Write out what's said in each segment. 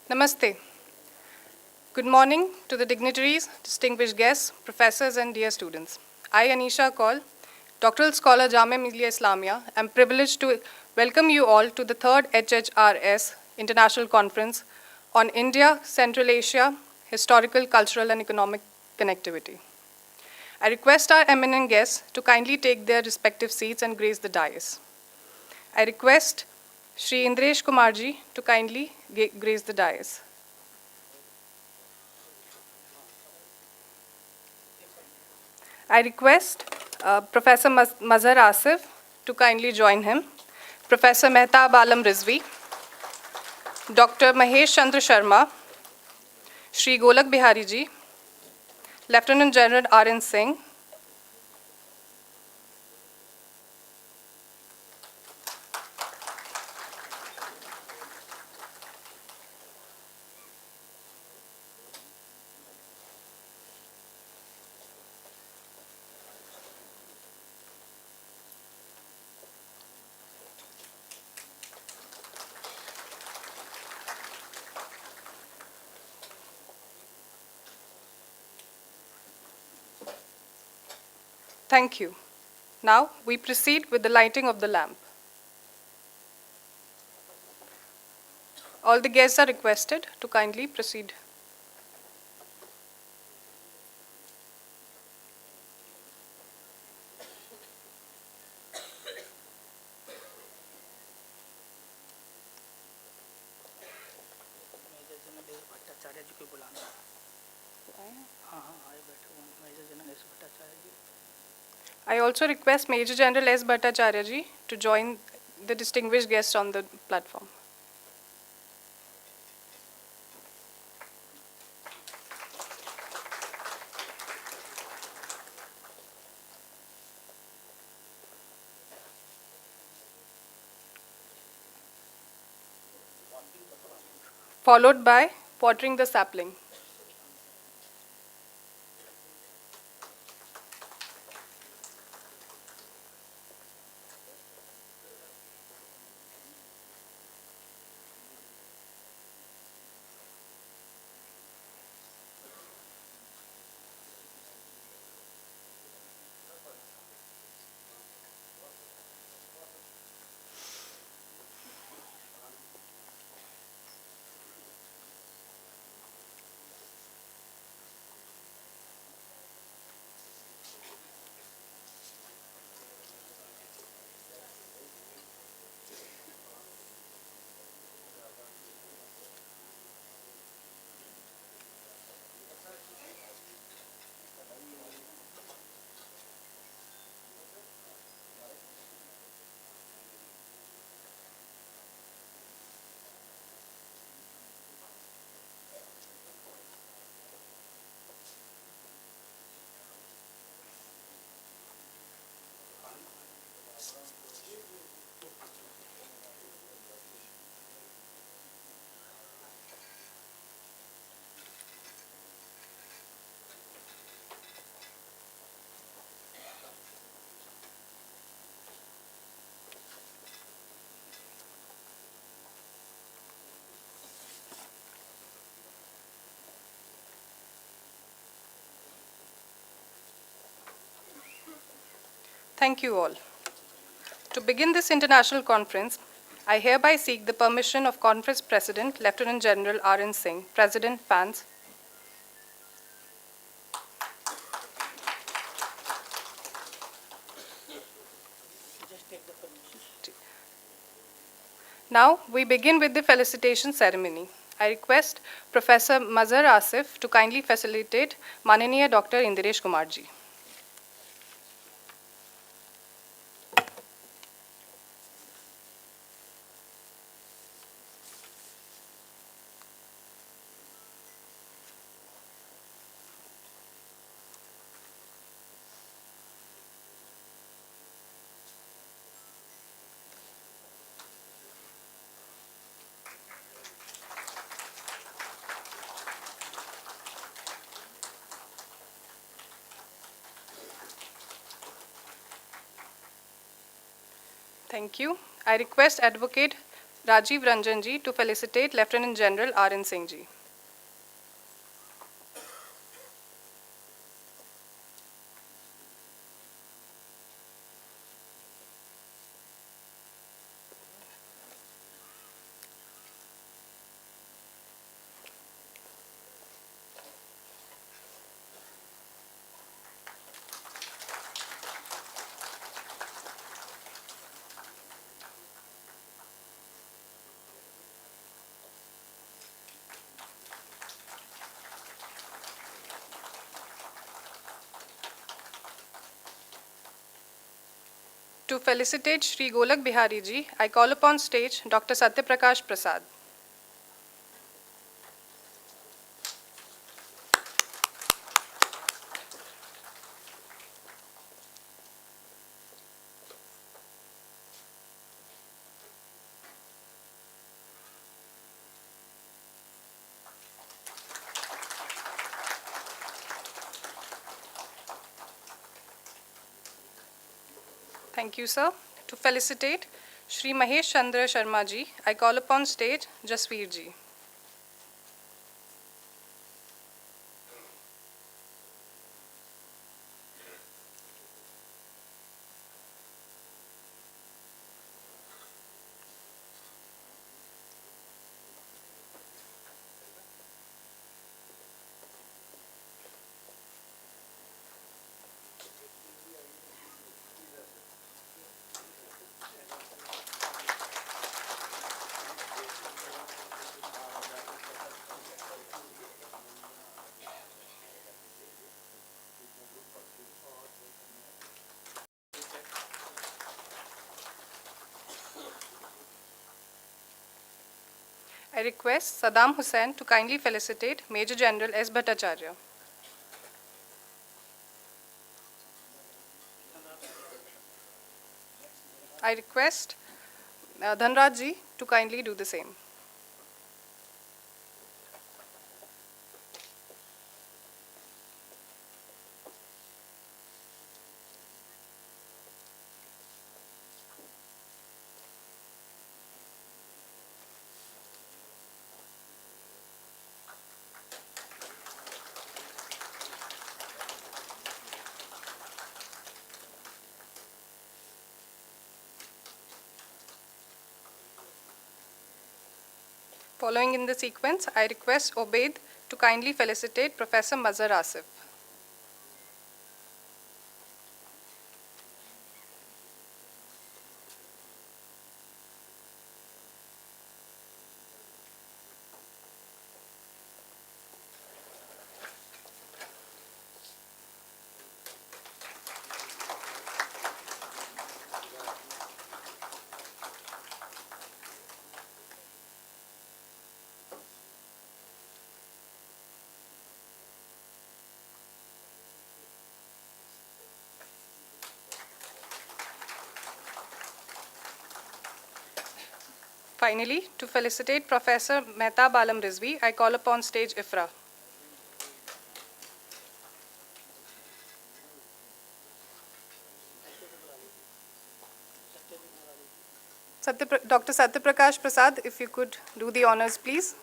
Namaste. Good morning to the dignitaries, distinguished guests, professors, and dear students. I, Anisha Kaul, doctoral scholar Jamia Millia Islamia, am privileged to welcome you all to the third HHRS International Conference on India, Central Asia, Historical, Cultural, and Economic Connectivity. I request our eminent guests to kindly take their respective seats and grace the dais. I request Shri Indresh Kumarji to kindly grace the dais. I request Professor Mazhar Asif to kindly join him, Professor Mehtab Alam Rizvi, Dr. Mahesh Chandra Sharma, Shri Golak Bihari Ji, Lieutenant General R.N. Singh, Thank you. Now we proceed with the lighting of the lamp. All the guests are requested to kindly proceed. I also request Major General S. Bhattacharya Ji to join the distinguished guests on the platform. Followed by watering the sapling. Thank you all. To begin this international conference, I hereby seek the permission of Conference President, Lieutenant General R.N. Singh, President, fans. Now, we begin with the felicitation ceremony. I request Professor Mazhar Asif to kindly facilitate Mananiya Dr. Indiresh Kumarji. Thank you. I request Advocate Rajiv Ranjan ji to felicitate Lieutenant General R.N. Singh ji. To felicitate Shri Golak Bihari ji, I call upon stage Dr. Satyaprakash Prasad. Thank you, sir. To felicitate Shri Mahesh Chandra Sharma ji, I call upon stage Jasveer ji. I request Saddam Hussain to kindly felicitate Major General S. Bhattacharya. I request Dhanraj ji to kindly do the same. Following in the sequence, I request Obaid to kindly felicitate Professor Mazhar Asif. Finally, to felicitate Professor Mehtab Alam Rizvi, I call upon stage Ifra. Dr. Satyaprakash Prasad, if you could do the honors, please.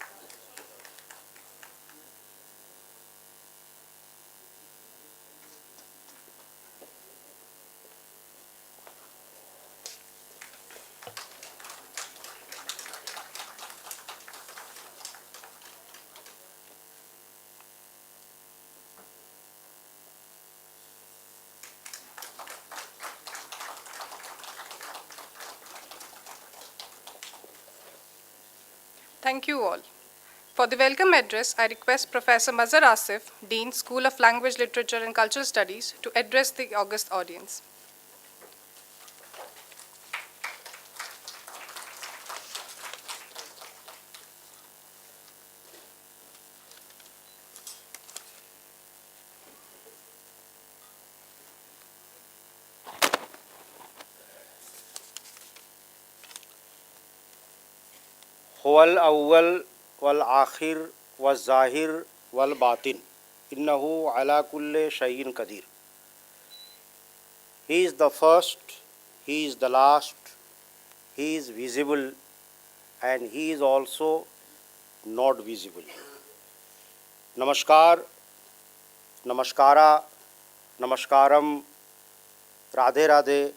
Thank you all. For the welcome address, I request Professor Mazhar Asif, Dean, School of Language, Literature and Cultural Studies, to address the august audience. हुवल अव्वल वल आखिर व ज़ाहिर वल बातिन इन्नहु अला कुल्ले शैइन Qadeer. He is the first, He is the last, He is visible and he is also not visible. Namaskar, Namaskara, Namaskaram, Radhe Radhe,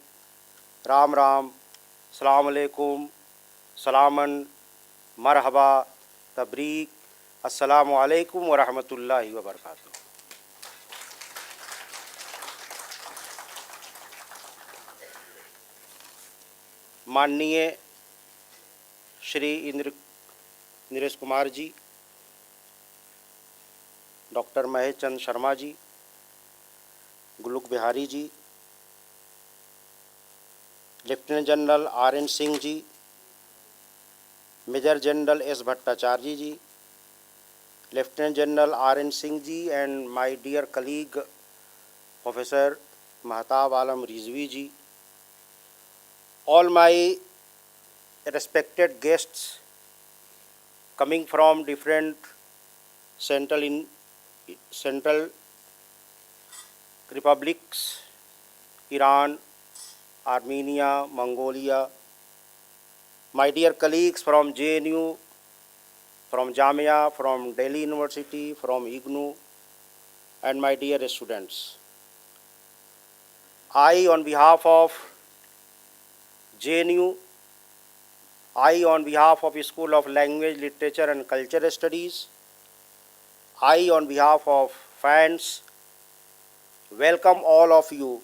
Ram Ram, Salam Alaikum, Salaman, Marhaba, Tabreek, Assalamu Alaikum wa Rahmatullahi wa Barakatuh. माननीय Shri Naresh Kumar ji, doctor Mahesh Chandra Sharma ji, गुलुक Bihari ji, lieutenant general R N. Singh ji, major general S. Bhattacharya ji, lieutenant general R N. Singh ji, and my dear colleague Professor Mahtab Alam Rizvi ji, all my respected guests coming from different central republics, Iran, Armenia, Mongolia, my dear colleagues from JNU, from Jamia, from Delhi University, from IGNU, and my dear students. I, on behalf of JNU, I, on behalf of School of Language, Literature and Culture Studies, I, on behalf of fans, welcome all of you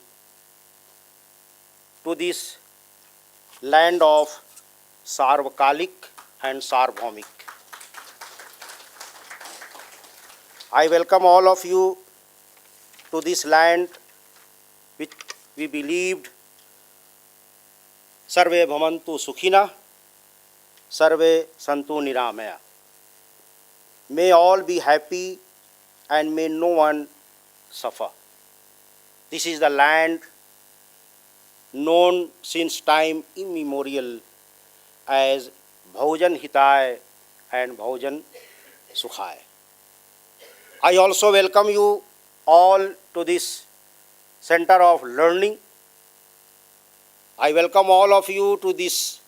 to this land of Sarvakalik and Sarvbhaumik. I welcome all of you to this land which we believed Sarve Bhavantu Sukhina, Sarve Santu Niramaya. May all be happy and may no one suffer. This is the land known since time immemorial as Bhojan Hitay and Bhojan Sukhay. I also welcome you all to this center of learning. I welcome all of you to this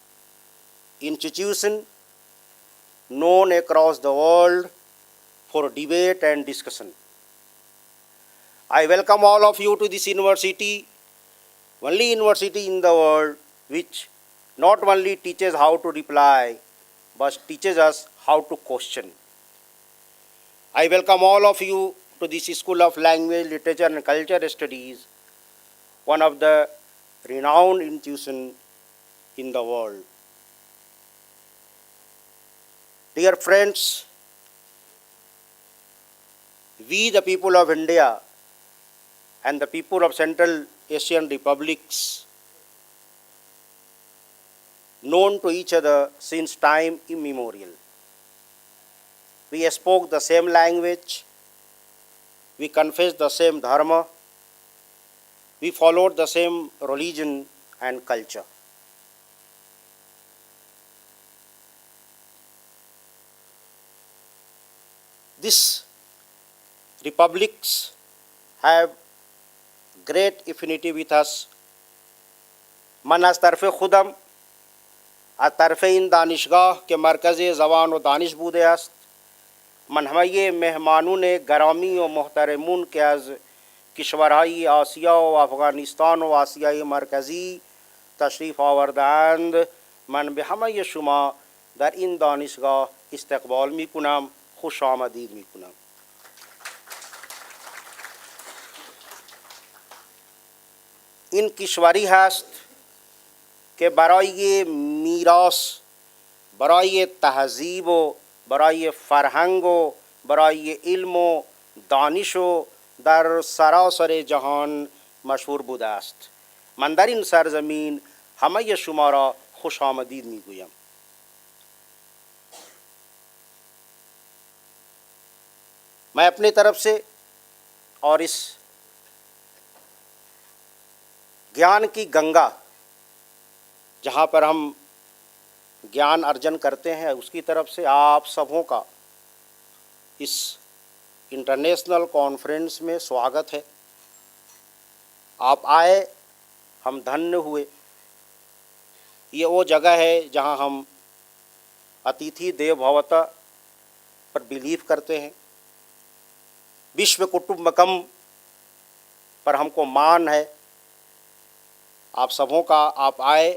institution known across the world for debate and discussion. I welcome all of you to this university, only university in the world which not only teaches how to reply, but teaches us how to question. I welcome all of you to this School of Language, Literature and Culture Studies, one of the renowned institutions in the world. Dear friends, we the people of India and the people of Central Asian republics known to each other since time immemorial. We spoke the same language, we confessed the same dharma, we followed the same religion and culture. These republics have great affinity with us. मन आज तरफ़ खुदम आ तरफ़ इन दानिशगाह के मरकज़ ज़बान व दानिश बूदे است मन हमारे मेहमानों ने गरामी व मोहतरमून के आज किश्वरहाई आसिया व अफ़गानिस्तान व आसियाई मरकज़ी तशरीफ़ आवर्दांद मन बे हमारे शुमा दर इन दानिशगाह इस्तकबाल मी कुनाम खुश आमदीद मी कुनाम. इन किश्वरी हस्त के बराए मीरास, बराए तहज़ीब व बराए फ़रहंग व बराए इल्म व दानिश व दर सरासर जहान मशहूर बुद است. मन दर इन सरज़मीन हमें शुमारा खुश आमदीद मी गुयम. मैं अपनी तरफ से और इस ज्ञान की गंगा जहाँ पर हम ज्ञान अर्जन करते हैं उसकी तरफ से आप सबों का इस इंटरनेशनल कॉन्फ्रेंस में स्वागत है. आप आए, हम धन्य हुए. ये वो जगह है जहाँ हम अतिथि देव भवत पर बिलीव करते हैं, विश्व कुटुंबकम पर हमको मान है। आप सबों का आप आए,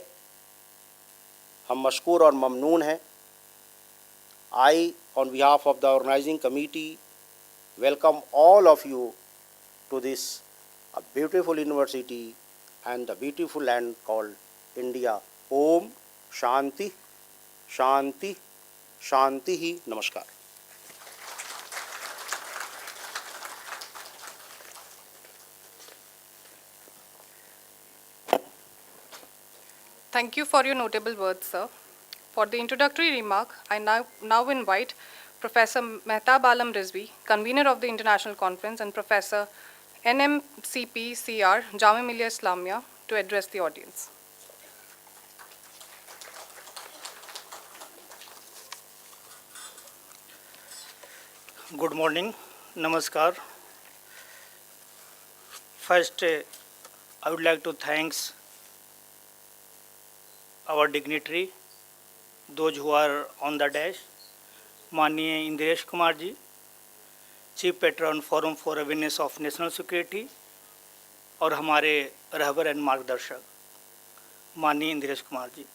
हम मशकूर और ममनून हैं। I on behalf of the organising committee welcome all of you to this a beautiful university and the beautiful land called India. Om Shanti Shanti Shanti hi. Namaskar. Thank you for your notable words, sir. For the introductory remark, I now invite Professor Mehtab Alam Rizvi, convener of the International Conference, and Professor NMCP CR, Jamia Millia Islamia, to address the audience. Good morning, Namaskar. First, I would like to thank our dignitary, those who are on the dash, माननीय Indresh Kumar ji, chief patron forum for awareness of national security, और हमारे रहबर and मार्गदर्शक माननीय इंद्रेश कुमार जी.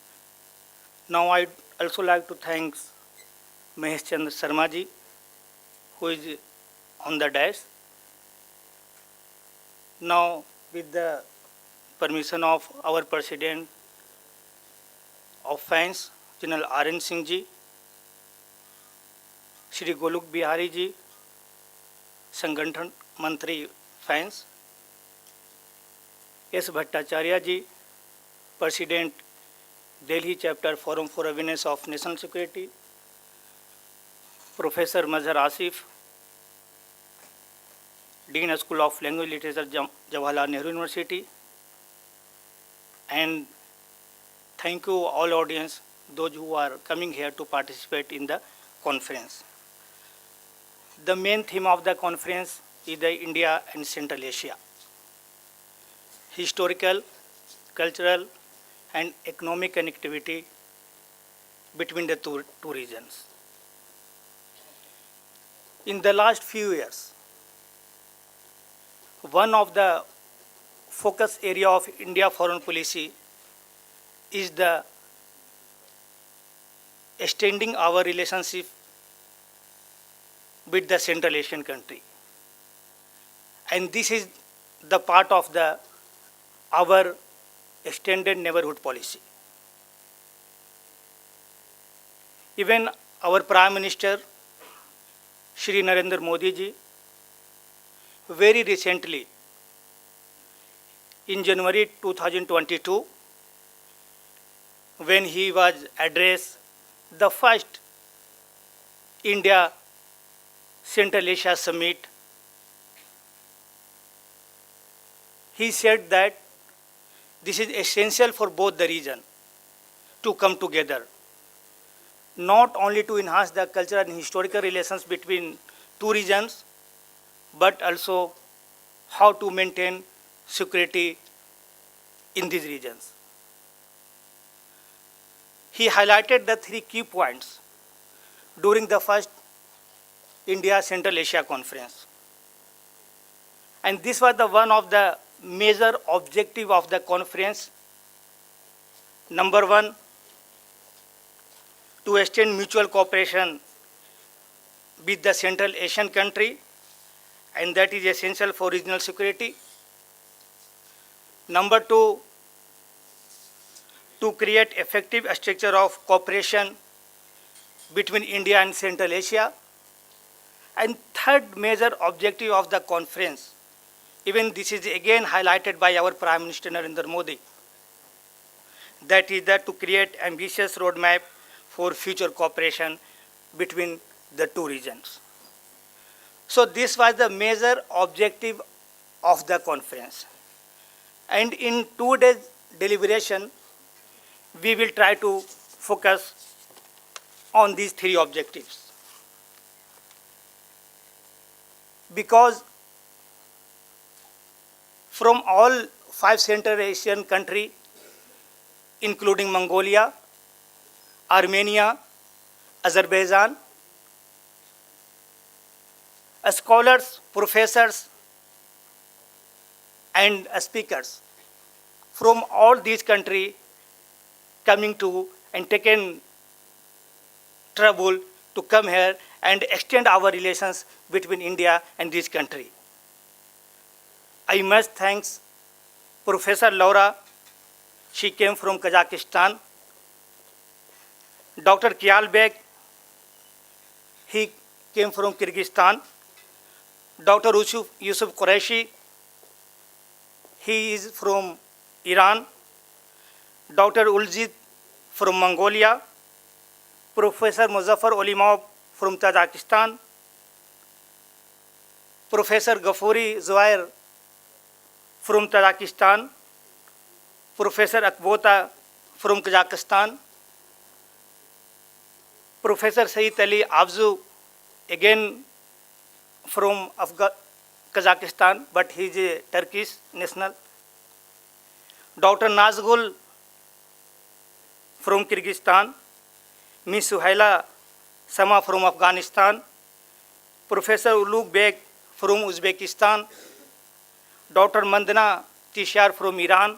Now I also like to thank Mahesh Chandra Sharma ji, who is on the dash. Now, with the permission of our President of Finance, General R.N. Singh ji, Shri Goluk Bihari ji, संगठन मंत्री finance, S Bhattacharya ji, president Delhi chapter forum for awareness of national security, professor Mazhar Asif, dean school of language literature Jawaharlal Nehru university, and thank you all audience, those who are coming here to participate in the conference. The main theme of the conference is the India and Central Asia, historical, cultural, and economic connectivity between the two regions. In the last few years, one of the focus area of India foreign policy is the extending our relationship with the Central Asian country, and this is the part of the our extended neighborhood policy. Even our Prime Minister Shri Narendra Modi ji very recently in January 2022, when he was addressed the first India Central Asia Summit, he said that this is essential for both the region to come together, not only to enhance the cultural and historical relations between two regions, but also how to maintain security in these regions. He highlighted the three key points during the first India Central Asia Conference. And this was the one of the major objective of the conference. Number one, to extend mutual cooperation with the Central Asian country, and that is essential for regional security. Number two, to create effective structure of cooperation between India and Central Asia. And third major objective of the conference, even this is again highlighted by our Prime Minister Narendra Modi, that is that to create ambitious roadmap for future cooperation between the two regions. So this was the major objective of the conference. And in 2 days deliberation, we will try to focus on these three objectives. Because from all 5 Central Asian countries, including Mongolia, Armenia, Azerbaijan, scholars, professors, and speakers from all these countries coming to and taken trouble to come here and extend our relations between India and this country. I must thank Professor Laura. She came from Kazakhstan. Dr. Kialbek, he came from Kyrgyzstan. Dr. Yusuf Qureshi, he is from Iran. Dr. Uljit from Mongolia. Professor Muzaffar Olimov from Tajikistan. Professor Ghafouri Zuhair from Tajikistan. Professor Akbota from Kazakhstan. Professor Saeed Ali Abzu, again from Kazakhstan, but he is a Turkish national. Dr. Nazgul from Kyrgyzstan. Ms. Suhaila Sama from Afghanistan. Professor Ulugh Beg from Uzbekistan. Dr. Mandana Tishar from Iran.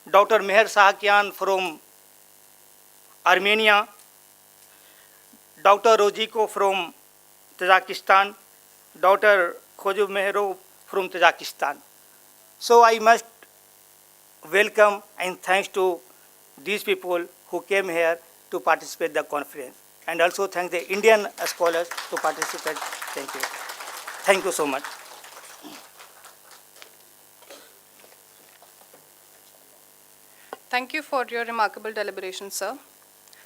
Dr. Meher Sahakian from Armenia. Dr. Rojiko from Tajikistan. Dr. Khoju Mehrov from Tajikistan. So I must welcome and thanks to these people who came here to participate in the conference, and also thank the Indian scholars to participate. Thank you. Thank you so much. Thank you for your remarkable deliberation, sir.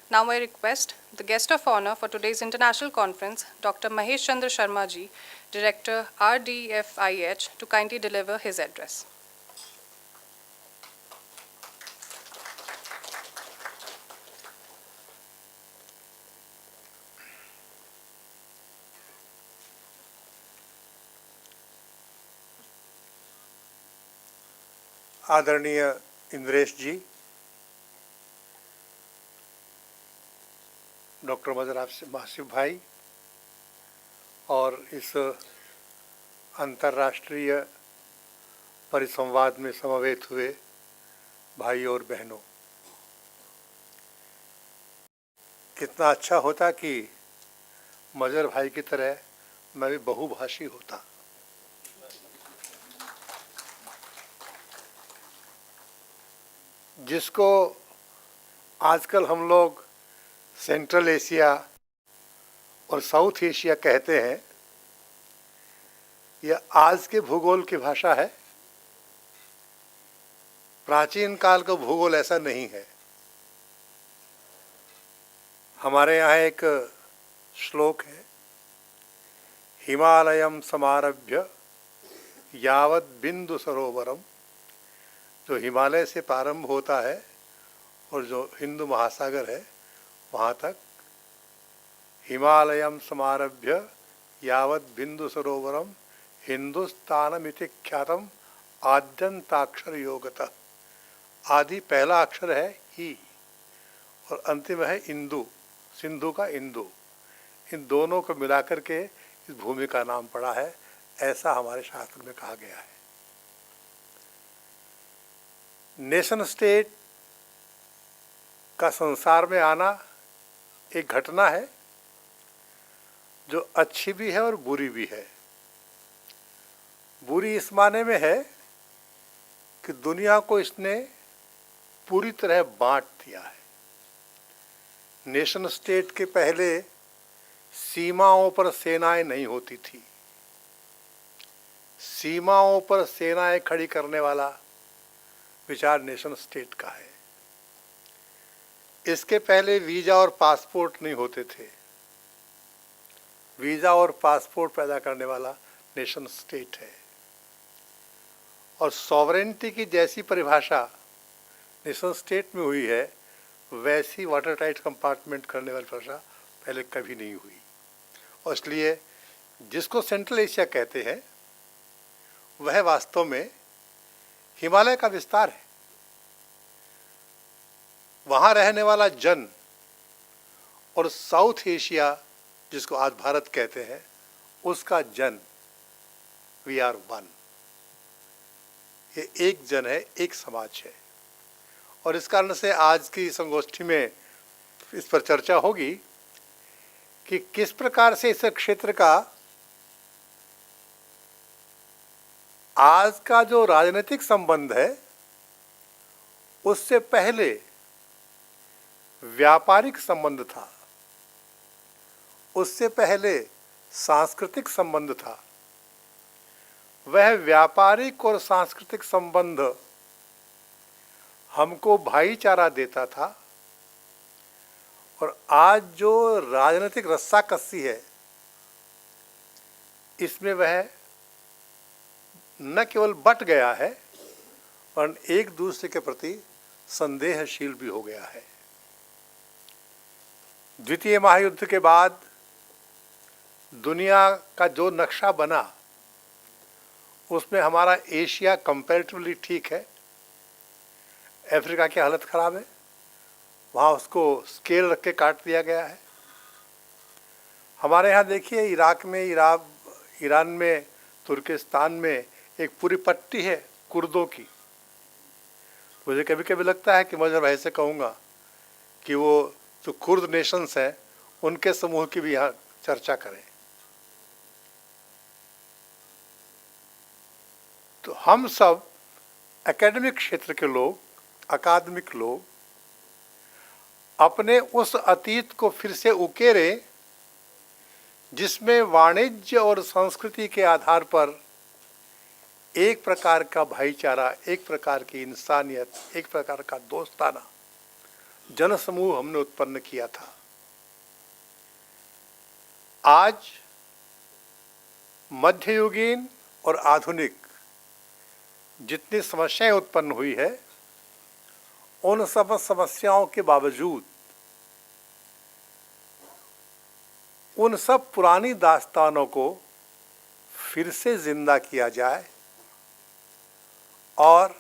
Now I request the guest of honor for today's international conference, Dr. Mahesh Chandra Sharma ji, Director RDFIH, to kindly deliver his address. आदरणीय इंद्रेश जी, doctor महासिव भाई और इस अंतर्राष्ट्रीय परिसंवाद में समवेत हुए भाई और बहनों, कितना अच्छा होता कि मजर भाई की तरह मैं भी बहुभाषी होता। जिसको आजकल हम लोग सेंट्रल एशिया और साउथ एशिया कहते हैं, यह आज के भूगोल की भाषा है। प्राचीन काल का भूगोल ऐसा नहीं है। हमारे यहाँ एक श्लोक है, हिमालयम समारभ्य यावत बिंदु सरोवरम, जो हिमालय से प्रारंभ होता है और जो हिंद महासागर है वहाँ तक, हिमालयम समारभ्य यावत बिंदु सरोवरम हिंदुस्तानमिति ख्यातम आद्यंताक्षर योगतः। आदि पहला अक्षर है ही और अंतिम है इंदु, सिंधु का इंदु। इन दोनों को मिलाकर के इस भूमि का नाम पड़ा है, ऐसा हमारे शास्त्र में कहा गया है। नेशन स्टेट का संसार में आना एक घटना है जो अच्छी भी है और बुरी भी है। बुरी इस माने में है कि दुनिया को इसने पूरी तरह बांट दिया है। नेशन स्टेट के पहले सीमाओं पर सेनाएं नहीं होती थी। सीमाओं पर सेनाएं खड़ी करने वाला विचार नेशन स्टेट का है। इसके पहले वीज़ा और पासपोर्ट नहीं होते थे। वीज़ा और पासपोर्ट पैदा करने वाला नेशन स्टेट है। और सॉवरेंटी की जैसी परिभाषा नेशन स्टेट में हुई है, वैसी वाटर टाइट कंपार्टमेंट करने वाली परिभाषा पहले कभी नहीं हुई। और इसलिए जिसको सेंट्रल एशिया कहते हैं वह वास्तव में हिमालय का विस्तार है। वहाँ रहने वाला जन और साउथ एशिया जिसको आज भारत कहते हैं उसका जन, वी आर वन। ये एक जन है, एक समाज है। और इस कारण से आज की संगोष्ठी में इस पर चर्चा होगी कि किस प्रकार से इस क्षेत्र का आज का जो राजनीतिक संबंध है उससे पहले व्यापारिक संबंध था, उससे पहले सांस्कृतिक संबंध था। वह व्यापारिक और सांस्कृतिक संबंध हमको भाईचारा देता था, और आज जो राजनीतिक रस्साकसी है इसमें वह न केवल बट गया है और एक दूसरे के प्रति संदेहशील भी हो गया है। द्वितीय महायुद्ध के बाद दुनिया का जो नक्शा बना उसमें हमारा एशिया कंपैरेटिवली ठीक है। अफ्रीका की हालत ख़राब है, वहाँ उसको स्केल रख के काट दिया गया है। हमारे यहाँ देखिए इराक में, ईरान में, तुर्किस्तान में एक पूरी पट्टी है कुर्दों की। मुझे कभी कभी लगता है कि मैं जब ऐसे कहूँगा कि वो जो कुर्द नेशंस हैं उनके समूह की भी यहाँ चर्चा करें। तो हम सब एकेडमिक क्षेत्र के लोग, अकादमिक लोग अपने उस अतीत को फिर से उकेरे जिसमें वाणिज्य और संस्कृति के आधार पर एक प्रकार का भाईचारा, एक प्रकार की इंसानियत, एक प्रकार का दोस्ताना जनसमूह हमने उत्पन्न किया था। आज मध्ययुगीन और आधुनिक जितनी समस्याएं उत्पन्न हुई है उन सब समस्याओं के बावजूद उन सब पुरानी दास्तानों को फिर से जिंदा किया जाए और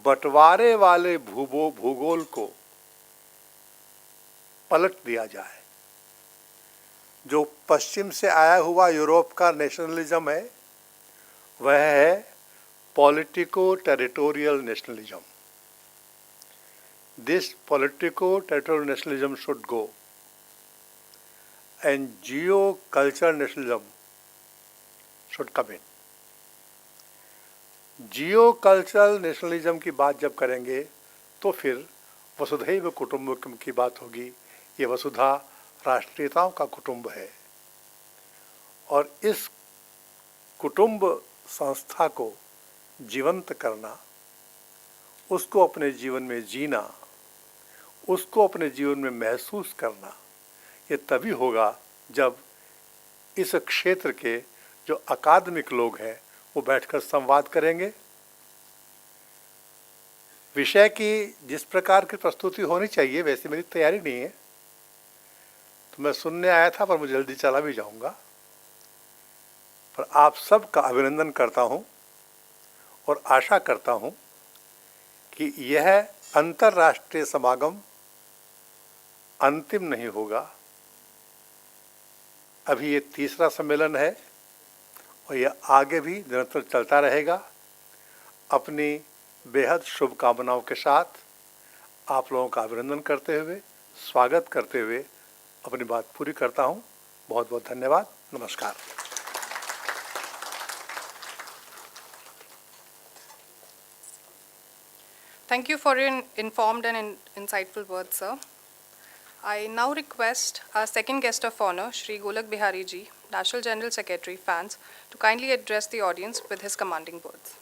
बंटवारे वाले भूगोल को पलट दिया जाए। जो पश्चिम से आया हुआ यूरोप का नेशनलिज्म है वह है politico territorial nationalism. This politico territorial nationalism should go and geo-cultural nationalism should come in. Geo-cultural nationalism की बात जब करेंगे तो फिर वसुधैव कुटुंबकम की बात होगी। ये वसुधा राष्ट्रीयताओं का कुटुंब है और इस कुटुंब संस्था को जीवंत करना, उसको अपने जीवन में जीना, उसको अपने जीवन में महसूस करना, ये तभी होगा जब इस क्षेत्र के जो अकादमिक लोग हैं वो बैठकर संवाद करेंगे। विषय की जिस प्रकार की प्रस्तुति होनी चाहिए वैसे मेरी तैयारी नहीं है, तो मैं सुनने आया था पर मैं जल्दी चला भी जाऊंगा। पर आप सबका अभिनंदन करता हूं और आशा करता हूं कि यह अंतर्राष्ट्रीय समागम अंतिम नहीं होगा। अभी ये तीसरा सम्मेलन है और यह आगे भी निरंतर चलता रहेगा। अपनी बेहद शुभकामनाओं के साथ आप लोगों का अभिनंदन करते हुए, स्वागत करते हुए अपनी बात पूरी करता हूँ। बहुत बहुत धन्यवाद। नमस्कार। Thank you for your informed and insightful words, sir. I now request our second guest of honor, Shri Golak Bihari Ji, National General Secretary, Fans, to kindly address the audience with his commanding words.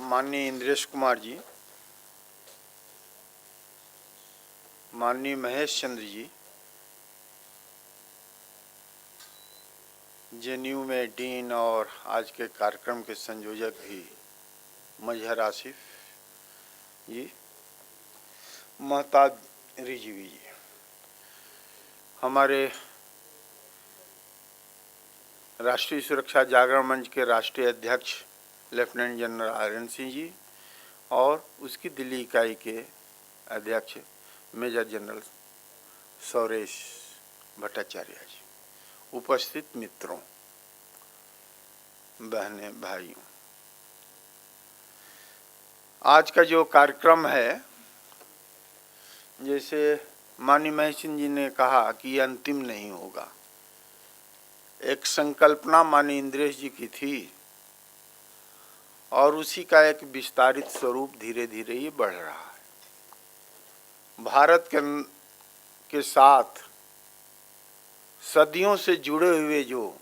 माननीय इंद्रेश कुमार जी, माननीय Mahesh Chandra ji, JNU में dean और आज के कार्यक्रम के संयोजक भी मजहर आसिफ जी, महताज रिजवी जी, हमारे राष्ट्रीय सुरक्षा जागरण मंच के राष्ट्रीय अध्यक्ष लेफ्टिनेंट जनरल आर्यन सिंह जी और उसकी दिल्ली इकाई के अध्यक्ष मेजर जनरल सौरेश भट्टाचार्य जी, उपस्थित मित्रों, बहनें, भाइयों, आज का जो कार्यक्रम है, जैसे माननीय महेश सिंह जी ने कहा कि ये अंतिम नहीं होगा, एक संकल्पना माननीय इंद्रेश जी की थी और उसी का एक विस्तारित स्वरूप धीरे धीरे ये बढ़ रहा है। भारत के साथ सदियों से जुड़े हुए जो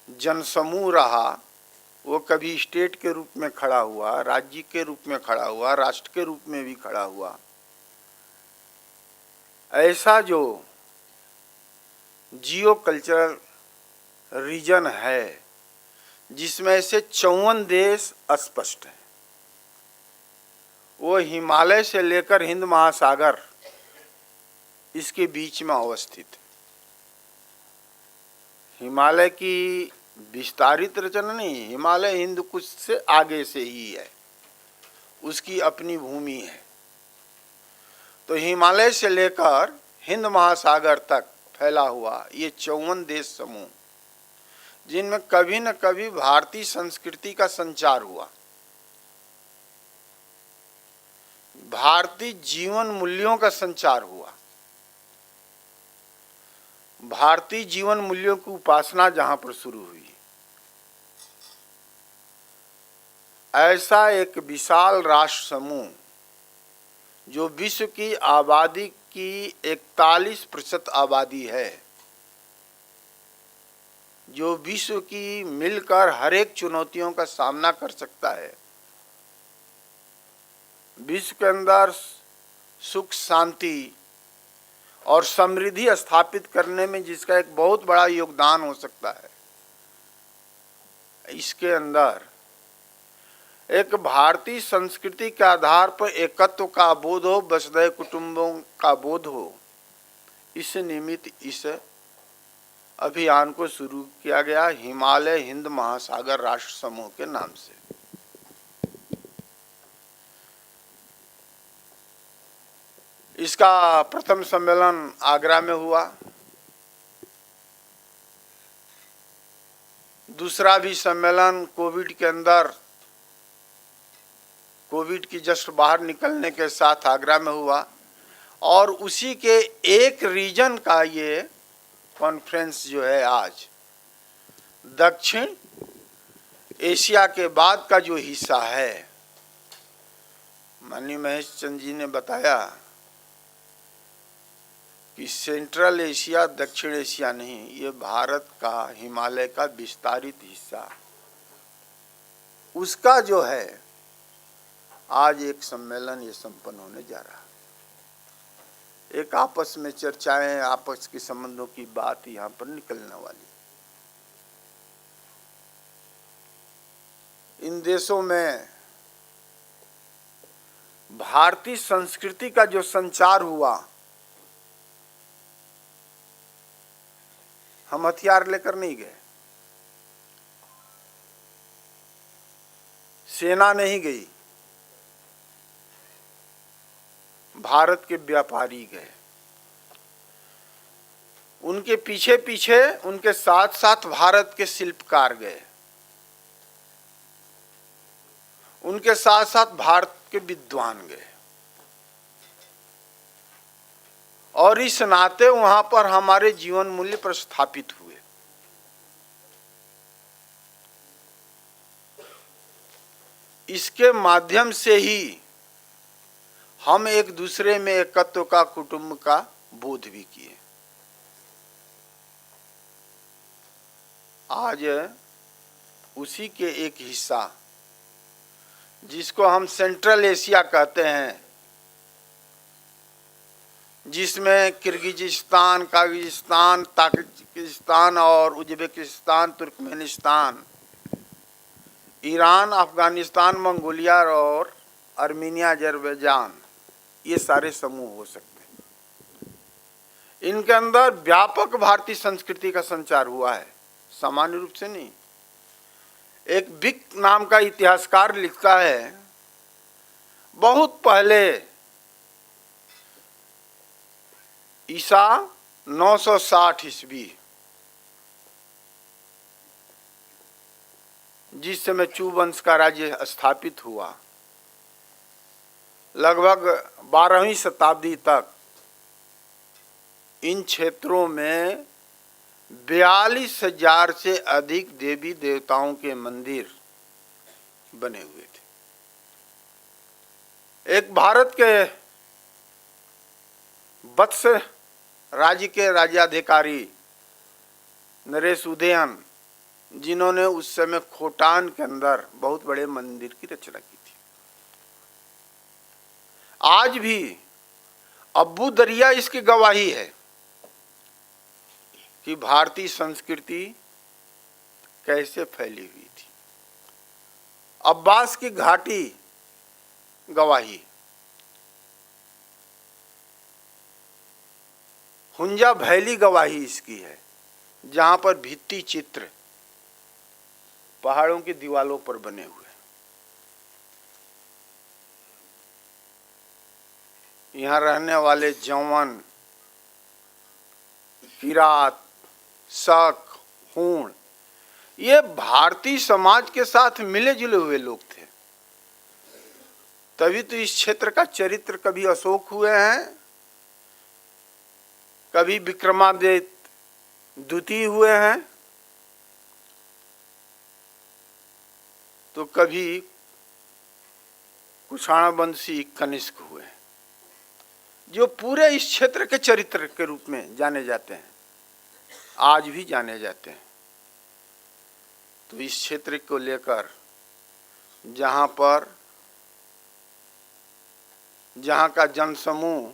जनसमूह रहा, वो कभी स्टेट के रूप में खड़ा हुआ, राज्य के रूप में खड़ा हुआ, राष्ट्र के रूप में भी खड़ा हुआ। ऐसा जो जियो कल्चरल रीजन है, जिसमें से 54 देश अस्पष्ट हैं, वो हिमालय से लेकर हिंद महासागर इसके बीच में अवस्थित है। हिमालय की विस्तारित रचना नहीं, हिमालय हिंद कुश से आगे से ही है, उसकी अपनी भूमि है। तो हिमालय से लेकर हिंद महासागर तक फैला हुआ ये 54 देश समूह, जिनमें कभी न कभी भारतीय संस्कृति का संचार हुआ, भारतीय जीवन मूल्यों का संचार हुआ, भारतीय जीवन मूल्यों की उपासना जहां पर शुरू हुई, ऐसा एक विशाल राष्ट्र समूह जो विश्व की आबादी की 41% आबादी है, जो विश्व की मिलकर हर एक चुनौतियों का सामना कर सकता है, विश्व के अंदर सुख, शांति और समृद्धि स्थापित करने में जिसका एक बहुत बड़ा योगदान हो सकता है, इसके अंदर एक भारतीय संस्कृति के आधार पर एकत्व का बोध हो, वसुधैव कुटुंबों का बोध हो, इस निमित्त इस अभियान को शुरू किया गया हिमालय हिंद महासागर राष्ट्र समूह के नाम से। इसका प्रथम सम्मेलन आगरा में हुआ, दूसरा भी सम्मेलन कोविड के अंदर, कोविड की जस्ट बाहर निकलने के साथ आगरा में हुआ, और उसी के एक रीजन का ये कॉन्फ्रेंस जो है आज दक्षिण एशिया के बाद का जो हिस्सा है। माननीय महेश चंद्र जी ने बताया कि सेंट्रल एशिया, दक्षिण एशिया नहीं, ये भारत का हिमालय का विस्तारित हिस्सा, उसका जो है आज एक सम्मेलन ये संपन्न होने जा रहा है। एक आपस में चर्चाएं, आपस के संबंधों की बात यहाँ पर निकलने वाली। इन देशों में भारतीय संस्कृति का जो संचार हुआ, हम हथियार लेकर नहीं गए, सेना नहीं गई, भारत के व्यापारी गए, उनके पीछे पीछे, उनके साथ साथ भारत के शिल्पकार गए, उनके साथ साथ भारत के विद्वान गए, और इस नाते वहां पर हमारे जीवन मूल्य प्रस्थापित हुए। इसके माध्यम से ही हम एक दूसरे में एकत्व का, कुटुंब का बोध भी किए। आज उसी के एक हिस्सा, जिसको हम सेंट्रल एशिया कहते हैं, जिसमें किर्गिजिस्तान, काजाकिस्तान, ताजिकिस्तान और Uzbekistan, Turkmenistan, Iran, Afghanistan, Mongolia और आर्मीनिया, अजरबैजान, ये सारे समूह हो सकते हैं। इनके अंदर व्यापक भारतीय संस्कृति का संचार हुआ है, सामान्य रूप से नहीं। एक बिक नाम का इतिहासकार लिखता है, बहुत पहले ईसा 960 ईस्वी, जिस समय चू वंश का राज्य स्थापित हुआ, लगभग 12वीं शताब्दी तक इन क्षेत्रों में 42,000 से अधिक देवी देवताओं के मंदिर बने हुए थे। एक भारत के वत्स राज्य के राज्याधिकारी नरेश उदयन, जिन्होंने उस समय खोटान के अंदर बहुत बड़े मंदिर की रचना की थी। आज भी अब्बू दरिया इसकी गवाही है कि भारतीय संस्कृति कैसे फैली हुई थी। अब्बास की घाटी गवाही, हुंजा वैली गवाही इसकी है, जहां पर भित्ति चित्र पहाड़ों की दीवारों पर बने हुए। यहाँ रहने वाले जौवन, किरात, शक, हूण, ये भारतीय समाज के साथ मिले जुले हुए लोग थे। तभी तो इस क्षेत्र का चरित्र कभी अशोक हुए हैं, कभी विक्रमादित्य द्वितीय हुए हैं, तो कभी कुषाण वंशी कनिष्क हुए, जो पूरे इस क्षेत्र के चरित्र के रूप में जाने जाते हैं, आज भी जाने जाते हैं। तो इस क्षेत्र को लेकर जहाँ का जनसमूह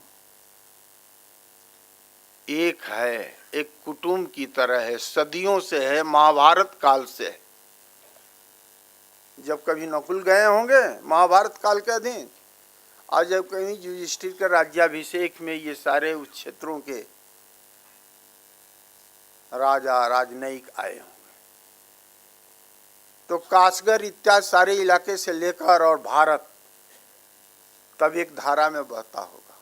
एक है, एक कुटुंब की तरह है, सदियों से है, महाभारत काल से है। जब कभी नकुल गए होंगे महाभारत काल के अधीन, और जब कभी युधिष्ठिर के राज्याभिषेक में ये सारे उस क्षेत्रों के राजा राजनयिक आए होंगे, तो कासगढ़ इत्यादि सारे इलाके से लेकर और भारत तब एक धारा में बहता होगा।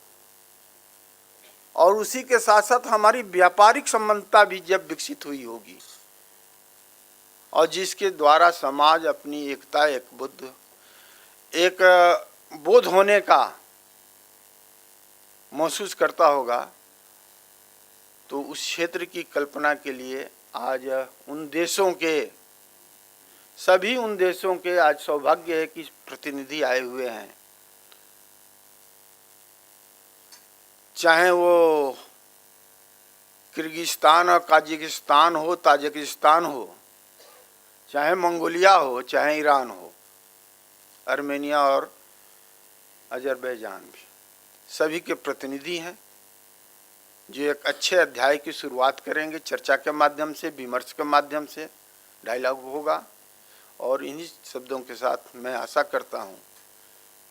और उसी के साथ साथ हमारी व्यापारिक संबंधता भी जब विकसित हुई होगी, और जिसके द्वारा समाज अपनी एकता, एक बोध होने का महसूस करता होगा, तो उस क्षेत्र की कल्पना के लिए आज सभी उन देशों के आज सौभाग्य है कि प्रतिनिधि आए हुए हैं। चाहे वो किर्गिस्तान और काजाकिस्तान हो, ताजिकिस्तान हो, चाहे मंगोलिया हो, चाहे ईरान हो, आर्मेनिया और अजरबैजान भी, सभी के प्रतिनिधि हैं, जो एक अच्छे अध्याय की शुरुआत करेंगे। चर्चा के माध्यम से, विमर्श के माध्यम से डायलॉग होगा। और इन्हीं शब्दों के साथ मैं आशा करता हूँ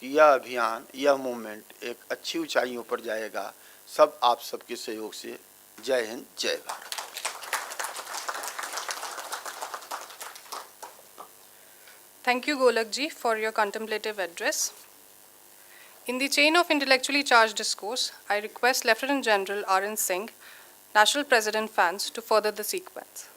कि यह अभियान, यह मूवमेंट एक अच्छी ऊंचाइयों पर जाएगा, सब आप सबके सहयोग से। जय हिंद, जय Bharat. Thank you, Golak ji, for your contemplative address. In the chain of intellectually charged discourse, I request Lieutenant General R.N. Singh, National President Fans, to further the sequence.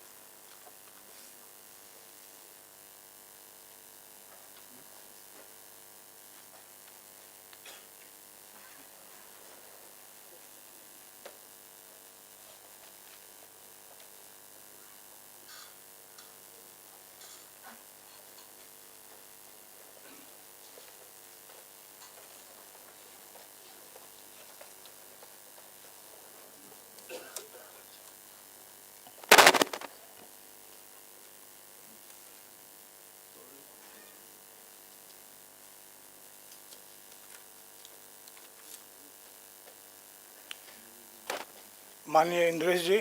माननीय इंद्रेश जी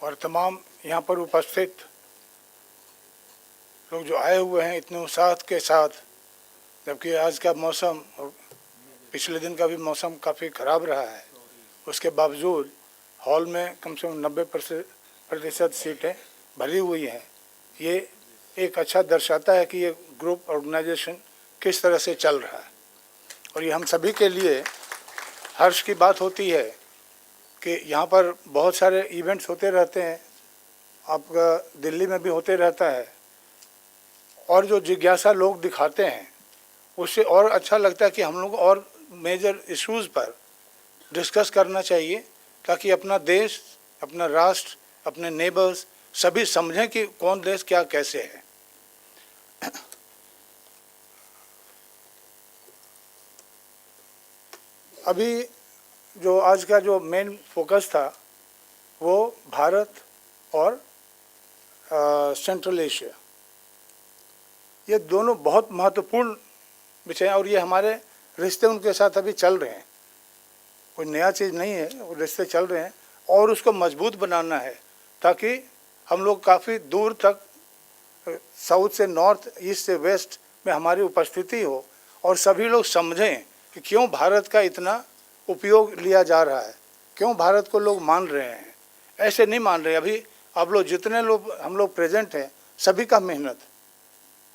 और तमाम यहाँ पर उपस्थित लोग जो आए हुए हैं इतने उत्साह के साथ, जबकि आज का मौसम और पिछले दिन का भी मौसम काफ़ी ख़राब रहा है, उसके बावजूद हॉल में कम से कम 90% सीटें भरी हुई हैं। ये एक अच्छा दर्शाता है कि ये ग्रुप ऑर्गेनाइजेशन किस तरह से चल रहा है। और ये हम सभी के लिए हर्ष की बात होती है कि यहाँ पर बहुत सारे इवेंट्स होते रहते हैं, आपका दिल्ली में भी होते रहता है, और जो जिज्ञासा लोग दिखाते हैं उससे और अच्छा लगता है कि हम लोग और मेजर इश्यूज़ पर डिस्कस करना चाहिए, ताकि अपना देश, अपना राष्ट्र, अपने नेबर्स सभी समझें कि कौन देश क्या कैसे है। अभी जो आज का जो मेन फोकस था वो भारत और सेंट्रल एशिया, ये दोनों बहुत महत्वपूर्ण विषय हैं और ये हमारे रिश्ते उनके साथ अभी चल रहे हैं, कोई नया चीज़ नहीं है, वो रिश्ते चल रहे हैं और उसको मजबूत बनाना है ताकि हम लोग काफ़ी दूर तक साउथ से नॉर्थ, ईस्ट से वेस्ट में हमारी उपस्थिति हो और सभी लोग समझें कि क्यों भारत का इतना उपयोग लिया जा रहा है, क्यों भारत को लोग मान रहे हैं। ऐसे नहीं मान रहे, अभी आप लोग जितने लोग हम लोग प्रेजेंट हैं सभी का मेहनत,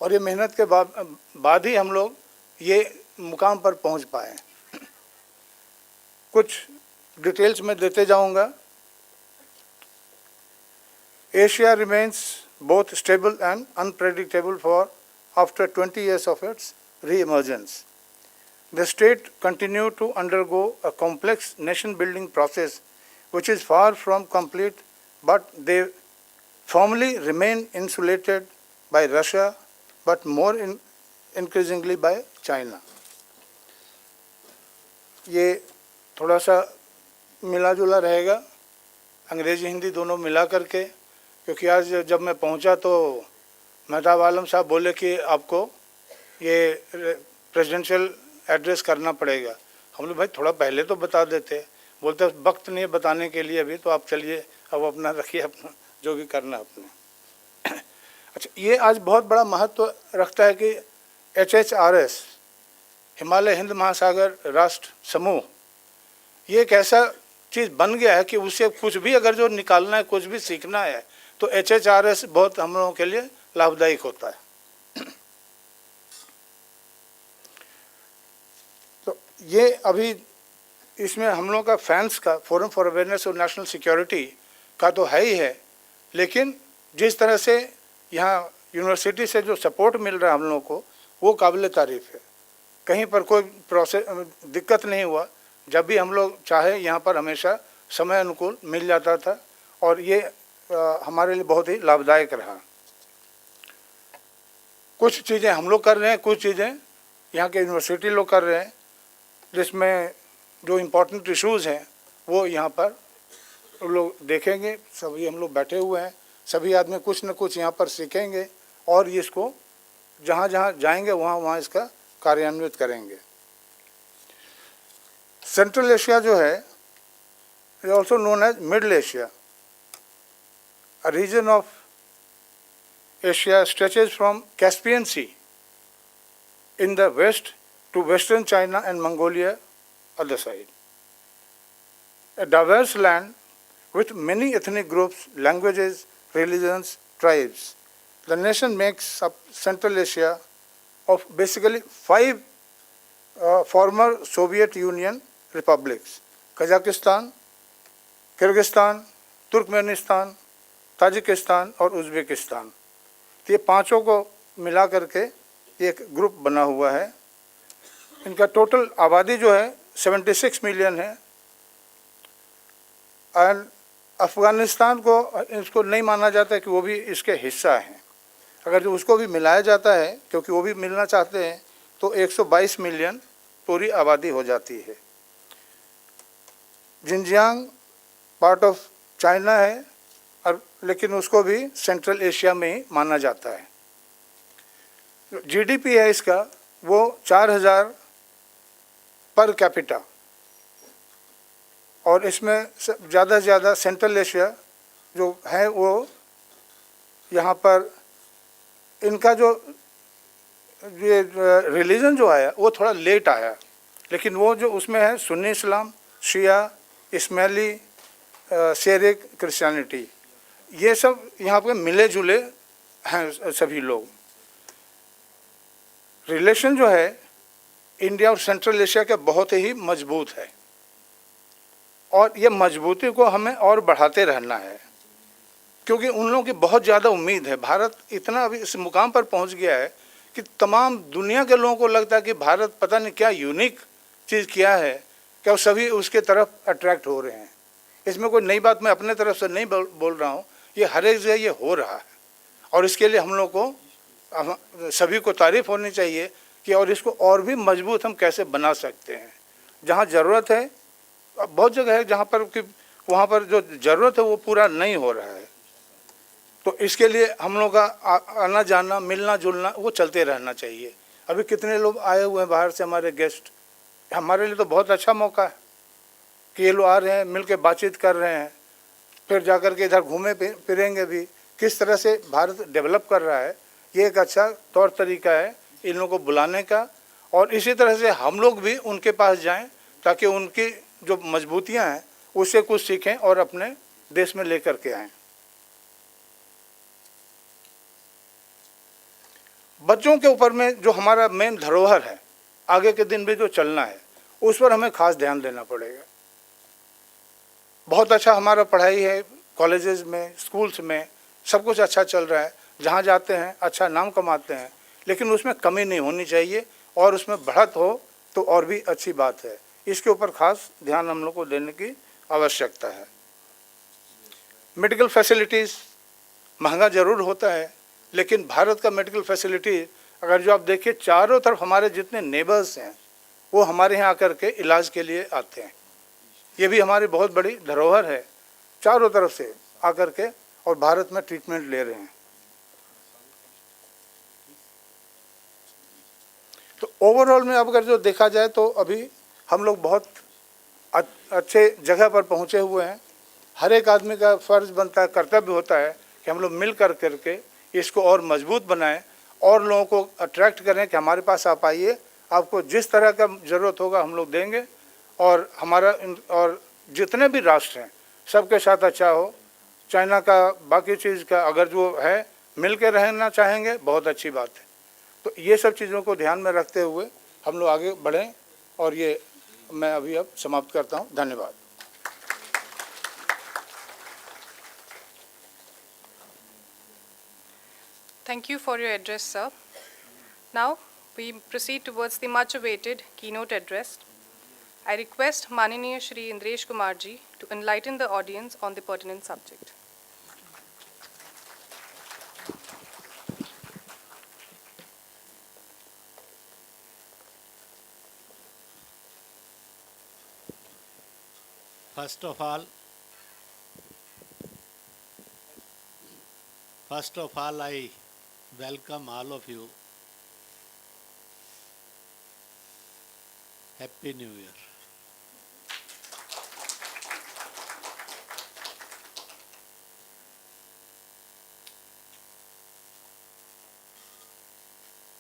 और ये मेहनत के बाद ही हम लोग ये मुकाम पर पहुंच पाए। कुछ डिटेल्स में देते जाऊंगा। Asia remains both stable and unpredictable for after 20 years of its re-emergence. The state continued to undergo a complex nation-building process which is far from complete, but they firmly remain insulated by Russia, but more increasingly by China. ये थोड़ा सा मिला जुला रहेगा, अंग्रेजी हिंदी दोनों मिला करके, क्योंकि आज जब मैं पहुंचा तो मेहताब आलम साहब बोले कि आपको ये प्रेसिडेंशियल एड्रेस करना पड़ेगा। हम लोग भाई थोड़ा पहले तो बता देते, बोलते वक्त नहीं है बताने के लिए अभी, तो आप चलिए अब अपना रखिए, अपना जो भी करना अपने। अच्छा, ये आज बहुत बड़ा महत्व रखता है कि HHRS हिमालय हिंद महासागर राष्ट्र समूह, ये एक ऐसा चीज़ बन गया है कि उससे कुछ भी अगर जो निकालना है, कुछ भी सीखना है, तो HHRS बहुत हम लोगों के लिए लाभदायक होता है। तो ये अभी इसमें हम लोगों का फैंस का forum for awareness of national security का तो है ही है, लेकिन जिस तरह से यहाँ यूनिवर्सिटी से जो सपोर्ट मिल रहा है हम लोगों को, वो काबिल तारीफ़ है। कहीं पर कोई प्रोसेस दिक्कत नहीं हुआ, जब भी हम लोग चाहे यहाँ पर हमेशा समय अनुकूल मिल जाता था, और ये हमारे लिए बहुत ही लाभदायक रहा। कुछ चीज़ें हम लोग कर रहे हैं, कुछ चीज़ें यहाँ के यूनिवर्सिटी लोग कर रहे हैं, जिसमें जो इम्पोर्टेंट इश्यूज़ हैं वो यहाँ पर लोग देखेंगे। सभी हम लोग बैठे हुए हैं, सभी आदमी कुछ न कुछ यहाँ पर सीखेंगे और इसको जहाँ जहाँ जाएंगे वहाँ वहाँ इसका कार्यान्वित करेंगे। सेंट्रल एशिया जो है, is also known as middle Asia, a region of Asia stretches from Caspian Sea in the west to western China and Mongolia other side. A diverse land with many ethnic groups, languages, religions, tribes. The nation makes up Central Asia of basically 5 former Soviet Union republics: Kazakhstan, Kyrgyzstan, Turkmenistan, Tajikistan और Uzbekistan. तो ये पांचों को मिला करके एक group बना हुआ है। इनका टोटल आबादी जो है 76 मिलियन है। एंड अफ़गानिस्तान को इसको नहीं माना जाता है कि वो भी इसके हिस्सा हैं। अगर जो उसको भी मिलाया जाता है, क्योंकि वो भी मिलना चाहते हैं, तो 122 मिलियन पूरी आबादी हो जाती है। जिनजियांग पार्ट ऑफ चाइना है, और लेकिन उसको भी सेंट्रल एशिया में ही माना जाता है। जीडीपी है इसका वो 4000 पर कैपिटा, और इसमें ज़्यादा से ज़्यादा सेंट्रल एशिया जो है वो यहाँ पर इनका जो ये रिलीजन जो आया वो थोड़ा लेट आया, लेकिन वो जो उसमें है सुन्नी इस्लाम, शिया, स्मेली शेरिक क्रिश्चियनिटी, ये सब यहाँ पे मिले जुले हैं सभी लोग। रिलेशन जो है इंडिया और सेंट्रल एशिया के बहुत ही मजबूत है और ये मजबूती को हमें और बढ़ाते रहना है, क्योंकि उन लोगों की बहुत ज़्यादा उम्मीद है। भारत इतना अभी इस मुकाम पर पहुंच गया है कि तमाम दुनिया के लोगों को लगता है कि भारत पता नहीं क्या यूनिक चीज़ किया है, क्या वो सभी उसके तरफ अट्रैक्ट हो रहे हैं। इसमें कोई नई बात मैं अपने तरफ से नहीं बोल रहा हूँ, ये हर एक जगह ये हो रहा है और इसके लिए हम लोग को सभी को तारीफ होनी चाहिए कि और इसको और भी मजबूत हम कैसे बना सकते हैं। जहाँ ज़रूरत है, बहुत जगह है जहाँ पर कि वहाँ पर जो ज़रूरत है वो पूरा नहीं हो रहा है, तो इसके लिए हम लोग का आना जाना मिलना जुलना वो चलते रहना चाहिए। अभी कितने लोग आए हुए हैं बाहर से, हमारे गेस्ट, हमारे लिए तो बहुत अच्छा मौका है कि ये लोग आ रहे हैं, मिल के बातचीत कर रहे हैं, फिर जाकर के इधर घूमे फिरेंगे भी, किस तरह से भारत डेवलप कर रहा है। ये एक अच्छा तौर तरीका है इन लोगों को बुलाने का, और इसी तरह से हम लोग भी उनके पास जाएं ताकि उनकी जो मजबूतियां हैं उससे कुछ सीखें और अपने देश में लेकर के आएं। बच्चों के ऊपर में जो हमारा मेन धरोहर है, आगे के दिन भी जो चलना है, उस पर हमें खास ध्यान देना पड़ेगा। बहुत अच्छा हमारा पढ़ाई है, कॉलेजेस में, स्कूल्स में सब कुछ अच्छा चल रहा है, जहाँ जाते हैं अच्छा नाम कमाते हैं, लेकिन उसमें कमी नहीं होनी चाहिए और उसमें बढ़त हो तो और भी अच्छी बात है। इसके ऊपर खास ध्यान हम लोग को देने की आवश्यकता है। मेडिकल फैसिलिटीज़ महंगा ज़रूर होता है, लेकिन भारत का मेडिकल फैसिलिटी अगर जो आप देखिए, चारों तरफ हमारे जितने नेबर्स हैं वो हमारे यहाँ आकर के इलाज के लिए आते हैं। ये भी हमारी बहुत बड़ी धरोहर है, चारों तरफ से आकर के और भारत में ट्रीटमेंट ले रहे हैं। तो ओवरऑल में अब अगर जो देखा जाए तो अभी हम लोग बहुत अच्छे जगह पर पहुँचे हुए हैं। हर एक आदमी का फ़र्ज़ बनता है, कर्तव्य होता है कि हम लोग मिल कर करके इसको और मजबूत बनाएं और लोगों को अट्रैक्ट करें कि हमारे पास आप आइए, आपको जिस तरह का ज़रूरत होगा हम लोग देंगे, और हमारा और जितने भी राष्ट्र हैं सबके साथ अच्छा हो। चाइना का, बाकी चीज़ का अगर जो है मिल के रहना चाहेंगे, बहुत अच्छी बात है। तो ये सब चीज़ों को ध्यान में रखते हुए हम लोग आगे बढ़ें, और ये मैं अभी अब समाप्त करता हूँ। धन्यवाद। Thank you for your address, sir. Now, we proceed towards the much-awaited keynote address. I request Maniniya Shri Indresh Kumar ji to enlighten the audience on the pertinent subject. First of all, I welcome all of you. Happy New Year.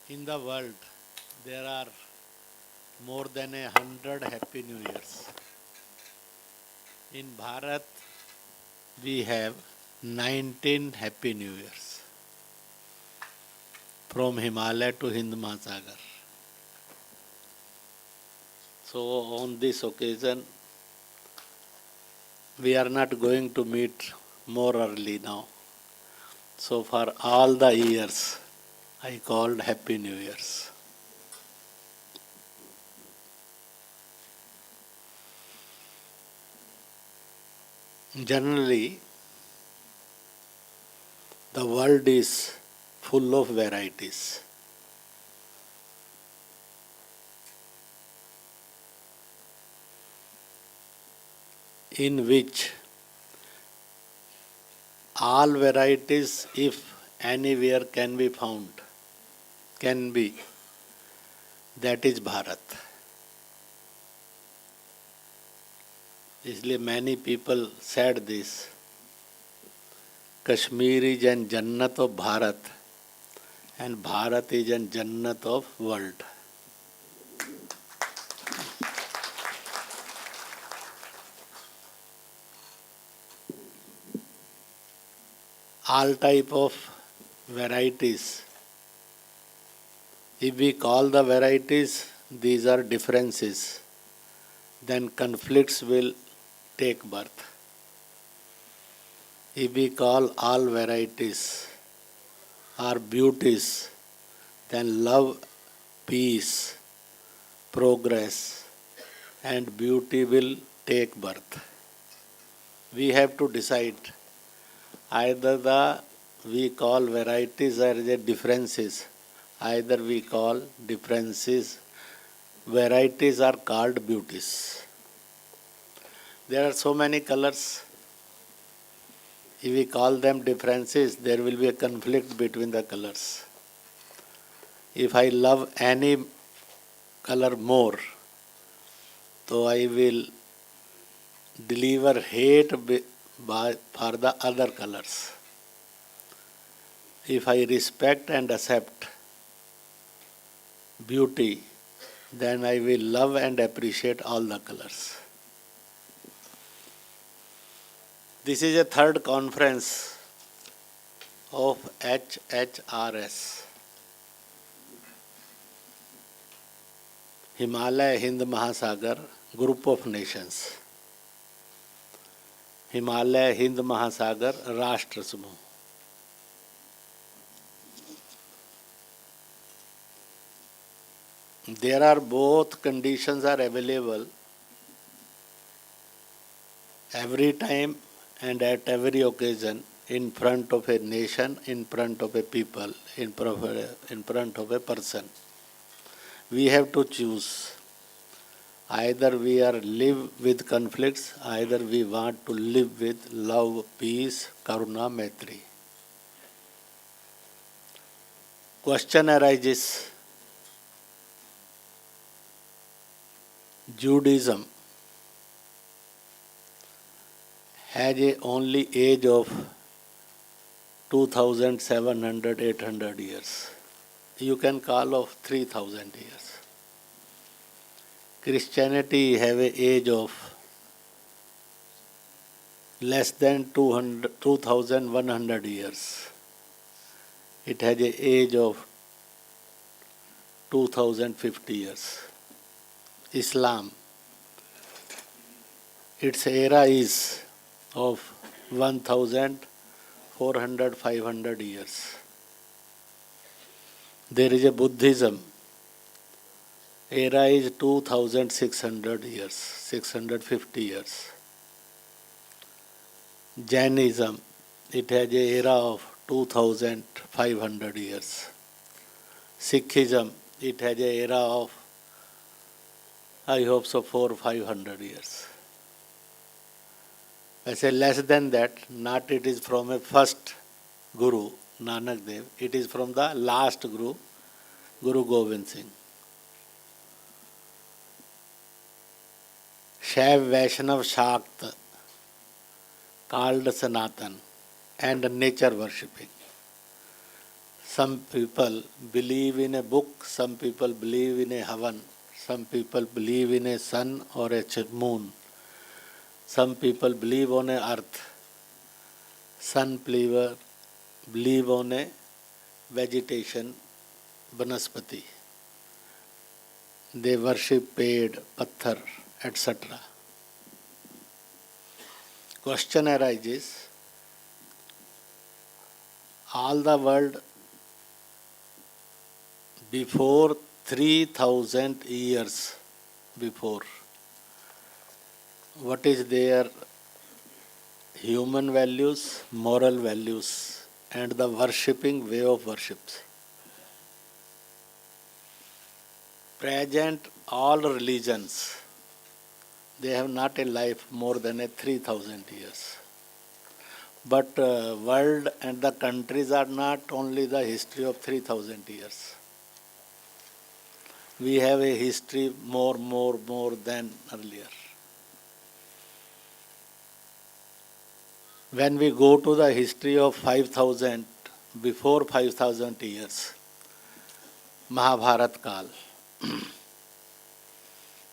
In the world, there are more than 100 Happy New Years. In Bharat, we have 19 Happy New Years, from Himalaya to Hind Mahasagar. So on this occasion, we are not going to meet more early now. So for all the years, I called Happy New Years. Generally, the world is full of varieties. In which all varieties, if anywhere can be found, that is Bharat. इसलिए many people said this, Kashmir is an Jannat of Bharat and Bharat is an Jannat of world. all type of varieties. If we call the varieties, these are differences, then conflicts will take birth. If we call all varieties are beauties, then love, peace, progress, and beauty will take birth. We have to decide either we call varieties as a differences, either we call differences, varieties are called beauties. There are so many colors. If we call them differences, there will be a conflict between the colors. If I love any color more, so I will deliver hate for the other colors. If I respect and accept beauty, then I will love and appreciate all the colors. This is a third conference of HHRS, Himalaya Hind Mahasagar Group of Nations, Himalaya Hind Mahasagar Rashtra Samuh. There are both conditions are available every time and at every occasion in front of a nation, in front of a people, in front of a person. We have to choose. Either we are live with conflicts, either we want to live with love, peace, karuna, maitri. Question arises, Judaism has a only age of 2,700, 800 years. You can call of 3,000 years. Christianity have a age of less than 2,100 years. It has a age of 2,050 years. Islam, its era is of 1,400, 500 years. There is a Buddhism, era is 2,600 years, 650 years. Jainism, it has an era of 2,500 years. Sikhism, it has an era of, I hope so, 400 or 500 years. I say less than that, not it is from a first Guru, Nanak Dev, it is from the last Guru, Guru Gobind Singh. Shaiv Vaishnav Shakt, called Sanatan, and nature worshipping. Some people believe in a book, some people believe in a heaven, some people believe in a sun or a moon. Some people believe on a earth. Some believe on a vegetation, vanaspati. They worship ped, patthar, etc. Question arises, all the world before 3,000 years before, what is their human values, moral values, and the worshipping way of worships. Present all religions, they have not a life more than a 3,000 years. But world and the countries are not only the history of 3,000 years. We have a history more than earlier. When we go to the history of 5,000, before 5,000 years, Mahabharat Kal,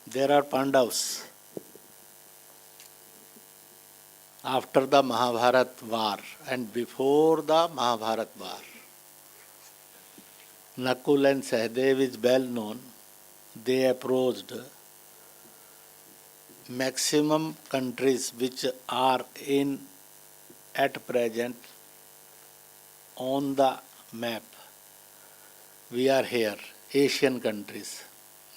there are Pandavas. after the Mahabharat war and before the Mahabharat war. Nakul and Sahdev is well known. They approached maximum countries which are in at present on the map. We are here, Asian countries.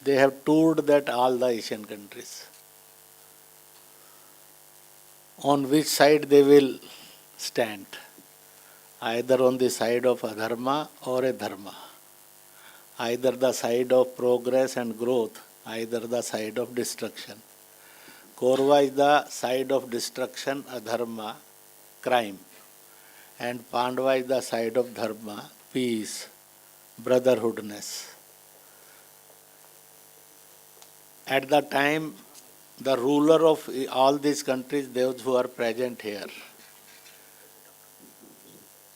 They have toured that all the Asian countries. On which side they will stand? Either on the side of adharma or a dharma. Either the side of progress and growth, either the side of destruction. Kaurava is the side of destruction, adharma, crime. And Pandava is the side of dharma, peace, brotherhoodness. At the time, the ruler of all these countries, those who are present here,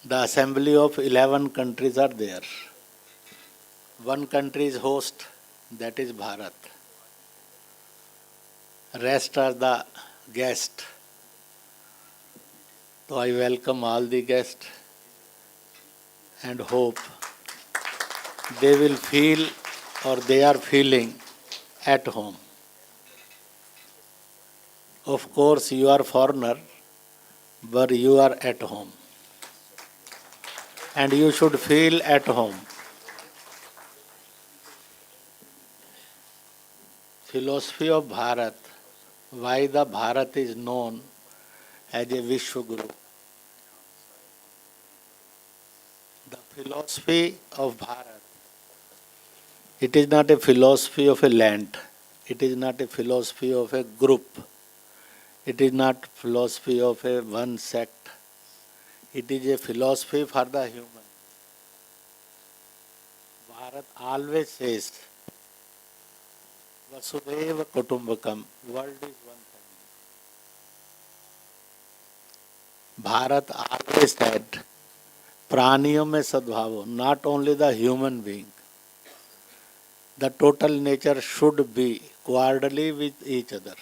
the assembly of 11 countries are there. One country is host, that is Bharat. Rest are the guest. So I welcome all the guests and hope they will feel or they are feeling at home. Of course, you are foreigner, but you are at home. And you should feel at home. Philosophy of Bharat, why the Bharat is known as a Vishwaguru. The philosophy of Bharat, it is not a philosophy of a land, it is not a philosophy of a group, it is not philosophy of a one sect, it is a philosophy for the human. Bharat always says, Vasudhaiva Kutumbakam, world is one family. Bharat always said, Praniyon mein sadbhavo, not only the human being. The total nature should be quarterly with each other.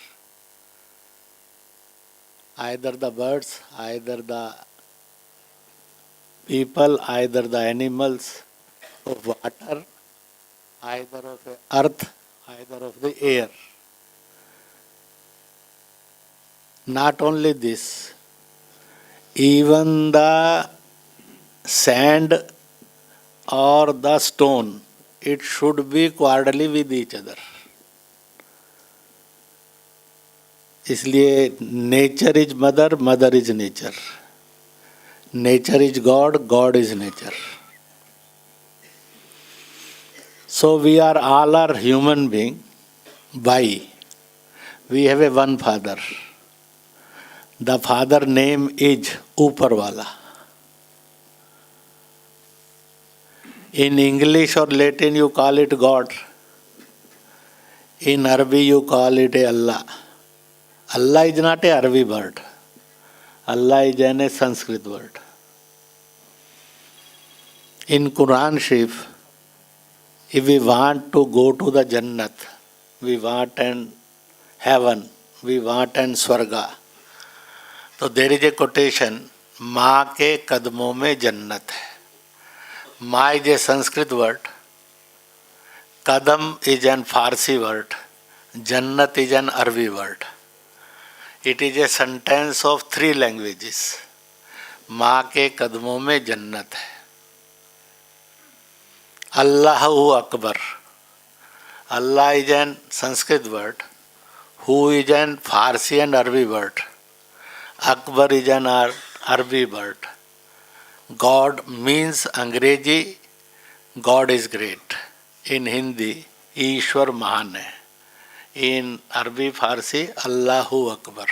Either the birds, either the people, either the animals of water, either of the earth, either of the air. Not only this, even the sand or the stone, it should be quarterly with each other. इसलिए nature is mother, mother is nature. Nature is God, God is nature. So we are all are human being. Why? We have a one father. The father name is Uparwala. In English or Latin you call it God. In Arabic you call it Allah. Allah is not a Arabic word. Allah is a Sanskrit word. In Quran Sharif, if we want to go to the Jannat, we want an heaven, we want an Swarga. So there is a quotation, माँ के कदमों में जन्नत है. माँ is a Sanskrit word, Kadam is an Farsi word, Jannat is an Arabic word. It is a sentence of 3 languages. माँ के कदमों में जन्नत है. Allahu Akbar. Allah is an Sanskrit word, who is an Farsi and Arabic word. Akbar is an Arabic word. God means Angrezi, God is great. In Hindi, Ishwar Mahan hai. In Arabic Farsi, Allahu Akbar.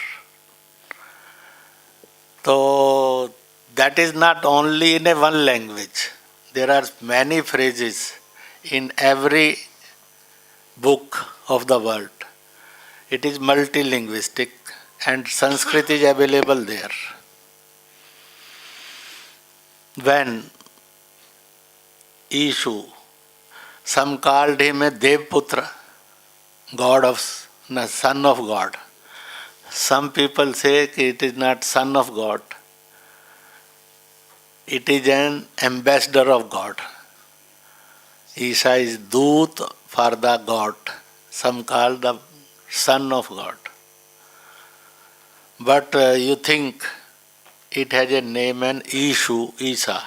So that is not only in a one language. There are many phrases in every book of the world. It is multilinguistic and Sanskrit is available there. When Ishu, some called him a Devputra, God of, son of God. some people say that it is not son of God. It is an ambassador of God. Isha is Doot for the God. Some call the son of God. But you think it has a name and Ishu, Isa.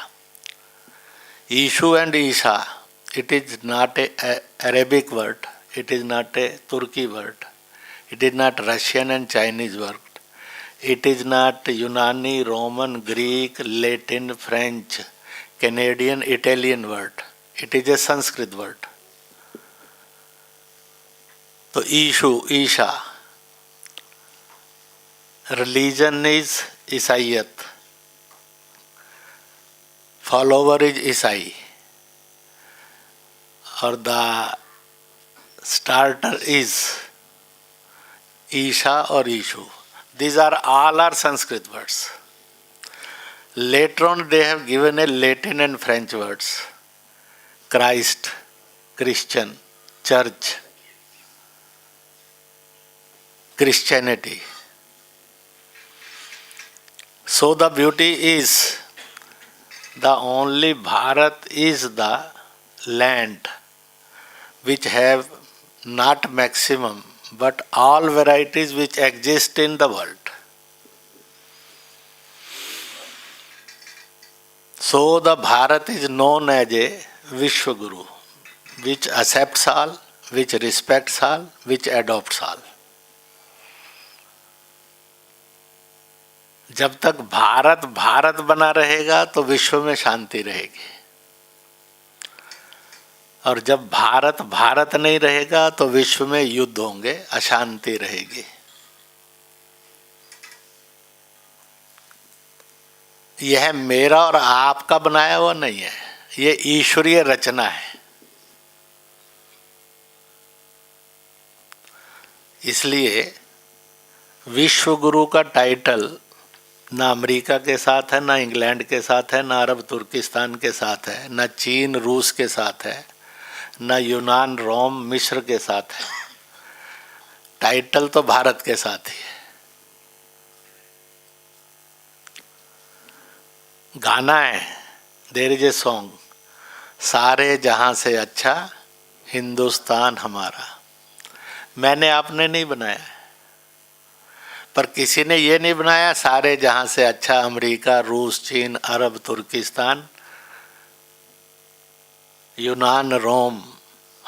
Ishu and Isha, it is not a Arabic word. It is not a Turki word. It is not Russian and Chinese word. It is not Unani, Roman, Greek, Latin, French, Canadian, Italian word. It is a Sanskrit word. So Ishu, Isha. Religion is Isaiyat. Follower is Isai. Or the starter is Isha or Ishu. These are all are Sanskrit words. Later on they have given a Latin and French words. Christ, Christian, Church, Christianity. So the beauty is the only Bharat is the land which have not maximum but all varieties which exist in the world. So the Bharat is known as a Vishwaguru, which accepts all, which respects all, which adopts all. जब तक भारत भारत बना रहेगा तो विश्व में शांति रहेगी, और जब भारत भारत नहीं रहेगा तो विश्व में युद्ध होंगे, अशांति रहेगी। यह मेरा और आपका बनाया हुआ नहीं है, ये ईश्वरीय रचना है। इसलिए विश्व गुरु का टाइटल ना अमेरिका के साथ है, ना इंग्लैंड के साथ है, ना अरब तुर्किस्तान के साथ है, ना चीन रूस के साथ है, ना यूनान रोम मिस्र के साथ है। टाइटल तो भारत के साथ ही है। गाना है, देयर इज ए सॉन्ग, सारे जहां से अच्छा हिंदुस्तान हमारा। मैंने आपने नहीं बनाया, पर किसी ने ये नहीं बनाया सारे जहां से अच्छा अमेरिका रूस चीन अरब तुर्किस्तान यूनान रोम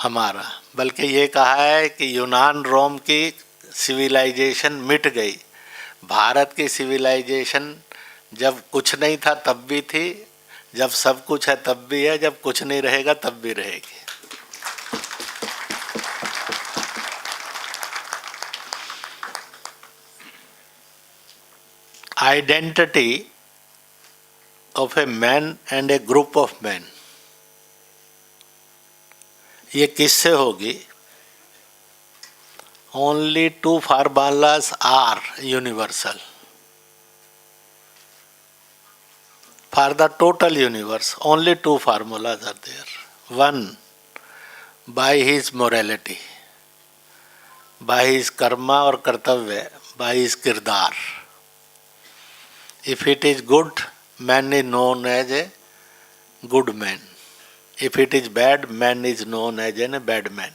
हमारा, बल्कि ये कहा है कि यूनान रोम की सिविलाइजेशन मिट गई, भारत की सिविलाइजेशन जब कुछ नहीं था तब भी थी, जब सब कुछ है तब भी है, जब कुछ नहीं रहेगा तब भी रहेगी। Identity of a man and a group of men, ये किससे होगी? Only two formulas are universal. For the total universe, only two formulas are there. One, by his morality, by his karma or kartavya, by his kirdar. If it is good, man is known as a good man. If it is bad, man is known as a bad man.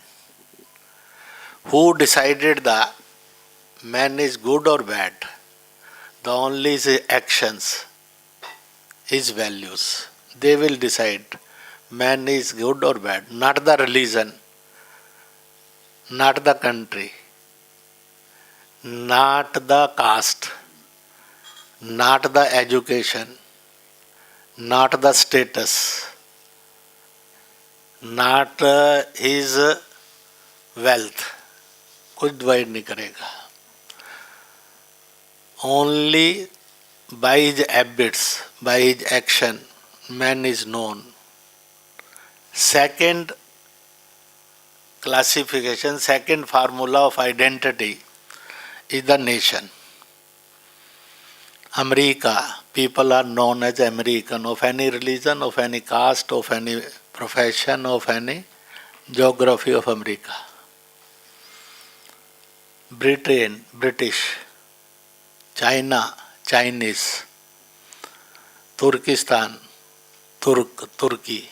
Who decided the man is good or bad? The only is actions, his values. They will decide man is good or bad, not the religion, not the country, not the caste, not the education, not the status, not his wealth. कुछ divide नहीं करेगा. Only by his habits, by his action, man is known. Second classification, second formula of identity is the nation. America, people are known as American, of any religion, of any caste, of any profession, of any geography of America. Britain, British, China, Chinese, Turkestan, Turkey,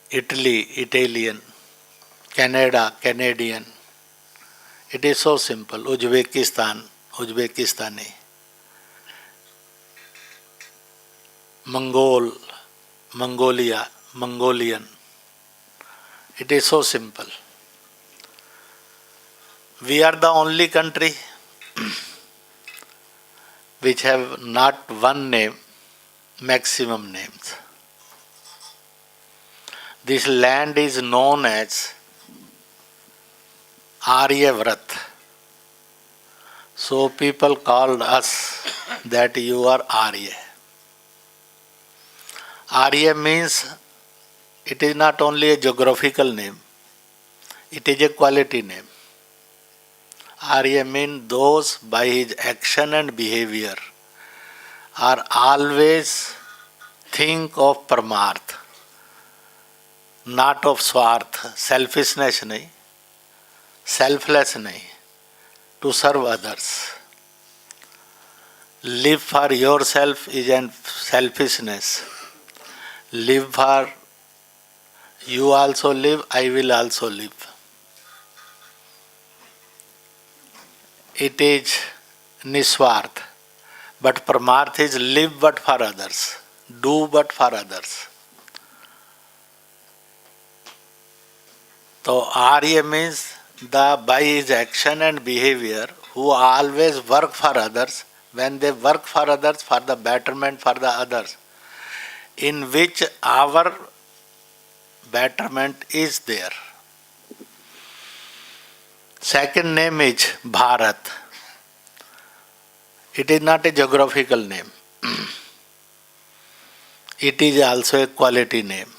Italy, Italian, Canada, Canadian. It is so simple. Uzbekistan, Uzbekistani, Mongol, Mongolia, Mongolian. It is so simple. We are the only country which have not one name, maximum names. This land is known as Aryavrat. So people called us that you are Arya. Arya means it is not only a geographical name, it is a quality name. Arya means those by his action and behavior are always think of Paramarth, not of Swarth, selfishness nahi, selfless nahi, to serve others. Live for yourself is an selfishness. Live for you also live, I will also live. It is Niswarth. But Paramarth is live but for others, do but for others. So Arya means the by his action and behavior who always work for others, when they work for others for the betterment for the others, in which our betterment is there. Second name is Bharat. It is not a geographical name. It is also a quality name.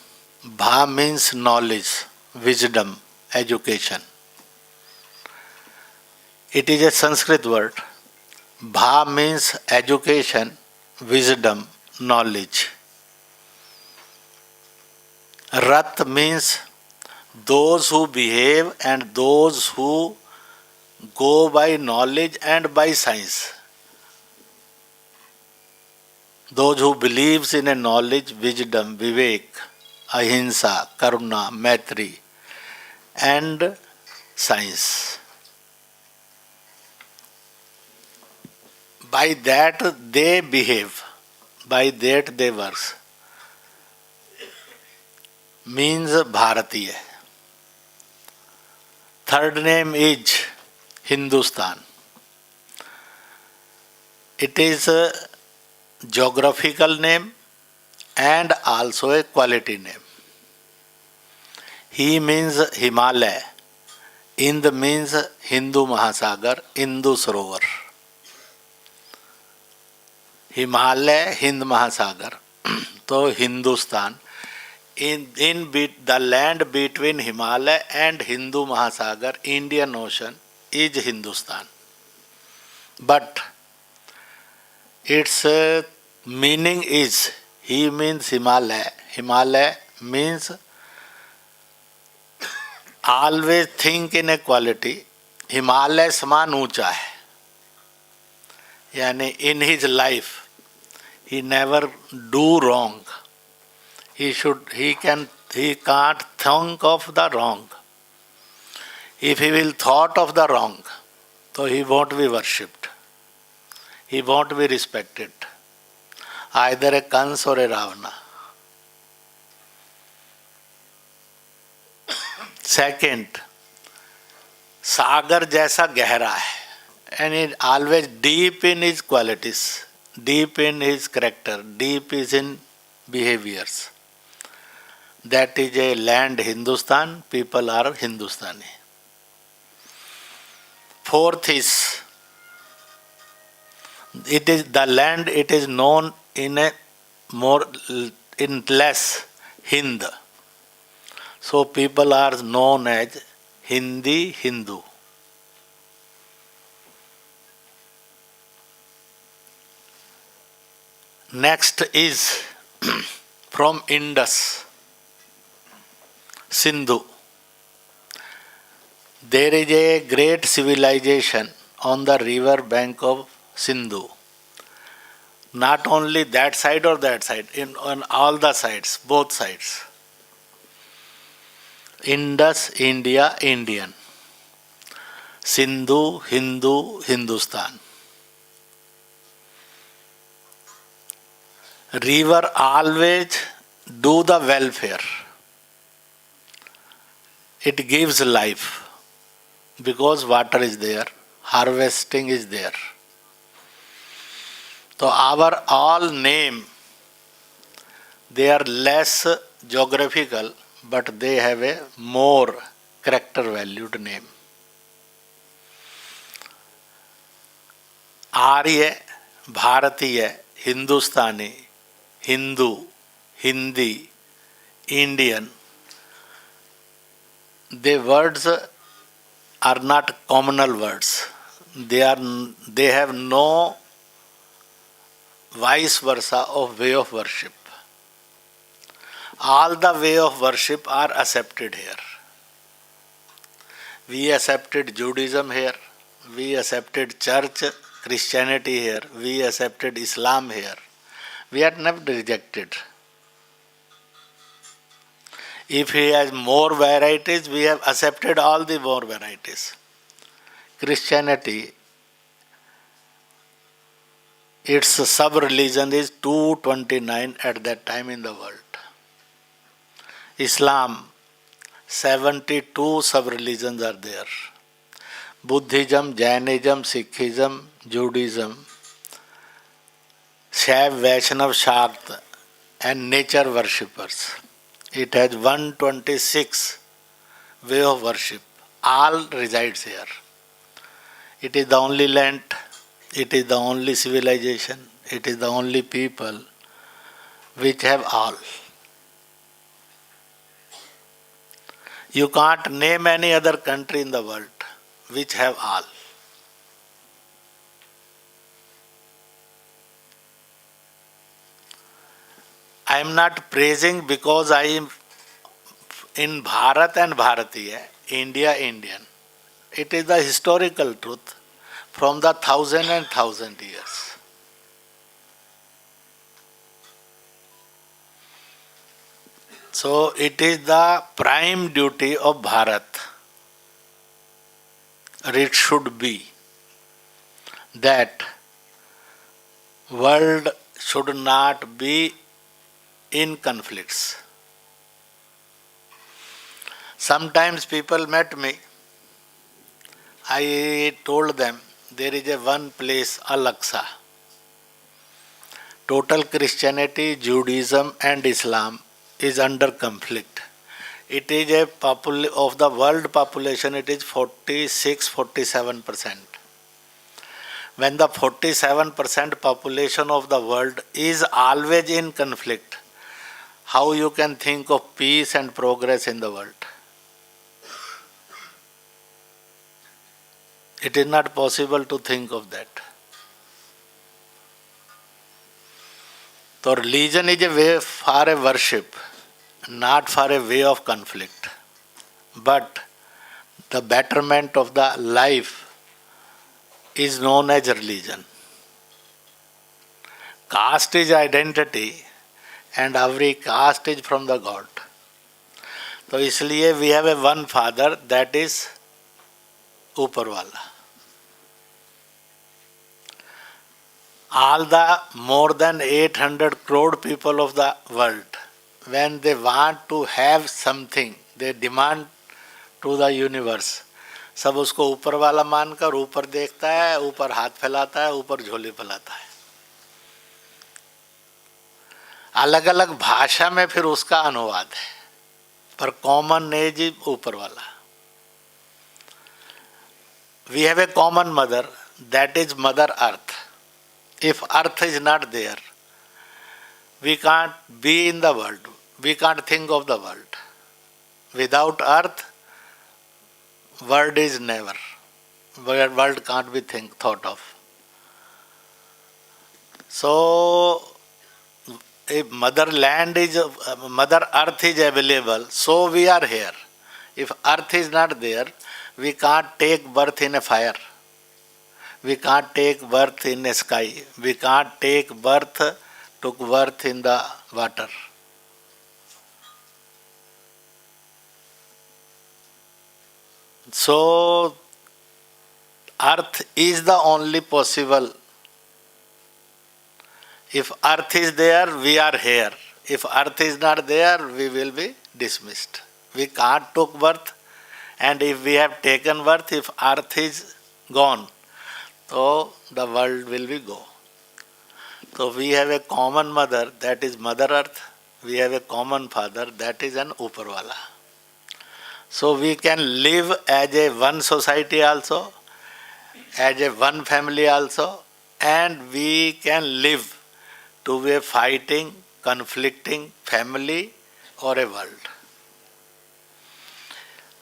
Bha means knowledge, wisdom, education. It is a Sanskrit word. Bha means education, wisdom, knowledge. Rat means those who behave and those who go by knowledge and by science. Those who believes in a knowledge, wisdom, vivek, ahimsa, karuna, maitri, and science. By that they behave, by that they work. Means Bharatiya. Third name is Hindustan. It is a geographical name and also a quality name. He means Himalaya. Hind means Hindu Mahasagar, Hindu Sarovar. Himalaya Hind Mahasagar. So Hindustan. In the land between Himalaya and Hindu Mahasagar, Indian Ocean, is Hindustan. But its meaning is, he means Himalaya. Himalaya means always think in equality. Himalaya समान ऊंचा है. यानी in his life he never do wrong. He can't think of the wrong. If he will thought of the wrong, so he won't be worshipped. He won't be respected. Either a Kans or a Ravana. Second, सागर जैसा गहरा है. And it always deep in his qualities, deep in his character, deep is in behaviors. That is a land Hindustan, people are Hindustani. Fourth is, it is the land, it is known in less Hind. So people are known as Hindi Hindu. Next is from Indus, Sindhu. There is a great civilization on the river bank of Sindhu. Not only that side or that side, on all the sides, both sides. Indus, India, Indian. Sindhu, Hindu, Hindustan. River always do the welfare. It gives life because water is there, harvesting is there. So our all name, they are less geographical, but they have a more character valued name. Arya, Bharatiya, Hindustani, Hindu, Hindi, Indian, the words are not communal words. They have no vice versa of way of worship. All the way of worship are accepted here. We accepted Judaism here. We accepted church, Christianity here. We accepted Islam here. We are never rejected. If he has more varieties, we have accepted all the more varieties. Christianity, its sub-religion is 229 at that time in the world. Islam, 72 sub-religions are there. Buddhism, Jainism, Sikhism, Judaism, Shaiv, Vaishnav, Shakt, and nature worshippers. It has 126 way of worship. All resides here. It is the only land, it is the only civilization, it is the only people which have all. You can't name any other country in the world which have all. I am not praising because I am in Bharat and Bharatiya, India, Indian. It is the historical truth from the 1,000 years. So it is the prime duty of Bharat, or it should be, that world should not be in conflicts. Sometimes people met me. I told them there is a one place, Al-Aqsa. Total Christianity, Judaism and Islam is under conflict. It is of the world population, it is 46-47%. When the 47% population of the world is always in conflict, how you can think of peace and progress in the world? It is not possible to think of that. So religion is a way for a worship, not for a way of conflict. But the betterment of the life is known as religion. Caste is identity and every caste is from the God. So इसलिए we have a one father, that is ऊपर वाला. All the more than 800 crore people of the world, when they want to have something, they demand to the universe. सब उसको ऊपर वाला मानकर ऊपर देखता है, ऊपर हाथ फैलाता है, ऊपर झोले फैलाता है. अलग अलग भाषा में फिर उसका अनुवाद है, पर कॉमन एज ऊपर वाला. We have a common mother, that is Mother Earth. If Earth is not there, we can't be in the world. We can't think of the world. Without Earth, world is never. World can't be thought of. So, if Mother Earth is available, so we are here. If Earth is not there, we can't take birth in a fire. We can't take birth in a sky. We can't took birth in the water. So, earth is the only possible. If earth is there, we are here. If earth is not there, we will be dismissed. We can't took birth, and if we have taken birth, if earth is gone, so the world will be go. So we have a common mother, that is Mother Earth. We have a common father, that is an Uparwala. So we can live as a one society also, as a one family also, and we can live to be a fighting, conflicting family or a world.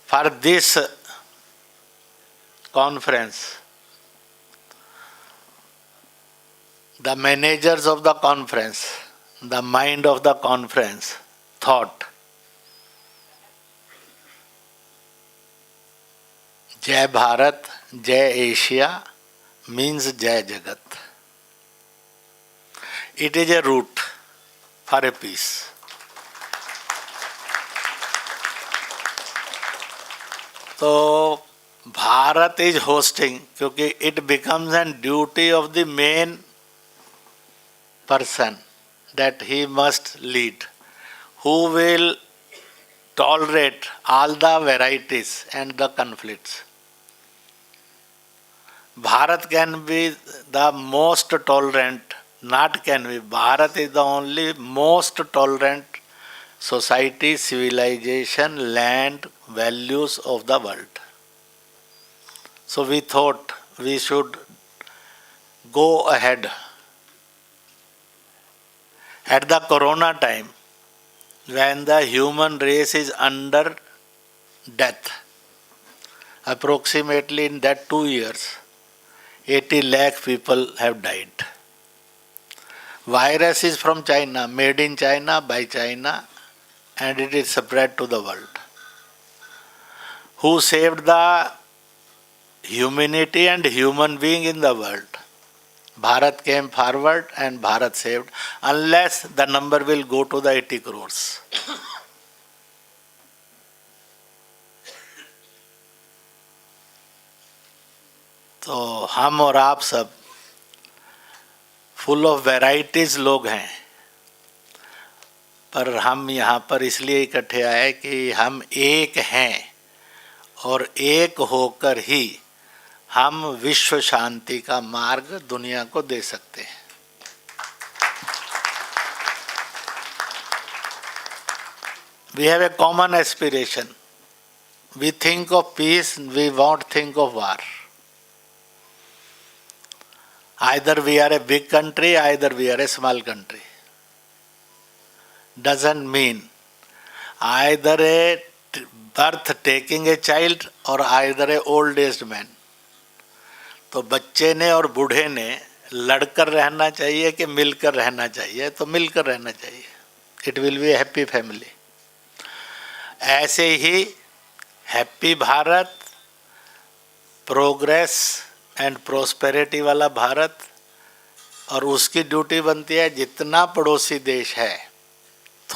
For this conference, the managers of the conference, the mind of the conference thought, Jai Bharat, Jai Asia means Jai Jagat. It is a route for a peace. So, Bharat is hosting, क्योंकि it becomes a duty of the main person that he must lead, who will tolerate all the varieties and the conflicts. Bharat can be the most tolerant, not can be. Bharat is the only most tolerant society, civilization, land, values of the world. So we thought we should go ahead. At the corona time, when the human race is under death, approximately in that 2 years, 80 lakh people have died. Virus is from China, made in China, by China, and it is spread to the world. Who saved the humanity and human being in the world? Bharat came forward and Bharat saved, unless the number will go to the 80 crores. तो हम और आप सब full of varieties लोग हैं, पर हम यहाँ पर इसलिए इकट्ठे आए कि हम एक हैं और एक होकर ही हम विश्व शांति का मार्ग दुनिया को दे सकते हैं. We have a common aspiration. We think of peace, we won't think of war. Either we are a big country, either we are a small country. Doesn't mean either a birth taking a child or either a old aged man. तो बच्चे ने और बूढ़े ने लड़कर रहना चाहिए कि मिलकर रहना चाहिए, तो मिलकर रहना चाहिए. It will be a happy family. ऐसे ही happy Bharat, progress and prosperity वाला भारत, और उसकी ड्यूटी बनती है जितना पड़ोसी देश है,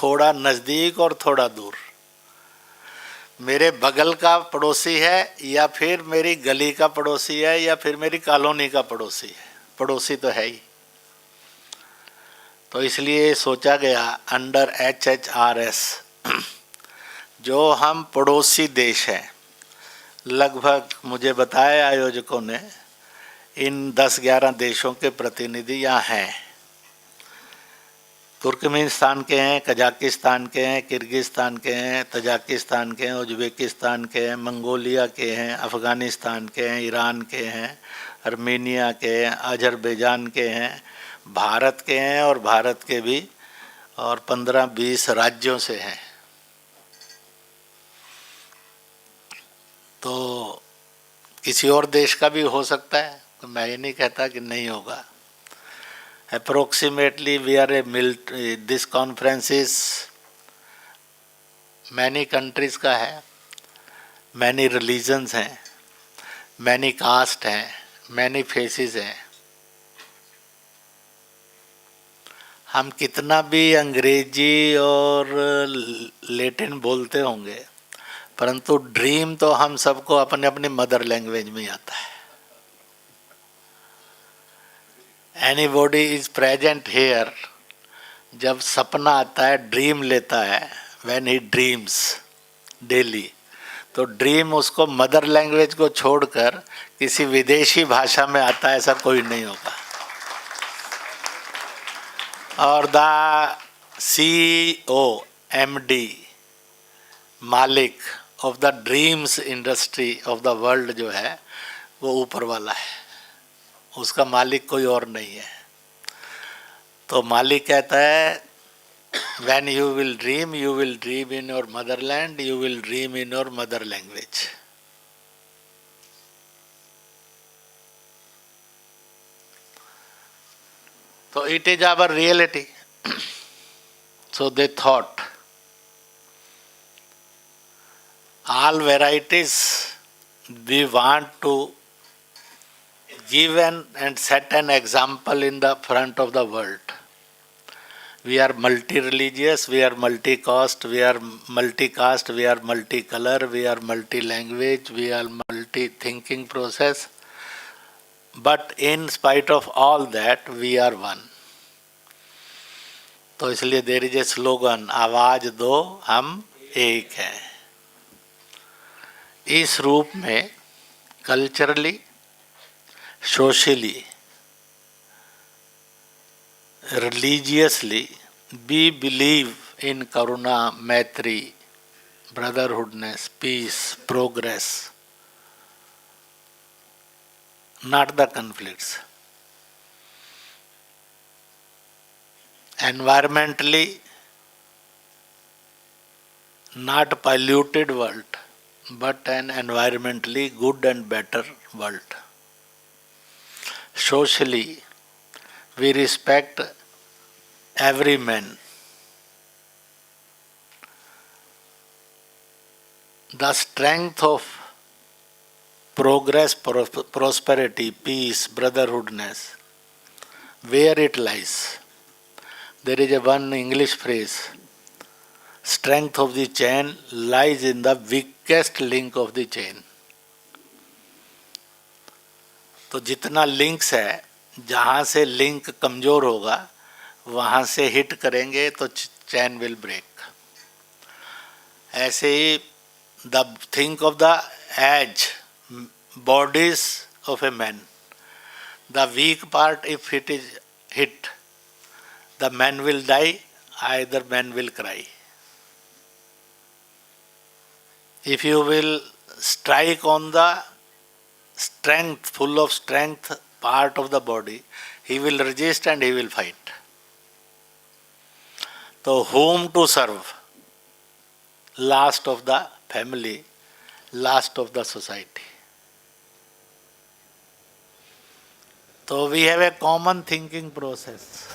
थोड़ा नज़दीक और थोड़ा दूर, मेरे बगल का पड़ोसी है या फिर मेरी गली का पड़ोसी है या फिर मेरी कॉलोनी का पड़ोसी है, पड़ोसी तो है ही. तो इसलिए सोचा गया अंडर HHRS, जो हम पड़ोसी देश हैं, लगभग मुझे बताया आयोजकों ने इन 10-11 देशों के प्रतिनिधि यहाँ हैं. तुर्कमेनिस्तान के हैं, कजाकिस्तान के हैं, किर्गिस्तान के हैं, तजाकिस्तान के हैं, उज्बेकिस्तान के हैं, मंगोलिया के हैं, अफ़गानिस्तान के हैं, ईरान के हैं, आर्मेनिया के हैं, अजरबैजान के हैं, भारत के हैं और भारत के भी और 15-20 राज्यों से हैं. तो किसी और देश का भी हो सकता है, तो मैं ये नहीं कहता कि नहीं होगा. Approximately we are this conference is many countries का है, many religions हैं, many caste हैं, मैनी फेसेस हैं। हम कितना भी अंग्रेजी और लैटिन बोलते होंगे, परंतु ड्रीम तो हम सबको अपने अपने मदर लैंग्वेज में आता है। एनीबॉडी इज प्रेजेंट हेयर, जब सपना आता है, ड्रीम लेता है, व्हेन ही ड्रीम्स डेली, तो ड्रीम उसको मदर लैंग्वेज को छोड़कर किसी विदेशी भाषा में आता है, ऐसा कोई नहीं होगा। और द CEO MD मालिक of the dreams industry of the world जो है वो ऊपर वाला है, उसका मालिक कोई और नहीं है। तो मालिक कहता है when you will dream in your motherland, you will dream in your mother language. So it is our reality. So they thought all varieties we want to give and set an example in the front of the world. We are multi-religious, we are multi-caste, we are multi-caste, we are multi-color, we are multi-language, we are multi-thinking process. But in spite of all that, we are one. तो इसलिए there is a slogan, आवाज दो हम एक हैं। इस रूप में culturally, socially, religiously, we believe in karuna, maitri, brotherhoodness, peace, progress, not the conflicts. Environmentally, not polluted world, but an environmentally good and better world. Socially, we respect every man. The strength of progress, prosperity, peace, brotherhoodness, where it lies. There is a one English phrase, strength of the chain lies in the weakest link of the chain. तो जितना links है, जहाँ से link कमजोर होगा वहाँ से hit करेंगे तो चैन विल ब्रेक। ऐसे ही the think of the edge bodies of a man, the weak part if it is hit, the man will die, either man will cry. If you will strike on the strength, full of strength part of the body, he will resist and he will fight. So whom to serve? Last of the family, last of the society. So we have a common thinking process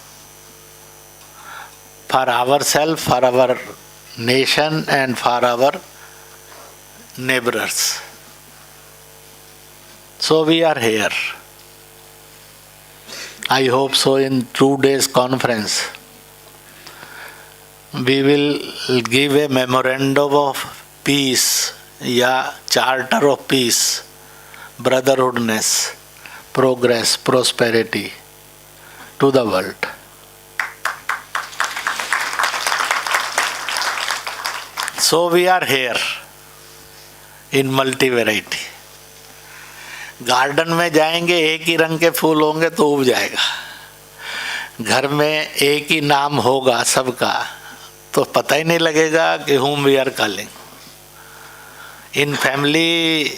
for ourselves, for our nation and for our neighbors. So we are here. I hope so in 2 days conference we will give a memorandum of peace, या charter of peace, brotherhoodness, progress, prosperity to the world. So we are here in multi-variety. Garden में जाएंगे, एक ही रंग के फूल होंगे तो उब जाएगा। घर में एक ही नाम होगा सबका तो पता ही नहीं लगेगा कि whom we are calling. In family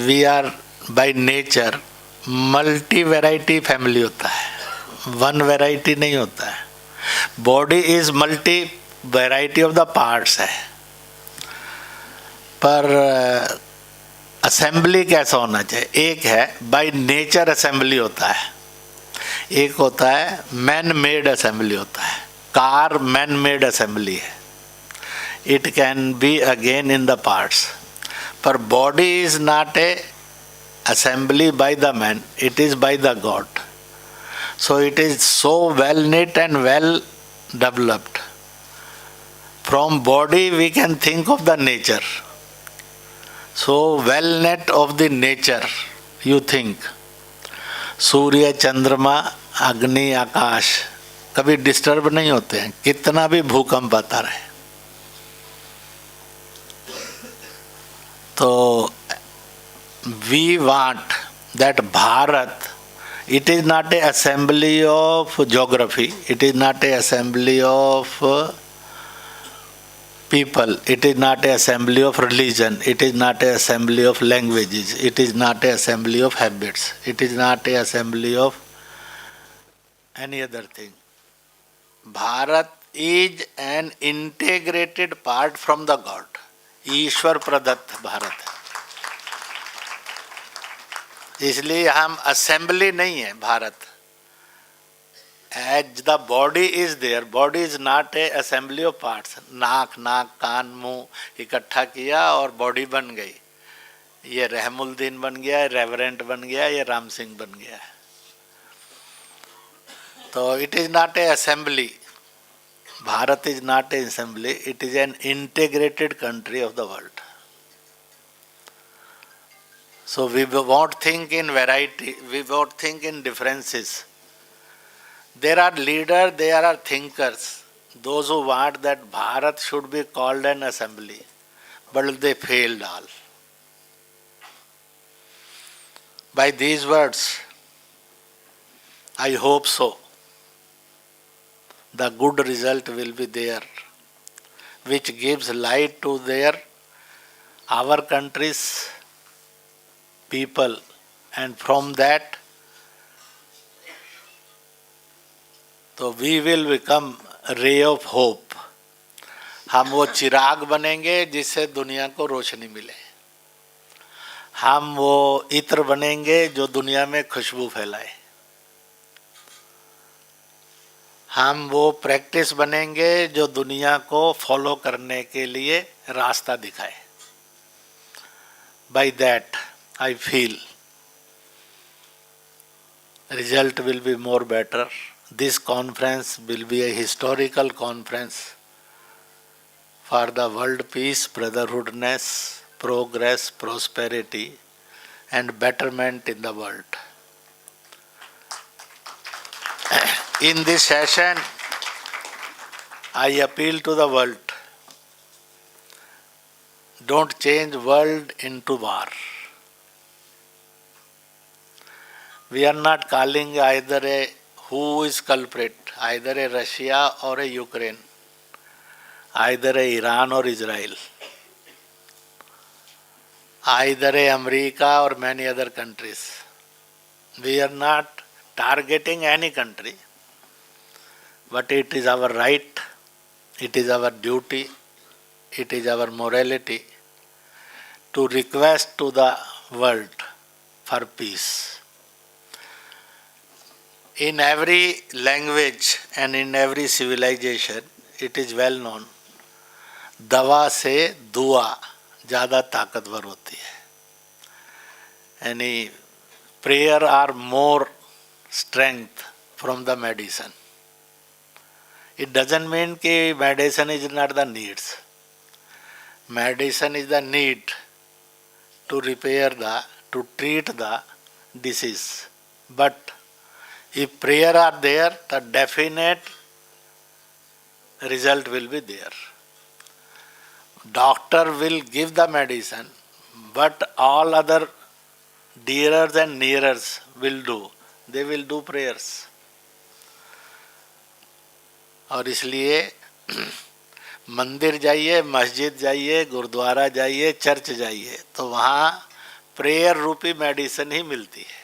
we are by nature multi variety family होता है, one variety नहीं होता है। Body is multi variety of the parts है, पर असेंबली कैसा होना चाहिए? एक है बाय नेचर असेंबली होता है, एक होता है मैन मेड असेंबली होता है। कार मैन मेड असेंबली है, it can be again in the parts, पर body is not a assembly by the man, it is by the God. So it is so well knit and well developed. From body we can think of the nature. So well knit of the nature, you think. सूर्य, चंद्रमा, अग्नि, आकाश कभी disturb नहीं होते हैं, कितना भी भूकंप आता रहे. तो we want that Bharat, it is not a assembly of geography, it is not a assembly of people, it is not a assembly of religion, it is not a assembly of languages, it is not a assembly of habits, it is not a assembly of any other thing. Bharat is an integrated part from the God. ईश्वर प्रदत्त भारत है. इसलिए हम assembly नहीं है Bharat. As the body is there, body is not a assembly of parts. नाक, कान, मुंह इकट्ठा किया और बॉडी बन गई. ये रहमुल्दीन बन गया, रेवरेंट बन गया, ये राम सिंह बन गया. तो it is not A assembly. Bharat is not an assembly, it is an integrated country of the world. So we won't think in variety, we won't think in differences. There are leaders, there are thinkers, those who want that Bharat should be called an assembly, but they failed all. By these words, I hope so. The good result will be there, which gives light to our country's people, and from that, so we will become a ray of hope. हम वो चिराग बनेंगे जिससे दुनिया को रोशनी मिले. हम वो इत्र बनेंगे जो दुनिया में खुशबू फैलाए. हम वो प्रैक्टिस बनेंगे जो दुनिया को फॉलो करने के लिए रास्ता दिखाए. By that, I feel result will be more better. This conference will be a historical conference for the world peace, brotherhoodness, progress, prosperity, and betterment in the world. In this session, I appeal to the world, don't change world into war. We are not calling either a who is culprit, either a Russia or a Ukraine, either a Iran or Israel, either a America or many other countries. We are not targeting any country. But it is our right, it is our duty, it is our morality to request to the world for peace. In every language and in every civilization, it is well known, दवा से दुआ ज़्यादा ताकतवर होती है. यानी prayer are more strength from the medicine. It doesn't mean that medicine is not the needs. Medicine is the need to to treat the disease. But if prayer are there, the definite result will be there. Doctor will give the medicine, but all other dearers and nearers will do. They will do prayers. और इसलिए मंदिर जाइए, मस्जिद जाइए, गुरुद्वारा जाइए, church जाइए, तो वहाँ प्रेयर रूपी मेडिसिन ही मिलती है.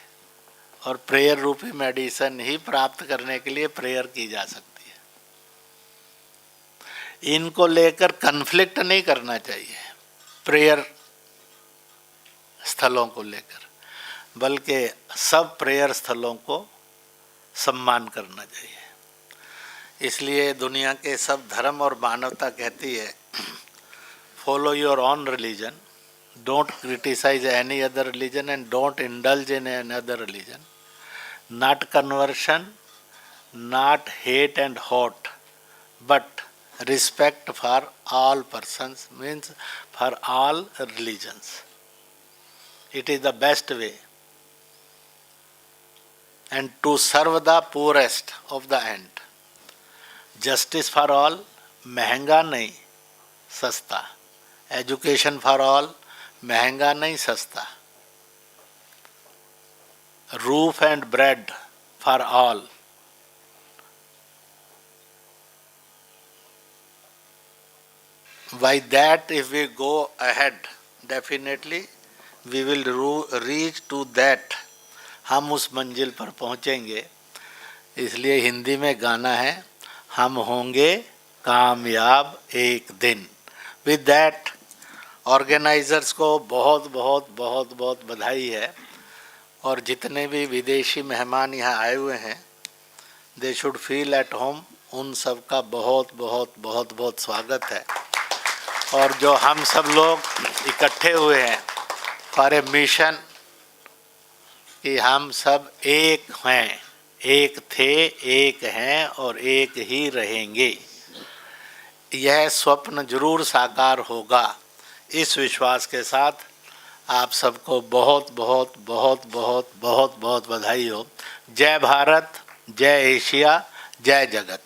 और प्रेयर रूपी मेडिसिन ही प्राप्त करने के लिए प्रेयर की जा सकती है. इनको लेकर कन्फ्लिक्ट नहीं करना चाहिए प्रेयर स्थलों को लेकर, बल्कि सब प्रेयर स्थलों को सम्मान करना चाहिए. इसलिए दुनिया के सब धर्म और मानवता कहती है, follow your on religion don't criticize any other religion, and don't indulge in another religion. Not conversion, not hate and hate, but respect for all persons, means for all religions. It is the best way. And to serve the poorest of the end. Justice for all, महंगा नहीं, सस्ता. Education for all, महंगा नहीं, सस्ता. Roof and bread for all. By that, if we go ahead, definitely we will reach to that. हम उस मंजिल पर पहुंचेंगे. इसलिए हिंदी में गाना है, हम होंगे कामयाब एक दिन. विद दैट ऑर्गेनाइजर्स को बहुत बहुत बहुत बहुत बधाई है. और जितने भी विदेशी मेहमान यहाँ आए हुए हैं, they should feel at home. उन सब का बहुत बहुत बहुत बहुत स्वागत है. और जो हम सब लोग इकट्ठे हुए हैं फॉर ए मिशन, कि हम सब एक हैं, एक थे, एक हैं और एक ही रहेंगे. यह स्वप्न जरूर साकार होगा. इस विश्वास के साथ आप सबको बहुत बहुत बहुत बहुत बहुत बहुत बधाई हो. जय भारत, जय एशिया, जय जगत.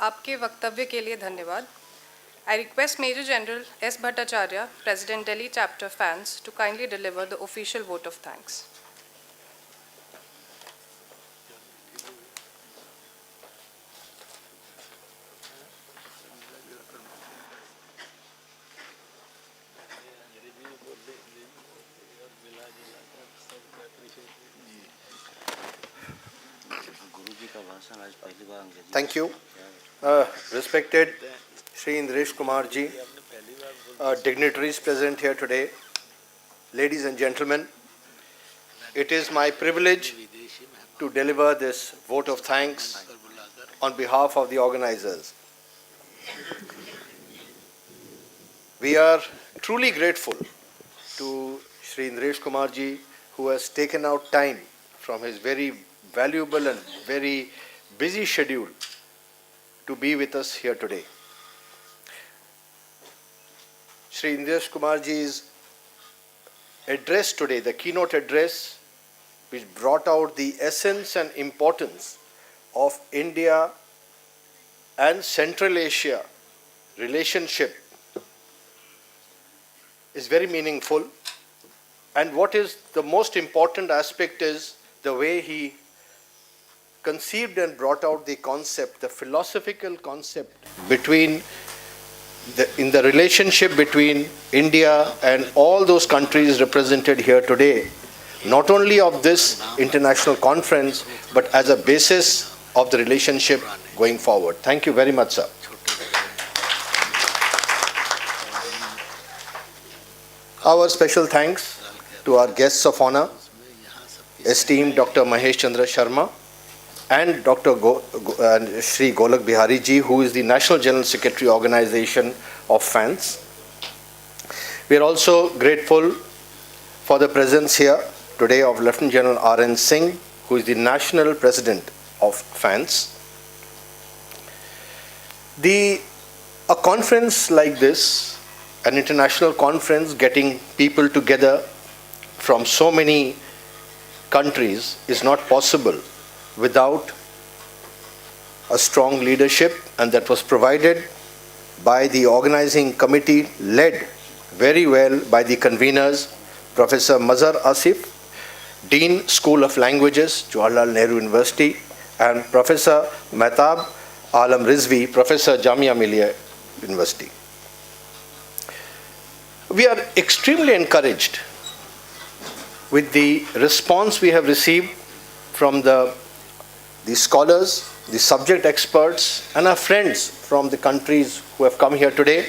आपके वक्तव्य के लिए धन्यवाद. I request Major General S. Bhattacharya, President Delhi Chapter Fans, to kindly deliver the official vote of thanks. Thank you. Respected Shri Indresh Kumar ji, dignitaries present here today, ladies and gentlemen, it is my privilege to deliver this vote of thanks on behalf of the organizers. We are truly grateful to Shri Indresh Kumar ji, who has taken out time from his very valuable and very busy schedule to be with us here today. Shri Indresh Kumar ji's address today, the keynote address, which brought out the essence and importance of India and Central Asia relationship, is very meaningful. And what is the most important aspect is the way he conceived and brought out the concept, the philosophical concept in the relationship between India and all those countries represented here today, not only of this international conference, but as a basis of the relationship going forward. Thank you very much, sir. Our special thanks to our guests of honor, esteemed Dr. Mahesh Chandra Sharma, and Dr. Shri Golak Bihari ji, who is the National General Secretary Organization of FANS. We are also grateful for the presence here today of Lieutenant General R.N. Singh, who is the National President of FANS. A conference like this, an international conference getting people together from so many countries, is not possible without a strong leadership, and that was provided by the organizing committee, led very well by the conveners, Professor Mazhar Asif, Dean School of Languages, Jawaharlal Nehru University, and Professor Mehtab Alam Rizvi, Professor Jamia Millia University. We are extremely encouraged with the response we have received from the scholars, the subject experts, and our friends from the countries who have come here today.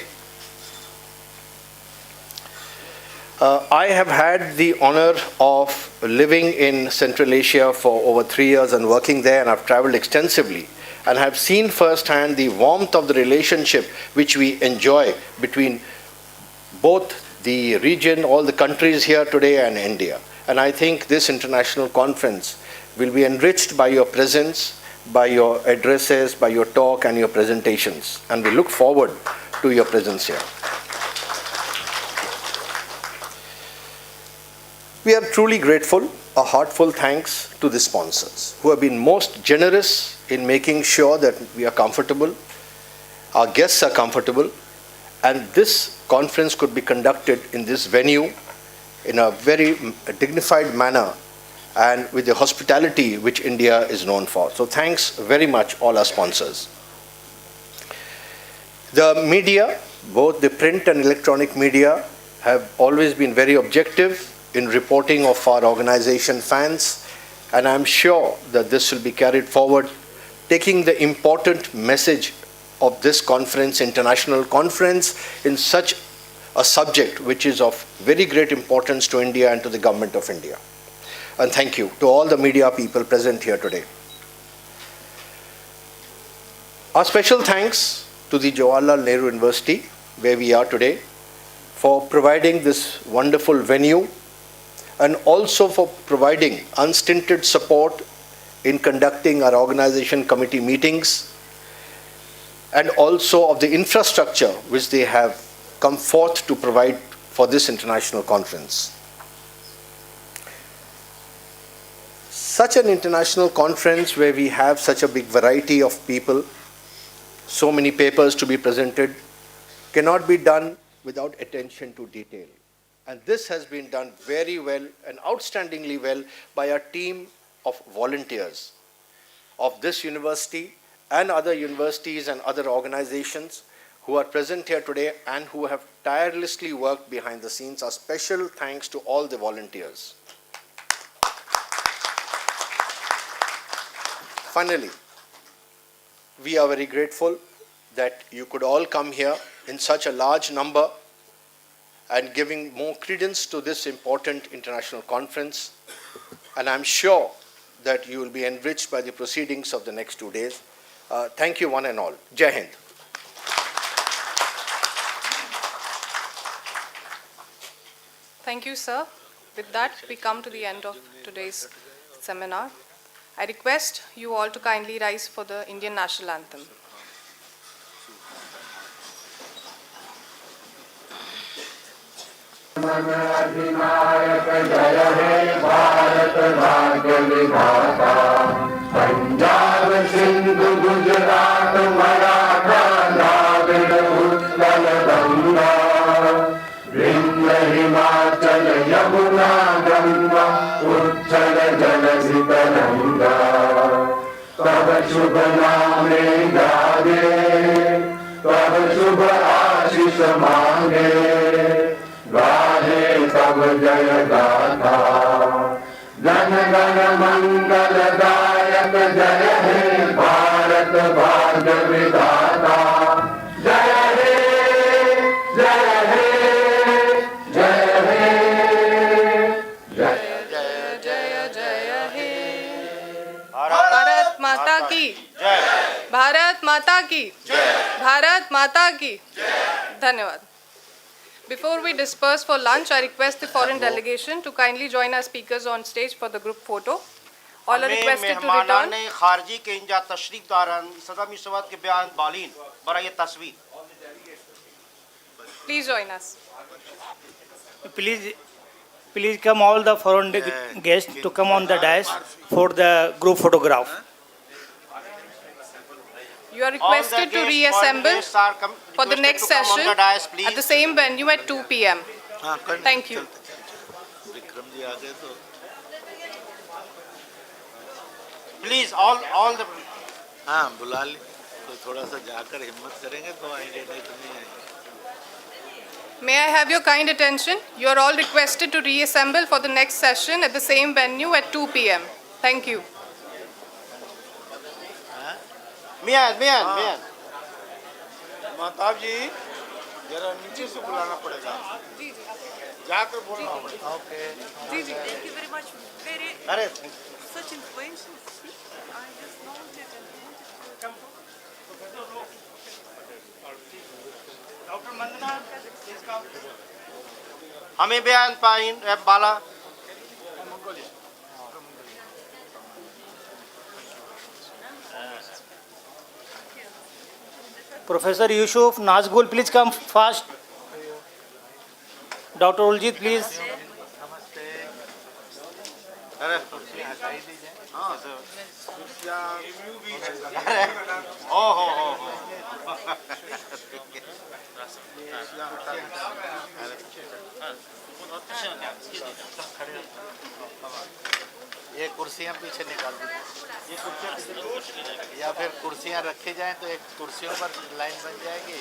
I have had the honor of living in Central Asia for over 3 years and working there, and I've traveled extensively and have seen firsthand the warmth of the relationship which we enjoy between both the region, all the countries here today, and India. And I think this international conference will be enriched by your presence, by your addresses, by your talk and your presentations. And we look forward to your presence here. We are truly grateful. A heartfelt thanks to the sponsors who have been most generous in making sure that we are comfortable, our guests are comfortable, and this conference could be conducted in this venue in a very dignified manner and with the hospitality which India is known for. So thanks very much all our sponsors. The media, both the print and electronic media, have always been very objective in reporting of our organization fans, and I'm sure that this will be carried forward, taking the important message of this conference, international conference, in such a subject which is of very great importance to India and to the government of India. And thank you to all the media people present here today. Our special thanks to the Jawaharlal Nehru University, where we are today, for providing this wonderful venue and also for providing unstinted support in conducting our organization committee meetings, and also of the infrastructure which they have come forth to provide for this international conference. Such an international conference where we have such a big variety of people, so many papers to be presented, cannot be done without attention to detail. And this has been done very well and outstandingly well by our team of volunteers of this university and other universities and other organizations who are present here today and who have tirelessly worked behind the scenes. A special thanks to all the volunteers. Finally, we are very grateful that you could all come here in such a large number and giving more credence to this important international conference. And I'm sure that you will be enriched by the proceedings of the next 2 days. Thank you one and all. Jai Hind. Thank you, sir. With that, we come to the end of today's seminar. I request you all to kindly rise for the Indian National Anthem. मन अधिनायक जय हे भारत भाग्य विधाता पंजाब सिंधु गुजरात मराठा द्राविड़ उत्कल गंगा विंध्य हिमाचल यमुना गंगा उच्छल जलधि तरंगा तब शुभ नामे गावे तब शुभ आशीष मांगे गाहे तब जय गाथा जन गण मंगल दायक जय हे भारत भाग्य विधाता जय हे जय हे जय हे जय जय जय जय हे भारत माता की जय, भारत माता की जय, भारत माता की जय। धन्यवाद. Before we disperse for lunch, I request the foreign delegation to kindly join our speakers on stage for the group photo. All are requested to return. खारजी के इंजा तशरीफ दारन सदम इसवत के बयान बालीन बराए तस्वीर. Please join us. Please come all the foreign guests to come on the dais for the group photograph. You are requested to reassemble for the next session at the same venue at 2 p.m. Thank you. Please, all the. हाँ बुला ले तो थोड़ा सा जाकर हिम्मत करेंगे तो आएंगे नहीं तो नहीं आएंगे. May I have your kind attention? You are all requested to reassemble for the next session at the same venue at 2 p.m. Thank you. मियां महताब जी जरा नीचे से बुलाना पड़ेगा. जाकर बोलना जी जी Thank you very much. Very अरे such influential speech. I just loved it and wanted to. Dr. Mandana, please come. हमें बयान pine Bala Professor Yusuf Nazgul, please come fast. Dr. Uljit, please. अरे ओ हो ये कुर्सियां पीछे निकाल दीजिए। ये कुर्सियां या फिर कुर्सियां रखी जाएं तो एक कुर्सियों पर लाइन बन जाएगी।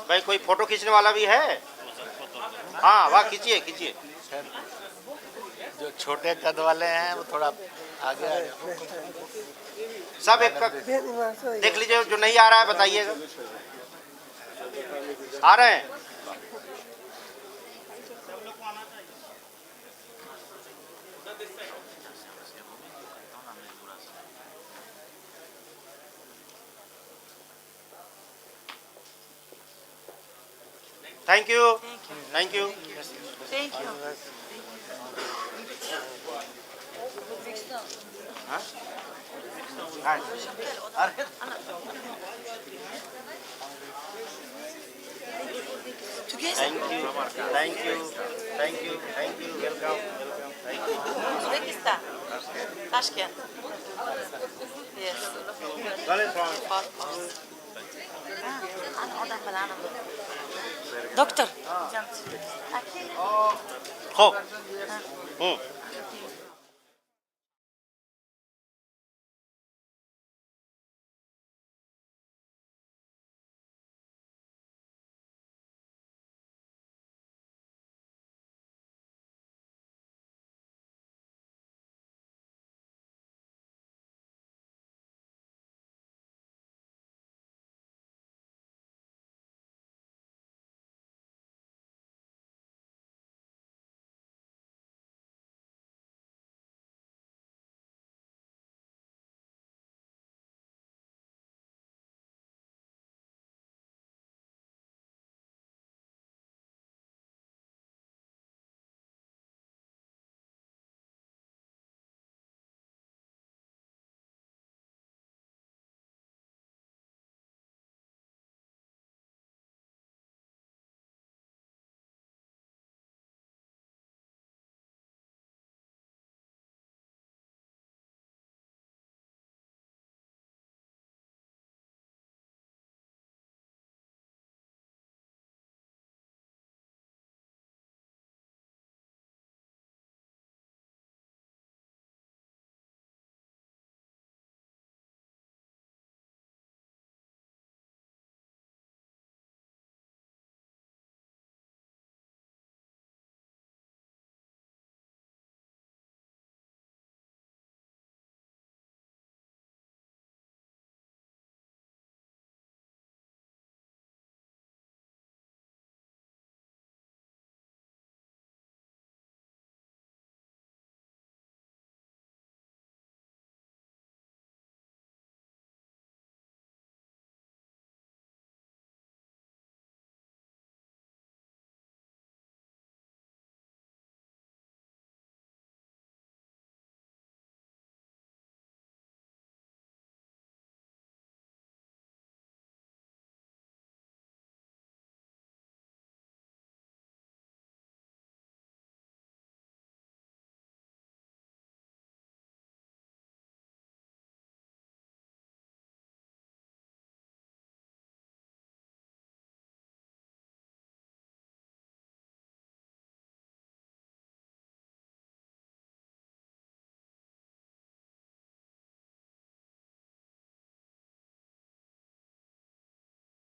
भाई कोई फोटो खींचने वाला भी है? हाँ वाह खींचिए खींचिए। जो छोटे कद वाले हैं वो थोड़ा आगे आ जाओ। सब एक देख लीजिए, जो नहीं आ रहा है बताइएगा। आ रहे हैं? Thank you thank you. Thank you. Thank you welcome thank you. Uzbekistan. Tashkent. Yes. Doctor. हो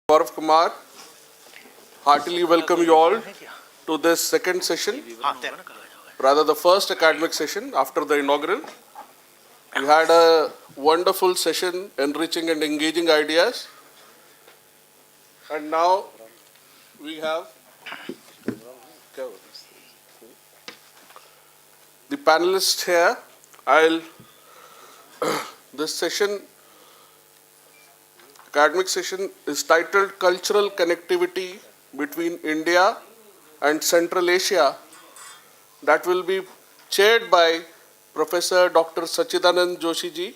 Gaurav Kumar, heartily welcome you all to this second session rather the first academic session after the inaugural. We had a wonderful session, enriching and engaging ideas. And now we have the panelists here. This session, academic session, is titled Cultural Connectivity Between India and Central Asia. That will be chaired by Professor Dr. Sachidanand Joshi ji,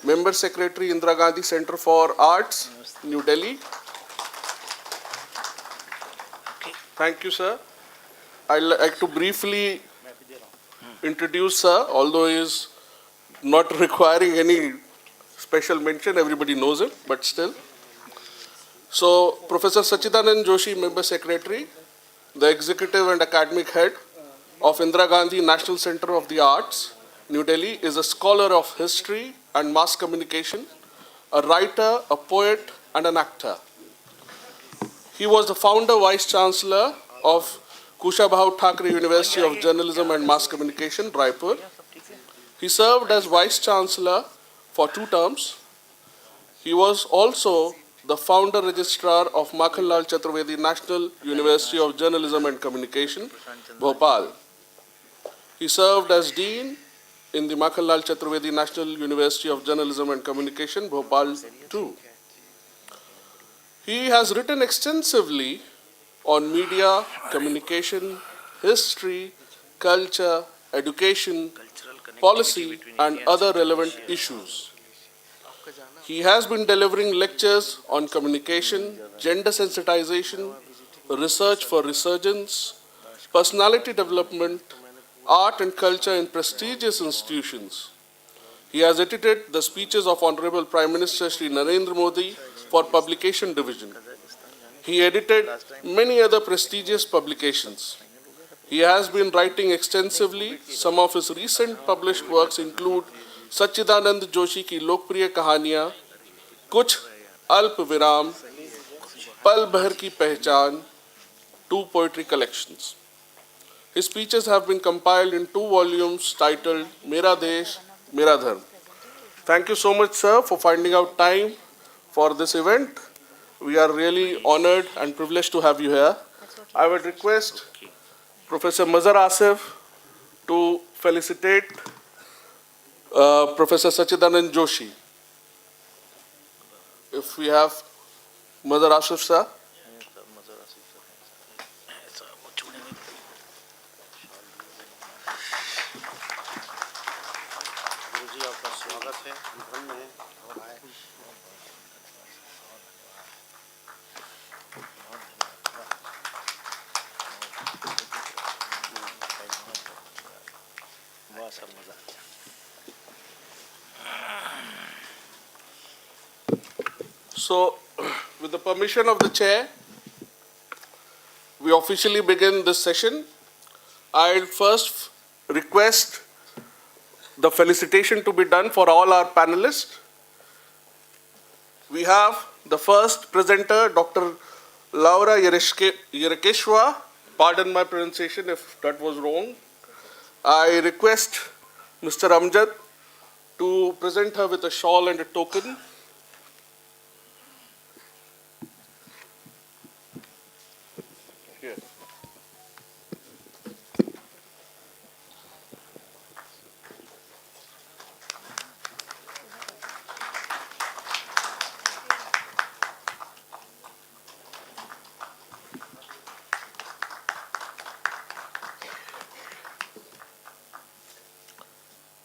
Member Secretary, Indira Gandhi Center for Arts, New Delhi. Thank you, sir. I'd like to briefly introduce sir, although he is not requiring any special mention, everybody knows him, but still. So, Professor Sachidanand Joshi, Member Secretary, the Executive and Academic Head of Indira Gandhi National Center of the Arts, New Delhi, is a scholar of history and mass communication, a writer, a poet, and an actor. He was the founder, Vice Chancellor of Kushabhau Thakre University of Journalism and Mass Communication, Raipur. He served as Vice Chancellor for 2 terms. He was also the founder registrar of Makhanlal Chaturvedi National University of Journalism and Communication, Bhopal. He served as Dean in the Makhanlal Chaturvedi National University of Journalism and Communication, Bhopal too. He has written extensively on media, communication, history, culture, education, policy, and other relevant issues. He has been delivering lectures on communication, gender sensitization, research for resurgence, personality development, art and culture in prestigious institutions. He has edited the speeches of Honorable Prime Minister Shri Narendra Modi for Publication Division. He edited many other prestigious publications. He has been writing extensively. Some of his recent published works include Sachidanand Joshi की लोकप्रिय कहानियाँ, कुछ अल्प विराम, पल भर की पहचान, 2 poetry collections. His speeches have been compiled in 2 volumes titled Mera Desh, Mera Dharm. Thank you so much, sir, for finding out time for this event. We are really honored and privileged to have you here. I would request Professor Mazhar Asif to felicitate Professor Sachidanand Joshi. If we have Mazhar Asif, sir. So, with the permission of the chair, we officially begin this session. I'll first request the felicitation to be done for all our panelists. We have the first presenter, Dr. Laura Yerekeshwa. Pardon my pronunciation if that was wrong. I request Mr. Amjad to present her with a shawl and a token. Here.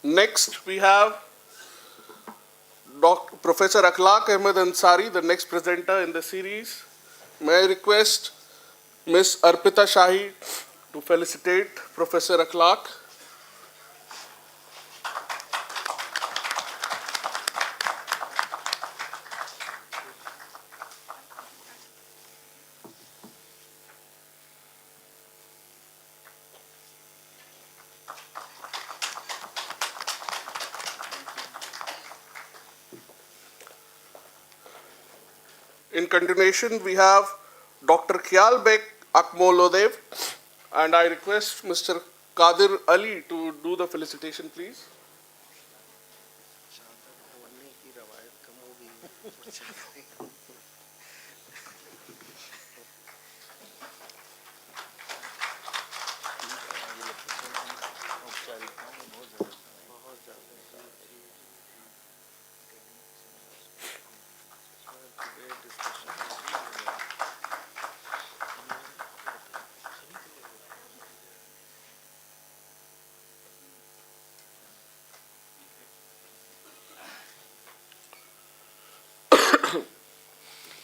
Next, we have Professor Akhlaq Ahmed Ansari, the next presenter in the series. May I request Ms. Arpita Shahi to felicitate Professor Akhlaq. In continuation, we have Dr. Khyalbek Akmolodev, and I request Mr. Qadir Ali to do the felicitation, please.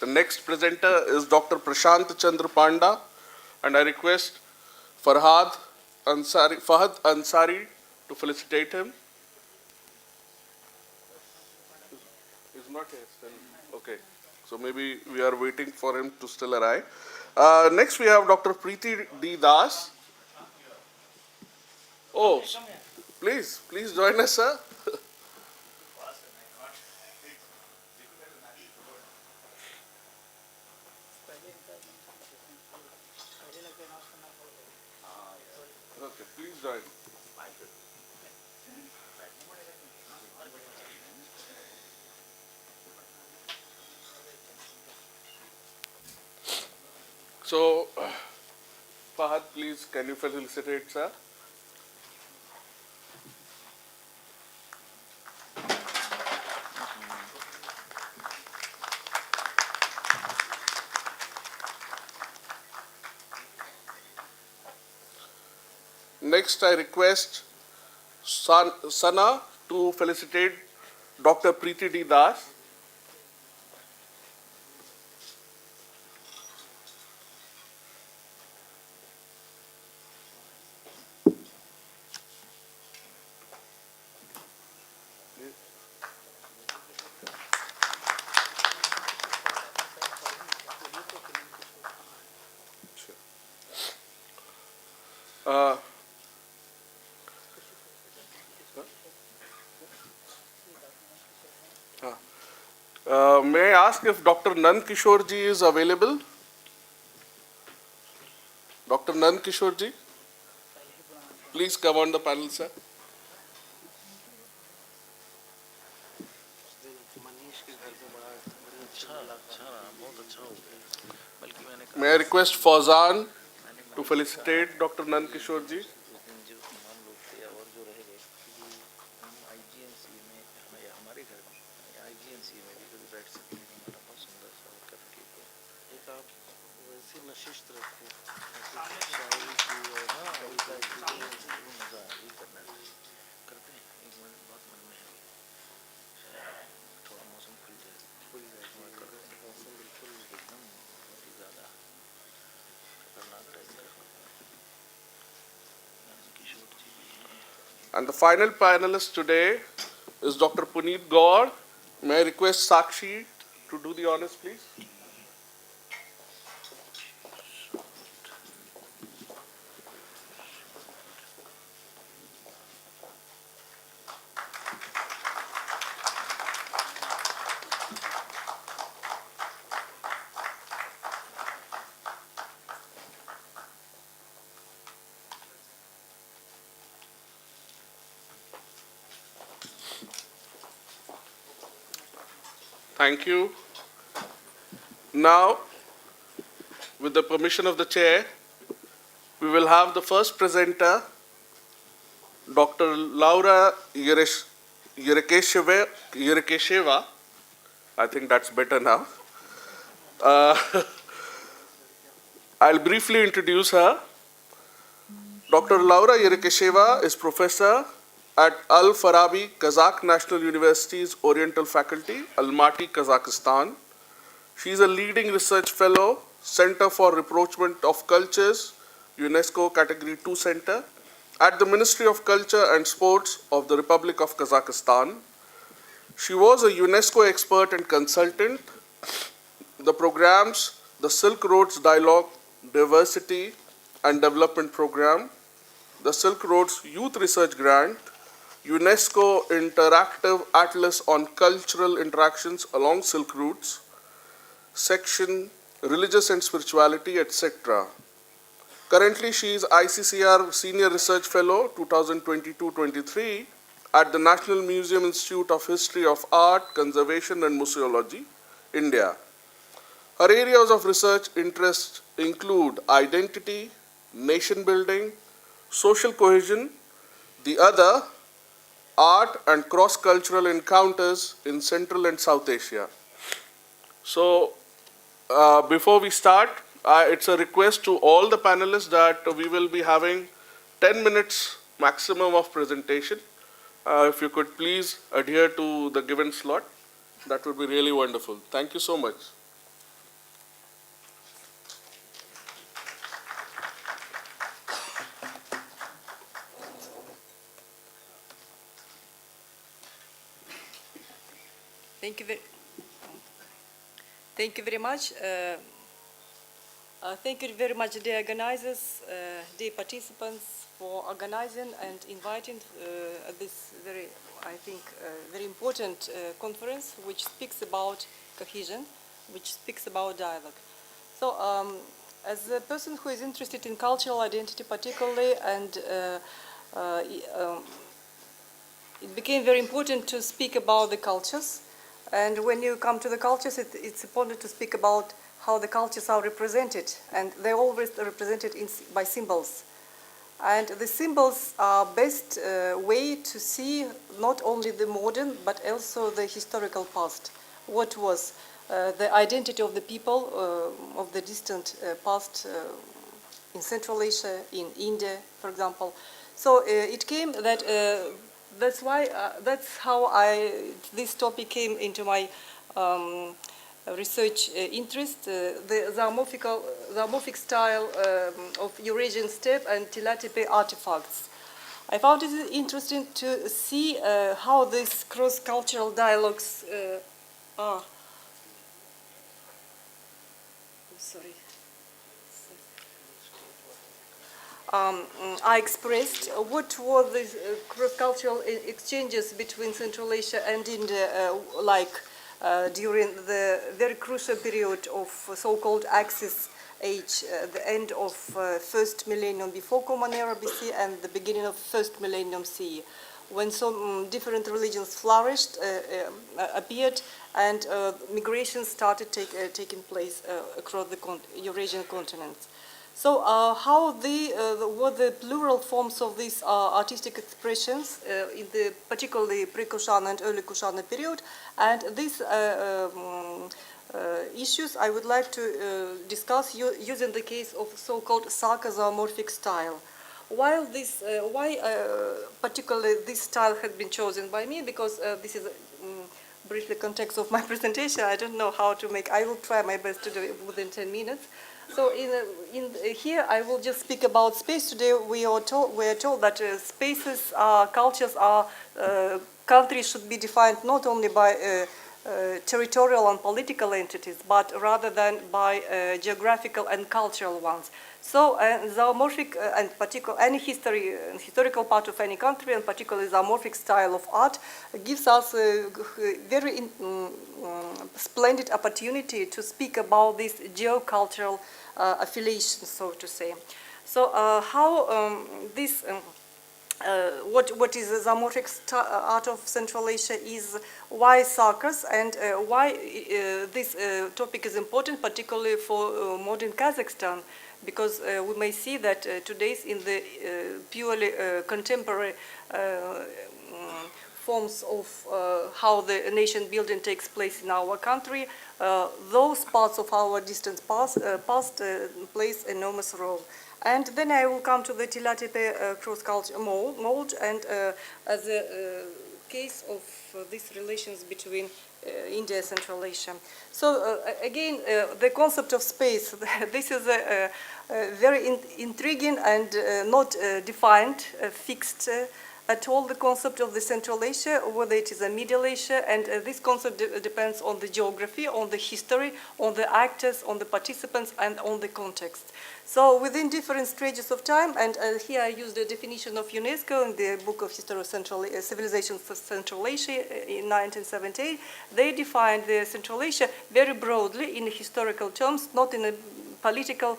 The next presenter is Dr. Prashant Chandra Panda, and I request Fahad Ansari to felicitate him. He's not here still. Okay. So maybe we are waiting for him to still arrive. Next we have Dr. Preeti D. Das. Oh, please join us, sir. Okay, please join. So, Fahad, please, can you felicitate, sir? Next, I request Sana to felicitate Dr. Preeti D. Das. May I ask if Dr. Nand Kishore ji is available? Dr. Nand Kishore ji, please come on the panel, sir. May I request Fauzan to felicitate Dr. Nand Kishore ji? And the final panelist today is Dr. Puneet Gaur. May I request Sakshi to do the honors, please? Thank you. Now, with the permission of the chair, we will have the first presenter, Dr. Laura Yerekesheva. I think that's better now. I'll briefly introduce her. Dr. Laura Yerekesheva is professor at Al-Farabi Kazakh National University's Oriental Faculty, Almaty, Kazakhstan. She is a leading research fellow, Center for Rapprochement of Cultures, UNESCO Category 2 Center, at the Ministry of Culture and Sports of the Republic of Kazakhstan. She was a UNESCO expert and consultant. The programs, the Silk Roads Dialogue, Diversity and Development Program, the Silk Roads Youth Research Grant, UNESCO Interactive Atlas on Cultural Interactions along Silk Routes, Section Religious and Spirituality, etc. Currently, she is ICCR Senior Research Fellow 2022-23 at the National Museum Institute of History of Art, Conservation and Museology, India. Her areas of research interest include identity, nation building, social cohesion, the other, art and cross-cultural encounters in Central and South Asia. So, before we start, it's a request to all the panelists that we will be having 10 minutes maximum of presentation. If you could please adhere to the given slot, that would be really wonderful. Thank you so much. Thank you very much. Thank you very much, dear organizers, dear participants, for organizing and inviting this very, I think, very important conference, which speaks about cohesion, which speaks about dialogue. So, as a person who is interested in cultural identity particularly, and it became very important to speak about the cultures. And when you come to the cultures, it's important to speak about how the cultures are represented, and they're always represented by symbols. And the symbols are best way to see not only the modern, but also the historical past. What was the identity of the people of the distant past in Central Asia, in India, for example. So it came that that's how this topic came into my research interest, the zoomorphic style of Eurasian steppe and Tila Tepe artifacts. I found it interesting to see how these cross-cultural dialogues are. I expressed what were the cross-cultural exchanges between Central Asia and India during the very crucial period of so-called Axis Age, the end of first millennium before Common Era BC and the beginning of first millennium CE, when some different religions flourished, appeared, and migration started taking place across the Eurasian continent. So how were the plural forms of these artistic expressions in the particularly pre-Kushana and early Kushana period, and these issues I would like to discuss using the case of so-called Saka zoomorphic style. Why particularly this style had been chosen by me, because this is briefly context of my presentation. I don't know how to make. I will try my best to do it within 10 minutes. So here I will just speak about space. Today we are told that spaces, cultures, countries should be defined not only by territorial and political entities, but rather than by geographical and cultural ones. So zoomorphic and any historical part of any country, and particularly zoomorphic style of art, gives us a very splendid opportunity to speak about this geocultural affiliation, so to say. So how this what is the zoomorphic art of Central Asia is, why Sakas, and why this topic is important, particularly for modern Kazakhstan, because we may see that today in the purely contemporary forms of how the nation building takes place in our country, those parts of our distant past plays enormous role. And then I will come to the Tila Tepe cross-culture mold, and as a case of these relations between India and Central Asia. So again, the concept of space, this is a very intriguing and not defined, fixed at all, the concept of the Central Asia, whether it is a Middle Asia, and this concept depends on the geography, on the history, on the actors, on the participants, and on the context. So within different stages of time, and here I use the definition of UNESCO in the Book of History of Civilizations of Central Asia in 1978, they defined the Central Asia very broadly in historical terms, not in a political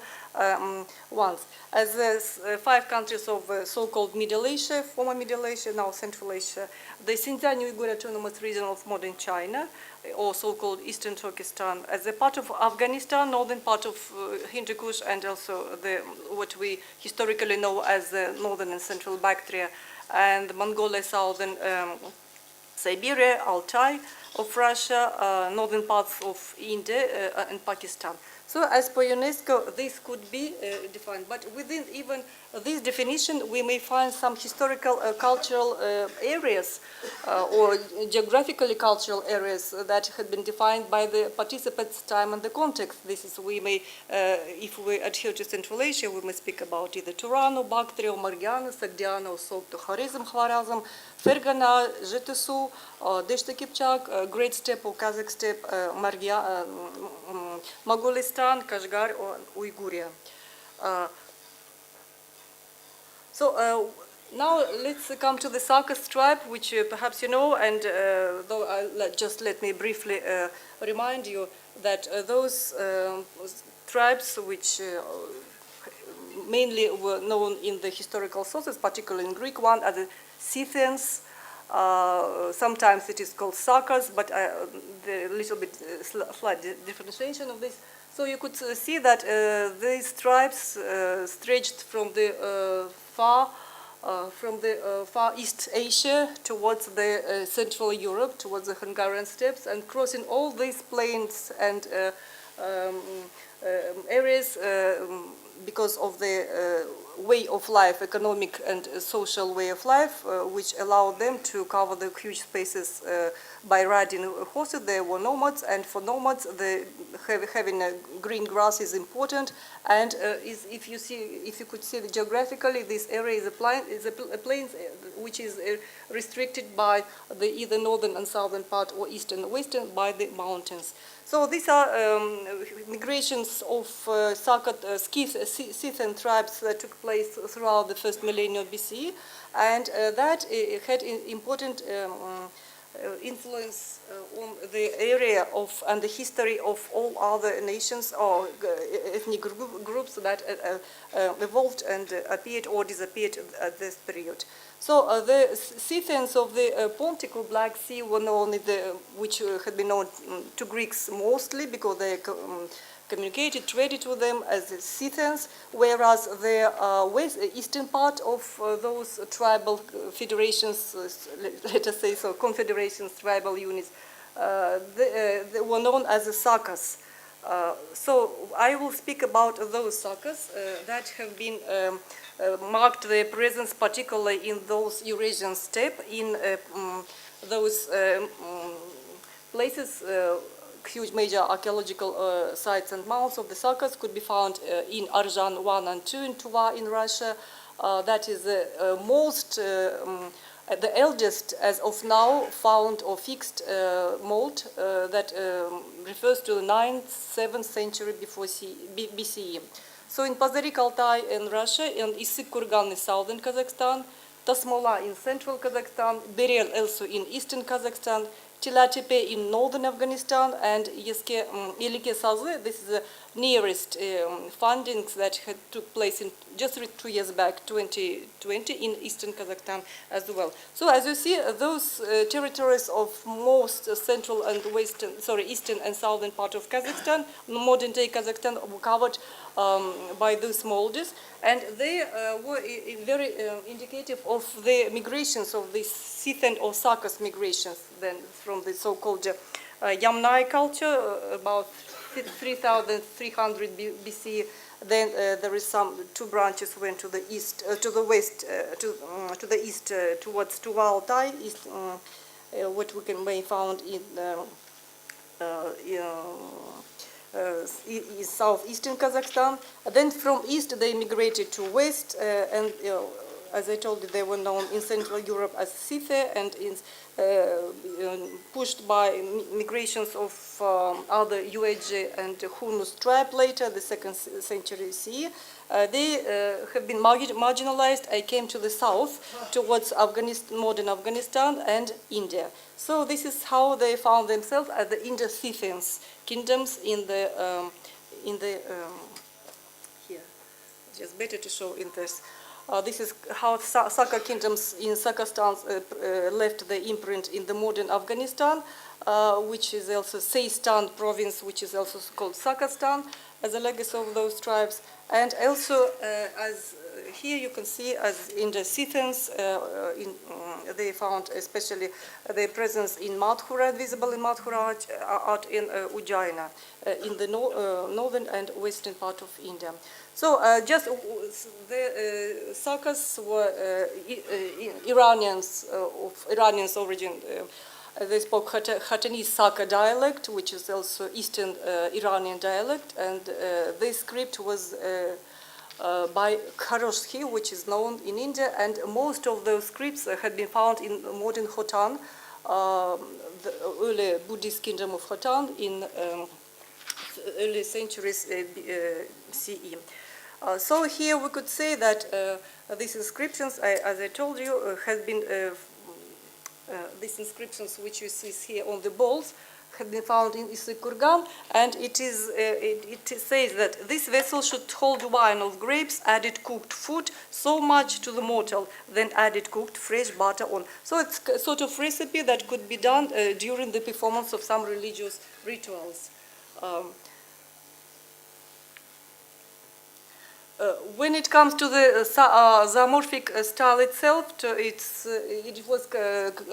ones. As the 5 countries of so-called Middle Asia, former Middle Asia, now Central Asia, the Xinjiang Uyghur Autonomous Region of modern China, or so-called Eastern Turkestan, as a part of Afghanistan, northern part of Hindu Kush, and also what we historically know as the northern and central Bactria, and Mongolia, southern Siberia, Altai of Russia, northern parts of India and Pakistan. So as per UNESCO, this could be defined. But within even this definition, we may find some historical cultural areas or geographically cultural areas that had been defined by the participants' time and the context. This is, we may, if we adhere to Central Asia, we may speak about either Turano, Bactria, Margiana, Sogdiana, Sogdo, Kharizm, Khwarazm, Fergana, Zhetesu, Deshta Kipchak, Great Steppe or Kazakh Steppe, Mogolistan, Kashgar, or Uiguria. Now let's come to the Sakas tribe, which perhaps you know, and just let me briefly remind you that those tribes which mainly were known in the historical sources, particularly in Greek one, are the Scythians. Sometimes it is called Sakas, but the little bit slight differentiation of this. So you could see that these tribes stretched from the far East Asia towards the Central Europe, towards the Hungarian steppes, and crossing all these plains and areas because of the way of life, economic and social way of life, which allowed them to cover the huge spaces by riding horses. They were nomads, and for nomads, having green grass is important. And if you could see geographically, this area is a plains which is restricted by the either northern and southern part, or eastern and western by the mountains. So these are migrations of Scythian tribes that took place throughout the first millennium BC, and that had important influence on the area of and the history of all other nations or ethnic groups that evolved and appeared or disappeared at this period. So the Scythians of the Pontic or Black Sea were known, which had been known to Greeks mostly because they communicated, traded with them as the Scythians, whereas the eastern part of those tribal federations, let us say so, confederations, tribal units, they were known as the Sakas. So I will speak about those Sakas that have been marked their presence particularly in those Eurasian steppe, in those places. Huge major archaeological sites and mounds of the Sakas could be found in Arjan 1 and 2 in Tuva in Russia. That is the most, the eldest as of now found or fixed mold that refers to the 9th, 7th century before BCE. So in Pazarik Altai in Russia, and Issyk Kurgan in southern Kazakhstan, Tasmola in central Kazakhstan, Beryl also in eastern Kazakhstan, Tilatepe in northern Afghanistan, and Yelike Sazı. This is the nearest findings that had took place in just 2 years back, 2020, in eastern Kazakhstan as well. So as you see, those territories of most central and eastern and southern part of Kazakhstan, modern day Kazakhstan, were covered by those molds, and they were very indicative of the migrations of these Scythian or Sakas migrations then from the so-called Yamnai culture about 3,300 BC. Then there is two branches went to the east, to the west, to the east towards Tuva Altai, east, what we may found in southeastern Kazakhstan. Then from east they migrated to west, and as I told you, they were known in Central Europe as Scythia, and pushed by migrations of other Yuezhi and Hunus tribe later, the 2nd century CE. They have been marginalized. I came to the south towards Afghanistan, modern Afghanistan and India. So this is how they found themselves as the Indo-Scythians kingdoms in the just better to show in this. This is how Saka kingdoms in Sakistan left the imprint in the modern Afghanistan, which is also Seistan province, which is also called Sakistan, as a legacy of those tribes. And also, as here you can see, as in the Scythians, they found especially their presence in Mathura, visible in Mathura art in Ujjaina, in the northern and western part of India. So just the Sakas were Iranians of Iranian origin. They spoke Khatanese Saka dialect, which is also Eastern Iranian dialect, and this script was by Kharoshki, which is known in India, and most of those scripts had been found in modern Khotan, the early Buddhist kingdom of Khotan in early centuries CE. So here we could say that these inscriptions, as I told you, have been these inscriptions which you see here on the balls had been found in Isikurgan, and it says that this vessel should hold wine of grapes, added cooked food, so much to the mortal, then added cooked fresh butter on. So it's a sort of recipe that could be done during the performance of some religious rituals. When it comes to the zoomorphic style itself, it was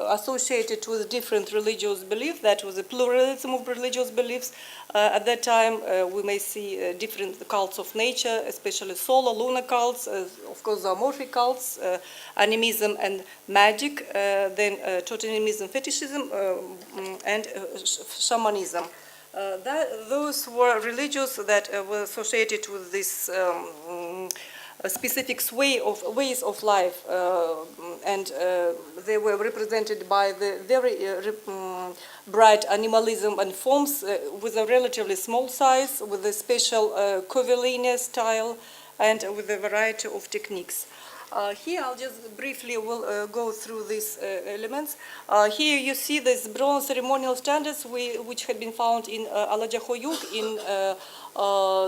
associated with different religious beliefs. That was a pluralism of religious beliefs. At that time, we may see different cults of nature, especially solar, lunar cults, of course, zoomorphic cults, animism and magic, then totemism, fetishism, and shamanism. Those were religions that were associated with this specific ways of life, and they were represented by the very bright animalism and forms with a relatively small size, with a special curvilinear style, and with a variety of techniques. Here I'll just briefly will go through these elements. Here you see these bronze ceremonial standards which had been found in Alacahoyuk in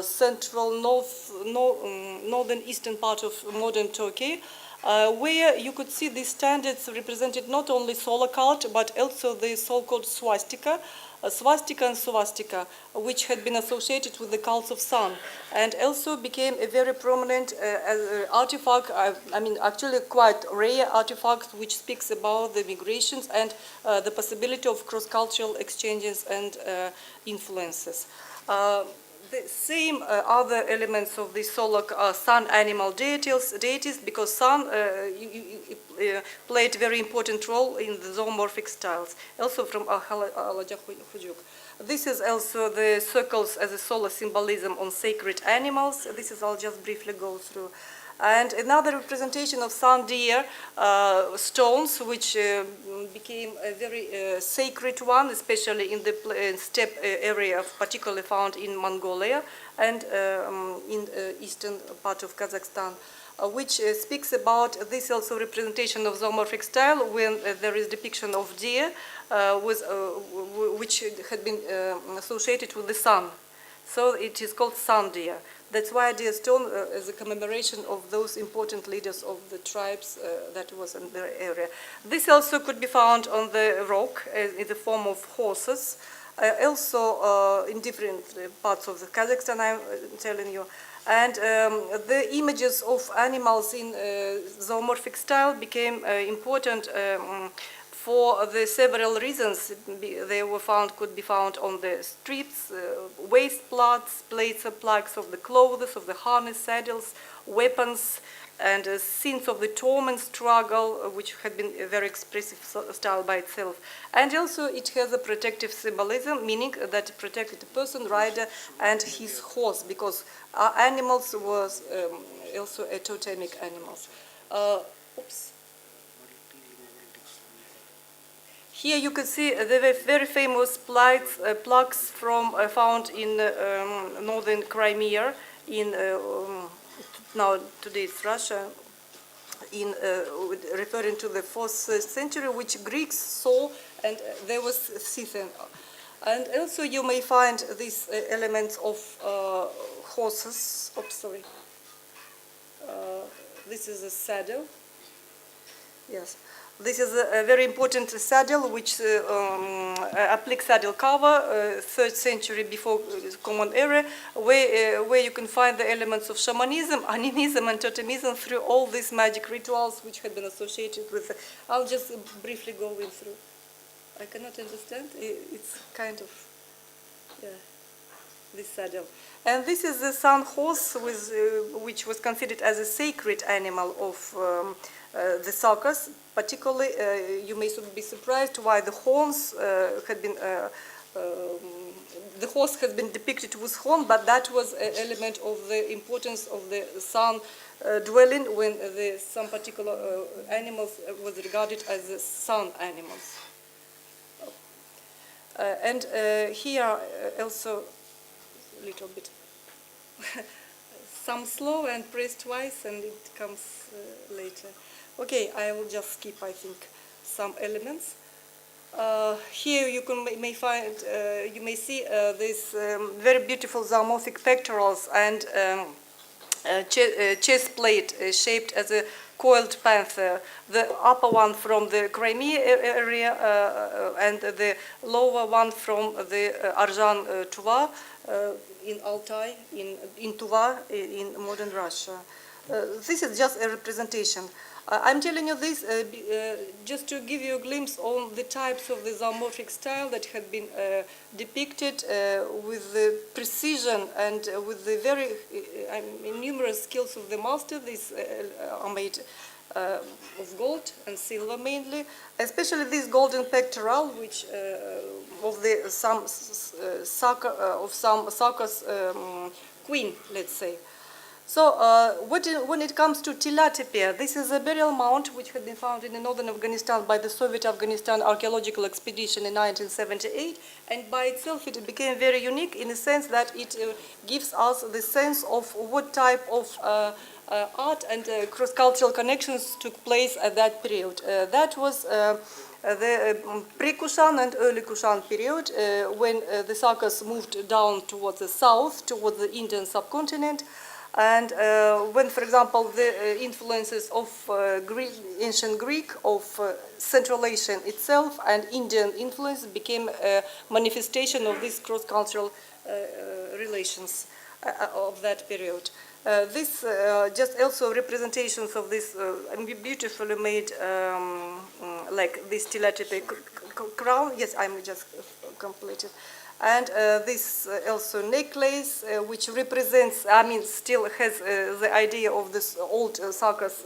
central northern eastern part of modern Turkey, where you could see these standards represented not only solar cult but also the so-called swastika and swastika, which had been associated with the cults of sun, and also became a very prominent artifact, I mean actually quite rare artifact, which speaks about the migrations and the possibility of cross-cultural exchanges and influences. The same other elements of the solar sun animal deities, because sun played a very important role in the zoomorphic styles, also from Alacahoyuk. This is also the circles as a solar symbolism on sacred animals. This is I'll just briefly go through. And another representation of sun deer stones, which became a very sacred one, especially in the steppe area, particularly found in Mongolia and in eastern part of Kazakhstan, which speaks about this also representation of zoomorphic style when there is depiction of deer which had been associated with the sun. So it is called sun deer. That's why deer stone is a commemoration of those important leaders of the tribes that was in their area. This also could be found on the rock in the form of horses, also in different parts of the Kazakhstan, I'm telling you. And the images of animals in zoomorphic style became important for the several reasons. They were could be found on the streets, waist plates of plaques of the clothes, of the harness, saddles, weapons, and scenes of the torment struggle, which had been a very expressive style by itself. And also it has a protective symbolism, meaning that it protected the person, rider, and his horse, because animals was also a totemic animals. Here you can see the very famous plaques found in northern Crimea, in now today it's Russia, in referring to the 4th century, which Greeks saw, and there was Scythian. And also you may find these elements of horses. This is a saddle. Yes. This is a very important saddle, which applique saddle cover, 3rd century before Common Era, where you can find the elements of shamanism, animism, and totemism through all these magic rituals which had been associated with. I'll just briefly go through. I cannot understand. It's kind of, yeah, this saddle. And this is the sun horse, which was considered as a sacred animal of the circus. Particularly, you may be surprised why the horns had been, the horse has been depicted with horn, but that was an element of the importance of the sun dwelling when some particular animals was regarded as the sun animals. And here also a little bit. Some slow and press twice, and it comes later. Okay, I will just skip, I think, some elements. Here you may find, you may see these very beautiful zoomorphic pectorals and chest plate shaped as a coiled panther. The upper one from the Crimea area and the lower one from the Arjan Tuva in Altai, in Tuva, in modern Russia. This is just a representation. I'm telling you this just to give you a glimpse on the types of the zoomorphic style that had been depicted with the precision and with the very numerous skills of the master. These are made of gold and silver mainly, especially this golden pectoral, which of the some circus queen, let's say. So when it comes to Tilatipia, this is a burial mound which had been found in northern Afghanistan by the Soviet Afghanistan archaeological expedition in 1978, and by itself it became very unique in the sense that it gives us the sense of what type of art and cross-cultural connections took place at that period. That was the pre-Kushan and early Kushan period, when the Sakas moved down towards the south, towards the Indian subcontinent. And when, for example, the influences of ancient Greek, of Central Asian itself, and Indian influence became a manifestation of these cross-cultural relations of that period. This just also representations of this beautifully made, like this Tilatipe crown. Yes, I'm just completed. And this also necklace, which represents, I mean, still has the idea of this old circus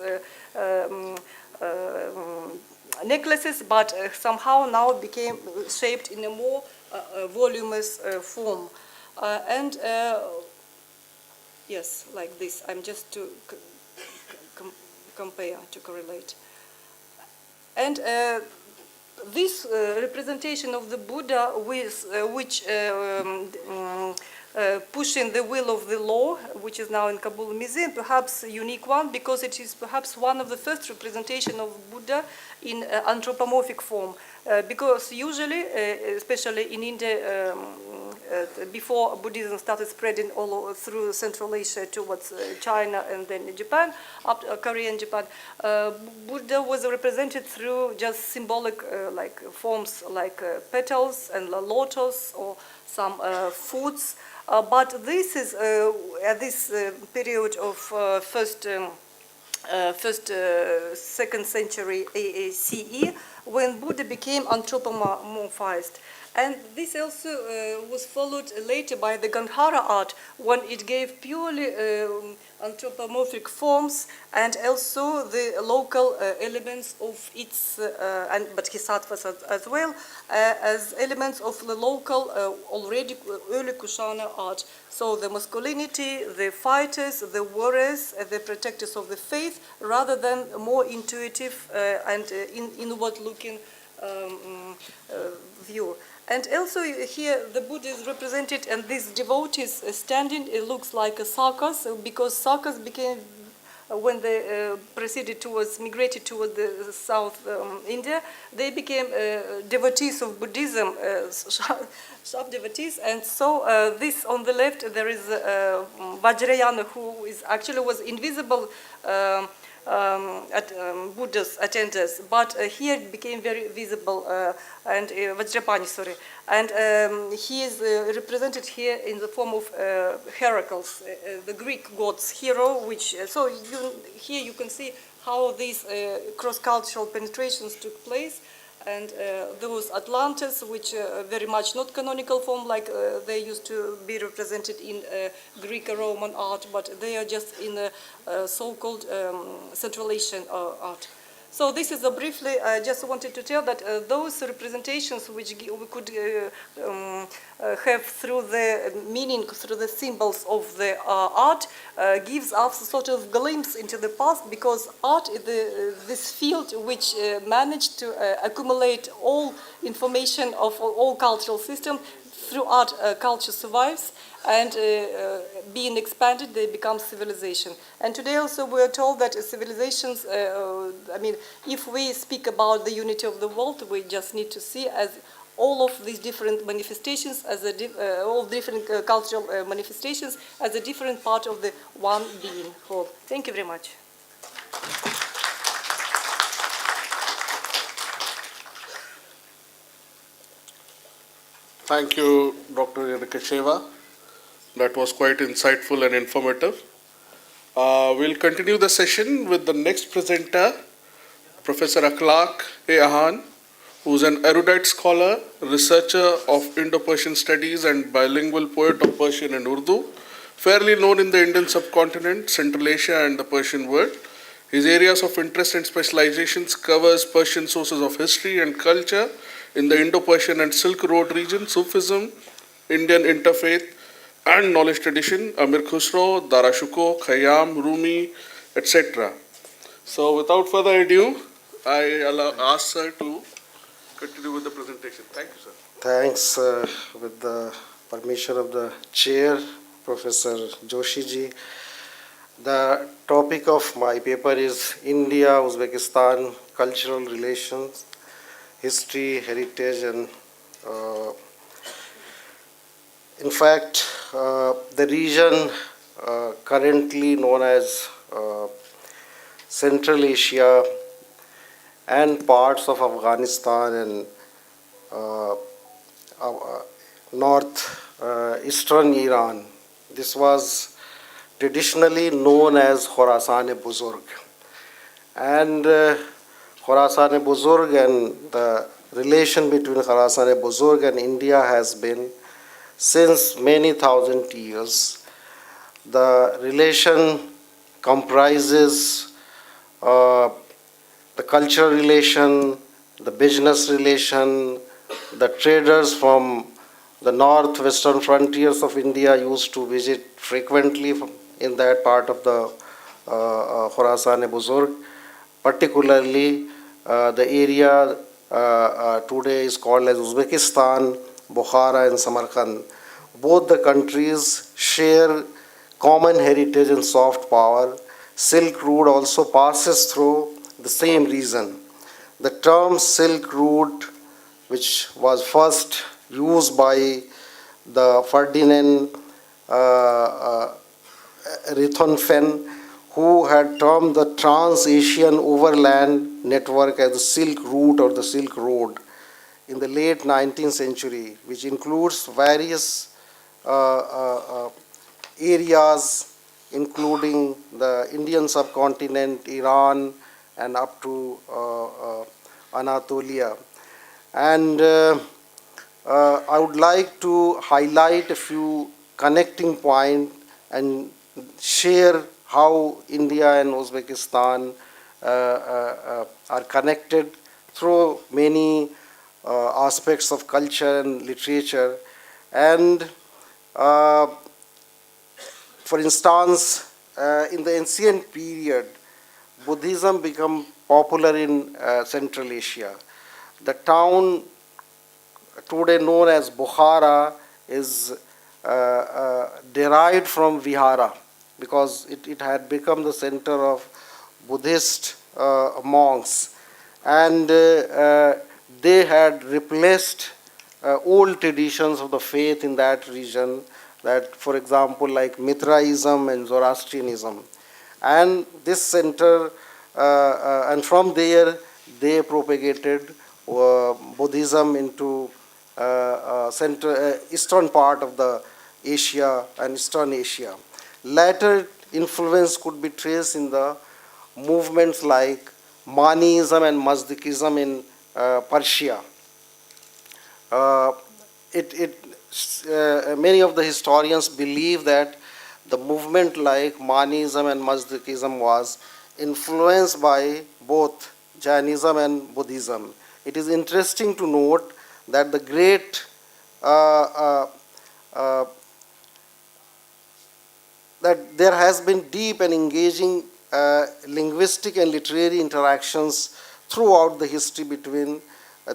necklaces, but somehow now became shaped in a more voluminous form. And yes, like this. I'm just to compare, to correlate. And this representation of the Buddha, with which pushing the will of the law, which is now in Kabul Museum, perhaps a unique one, because it is perhaps one of the first representation of Buddha in anthropomorphic form. Because usually, especially in India, before Buddhism started spreading all through Central Asia towards China and then Japan, up to Korea and Japan, Buddha was represented through just symbolic like forms like petals and lotus or some foods. But this is at this period of second century CE, when Buddha became anthropomorphized. And this also was followed later by the Gandhara art, when it gave purely anthropomorphic forms and also the local elements of its, and bodhisattvas as well, as elements of the local already early Kushana art. So the masculinity, the fighters, the warriors, the protectors of the faith, rather than more intuitive and inward-looking view. And also here the Buddha is represented, and these devotees standing, it looks like a circus, because circus became when they migrated towards the South India, they became devotees of Buddhism, sharp devotees. And so this on the left, there is Vajrayana, who was invisible Buddha's attenders, but here it became very visible, and Vajrapani, sorry. And he is represented here in the form of Heracles, the Greek god's hero, which, here you can see how these cross-cultural penetrations took place. And those Atlantes, which are very much not canonical form like they used to be represented in Greek-Roman art, but they are just in so-called Central Asian art. So this is briefly, I just wanted to tell that those representations which we could have through the meaning, through the symbols of the art, gives us a sort of glimpse into the past, because art is this field which managed to accumulate all information of all cultural systems. Through art, culture survives, and being expanded, they become civilization. And today also we are told that civilizations, if we speak about the unity of the world, we just need to see as all of these different manifestations, as all different cultural manifestations, as a different part of the one being whole. Thank you very much. Thank you, Dr. Yadakasheva. That was quite insightful and informative. We'll continue the session with the next presenter, Professor Akhlaq A. Ahan, who's an erudite scholar, researcher of Indo-Persian studies and bilingual poet of Persian and Urdu, fairly known in the Indian subcontinent, Central Asia and the Persian world. His areas of interest and specializations covers Persian sources of history and culture in the Indo-Persian and Silk Road region, Sufism, Indian interfaith and knowledge tradition, Amir Khusro, Dara Shikoh, Khayyam, Rumi, etc. So without further ado, I ask sir to continue with the presentation. Thank you, sir. Thanks. With the permission of the chair, Professor Joshi ji. The topic of my paper is India-Uzbekistan cultural relations, history, heritage, and in fact, the region currently known as Central Asia and parts of Afghanistan and northeastern Iran. This was traditionally known as Khorasan-e-Buzurg. And Khorasan-e-Buzurg and the relation between Khorasan-e-Buzurg and India has been since many thousand years. The relation comprises the cultural relation, the business relation. The traders from the northwestern frontiers of India used to visit frequently in that part of the Khorasan-e-Buzurg. Particularly, the area today is called as Uzbekistan, Bukhara, and Samarkand. Both the countries share common heritage and soft power. Silk Road also passes through the same region. The term Silk Road, which was first used by the Ferdinand Richthofen, who had termed the Trans-Asian Overland Network as the Silk Route or the Silk Road in the late 19th century, which includes various areas including the Indian subcontinent, Iran, and up to Anatolia. And I would like to highlight a few connecting points and share how India and Uzbekistan are connected through many aspects of culture and literature. And for instance, in the ancient period, Buddhism became popular in Central Asia. The town today known as Bukhara is derived from Vihara, because it had become the center of Buddhist monks, and they had replaced old traditions of the faith in that region, that, for example, like Mithraism and Zoroastrianism. And this center, and from there, they propagated Buddhism into eastern part of the Asia and Eastern Asia. Later influence could be traced in the movements like Manism and Mazdikism in Persia. Many of the historians believe that the movement like Manism and Mazdikism was influenced by both Jainism and Buddhism. It is interesting to note that the great that there has been deep and engaging linguistic and literary interactions throughout the history between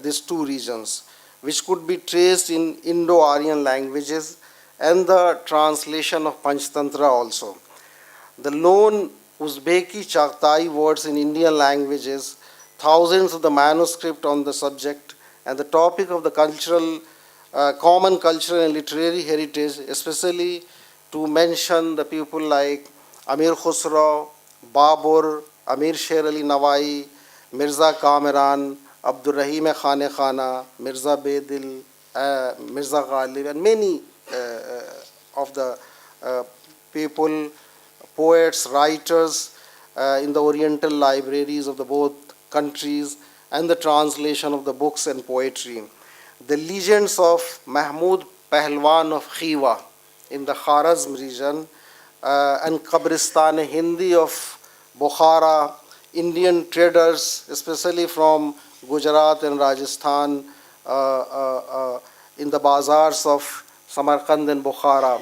these two regions, which could be traced in Indo-Aryan languages and the translation of Panchtantra also. The known Uzbeki Chagatai words in Indian languages, thousands of the manuscripts on the subject, and the topic of the common cultural and literary heritage, especially to mention the people like Amir Khusro, Babur, Amir Sher Ali Nawai, Mirza Kameran, Abdur Rahim Khane Khana, Mirza Bedil, Mirza Ghalib, and many of the people, poets, writers in the Oriental libraries of the both countries, and the translation of the books and poetry. The legends of Mahmud Pahalwan of Khiwa in the Kharazm region, and Qabristan Hindi of Bukhara, Indian traders, especially from Gujarat and Rajasthan, in the bazaars of Samarkand and Bukhara.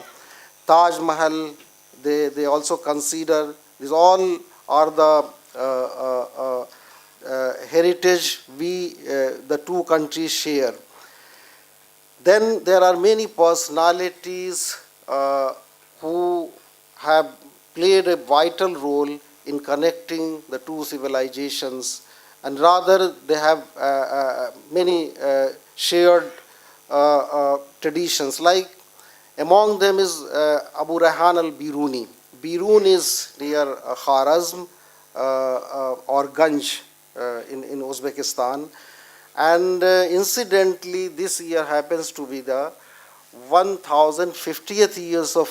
Taj Mahal, they also consider, these all are the heritage the two countries share. Then there are many personalities who have played a vital role in connecting the two civilizations, and rather they have many shared traditions. Like among them is Abu Rayhan al-Biruni. Birun is near Kharazm or Ganj in Uzbekistan. And incidentally, this year happens to be the 1050th years of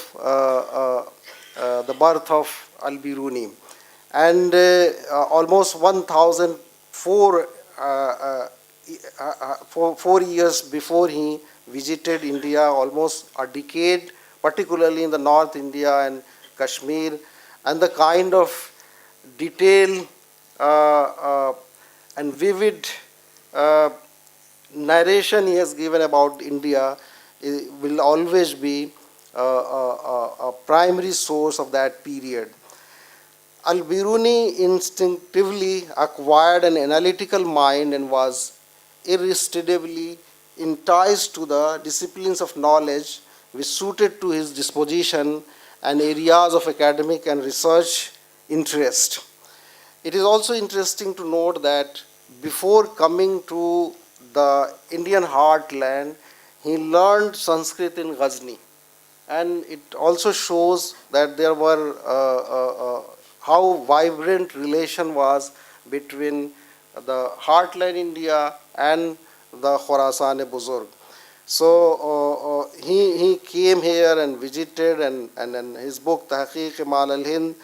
the birth of Al-Biruni. And almost 4 years before he visited India, almost a decade, particularly in the North India and Kashmir, and the kind of detail and vivid narration he has given about India will always be a primary source of that period. Al-Biruni instinctively acquired an analytical mind and was irresistibly enticed to the disciplines of knowledge which suited to his disposition and areas of academic and research interest. It is also interesting to note that before coming to the Indian heartland, he learned Sanskrit in Ghazni. And it also shows that there were how vibrant relation was between the heartland India and the Khorasan-e-Buzurg. So he came here and visited, and his book Tahqiq Himalaya Hind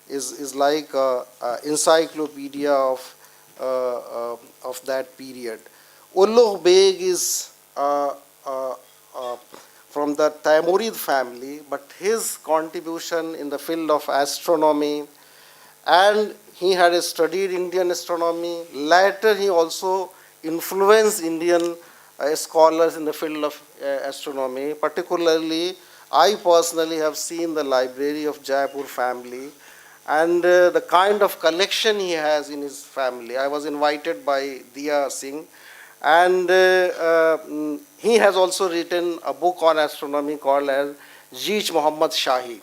is like an encyclopedia of that period. Ulugh Beg is from the Taimurid family, but his contribution in the field of astronomy, and he had studied Indian astronomy. Later he also influenced Indian scholars in the field of astronomy. Particularly, I personally have seen the library of Jaipur family and the kind of collection he has in his family. I was invited by Diya Singh, and he has also written a book on astronomy called as Jeech Muhammad Shahi.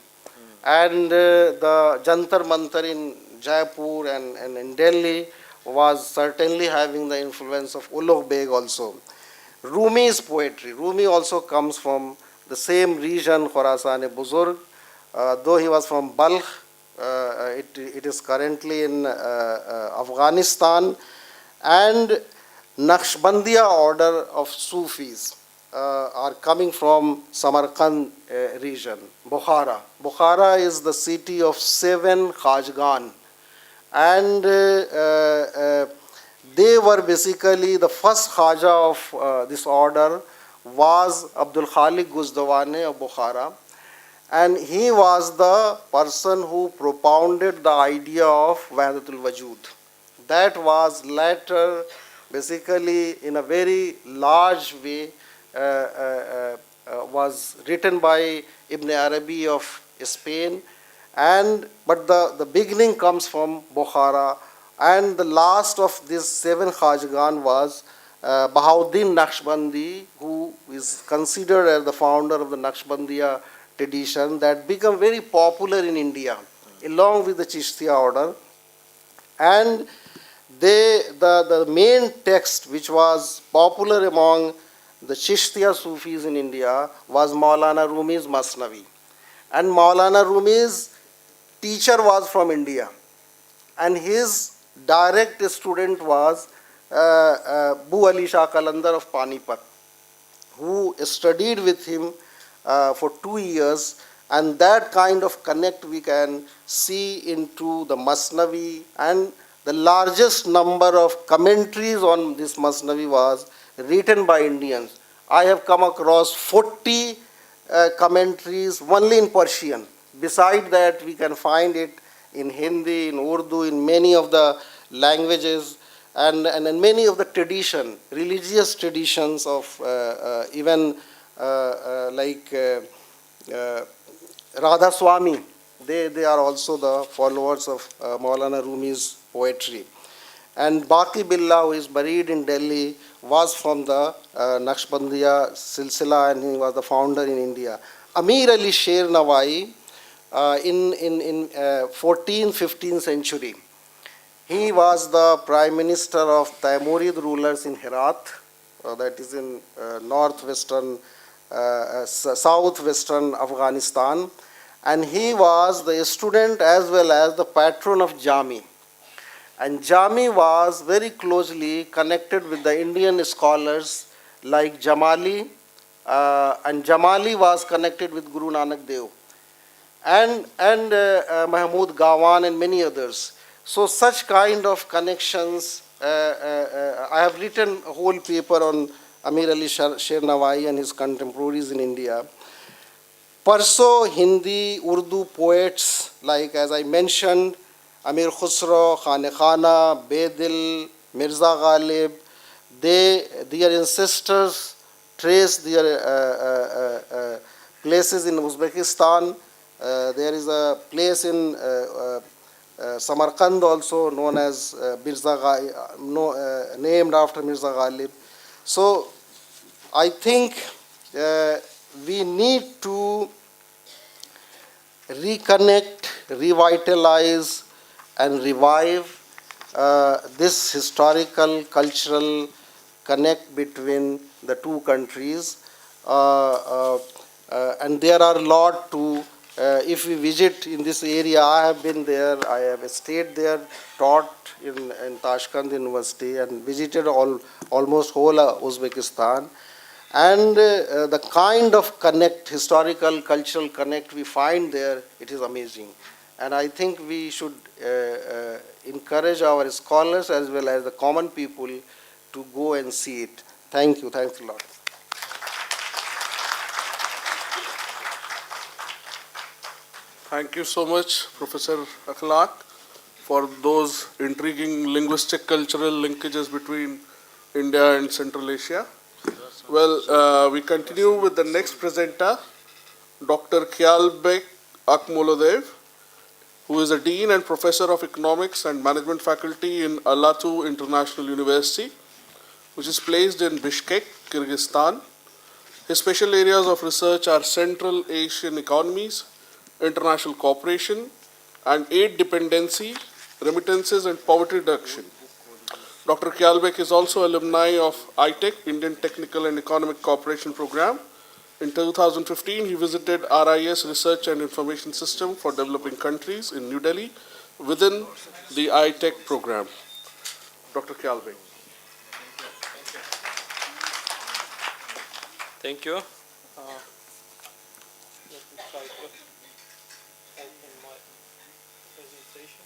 and the Jantar Mantar in Jaipur and in Delhi was certainly having the influence of Ulugh Beg also. Rumi's poetry. Rumi also comes from the same region, Khorasan-e-Buzurg, though he was from Balkh. It is currently in Afghanistan, and Naqshbandiya order of Sufis are coming from Samarkand region, Bukhara. Bukhara is the city of 7 Khajgan, and they were basically the first Khaja of this order was Abdul Khalik Guzdawane of Bukhara, and he was the person who propounded the idea of Wahdatul Wajud. That was later basically in a very large way was written by Ibn Arabi of Spain, but the beginning comes from Bukhara, and the last of these 7 Khajgan was Bahauddin Naqshbandi, who is considered as the founder of the Naqshbandiya tradition that became very popular in India along with the Chishtiya order. And the main text which was popular among the Chishtiya Sufis in India was Maulana Rumi's Masnavi. And Maulana Rumi's teacher was from India, and his direct student was Bu Ali Shah Qalandar of Panipat, who studied with him for 2 years, and that kind of connect we can see into the Masnavi, and the largest number of commentaries on this Masnavi was written by Indians. I have come across 40 commentaries only in Persian. Beside that, we can find it in Hindi, in Urdu, in many of the languages, and in many of the tradition, religious traditions of even like Radha Swami. They are also the followers of Maulana Rumi's poetry. And Baqi Billah, who is buried in Delhi, was from the Naqshbandiya Silsila, and he was the founder in India. Amir Ali Sher Nawai, in 14th, 15th century, he was the prime minister of Taimurid rulers in Herat, that is in southwestern Afghanistan, and he was the student as well as the patron of Jami. And Jami was very closely connected with the Indian scholars like Jamali, and Jamali was connected with Guru Nanak Dev, and Mahmud Gawan and many others. So such kind of connections, I have written a whole paper on Amir Ali Sher Nawai and his contemporaries in India. Perso, Hindi, Urdu poets, like as I mentioned, Amir Khusro, Khane Khana, Bedil, Mirza Ghalib, their ancestors trace their places in Uzbekistan. There is a place in Samarkand also known as named after Mirza Ghalib. So I think we need to reconnect, revitalize, and revive this historical, cultural connect between the two countries. And there are a lot to, if we visit in this area, I have been there, I have stayed there, taught in Tashkent University, and visited almost whole Uzbekistan. And the kind of connect, historical, cultural connect we find there, it is amazing. And I think we should encourage our scholars as well as the common people to go and see it. Thank you. Thanks a lot. Thank you so much, Professor Akhlaq, for those intriguing linguistic cultural linkages between India and Central Asia. Well, we continue with the next presenter, Dr. Khyalbek Akmolodev, who is a Dean and Professor of Economics and Management Faculty in Alatu International University, which is placed in Bishkek, Kyrgyzstan. His special areas of research are Central Asian economies, international cooperation, and aid dependency, remittances, and poverty reduction. Dr. Kyalbek is also alumni of ITEC, Indian Technical and Economic Cooperation Program. In 2015, he visited RIS Research and Information System for Developing Countries in New Delhi within the ITEC program. Dr. Kyalbek. Thank you. Let me try to open my presentation.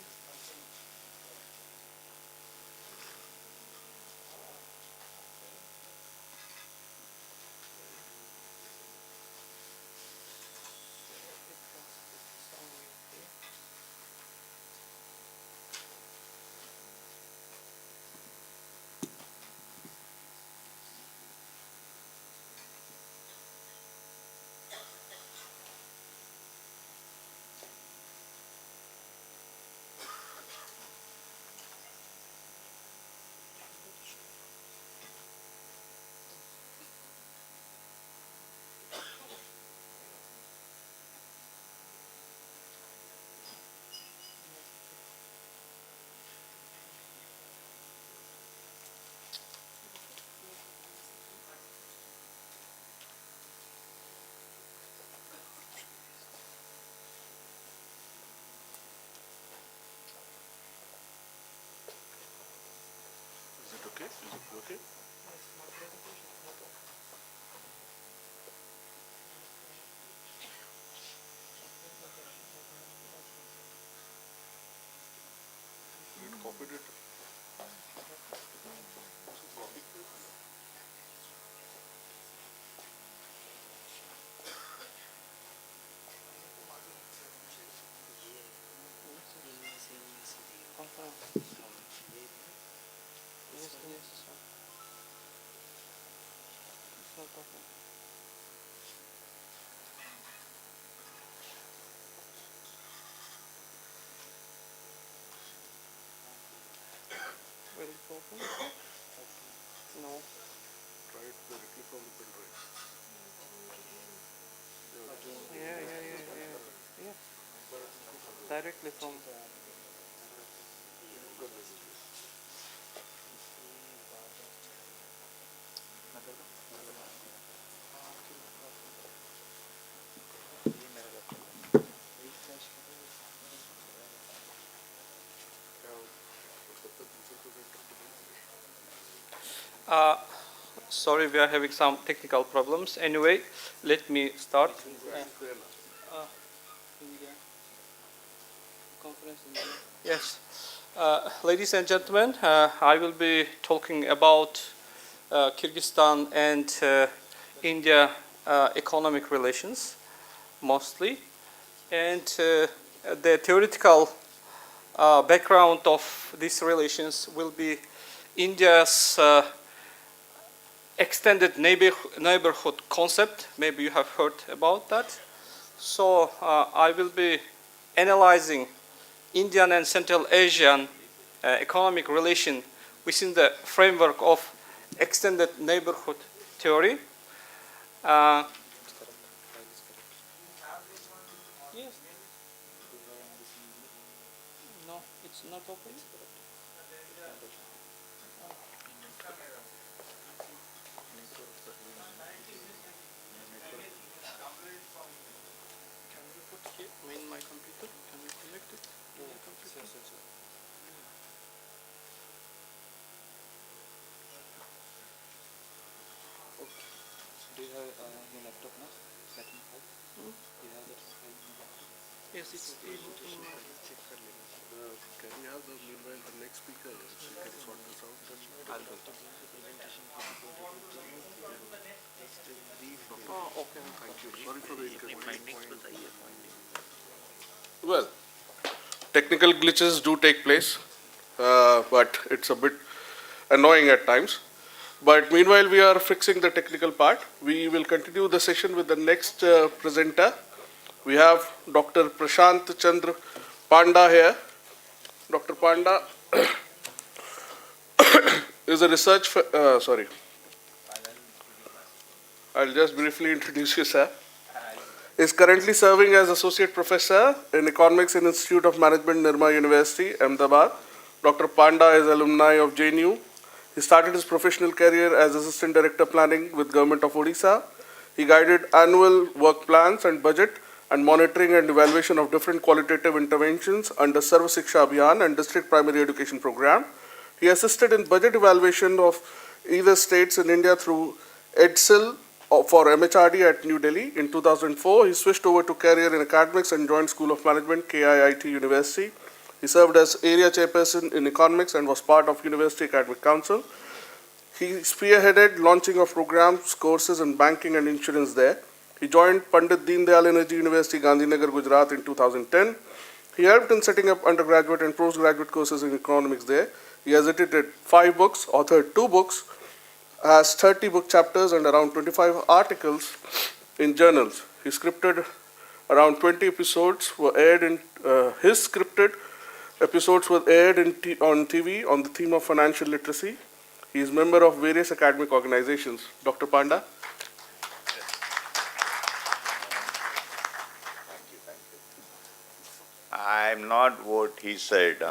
Is it okay? Is it okay? Copied it. Will it open? No. Try it directly from the pen drive. Yeah. Directly from. Sorry, we are having some technical problems. Anyway, let me start. Yes. Ladies and gentlemen, I will be talking about Kyrgyzstan and India economic relations mostly, and the theoretical background of these relations will be India's extended neighborhood concept. Maybe you have heard about that. So I will be analyzing Indian and Central Asian economic relation within the framework of extended neighborhood theory. Yes. No, it's not open. Can you put here in my computer? Can you connect it to my computer? Do you have your laptop now? Setting file? Do you have that file in your laptop? Yes, it's in my. Can we have the meanwhile the next speaker? So you can sort this out. I'll do it. Oh, okay. Thank you. Sorry for the inconvenience. Well, technical glitches do take place, but it's a bit annoying at times. But meanwhile, we are fixing the technical part. We will continue the session with the next presenter. We have Dr. Prashant Chandra Panda here. Dr. Panda is a research, I'll just briefly introduce you, sir. is currently serving as Associate Professor in Economics in Institute of Management, Nirma University, Ahmedabad. Dr. Panda is alumni of JNU. He started his professional career as Assistant Director Planning with Government of Odisha. He guided annual work plans and budget and monitoring and evaluation of different qualitative interventions under Sarva Shiksha Abhiyan and District Primary Education Program. He assisted in budget evaluation of either states in India through EDSIL for MHRD at New Delhi. In 2004, he switched over to career in academics and joined School of Management, KIIT University. He served as area chairperson in economics and was part of University Academic Council. He spearheaded launching of programs, courses in banking and insurance there. He joined Pandit Deen Dayal Energy University, Gandhinagar, Gujarat in 2010. He helped in setting up undergraduate and postgraduate courses in economics there. He has edited 5 books, authored 2 books, has 30 book chapters and around 25 articles in journals. He scripted around 20 episodes were aired in his scripted episodes were aired on TV on the theme of financial literacy. He is member of various academic organizations. Dr. Panda. I'm not what he said.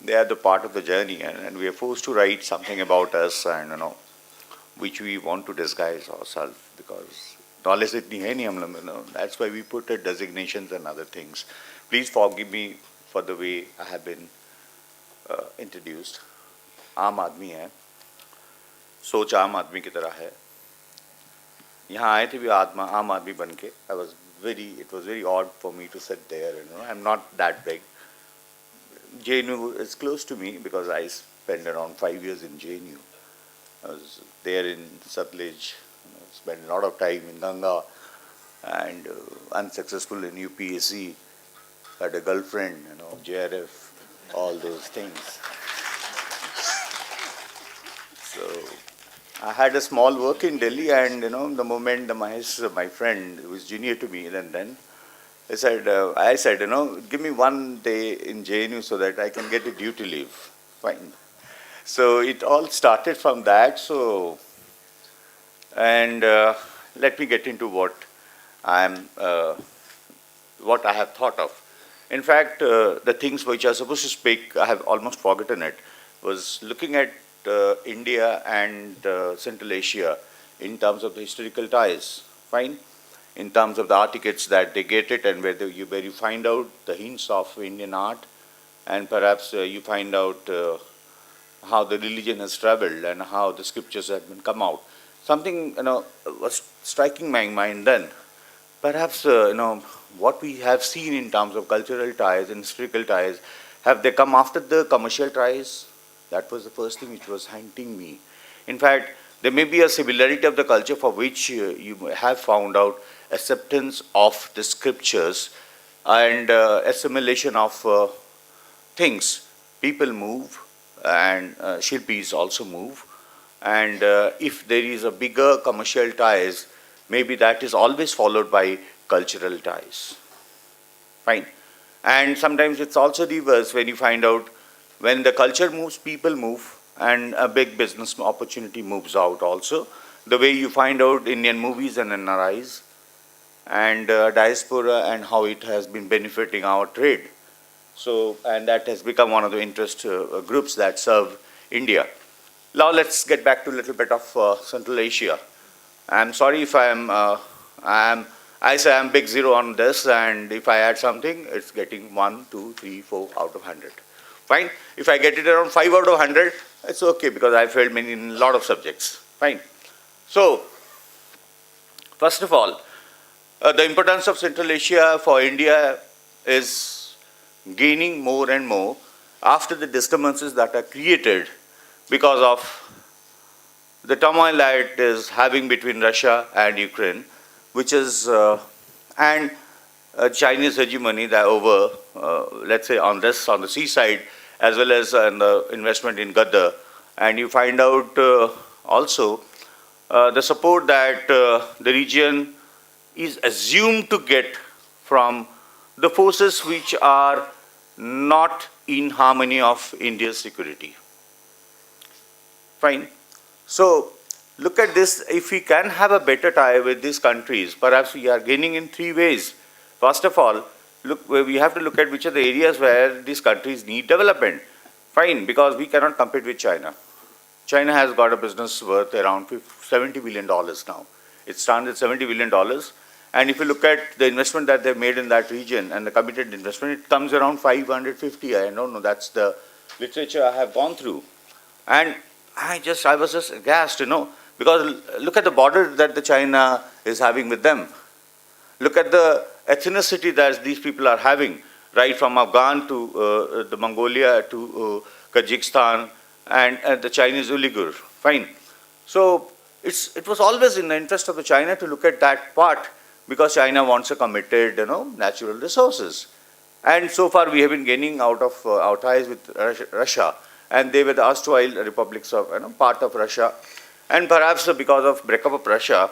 They are the part of the journey, and we are forced to write something about us, and which we want to disguise ourselves because knowledge itni hai nahi hum log, that's why we put designations and other things. Please forgive me for the way I have been introduced. आम आदमी है, सोच आम आदमी की तरह है. यहाँ आए थे भी आम आदमी बन के. It was very odd for me to sit there. I'm not that big. JNU is close to me because I spent around 5 years in JNU. I was there in Satluj, spent a lot of time in Ganga, and unsuccessful in UPSC. Had a girlfriend, JRF, all those things. So I had a small work in Delhi, and the moment the Mahesh, my friend, who was junior to me, then I said, give me 1 day in JNU so that I can get a duty leave. Fine. So it all started from that. So, and let me get into what I have thought of. In fact, the things which I was supposed to speak, I have almost forgotten it, was looking at India and Central Asia in terms of the historical ties. Fine. In terms of the art tickets that they get it, and where you find out the hints of Indian art, and perhaps you find out how the religion has traveled and how the scriptures have been come out. Something was striking my mind then. Perhaps what we have seen in terms of cultural ties and historical ties, have they come after the commercial ties? That was the first thing which was hinting me. In fact, there may be a similarity of the culture for which you have found out acceptance of the scriptures and assimilation of things. People move, and Shilpis also move. And if there is a bigger commercial ties, maybe that is always followed by cultural ties. Fine. And sometimes it's also reverse when you find out when the culture moves, people move, and a big business opportunity moves out also. The way you find out Indian movies and NRIs and diaspora and how it has been benefiting our trade. So, and that has become one of the interest groups that serve India. Now let's get back to a little bit of Central Asia. I'm sorry if I say I'm big zero on this, and if I add something, it's getting 1, 2, 3, 4 out of 100. Fine. If I get it around 5 out of 100, it's okay because I failed in a lot of subjects. Fine. So, first of all, the importance of Central Asia for India is gaining more and more after the disturbances that are created because of the turmoil that is having between Russia and Ukraine, which is, and Chinese hegemony that over, let's say on the seaside, as well as the investment in Gadar. And you find out also the support that the region is assumed to get from the forces which are not in harmony of India's security. Fine. So look at this, if we can have a better tie with these countries, perhaps we are gaining in three ways. First of all, we have to look at which are the areas where these countries need development. Fine, because we cannot compete with China. China has got a business worth around $70 billion now. It stands at $70 billion. And if you look at the investment that they've made in that region and the committed investment, it comes around 550. I don't know, that's the literature I have gone through. And I was just aghast, because look at the border that the China is having with them. Look at the ethnicity that these people are having, right from Afghan to the Mongolia to Kazakhstan and the Chinese Uyghur. Fine. So it was always in the interest of the China to look at that part because China wants a committed, natural resources. And so far we have been gaining out of our ties with Russia. And they were the erstwhile republics of, part of Russia. And perhaps because of breakup of Russia,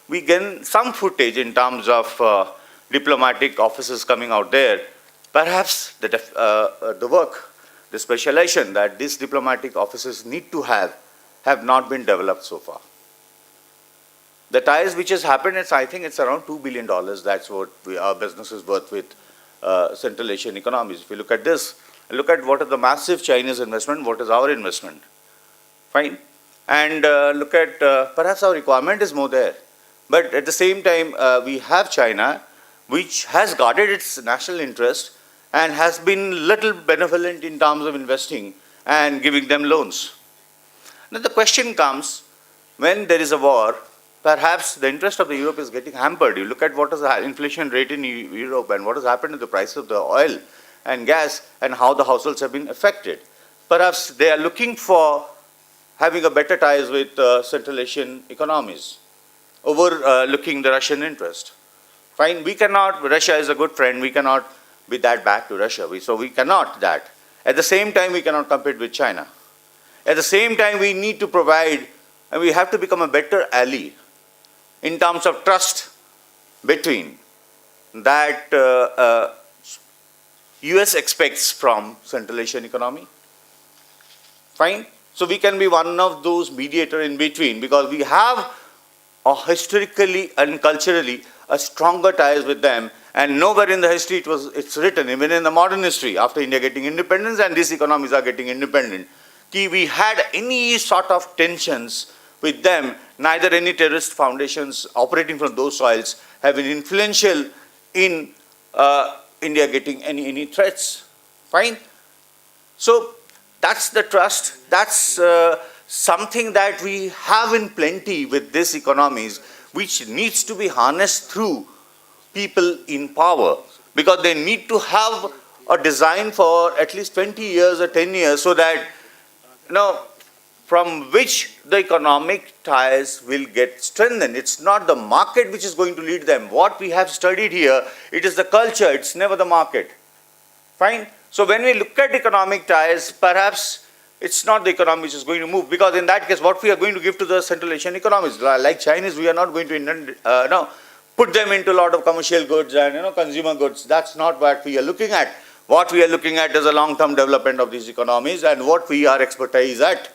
we gain some footage in terms of diplomatic offices coming out there. Perhaps the work, the specialization that these diplomatic offices need to have not been developed so far. The ties which has happened, I think it's around $2 billion. That's what our business is worth with Central Asian economies. If you look at this, look at what is the massive Chinese investment, what is our investment. Fine. And look at, perhaps our requirement is more there. But at the same time, we have China, which has guarded its national interest and has been little benevolent in terms of investing and giving them loans. Now the question comes, when there is a war, perhaps the interest of the Europe is getting hampered. You look at what is the inflation rate in Europe and what has happened to the price of the oil and gas and how the households have been affected. Perhaps they are looking for having a better ties with Central Asian economies, overlooking the Russian interest. Fine, we cannot, Russia is a good friend, we cannot be that back to Russia, so we cannot that. At the same time, we cannot compete with China. At the same time, we need to provide, and we have to become a better ally in terms of trust between that US expects from Central Asian economy. Fine. So we can be one of those mediator in between because we have historically and culturally a stronger ties with them, and nowhere in the history it's written, even in the modern history, after India getting independence and these economies are getting independent, we had any sort of tensions with them, neither any terrorist foundations operating from those soils have been influential in India getting any threats. Fine. So that's the trust, that's something that we have in plenty with these economies, which needs to be harnessed through people in power, because they need to have a design for at least 20 years or 10 years so that, from which the economic ties will get strengthened. It's not the market which is going to lead them. What we have studied here, it is the culture, it's never the market. Fine? So when we look at economic ties, perhaps it's not the economy which is going to move, because in that case, what we are going to give to the Central Asian economies, like Chinese, we are not going to put them into a lot of commercial goods and consumer goods. That's not what we are looking at. What we are looking at is a long-term development of these economies and what we are expertise at.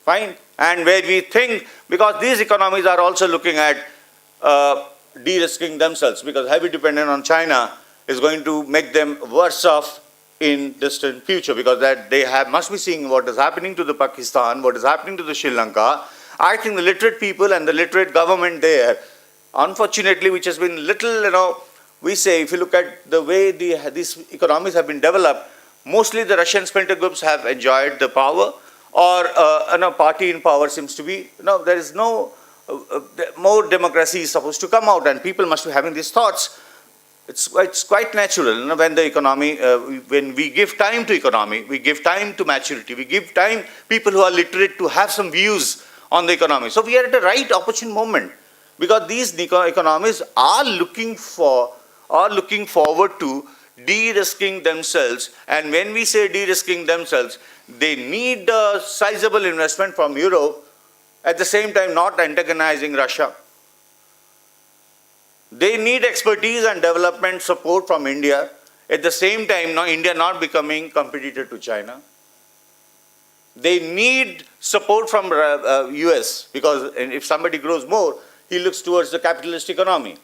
Fine. And where we think, because these economies are also looking at de-risking themselves, because heavy dependence on China is going to make them worse off in distant future, because that they must be seeing what is happening to the Pakistan, what is happening to the Sri Lanka. I think the literate people and the literate government there, unfortunately, which has been little, we say, if you look at the way these economies have been developed, mostly the Russian splinter groups have enjoyed the power, or party in power seems to be, there is no, more democracy is supposed to come out, and people must be having these thoughts. It's quite natural, when the economy, when we give time to economy, we give time to maturity, we give time people who are literate to have some views on the economy. So we are at a right opportune moment, because these economies are looking forward to de-risking themselves, and when we say de-risking themselves, they need a sizable investment from Europe, at the same time not antagonizing Russia. They need expertise and development support from India, at the same time India not becoming competitor to China. They need support from US because if somebody grows more, he looks towards the capitalist economy.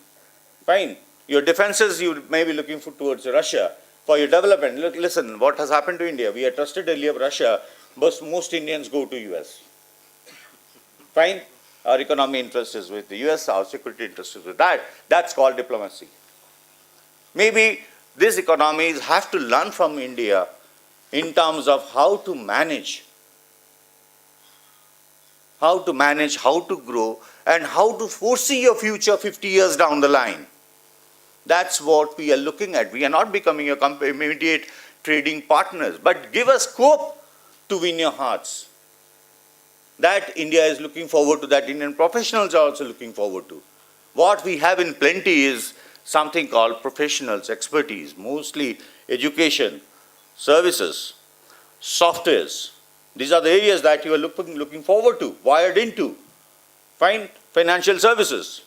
Fine. Your defenses, you may be looking towards Russia. For your development, look, listen, what has happened to India? We are trusted earlier Russia, but most Indians go to US. Fine. Our economy interest is with the US, our security interest is with that. That's called diplomacy. Maybe these economies have to learn from India in terms of how to manage, how to grow, and how to foresee your future 50 years down the line. That's what we are looking at. We are not becoming your immediate trading partners, but give us scope to win your hearts. That India is looking forward to, that Indian professionals are also looking forward to. What we have in plenty is something called professionals, expertise, mostly education, services, softwares. These are the areas that you are looking forward to, wired into. Fine, financial services.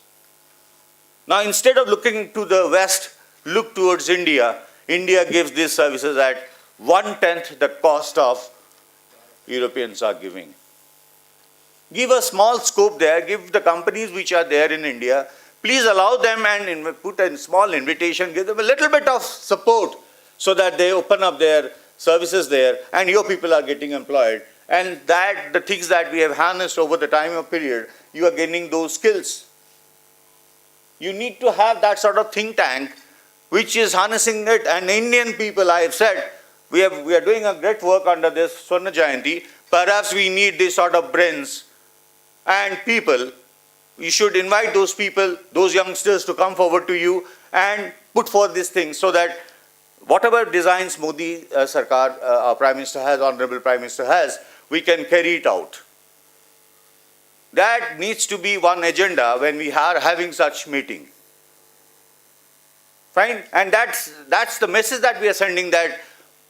Now, instead of looking to the West, look towards India. India gives these services at 1/10 the cost of Europeans are giving. Give a small scope there, give the companies which are there in India, please allow them and put a small invitation, give them a little bit of support so that they open up their services there and your people are getting employed. And that the things that we have harnessed over the time of period, you are gaining those skills. You need to have that sort of think tank which is harnessing it. And Indian people, I have said, we are doing a great work under this Swarna Jayanti. Perhaps we need this sort of brains and people. You should invite those people, those youngsters to come forward to you and put forth these things so that whatever designs Modi Sarkar, our Prime Minister has, Honorable Prime Minister has, we can carry it out. That needs to be one agenda when we are having such meeting. Fine? And that's the message that we are sending, that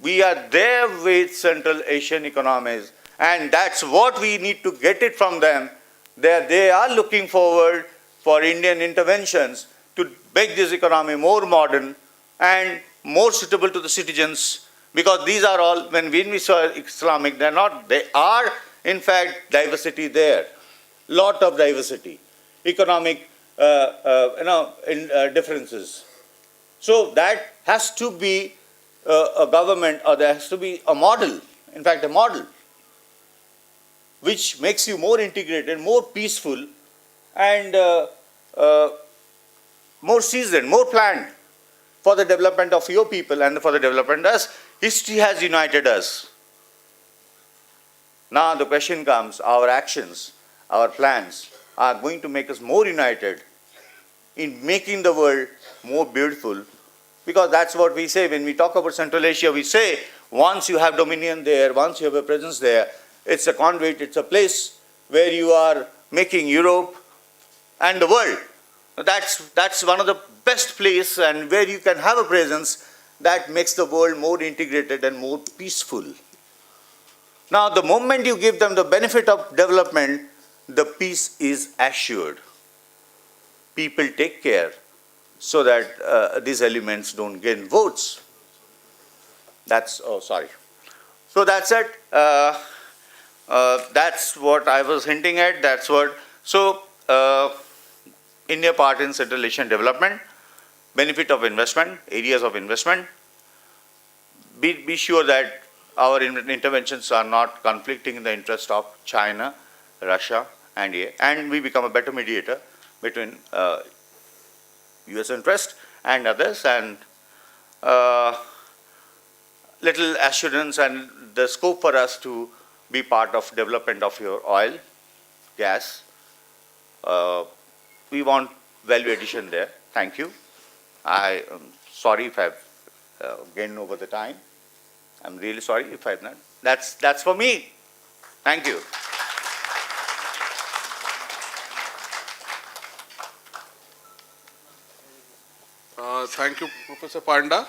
we are there with Central Asian economies, and that's what we need to get it from them. They are looking forward for Indian interventions to make this economy more modern and more suitable to the citizens, because these are all, when we saw Islamic, they are in fact diversity there. Lot of diversity, economic differences. So that has to be a government, or there has to be a model, in fact a model, which makes you more integrated, more peaceful, and more seasoned, more planned for the development of your people and for the development of us. History has united us. Now the question comes, our actions, our plans are going to make us more united in making the world more beautiful, because that's what we say when we talk about Central Asia. We say once you have dominion there, once you have a presence there, it's a conduit, it's a place where you are making Europe and the world. That's one of the best places, and where you can have a presence that makes the world more integrated and more peaceful. Now the moment you give them the benefit of development, the peace is assured. People take care so that these elements don't gain votes. So that's it. That's what I was hinting at. India part in Central Asian development, benefit of investment, areas of investment. Be sure that our interventions are not conflicting in the interest of China, Russia, and we become a better mediator between US interest and others, and little assurance and the scope for us to be part of development of your oil, gas. We want value addition there. Thank you. I am sorry if I've gained over the time. I'm really sorry if I've not. That's for me. Thank you. Thank you, Professor Panda,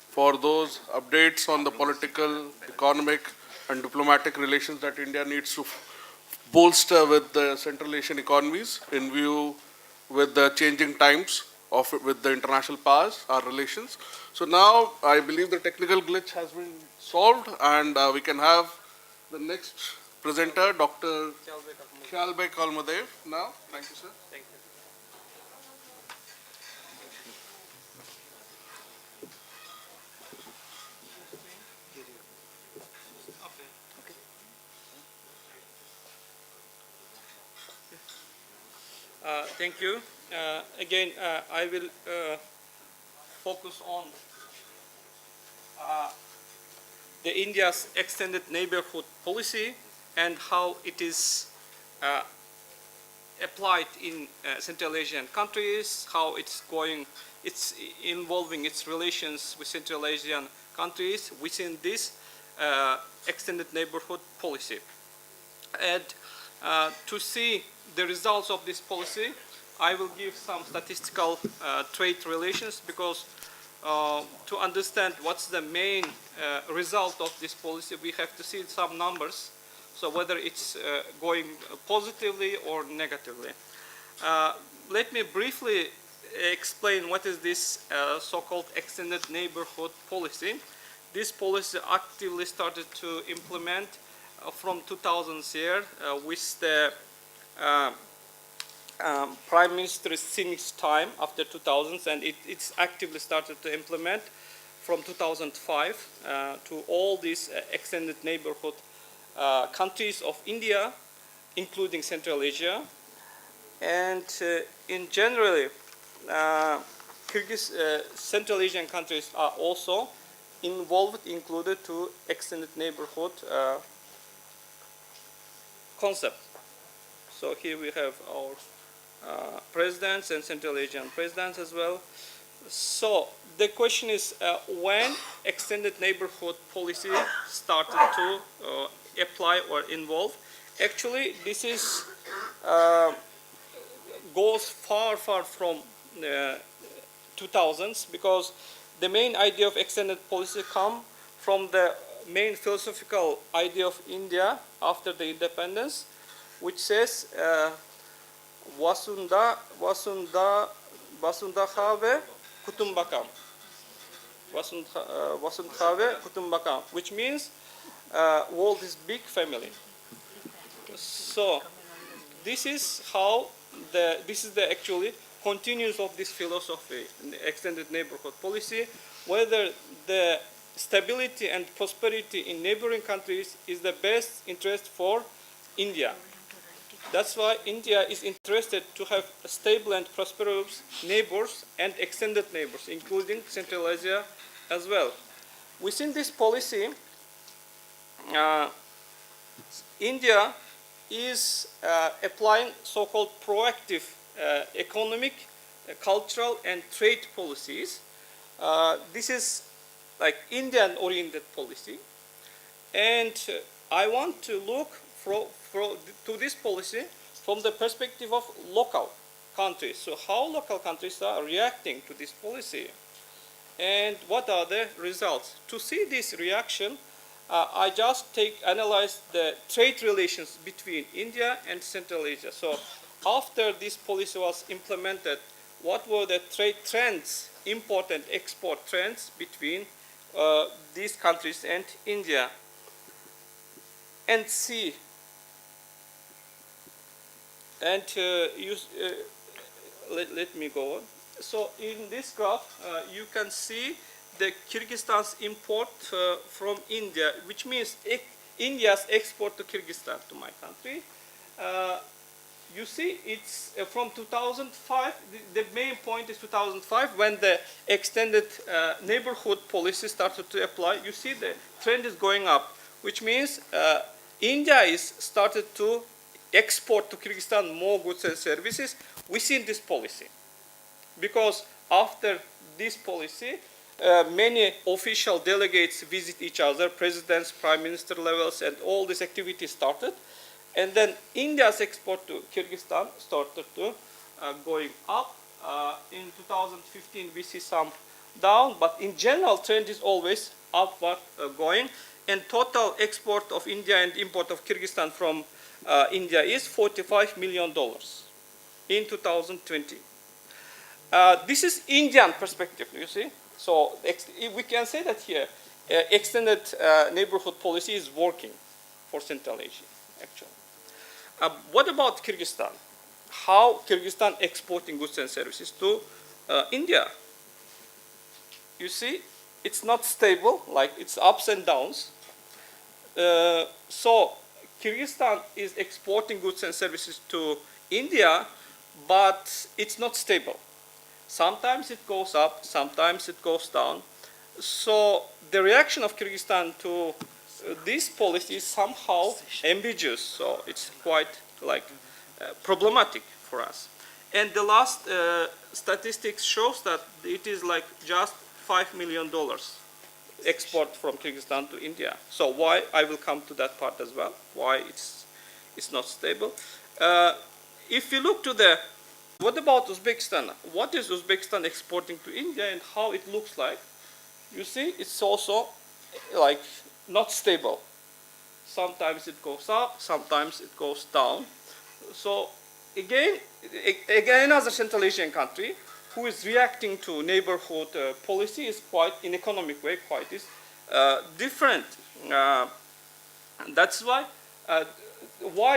for those updates on the political, economic, and diplomatic relations that India needs to bolster with the Central Asian economies in view with the changing times with the international powers, our relations. So now I believe the technical glitch has been solved, and we can have the next presenter, Dr. Khyalbek Kalmadev. Now, thank you, sir. Thank you. Thank you. Again, I will focus on the India's extended neighborhood policy and how it is applied in Central Asian countries, how it's involving its relations with Central Asian countries within this extended neighborhood policy. And to see the results of this policy, I will give some statistical trade relations, because to understand what's the main result of this policy, we have to see some numbers. So whether it's going positively or negatively. Let me briefly explain what is this so-called extended neighborhood policy. This policy actively started to implement from 2000 year with the Prime Minister Singh's time after 2000, and it's actively started to implement from 2005 to all these extended neighborhood countries of India, including Central Asia. And in generally, Central Asian countries are also included to extended neighborhood concept. So here we have our presidents and Central Asian presidents as well. So the question is when extended neighborhood policy started to apply or involve. Actually, this is goes far from 2000s, because the main idea of extended policy come from the main philosophical idea of India after the independence, which says Vasundhave Kutumbakam. Vasundhave Kutumbakam, which means world is big family. So this is how this is the actually continues of this philosophy in the extended neighborhood policy, whether the stability and prosperity in neighboring countries is the best interest for India. That's why India is interested to have stable and prosperous neighbors and extended neighbors, including Central Asia as well. Within this policy, India is applying so-called proactive economic, cultural, and trade policies. This is like Indian-oriented policy, and I want to look to this policy from the perspective of local countries. So how local countries are reacting to this policy, and what are the results? To see this reaction, I just analyze the trade relations between India and Central Asia. So after this policy was implemented, what were the trade trends, import and export trends between these countries and India? And see, and let me go on. So in this graph, you can see the Kyrgyzstan's import from India, which means India's export to Kyrgyzstan, to my country. You see, it's from 2005. The main point is 2005, when the extended neighborhood policy started to apply. You see the trend is going up, which means India is started to export to Kyrgyzstan more goods and services within this policy. Because after this policy, many official delegates visit each other, presidents, prime minister levels, and all this activity started. And then India's export to Kyrgyzstan started to going up. In 2015, we see some down, but in general, trend is always upward going. And total export of India and import of Kyrgyzstan from India is $45 million in 2020. This is Indian perspective, you see. So we can say that here, extended neighborhood policy is working for Central Asia, actually. What about Kyrgyzstan? How Kyrgyzstan exporting goods and services to India? You see, it's not stable, like it's ups and downs. So Kyrgyzstan is exporting goods and services to India, but it's not stable. Sometimes it goes up, sometimes it goes down. So the reaction of Kyrgyzstan to this policy is somehow ambiguous. So it's quite like problematic for us. And the last statistics shows that it is like just $5 million export from Kyrgyzstan to India. So why, I will come to that part as well, why it's not stable. If you look to the, what about Uzbekistan? What is Uzbekistan exporting to India and how it looks like? You see, it's also like not stable. Sometimes it goes up, sometimes it goes down. So again another Central Asian country who is reacting to neighborhood policy is quite, in economic way, quite is different. That's why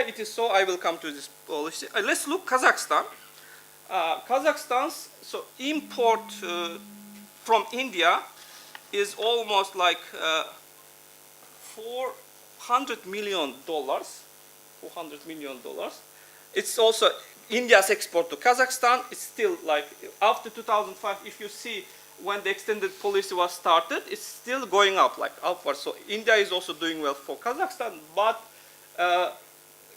it is so, I will come to this policy. Let's look Kazakhstan. Kazakhstan's import from India is almost like $400 million. It's also India's export to Kazakhstan. It's still like after 2005. If you see when the extended policy was started, it's still going up, like upwards. So India is also doing well for Kazakhstan, but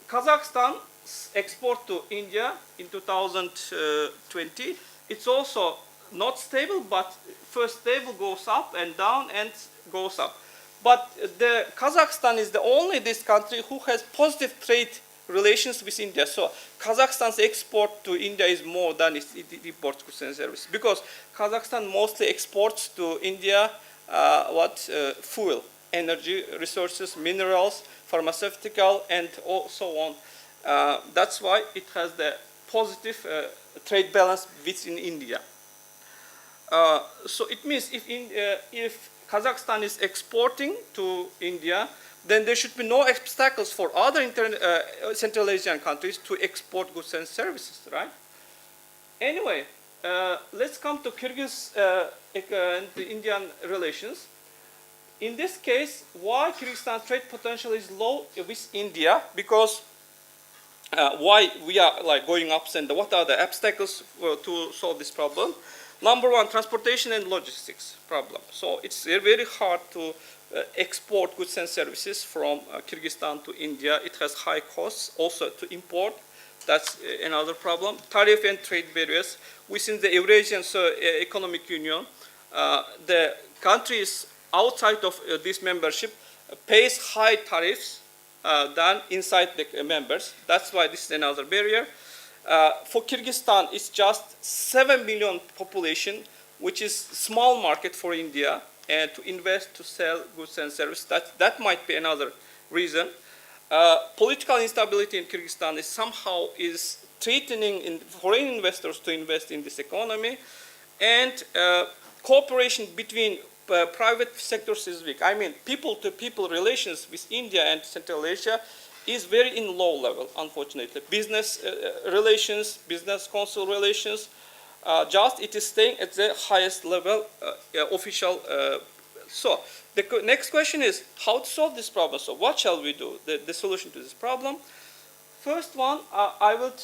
Kazakhstan's export to India in 2020, it's also not stable, but first stable goes up and down and goes up. But the Kazakhstan is the only this country who has positive trade relations with India. So Kazakhstan's export to India is more than it imports goods and services, because Kazakhstan mostly exports to India fuel, energy resources, minerals, pharmaceutical, and so on. That's why it has the positive trade balance within India. So it means if Kazakhstan is exporting to India, then there should be no obstacles for other Central Asian countries to export goods and services, right? Anyway, let's come to Kyrgyz and the Indian relations. In this case, why Kyrgyzstan's trade potential is low with India? Because why we are like going ups and what are the obstacles to solve this problem? Number one, transportation and logistics problem. So it's very hard to export goods and services from Kyrgyzstan to India. It has high costs also to import. That's another problem. Tariff and trade barriers. Within the Eurasian Economic Union, the countries outside of this membership pays high tariffs than inside the members. That's why this is another barrier. For Kyrgyzstan, it's just 7 million population, which is small market for India, and to invest, to sell goods and services. That might be another reason. Political instability in Kyrgyzstan is somehow threatening foreign investors to invest in this economy, and cooperation between private sectors is weak. I mean, people-to-people relations with India and Central Asia is very in low level, unfortunately. Business relations, business consul relations, it is staying at the highest level, official. So the next question is how to solve this problem. So what shall we do? The solution to this problem. First one, I would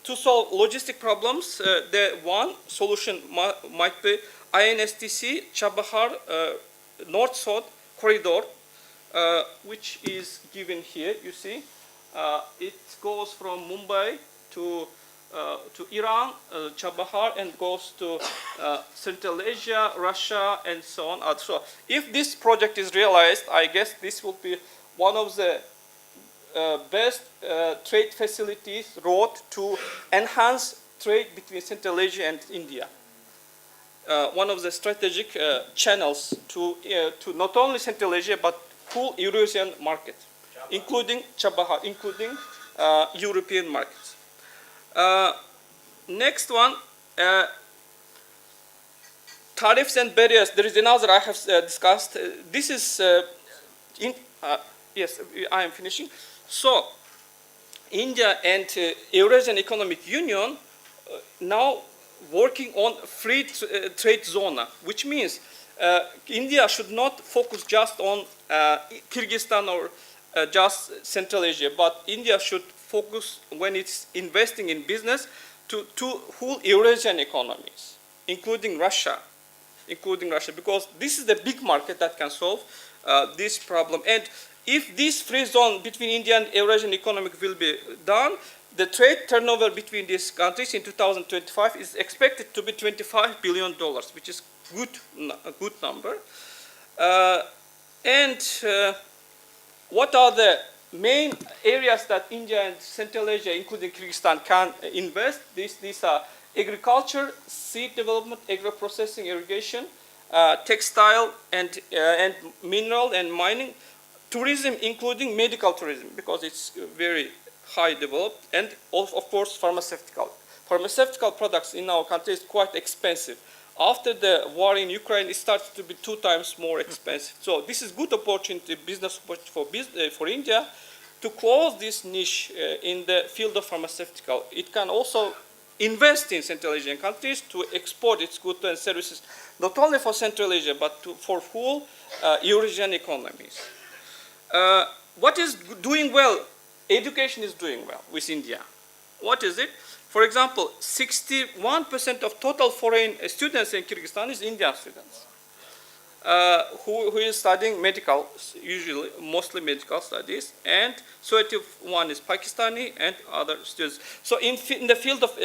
to solve logistic problems. The one solution might be INSTC Chabahar North-South corridor, which is given here. You see, it goes from Mumbai to Iran, Chabahar, and goes to Central Asia, Russia, and so on. So if this project is realized, I guess this will be one of the best trade facilities road to enhance trade between Central Asia and India. One of the strategic channels to not only Central Asia but full Eurasian market, including Chabahar, including European markets. Next one, tariffs and barriers. There is another I have discussed. This is yes, I am finishing. So, India and Eurasian Economic Union now working on free trade zone, which means India should not focus just on Kyrgyzstan or just Central Asia, but India should focus when it's investing in business to whole Eurasian economies, including Russia, because this is the big market that can solve this problem. And if this free zone between India and Eurasian economic will be done, the trade turnover between these countries in 2025 is expected to be $25 billion, which is a good number. What are the main areas that India and Central Asia, including Kyrgyzstan, can invest? These are agriculture, seed development, agro-processing, irrigation, textile, and mineral and mining, tourism, including medical tourism, because it's very high developed, and of course pharmaceutical. Pharmaceutical products in our country is quite expensive. After the war in Ukraine, it starts to be 2 times more expensive. So this is good opportunity, business opportunity for India to close this niche in the field of pharmaceutical. It can also invest in Central Asian countries to export its goods and services, not only for Central Asia, but for whole Eurasian economies. What is doing well? Education is doing well with India. What is it? For example, 61% of total foreign students in Kyrgyzstan is Indian students who is studying medical, usually, mostly medical studies, and 31 is Pakistani and other students. So in the field of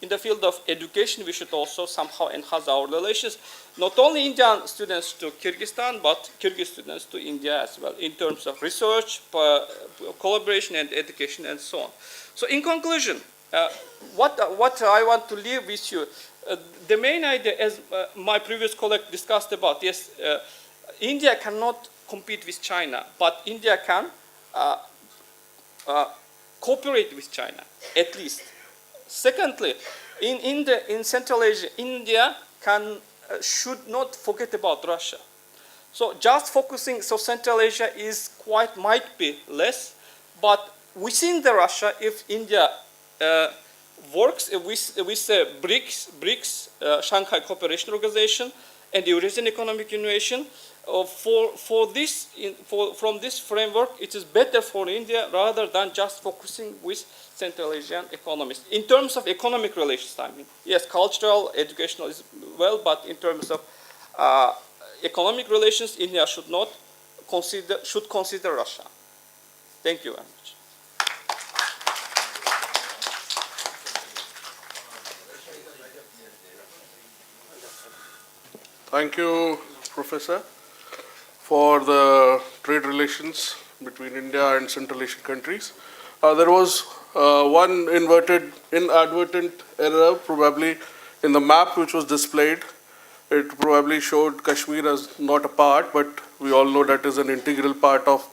In the field of education, we should also somehow enhance our relations, not only Indian students to Kyrgyzstan, but Kyrgyz students to India as well, in terms of research, collaboration, and education, and so on. So in conclusion, what I want to leave with you, the main idea, as my previous colleague discussed about, yes, India cannot compete with China, but India can cooperate with China, at least. Secondly, in Central Asia, India should not forget about Russia. So just focusing, so Central Asia might be less, but within the Russia, if India works with the BRICS, Shanghai Cooperation Organization, and the Eurasian Economic Union, from this framework, it is better for India rather than just focusing with Central Asian economies. In terms of economic relations, I mean, yes, cultural, educational is well, but in terms of economic relations, India should consider Russia. Thank you very much. Thank you, Professor, for the trade relations between India and Central Asian countries. There was one inadvertent error probably in the map which was displayed. It probably showed Kashmir as not a part, but we all know that is an integral part of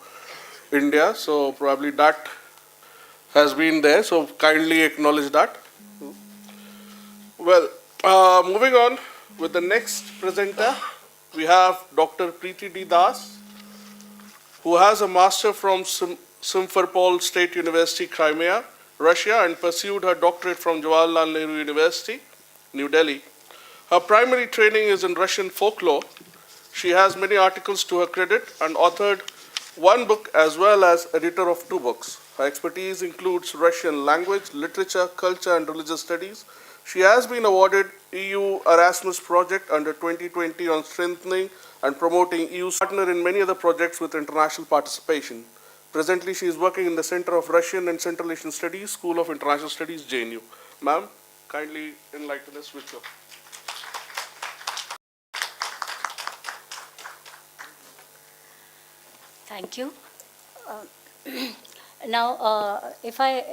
India. So probably that has been there. So kindly acknowledge that. Well, moving on with the next presenter, we have Dr. Preeti D. Das, who has a master from Simferopol State University, Crimea, Russia, and pursued her doctorate from Jawaharlal Nehru University, New Delhi. Her primary training is in Russian folklore. She has many articles to her credit and authored one book as well as editor of 2 books. Her expertise includes Russian language, literature, culture, and religious studies. She has been awarded EU Erasmus project under 2020 on strengthening and promoting EU's partner in many other projects with international participation. Presently, she is working in the Center of Russian and Central Asian Studies, School of International Studies, JNU. Ma'am, kindly enlighten us with your. Thank you. Now, if I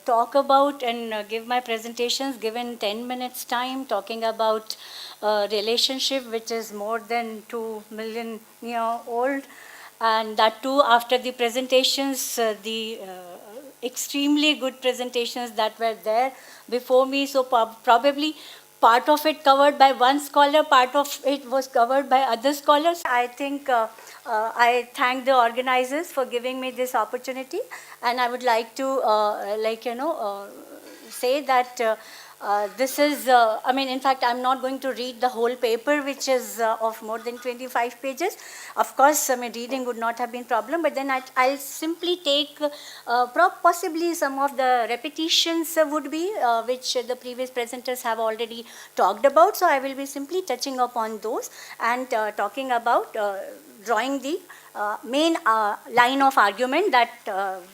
talk about and give my presentations given 10 minutes time, talking about a relationship which is more than 2 million year old, and that too after the presentations, the extremely good presentations that were there before me. So probably part of it covered by one scholar, part of it was covered by other scholars. I think I thank the organizers for giving me this opportunity, and I would like to say that this is, in fact, I'm not going to read the whole paper, which is of more than 25 pages. Of course, reading would not have been a problem, but then I'll simply take possibly some of the repetitions would be, which the previous presenters have already talked about. So I will be simply touching upon those and talking about drawing the main line of argument that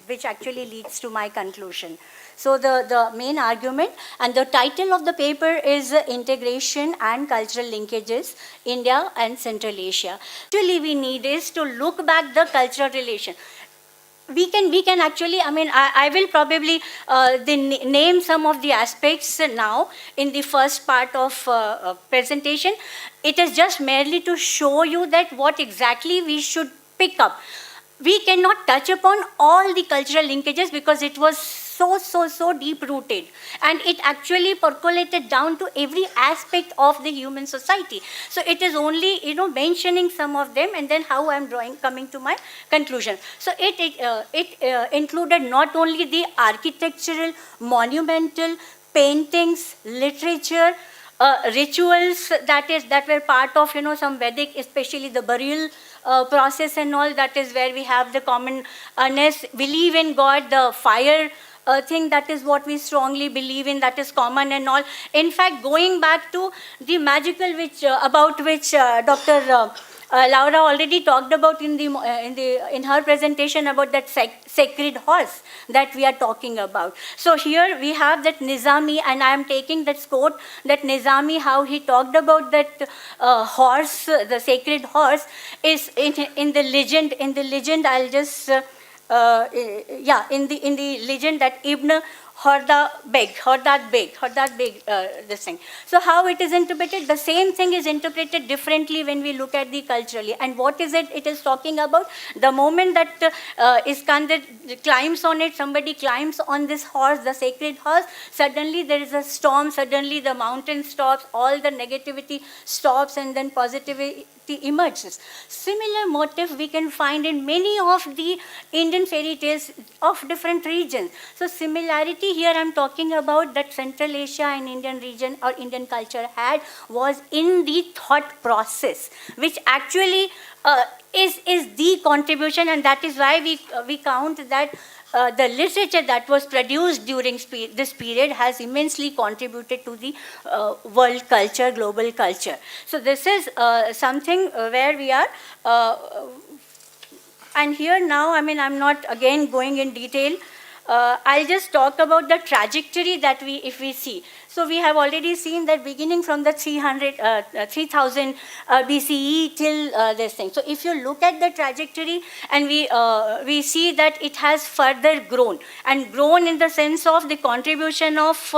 which actually leads to my conclusion. So the main argument and the title of the paper is Integration and Cultural Linkages, India and Central Asia. Actually we need is to look back the cultural relation. We can actually, I will probably name some of the aspects now in the first part of presentation. It is just merely to show you that what exactly we should pick up. We cannot touch upon all the cultural linkages because it was so deep rooted, and it actually percolated down to every aspect of the human society. So it is only mentioning some of them, and then how I'm coming to my conclusion. So it included not only the architectural, monumental, paintings, literature, rituals that were part of some Vedic, especially the burial process and all. That is where we have the commonness, believe in God, the fire thing, that is what we strongly believe in, that is common and all. In fact, going back to the magical about which Dr. Laura already talked about in her presentation about that sacred horse that we are talking about. So here we have that Nizami, and I am taking that quote, that Nizami, how he talked about that horse, the sacred horse, is in the legend. In the legend, I'll just in the legend that Ibn Hordad Beg, this thing. So how it is interpreted? The same thing is interpreted differently when we look at the culturally. And what is it? It is talking about the moment that Iskander climbs on it, somebody climbs on this horse, the sacred horse, suddenly there is a storm, suddenly the mountain stops, all the negativity stops, and then positivity emerges. Similar motif we can find in many of the Indian fairy tales of different regions. So similarity here I'm talking about that Central Asia and Indian region or Indian culture had was in the thought process, which actually is the contribution, and that is why we count that the literature that was produced during this period has immensely contributed to the world culture, global culture. So this is something where we are, and here now, I'm not again going in detail. I'll just talk about the trajectory that if we see. So we have already seen that beginning from the 3000 BCE till this thing. So if you look at the trajectory, and we see that it has further grown, and grown in the sense of the contribution of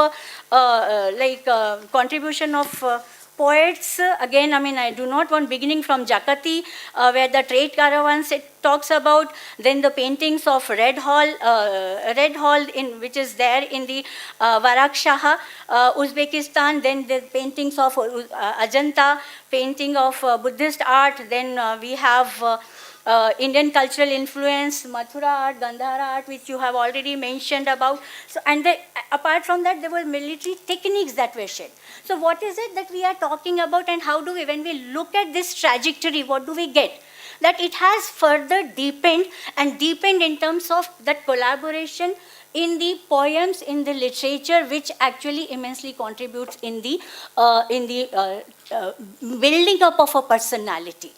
poets. Again, I do not want beginning from Jakati, where the trade caravans it talks about, then the paintings of Red Hall, which is there in the Varakshaha, Uzbekistan, then the paintings of Ajanta, painting of Buddhist art, then we have Indian cultural influence, Mathura art, Gandhara art, which you have already mentioned about. So, and apart from that, there were military techniques that were shed. So what is it that we are talking about, and how do we, when we look at this trajectory, what do we get? That it has further deepened in terms of that collaboration in the poems, in the literature, which actually immensely contributes in the building up of a personality.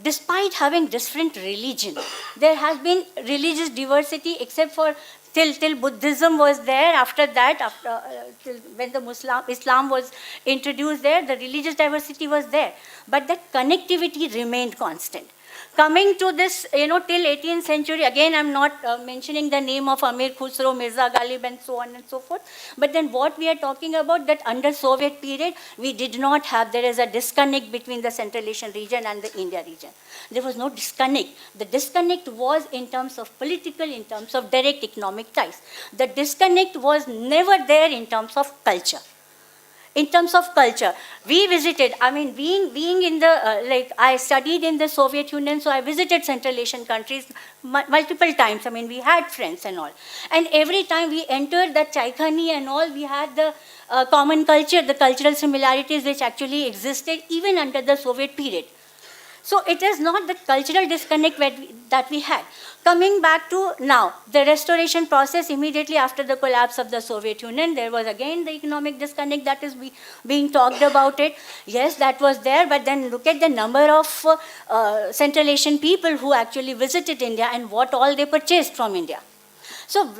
Despite having different religion, there has been religious diversity, except for till Buddhism was there. After that, when the Islam was introduced there, the religious diversity was there. But that connectivity remained constant. Coming to this, till 18th century, again, I'm not mentioning the name of Amir Khusro, Mirza Ghalib, and so on and so forth. But then what we are talking about, that under Soviet period, we did not have, there is a disconnect between the Central Asian region and the India region. There was no disconnect. The disconnect was in terms of political, in terms of direct economic ties. The disconnect was never there in terms of culture. in terms of culture. We visited, I mean, being in the, like, I studied in the Soviet Union, so I visited Central Asian countries multiple times. I mean, we had friends and all. And every time we entered that Chaikhani and all, we had the common culture, the cultural similarities which actually existed even under the Soviet period. So it is not the cultural disconnect that we had. Coming back to now, the restoration process immediately after the collapse of the Soviet Union, there was again the economic disconnect that is being talked about it. Yes, that was there, but then look at the number of Central Asian people who actually visited India and what all they purchased from India. So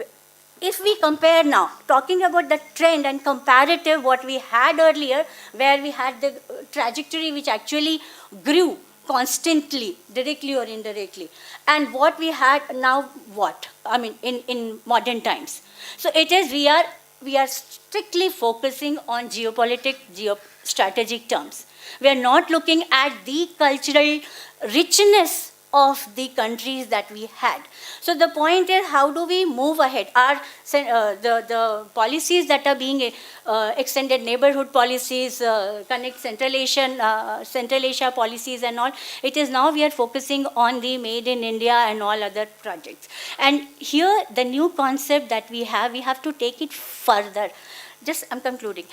if we compare now, talking about the trend and comparative what we had earlier, where we had the trajectory which actually grew constantly, directly or indirectly, and what we had now, what? I mean, in modern times. So it is, we are strictly focusing on geostrategic terms. We are not looking at the cultural richness of the countries that we had. So the point is, how do we move ahead? Our the policies that are being extended, neighborhood policies, connect Central Asia policies and all, it is now we are focusing on the Made in India and all other projects. And here the new concept that we have to take it further. I'm concluding.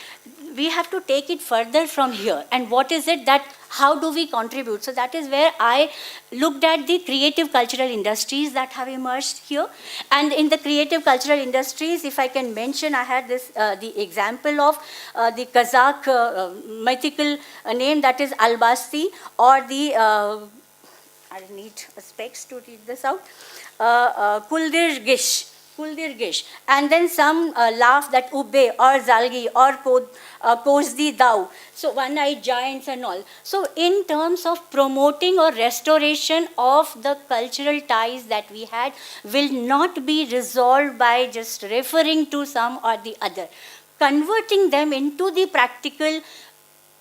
We have to take it further from here. And what is it that, how do we contribute? So that is where I looked at the creative cultural industries that have emerged here. And in the creative cultural industries, if I can mention, I had this, the example of the Kazakh mythical name, that is Albasti, or the, I need specs to read this out, Kuldirgish, and then some laugh that Ubbe or Zalgi or Kozdi Dao, so one-eyed giants and all. So in terms of promoting or restoration of the cultural ties that we had will not be resolved by just referring to some or the other. Converting them into the practical.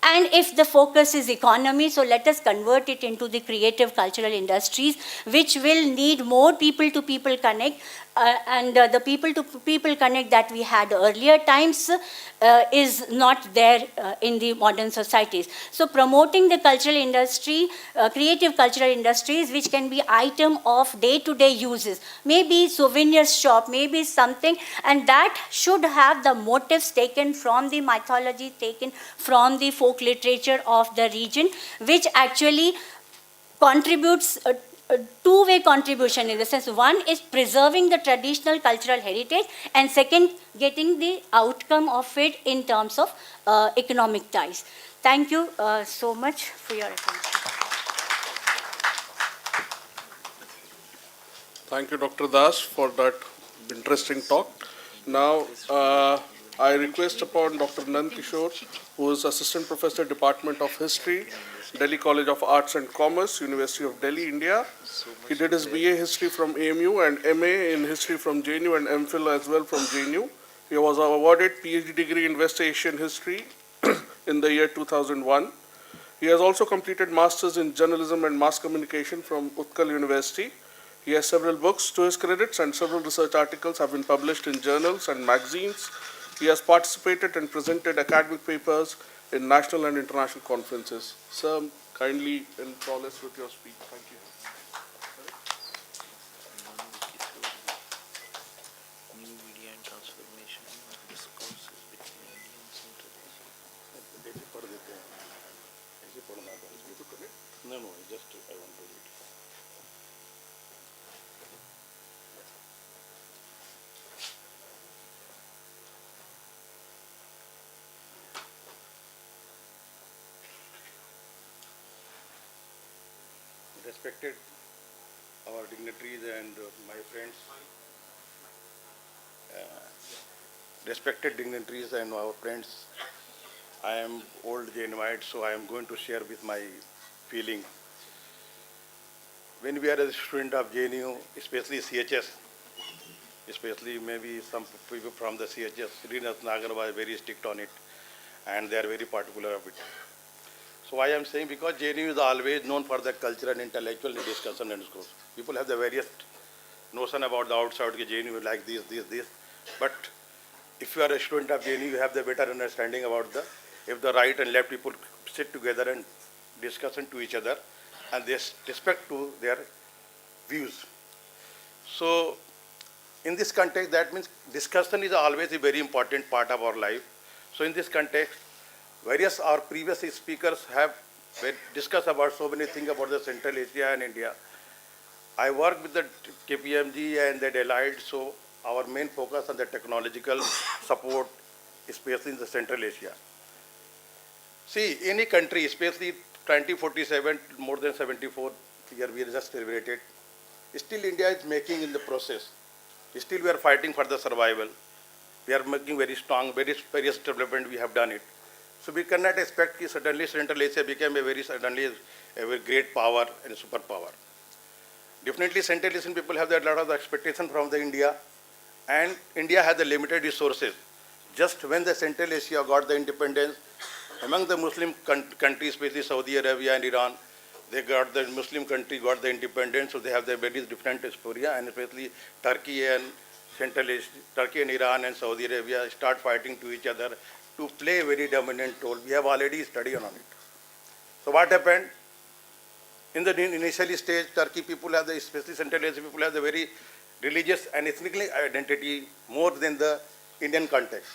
And if the focus is economy, so let us convert it into the creative cultural industries, which will need more people-to-people connect. And the people-to-people connect that we had earlier times is not there in the modern societies. So promoting the cultural industry, creative cultural industries, which can be item of day-to-day uses, maybe souvenir shop, maybe something, and that should have the motifs taken from the mythology, taken from the folk literature of the region, which actually contributes a two-way contribution, in the sense, one is preserving the traditional cultural heritage, and second, getting the outcome of it in terms of economic ties. Thank you so much for your attention. Thank you, Dr. Das, for that interesting talk. Now, I request upon Dr. Nand Kishore, who is Assistant Professor, Department of History, Delhi College of Arts and Commerce, University of Delhi, India. He did his BA History from AMU and MA in History from JNU and MPhil as well from JNU. He was awarded PhD degree in West Asian History in the year 2001. He has also completed Masters in Journalism and Mass Communication from Utkal University. He has several books to his credits, and several research articles have been published in journals and magazines. He has participated and presented academic papers in national and international conferences. Sir, kindly enthrall us with your speech. Thank you. New media and transformation discourses between India and Central Asia. No, just I want to read. Respected our dignitaries and my friends, respected dignitaries and our friends, I am old Jainite, so I am going to share with my feeling. When we are a student of JNU, especially CHS, especially maybe some people from the CHS, Srinath Nagar was very strict on it, and they are very particular of it. So I am saying, because JNU is always known for the cultural and intellectual discussion and schools. People have the various notion about the outside, JNU like this. But if you are a student of JNU, you have the better understanding about the if the right and left people sit together and discuss to each other and they respect to their views. So in this context, that means discussion is always a very important part of our life. So in this context, various our previous speakers have discussed about so many things about the Central Asia and India. I work with the KPMG and the Deloitte, so our main focus on the technological support, especially in the Central Asia. See, any country, especially 2047, more than 74 year we just celebrated, still India is making in the process. Still we are fighting for the survival. We are making very strong, various development we have done it. So we cannot expect that suddenly Central Asia became a very great power and superpower. Definitely Central Asian people have a lot of expectation from the India, and India has the limited resources. Just when the Central Asia got the independence, among the Muslim countries, especially Saudi Arabia and Iran, they got the Muslim country got the independence, so they have the very different dysphoria, and especially Turkey and Central Asia, Turkey and Iran and Saudi Arabia start fighting to each other to play a very dominant role. We have already studied on it. So what happened? In the initial stage, Turkey people have the, especially Central Asia people have the very religious and ethnically identity more than the Indian context.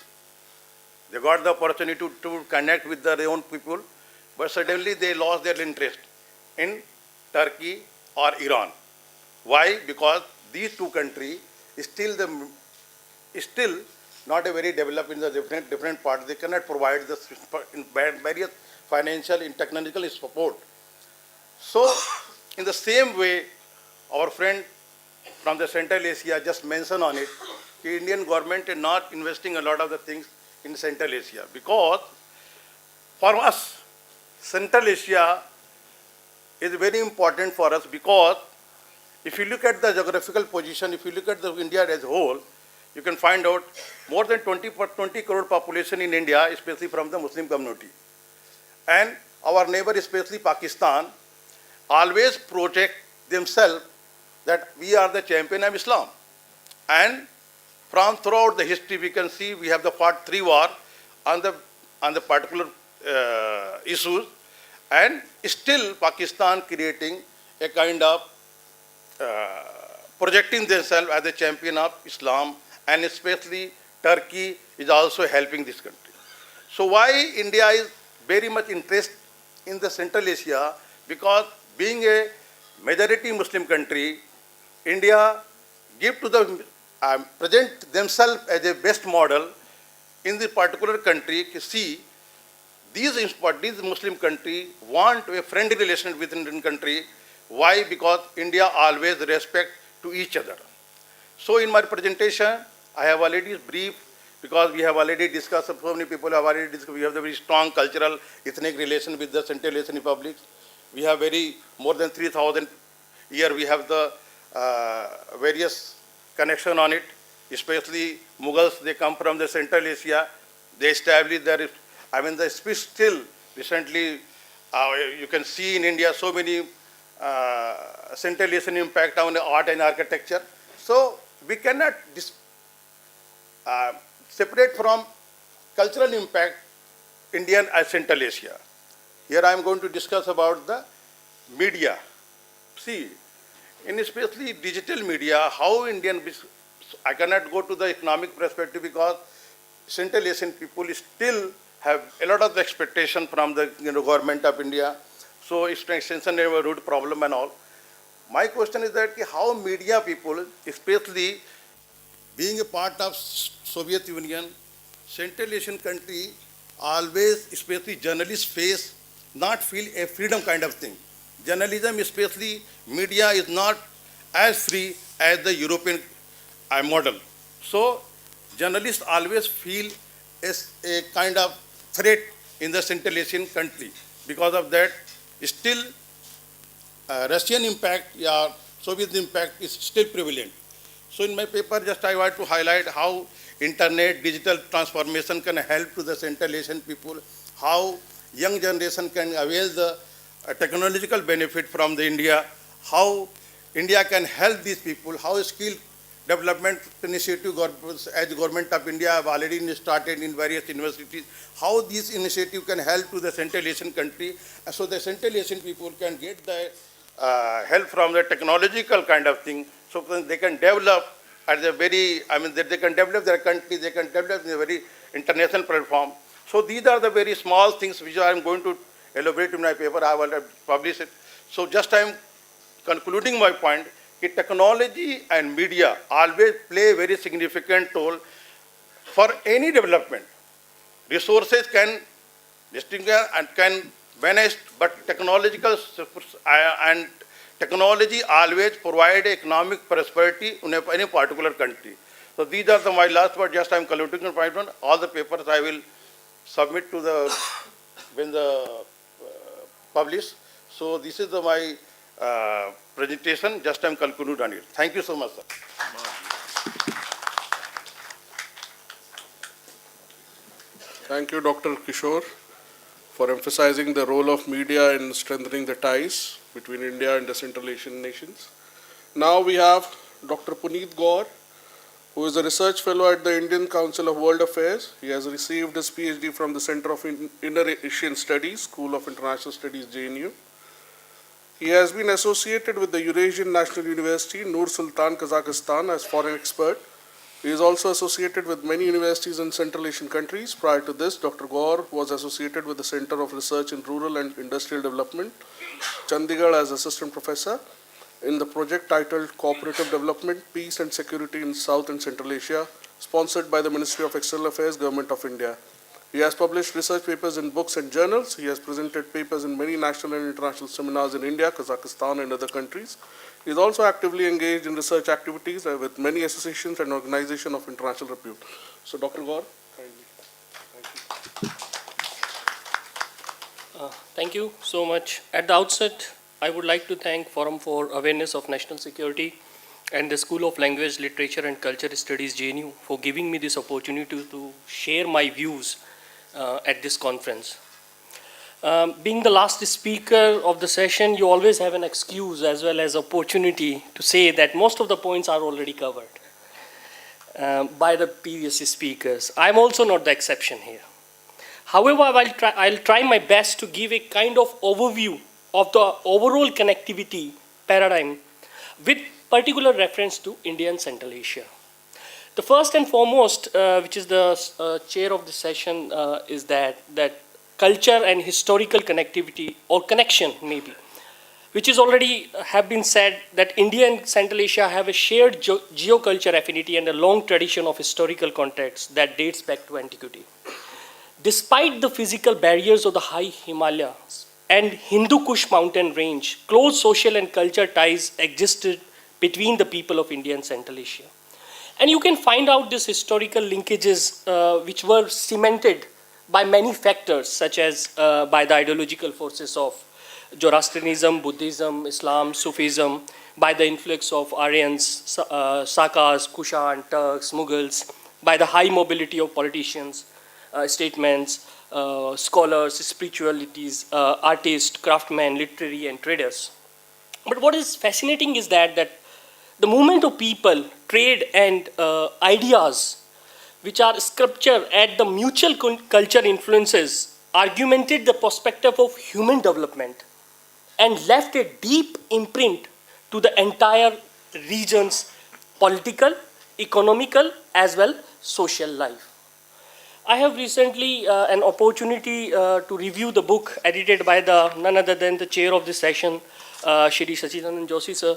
They got the opportunity to connect with their own people, but suddenly they lost their interest in Turkey or Iran. Why? Because these two countries still not a very developed in the different parts. They cannot provide the various financial and technological support. So, in the same way, our friend from the Central Asia just mentioned on it, the Indian government is not investing a lot of the things in Central Asia, because for us, Central Asia is very important for us, because if you look at the geographical position, if you look at the India as a whole, you can find out more than 20 crore population in India, especially from the Muslim community. And our neighbor, especially Pakistan, always project themselves that we are the champion of Islam. And from throughout the history, we can see we have the fought 3 wars on the particular issues, and still Pakistan creating a kind of projecting themselves as the champion of Islam, and especially Turkey is also helping this country. So why India is very much interested in the Central Asia? Because being a majority Muslim country, India give to the present themselves as a best model in the particular country. See, these Muslim country want a friendly relation with Indian country. Why? Because India always respect to each other. So in my presentation, I have already briefed, because we have already discussed, so many people have already discussed, we have the very strong cultural ethnic relation with the Central Asian republics. We have more than 3,000 years, we have the various connection on it, especially Mughals, they come from the Central Asia. They established their, the still recently, you can see in India so many Central Asian impact on art and architecture. So we cannot separate from cultural impact Indian and Central Asia. Here I am going to discuss about the media. See, in especially digital media, how I cannot go to the economic perspective, because Central Asian people still have a lot of expectation from the government of India. So extension is a root problem and all. My question is that how media people, especially being a part of Soviet Union, Central Asian country, always, especially journalists not feel a freedom kind of thing. Journalism, especially media, is not as free as the European model. So journalists always feel as a kind of threat in the Central Asian country. Because of that, still Russian impact, Soviet impact is still prevalent. So in my paper, just I want to highlight how internet, digital transformation can help to the Central Asian people, how young generation can avail the technological benefit from the India, how India can help these people, how skill development initiative as Government of India have already started in various universities, how this initiative can help to the Central Asian country, so the Central Asian people can get the help from the technological kind of thing, so they can develop at the very, they can develop their country, they can develop in a very international platform. So these are the very small things which I am going to elaborate in my paper. I will publish it. So just I am concluding my point. Technology and media always play a very significant role for any development. Resources can distinguish and can vanish, but technological and technology always provide economic prosperity in any particular country. So these are my last words. Just I am concluding my point. All the papers I will submit to the when the publish. So this is my presentation. Just I am concluding on it. Thank you so much, sir. Thank you, Dr. Kishore, for emphasizing the role of media in strengthening the ties between India and the Central Asian nations. Now we have Dr. Puneet Gaur, who is a research fellow at the Indian Council of World Affairs. He has received his PhD from the Center of Inner Asian Studies, School of International Studies, JNU. He has been associated with the Eurasian National University, Nur Sultan, Kazakhstan, as foreign expert. He is also associated with many universities in Central Asian countries. Prior to this, Dr. Gaur was associated with the Center of Research in Rural and Industrial Development, Chandigarh, as assistant professor in the project titled Cooperative Development, Peace and Security in South and Central Asia, sponsored by the Ministry of External Affairs, Government of India. He has published research papers in books and journals. He has presented papers in many national and international seminars in India, Kazakhstan, and other countries. He is also actively engaged in research activities with many associations and organizations of international repute. So, Dr. Gaur, kindly. Thank you so much. At the outset, I would like to thank Forum for Awareness of National Security and the School of Language, Literature and Culture Studies, JNU, for giving me this opportunity to share my views at this conference. Being the last speaker of the session, you always have an excuse as well as opportunity to say that most of the points are already covered by the previous speakers. I'm also not the exception here. However, I'll try my best to give a kind of overview of the overall connectivity paradigm with particular reference to India and Central Asia. The first and foremost, which is the chair of the session, is that culture and historical connectivity, or connection maybe, which is already have been said that India and Central Asia have a shared geoculture affinity and a long tradition of historical contacts that dates back to antiquity. Despite the physical barriers of the high Himalayas and Hindu Kush mountain range, close social and cultural ties existed between the people of India and Central Asia. And you can find out these historical linkages which were cemented by many factors, such as by the ideological forces of Zoroastrianism, Buddhism, Islam, Sufism, by the influx of Aryans, Sakas, Kushan, Turks, Mughals, by the high mobility of politicians, statesmen, scholars, spiritualities, artists, craftsmen, literary and traders. But what is fascinating is that the movement of people, trade and ideas which are sculptured at the mutual culture influences argumented the perspective of human development and left a deep imprint to the entire region's political, economical as well social life. I have recently an opportunity to review the book edited by none other than the chair of this session, Shri Sachidanand Joshi sir,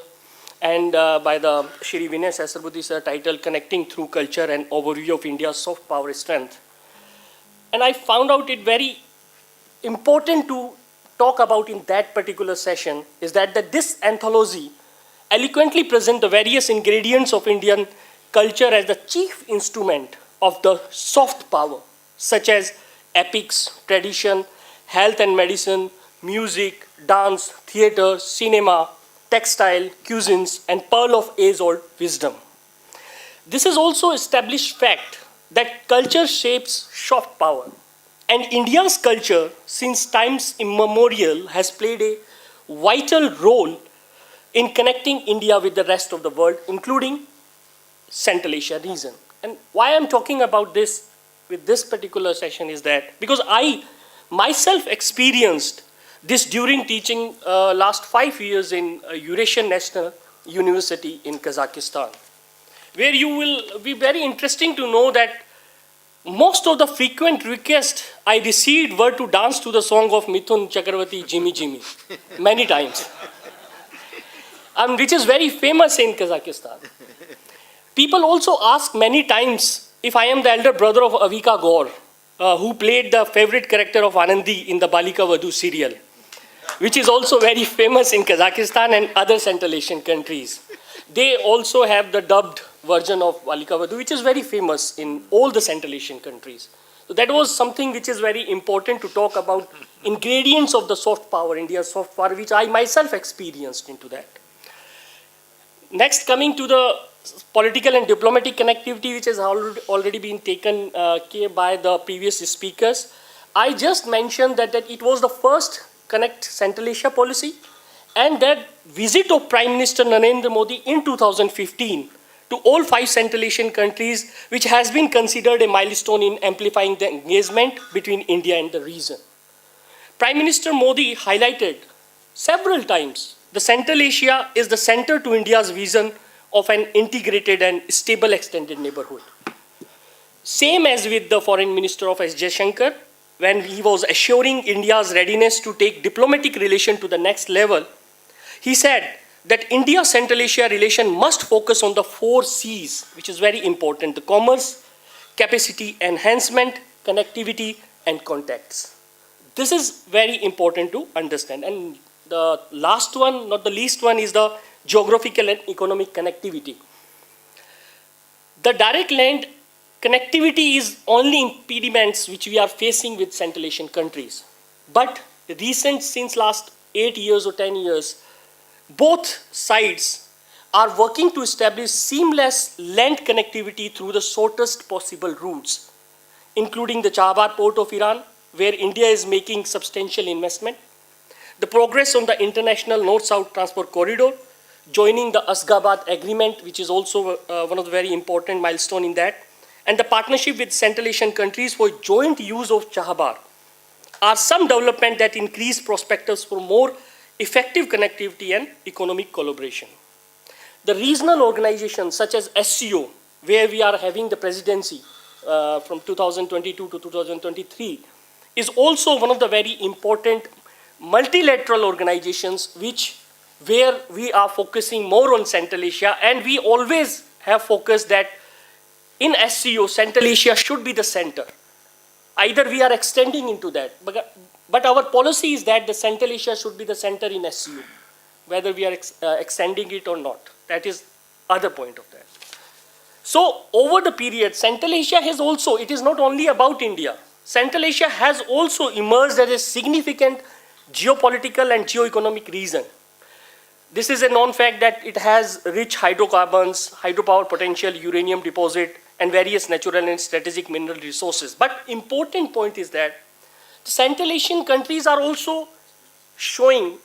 and by the Shri Vinay Sahasrabudhe sir, titled Connecting Through Culture and Overview of India's Soft Power Strength. And I found out it very important to talk about in that particular session is that this anthology eloquently presents the various ingredients of Indian culture as the chief instrument of the soft power, such as epics, tradition, health and medicine, music, dance, theatre, cinema, textile, cuisines, and pearl of age-old wisdom. This is also established fact that culture shapes soft power. And India's culture, since times immemorial, has played a vital role in connecting India with the rest of the world, including Central Asia region. And why I'm talking about this with this particular session is that because I myself experienced this during teaching last 5 years in Eurasian National University in Kazakhstan, where you will be very interesting to know that most of the frequent requests I received were to dance to the song of Mithun Chakravarti, Jimmy Jimmy, many times, which is very famous in Kazakhstan. People also ask many times if I am the elder brother of Avika Gaur, who played the favorite character of Anandi in the Balika Vadhu serial, which is also very famous in Kazakhstan and other Central Asian countries. They also have the dubbed version of Balika Vadhu, which is very famous in all the Central Asian countries. So that was something which is very important to talk about ingredients of the soft power, India's soft power, which I myself experienced into that. Next, coming to the political and diplomatic connectivity, which has already been taken care by the previous speakers. I just mentioned that it was the first Connect Central Asia policy, and that visit of Prime Minister Narendra Modi in 2015 to all 5 Central Asian countries, which has been considered a milestone in amplifying the engagement between India and the region. Prime Minister Modi highlighted several times the Central Asia is the center to India's vision of an integrated and stable extended neighborhood. Same as with the Foreign Minister of S. Jaishankar, when he was assuring India's readiness to take diplomatic relation to the next level, he said that India-Central Asia relation must focus on the 4 C's, which is very important: the commerce, capacity enhancement, connectivity, and contacts. This is very important to understand. And the last one, not the least one, is the geographical and economic connectivity. The direct land connectivity is only impediments which we are facing with Central Asian countries. But since last 8 years or 10 years, both sides are working to establish seamless land connectivity through the shortest possible routes, including the Chabahar port of Iran, where India is making substantial investment, the progress on the international North-South transport corridor, joining the Asgabad agreement, which is also one of the very important milestones in that, and the partnership with Central Asian countries for joint use of Chabahar are some development that increase prospects for more effective connectivity and economic collaboration. The regional organizations such as SCO, where we are having the presidency from 2022 to 2023, is also one of the very important multilateral organizations where we are focusing more on Central Asia, and we always have focused that in SCO, Central Asia should be the center. Either we are extending into that, but our policy is that the Central Asia should be the center in SCO, whether we are extending it or not. That is other point of that. So over the period, Central Asia has also, it is not only about India, Central Asia has also emerged as a significant geopolitical and geo-economic region. This is a known fact that it has rich hydrocarbons, hydropower potential, uranium deposit, and various natural and strategic mineral resources. But important point is that the Central Asian countries are also showing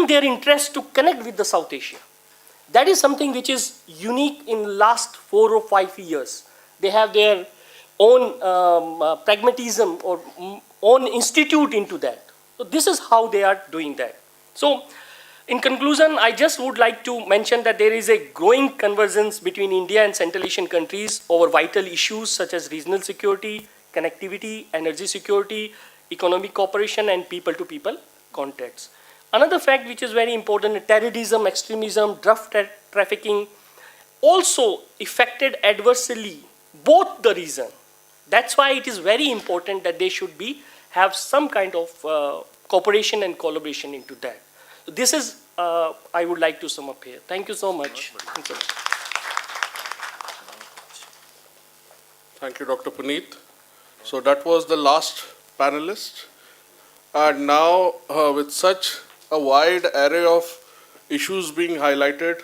their interest to connect with the South Asia. That is something which is unique in last 4 or 5 years. They have their own pragmatism or own institute into that. So this is how they are doing that. So in conclusion, I just would like to mention that there is a growing convergence between India and Central Asian countries over vital issues such as regional security, connectivity, energy security, economic cooperation, and people-to-people contacts. Another fact which is very important, terrorism, extremism, drug trafficking also affected adversely both the region. That's why it is very important that they should have some kind of cooperation and collaboration into that. So this is, I would like to sum up here. Thank you so much. Thank you, Dr. Puneet. So that was the last panelist. And now, with such a wide array of issues being highlighted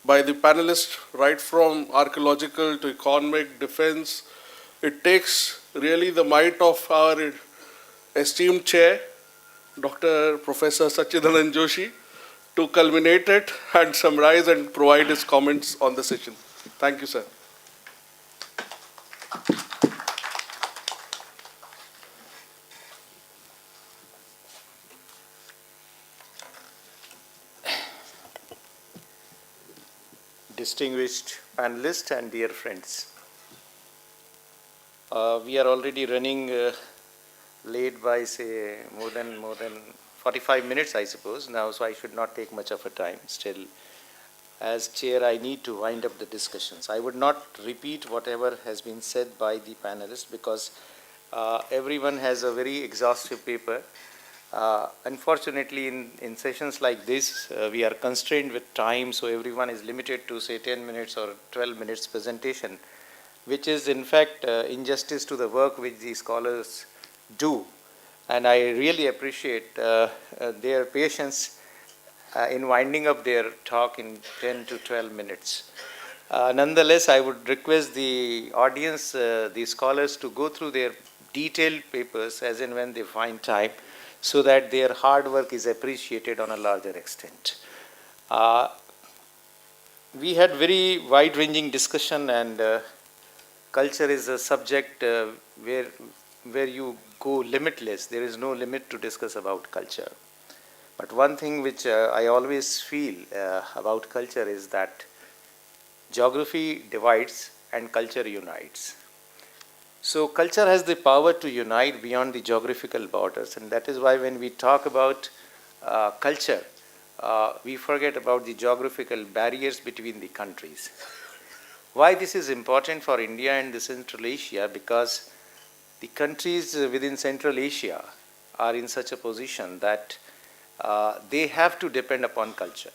by the panelists, right from archaeological to economic, defense, it takes really the might of our esteemed chair, Dr. Professor Sachidanand Joshi, to culminate it and summarize and provide his comments on the session. Thank you, sir. Distinguished panelists and dear friends. We are already running late by, say, more than 45 minutes, I suppose, now, so I should not take much of a time. Still, as chair, I need to wind up the discussions. I would not repeat whatever has been said by the panelists because everyone has a very exhaustive paper. Unfortunately, in sessions like this, we are constrained with time, so everyone is limited to, say, 10 minutes or 12 minutes presentation, which is, in fact, injustice to the work which the scholars do. And I really appreciate their patience in winding up their talk in 10 to 12 minutes. Nonetheless, I would request the audience, the scholars, to go through their detailed papers as and when they find time, so that their hard work is appreciated on a larger extent. We had very wide-ranging discussion, and culture is a subject where you go limitless. There is no limit to discuss about culture. But one thing which I always feel about culture is that geography divides and culture unites. So culture has the power to unite beyond the geographical borders, and that is why when we talk about culture, we forget about the geographical barriers between the countries. Why this is important for India and the Central Asia? Because the countries within Central Asia are in such a position that they have to depend upon culture.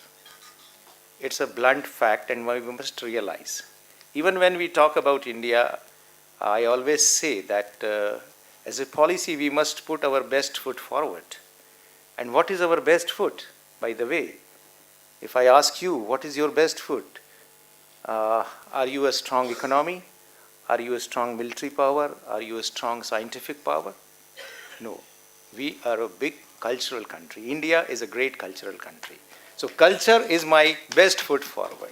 It's a blunt fact, and we must realize. Even when we talk about India, I always say that as a policy, we must put our best foot forward. And what is our best foot, by the way? If I ask you, what is your best foot? Are you a strong economy? Are you a strong military power? Are you a strong scientific power? No. We are a big cultural country. India is a great cultural country. So culture is my best foot forward.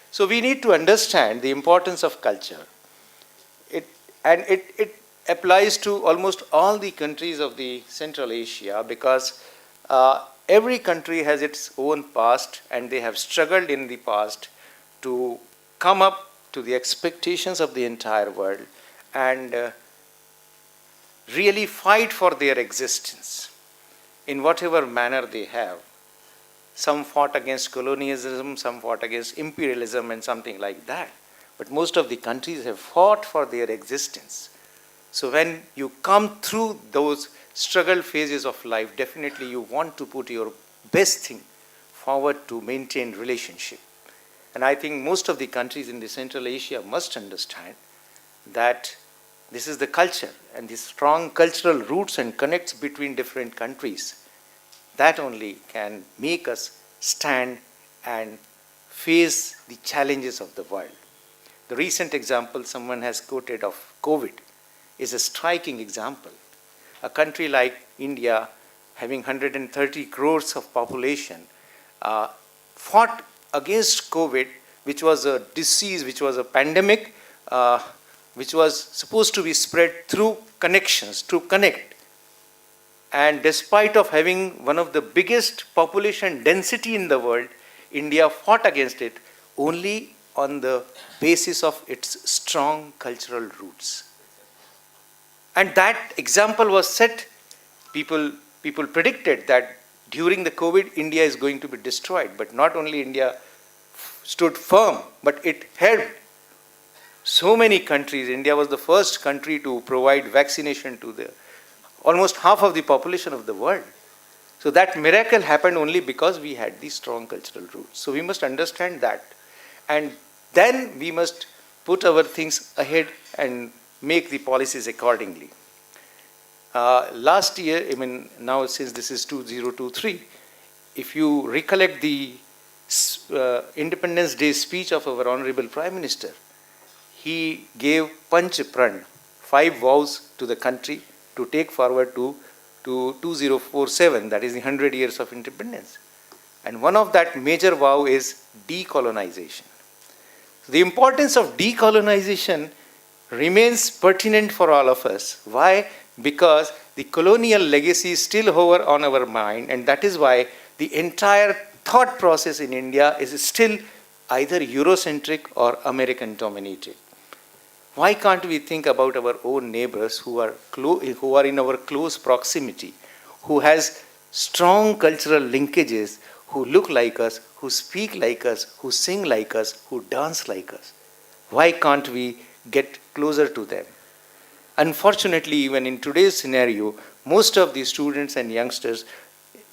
So we need to understand the importance of culture. It applies to almost all the countries of the Central Asia, because every country has its own past, and they have struggled in the past to come up to the expectations of the entire world and really fight for their existence in whatever manner they have. Some fought against colonialism, some fought against imperialism and something like that. But most of the countries have fought for their existence. So when you come through those struggle phases of life, definitely you want to put your best thing forward to maintain relationship. And I think most of the countries in the Central Asia must understand that this is the culture, and the strong cultural roots and connects between different countries. That only can make us stand and face the challenges of the world. The recent example someone has quoted of COVID is a striking example. A country like India, having 130 crores of population, fought against COVID, which was a disease, which was a pandemic, which was supposed to be spread through connections, through connect. And despite of having one of the biggest population density in the world, India fought against it only on the basis of its strong cultural roots. And that example was set. People predicted that during the COVID, India is going to be destroyed. But not only India stood firm, but it helped so many countries. India was the first country to provide vaccination to almost half of the population of the world. So that miracle happened only because we had these strong cultural roots. So we must understand that. And then we must put our things ahead and make the policies accordingly. Last year, now since this is 2023, if you recollect the Independence Day speech of our Honorable Prime Minister, he gave Panch Pran, 5 vows to the country to take forward to 2047, that is the 100 years of independence. And one of that major vow is decolonization. The importance of decolonization remains pertinent for all of us. Why? Because the colonial legacy still hover on our mind, and that is why the entire thought process in India is still either Eurocentric or American dominated. Why can't we think about our own neighbors who are in our close proximity, who has strong cultural linkages, who look like us, who speak like us, who sing like us, who dance like us? Why can't we get closer to them? Unfortunately, even in today's scenario, most of the students and youngsters,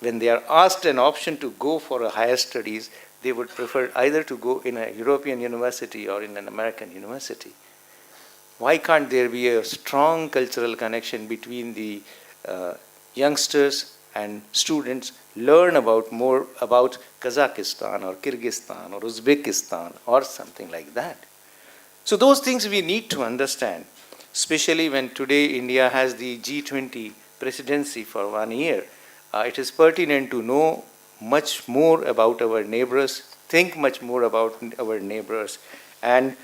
when they are asked an option to go for a higher studies, they would prefer either to go in a European university or in an American university. Why can't there be a strong cultural connection between the youngsters and students, learn about more about Kazakhstan or Kyrgyzstan or Uzbekistan or something like that? So those things we need to understand, especially when today India has the G20 presidency for 1 year. It is pertinent to know much more about our neighbors, think much more about our neighbors, and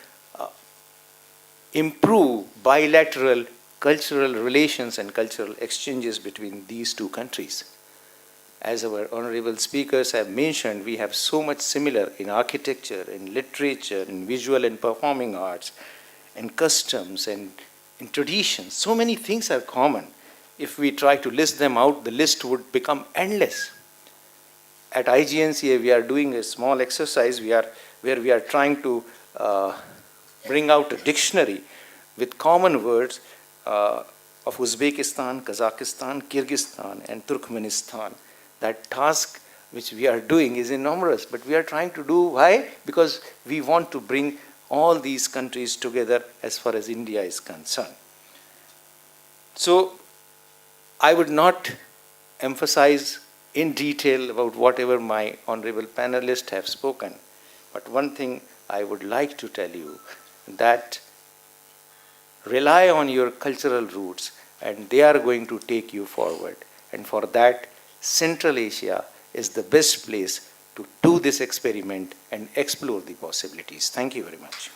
improve bilateral cultural relations and cultural exchanges between these two countries. As our honorable speakers have mentioned, we have so much similar in architecture, in literature, in visual and performing arts, in customs and in traditions. So many things are common. If we try to list them out, the list would become endless. At IGNCA, we are doing a small exercise where we are trying to bring out a dictionary with common words of Uzbekistan, Kazakhstan, Kyrgyzstan, and Turkmenistan. That task which we are doing is enormous, but we are trying to do. Why? Because we want to bring all these countries together as far as India is concerned. So I would not emphasize in detail about whatever my honorable panelists have spoken, but one thing I would like to tell you, that rely on your cultural roots and they are going to take you forward. And for that, Central Asia is the best place to do this experiment and explore the possibilities. Thank you very much.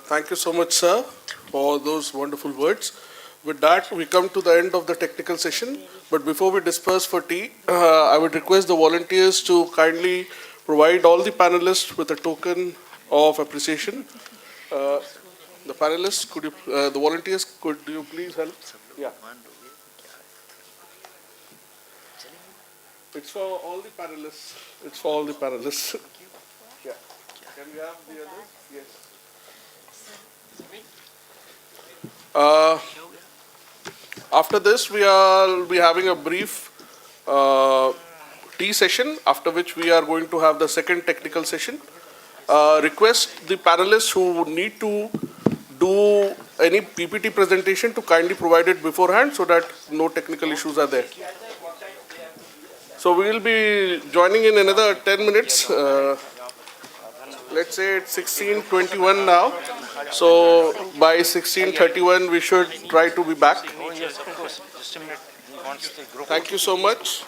Thank you so much, sir, for those wonderful words. With that, we come to the end of the technical session. But before we disperse for tea, I would request the volunteers to kindly provide all the panelists with a token of appreciation. The panelists, could you, the volunteers, could you please help? Yeah. It's for all the panelists. It's for all the panelists. Yeah. Can we have the others? Yes. After this, we will be having a brief tea session, after which we are going to have the second technical session. Request the panelists who need to do any PPT presentation to kindly provide it beforehand so that no technical issues are there. So we will be joining in another 10 minutes. Let's say it's 16:21 now. So by 16:31 we should try to be back. Oh yes, of course. Just a minute. Thank you so much.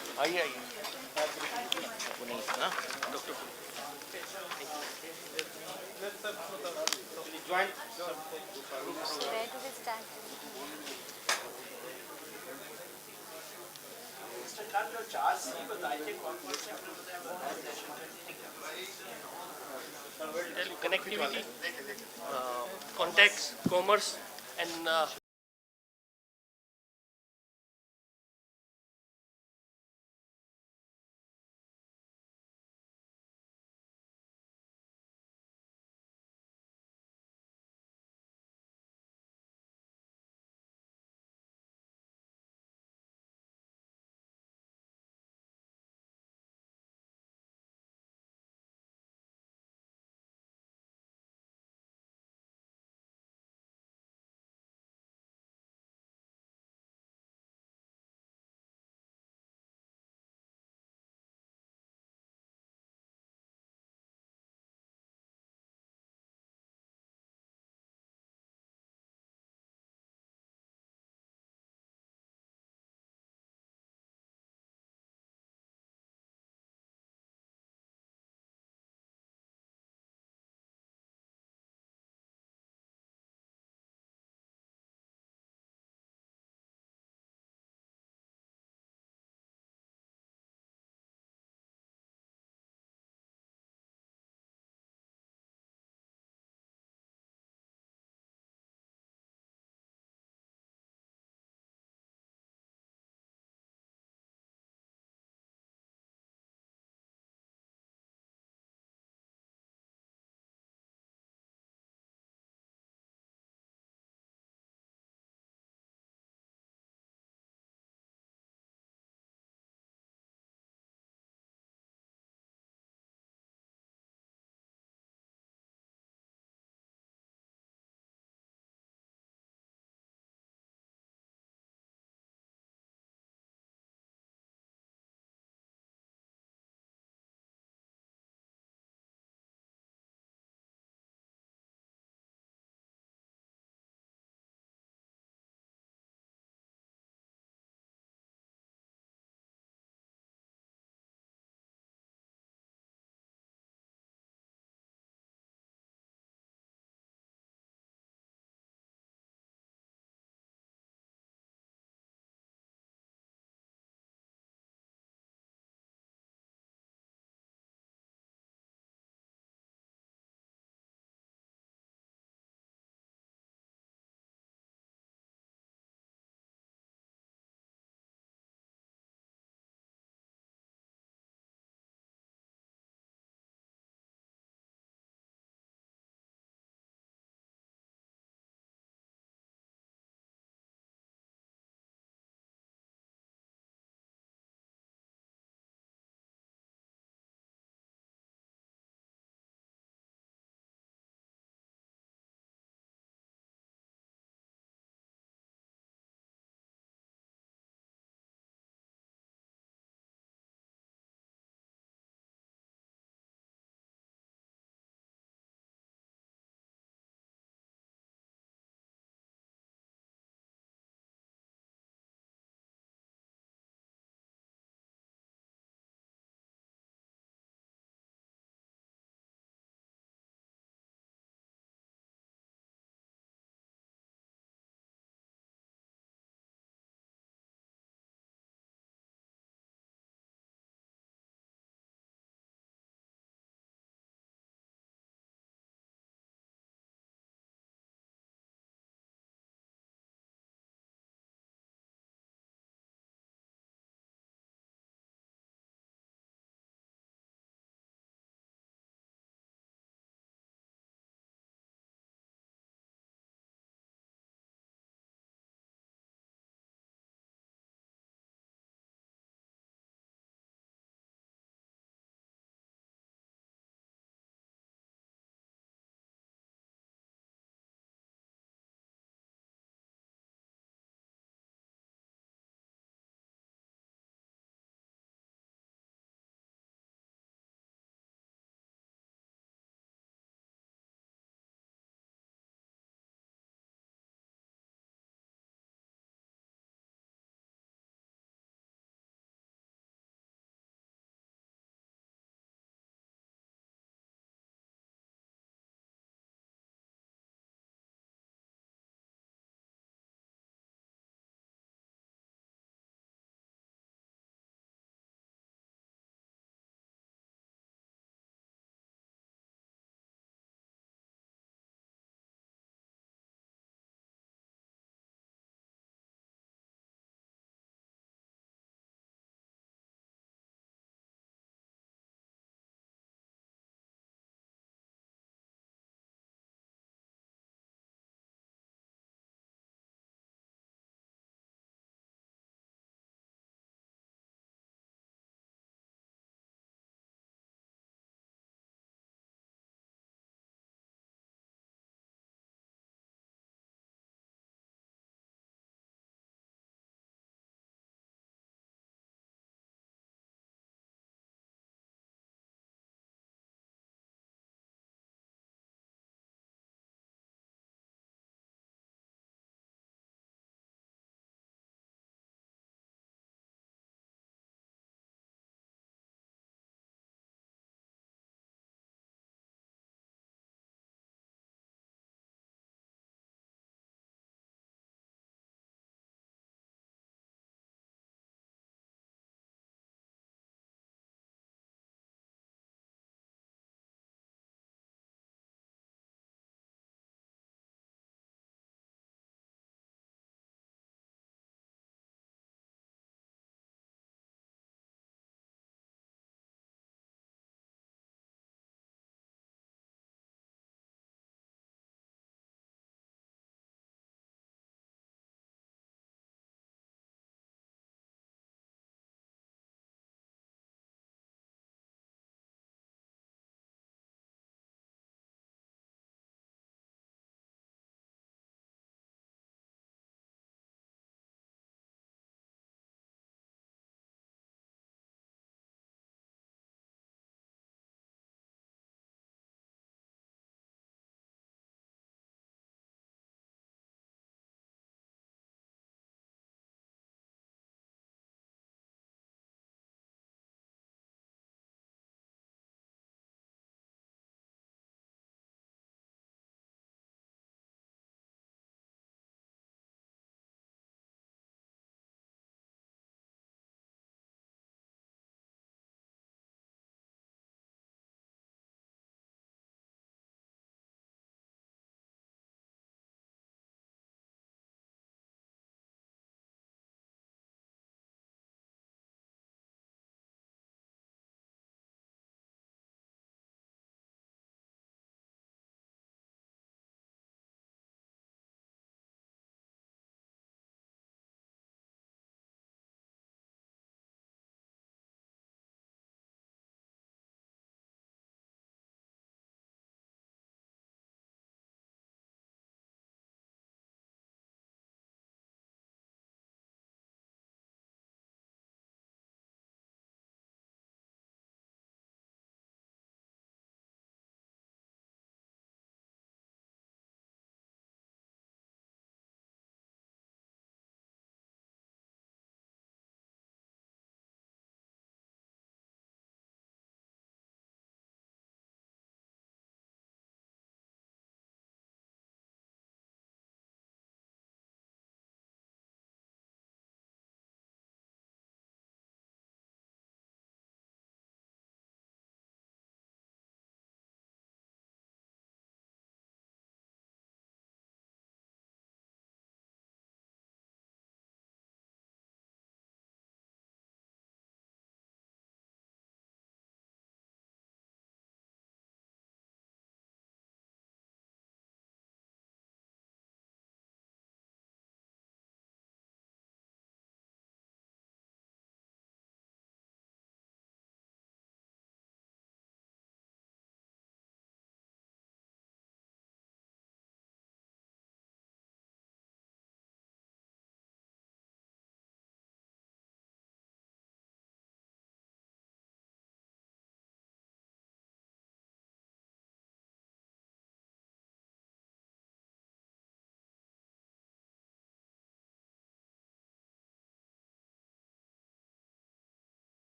Connectivity, contacts, commerce, and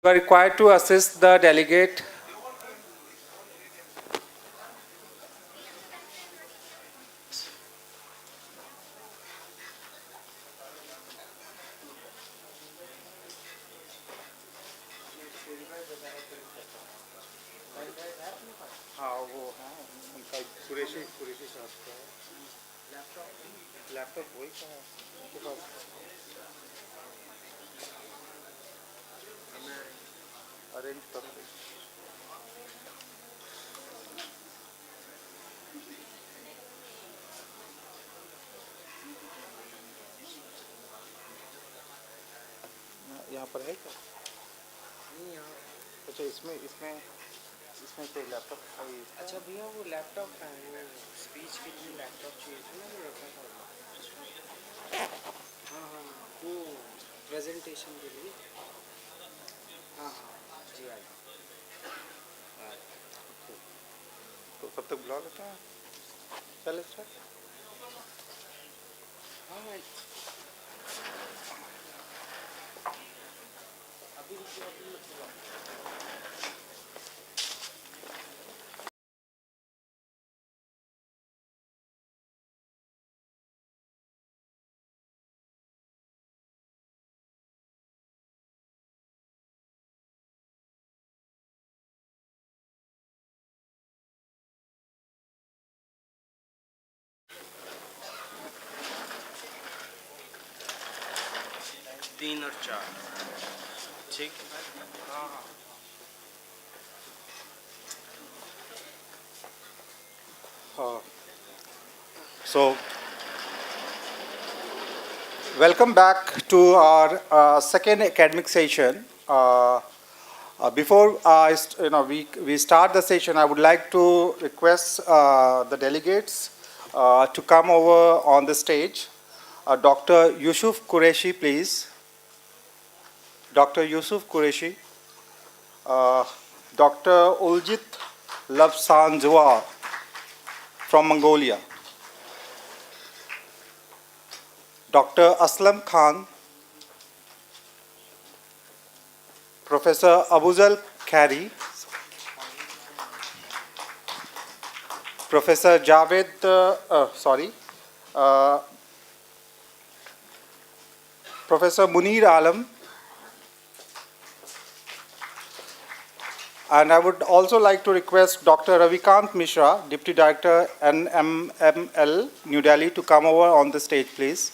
You are required to assist the delegate. हाँ वो हाँ उनका कुरैशी कुरैशी साहब का laptop वही का है उनके पास अरेंज कर दो यहाँ पर है क्या नहीं यहाँ अच्छा इसमें इसमें इसमें कोई लैपटॉप अच्छा भैया वो लैपटॉप है वो स्पीच के लिए लैपटॉप चाहिए था ना वो रखा था हाँ हाँ वो प्रेजेंटेशन के लिए हाँ हाँ जी आई तो तब तक बुला लेते हैं चले सर हाँ अभी तीन और चार ठीक हाँ हाँ So, welcome back to our second academic session. Before we start the session, I would like to request the delegates to come over on the stage. Dr. Yusuf Qureshi, please. Dr. Yusuf Qureshi. Dr. Uljit Labsanjwa from Mongolia. Dr. Aslam Khan, Professor Abuzal Khari, Professor Javed, Professor Munir Alam, and I would also like to request Dr. Ravikant Mishra, Deputy Director NMML, New Delhi, to come over on the stage, please.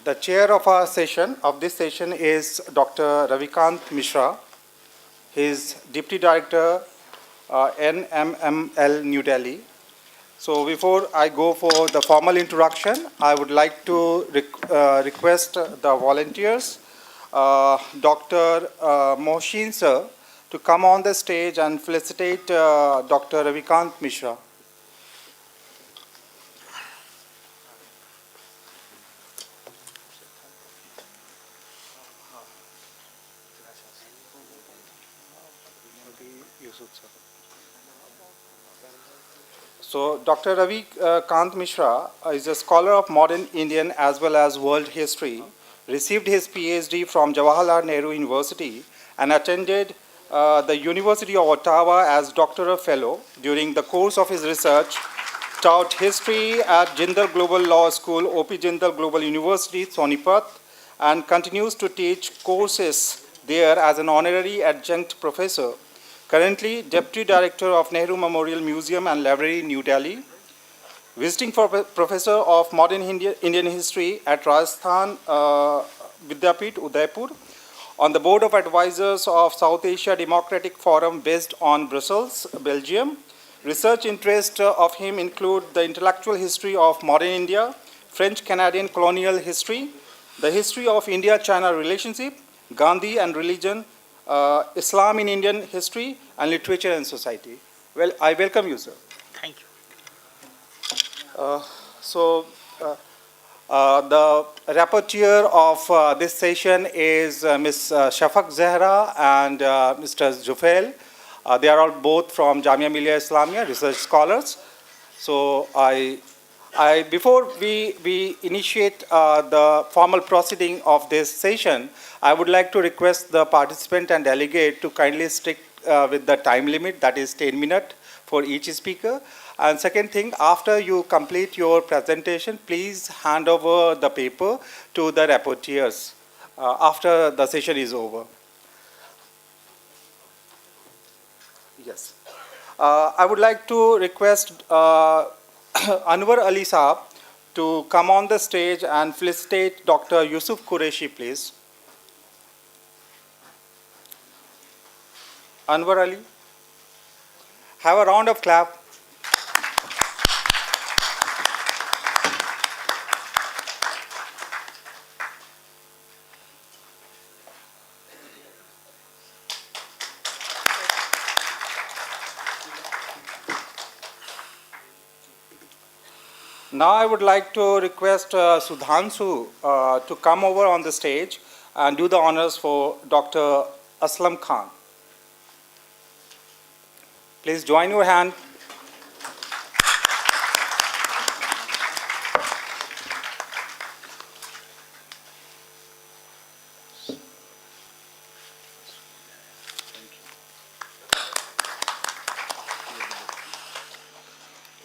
The chair of this session is Dr. Ravikant Mishra. He is Deputy Director, NMML, New Delhi. So before I go for the formal introduction, I would like to request the volunteers, Dr. Mohsin sir, to come on the stage and felicitate Dr. Ravikant Mishra. So, Dr. Ravi Kant Mishra is a scholar of modern Indian as well as world history, received his PhD from Jawaharlal Nehru University and attended the University of Ottawa as doctoral fellow. During the course of his research, taught history at Jindal Global Law School, OP Jindal Global University, Sonipat, and continues to teach courses there as an honorary adjunct professor. Currently, Deputy Director of Nehru Memorial Museum and Library, New Delhi. Visiting Professor of Modern Indian History at Rajasthan Vidyapit, Udaipur. On the Board of Advisors of South Asia Democratic Forum based on Brussels, Belgium. Research interests of him include the intellectual history of modern India, French-Canadian colonial history, the history of India-China relationship, Gandhi and religion, Islam in Indian history, and literature and society. Well, I welcome you, sir. Thank you. The rapporteur of this session is Ms. Shafaq Zahra and Mr. Zufail. They are all both from Jamia Millia Islamia, research scholars. So before we initiate the formal proceeding of this session, I would like to request the participant and delegate to kindly stick with the time limit, that is 10 minutes for each speaker. And second thing, after you complete your presentation, please hand over the paper to the rapporteurs after the session is over. Yes. I would like to request Anwar Ali Saab to come on the stage and felicitate Dr. Yusuf Qureshi, please. Anwar Ali. Have a round of clap. Now I would like to request Sudhanshu to come over on the stage and do the honors for Dr. Aslam Khan. Please join your hand.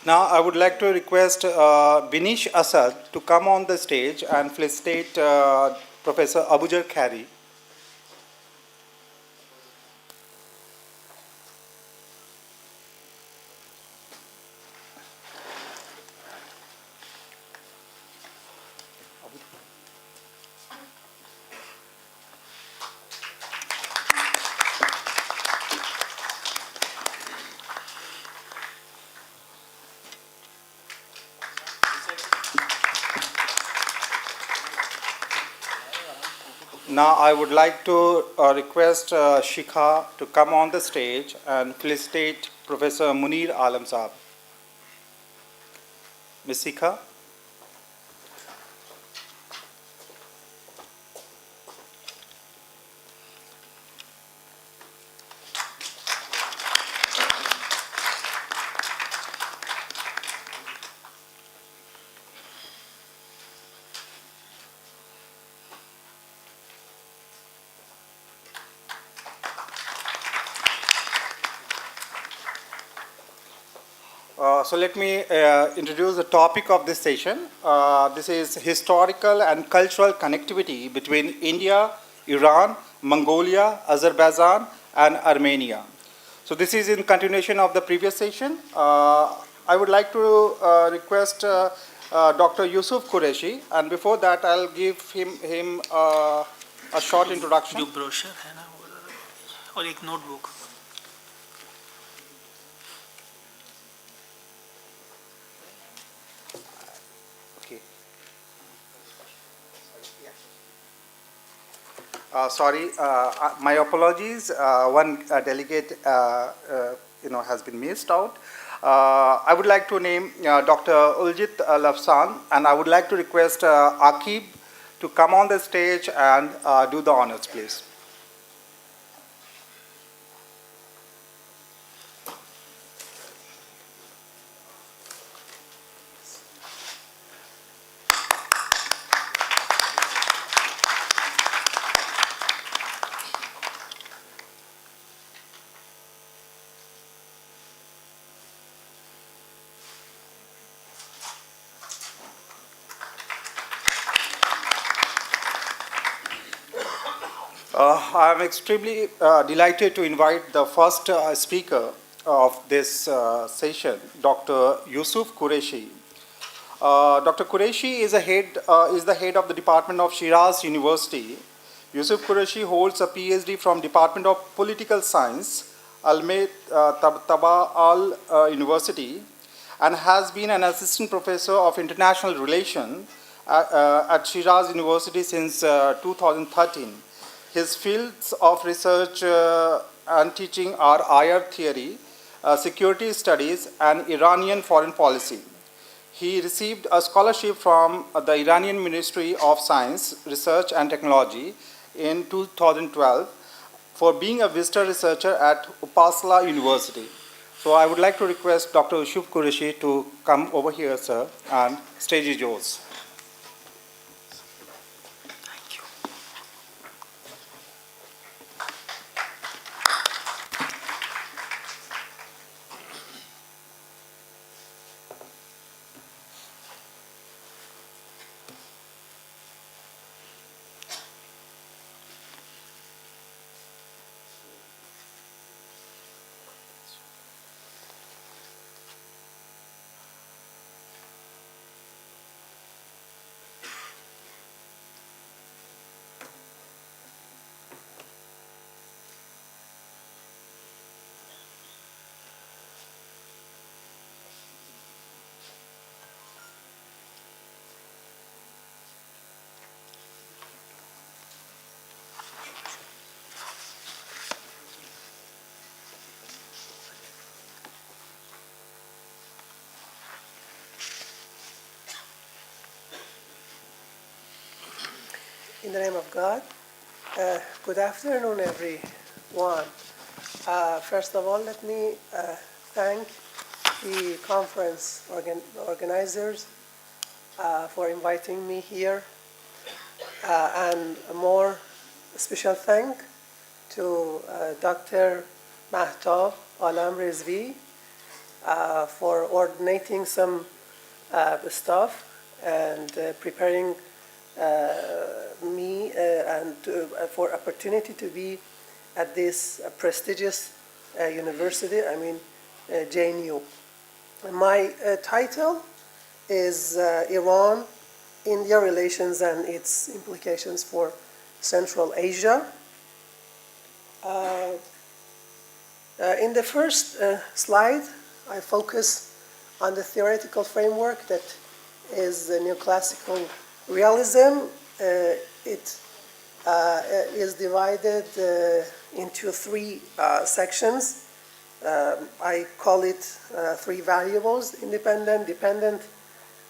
Now I would like to request Binish Asad to come on the stage and felicitate Professor Abujar Khari. Now I would like to request Shikha to come on the stage and felicitate Professor Munir Alam Saab. Ms. Shikha. So let me introduce the topic of this session. This is historical and cultural connectivity between India, Iran, Mongolia, Azerbaijan, and Armenia. So this is in continuation of the previous session. I would like to request Dr. Yusuf Qureshi, and before that I'll give him a short introduction. जो brochure है ना और एक notebook Sorry, my apologies. One delegate, has been missed out. I would like to name Dr. Uljit Lafsan, and I would like to request Akib to come on the stage and do the honors, please. I am extremely delighted to invite the first speaker of this session, Dr. Yusuf Qureshi. Dr. Qureshi is the head of the Department of Shiraz University. Yusuf Qureshi holds a PhD from Department of Political Science, Alme Taba Al University, and has been an assistant professor of international relations at Shiraz University since 2013. His fields of research and teaching are IR theory, security studies, and Iranian foreign policy. He received a scholarship from the Iranian Ministry of Science, Research and Technology in 2012 for being a visitor researcher at Upasla University. So I would like to request Dr. Yusuf Qureshi to come over here, sir, and stage is yours. In the name of God, good afternoon, everyone. First of all, let me thank the conference organizers for inviting me here, and a more special thank to Dr. Mahtab Alam Rizvi for coordinating some stuff and preparing me and for opportunity to be at this prestigious university, JNU. My title is Iran-India Relations and its Implications for Central Asia. In the first slide, I focus on the theoretical framework that is neoclassical realism. It is divided into three sections. I call it three variables: independent, dependent,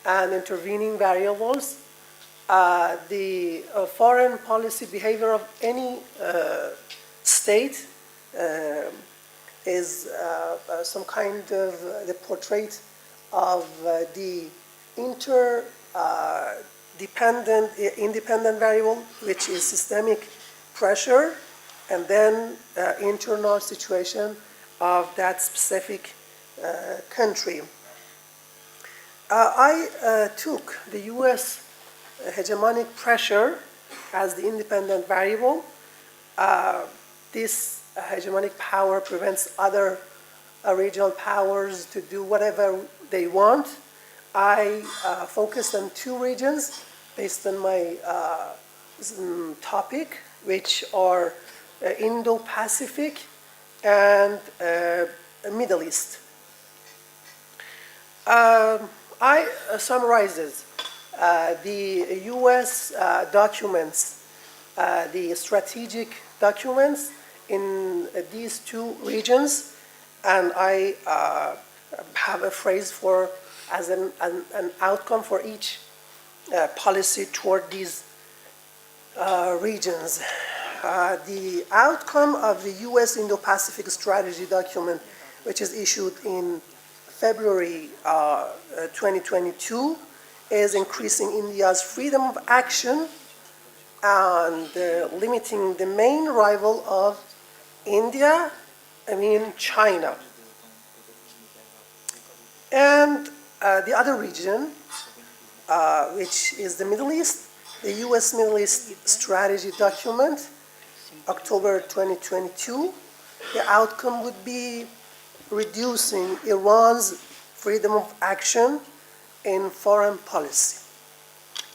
and intervening variables. The foreign policy behavior of any state is some kind of the portrait of the independent variable, which is systemic pressure, and then internal situation of that specific country. I took the U.S. hegemonic pressure as the independent variable. This hegemonic power prevents other regional powers to do whatever they want. I focused on two regions based on my topic, which are Indo-Pacific and Middle East. I summarizes the U.S. documents, the strategic documents in these two regions, and I have a phrase for as an outcome for each policy toward these regions. The outcome of the U.S. Indo-Pacific Strategy document, which is issued in February 2022, is increasing India's freedom of action and limiting the main rival of India, China. And the other region, which is the Middle East, the U.S. Middle East Strategy document, October 2022, the outcome would be reducing Iran's freedom of action in foreign policy.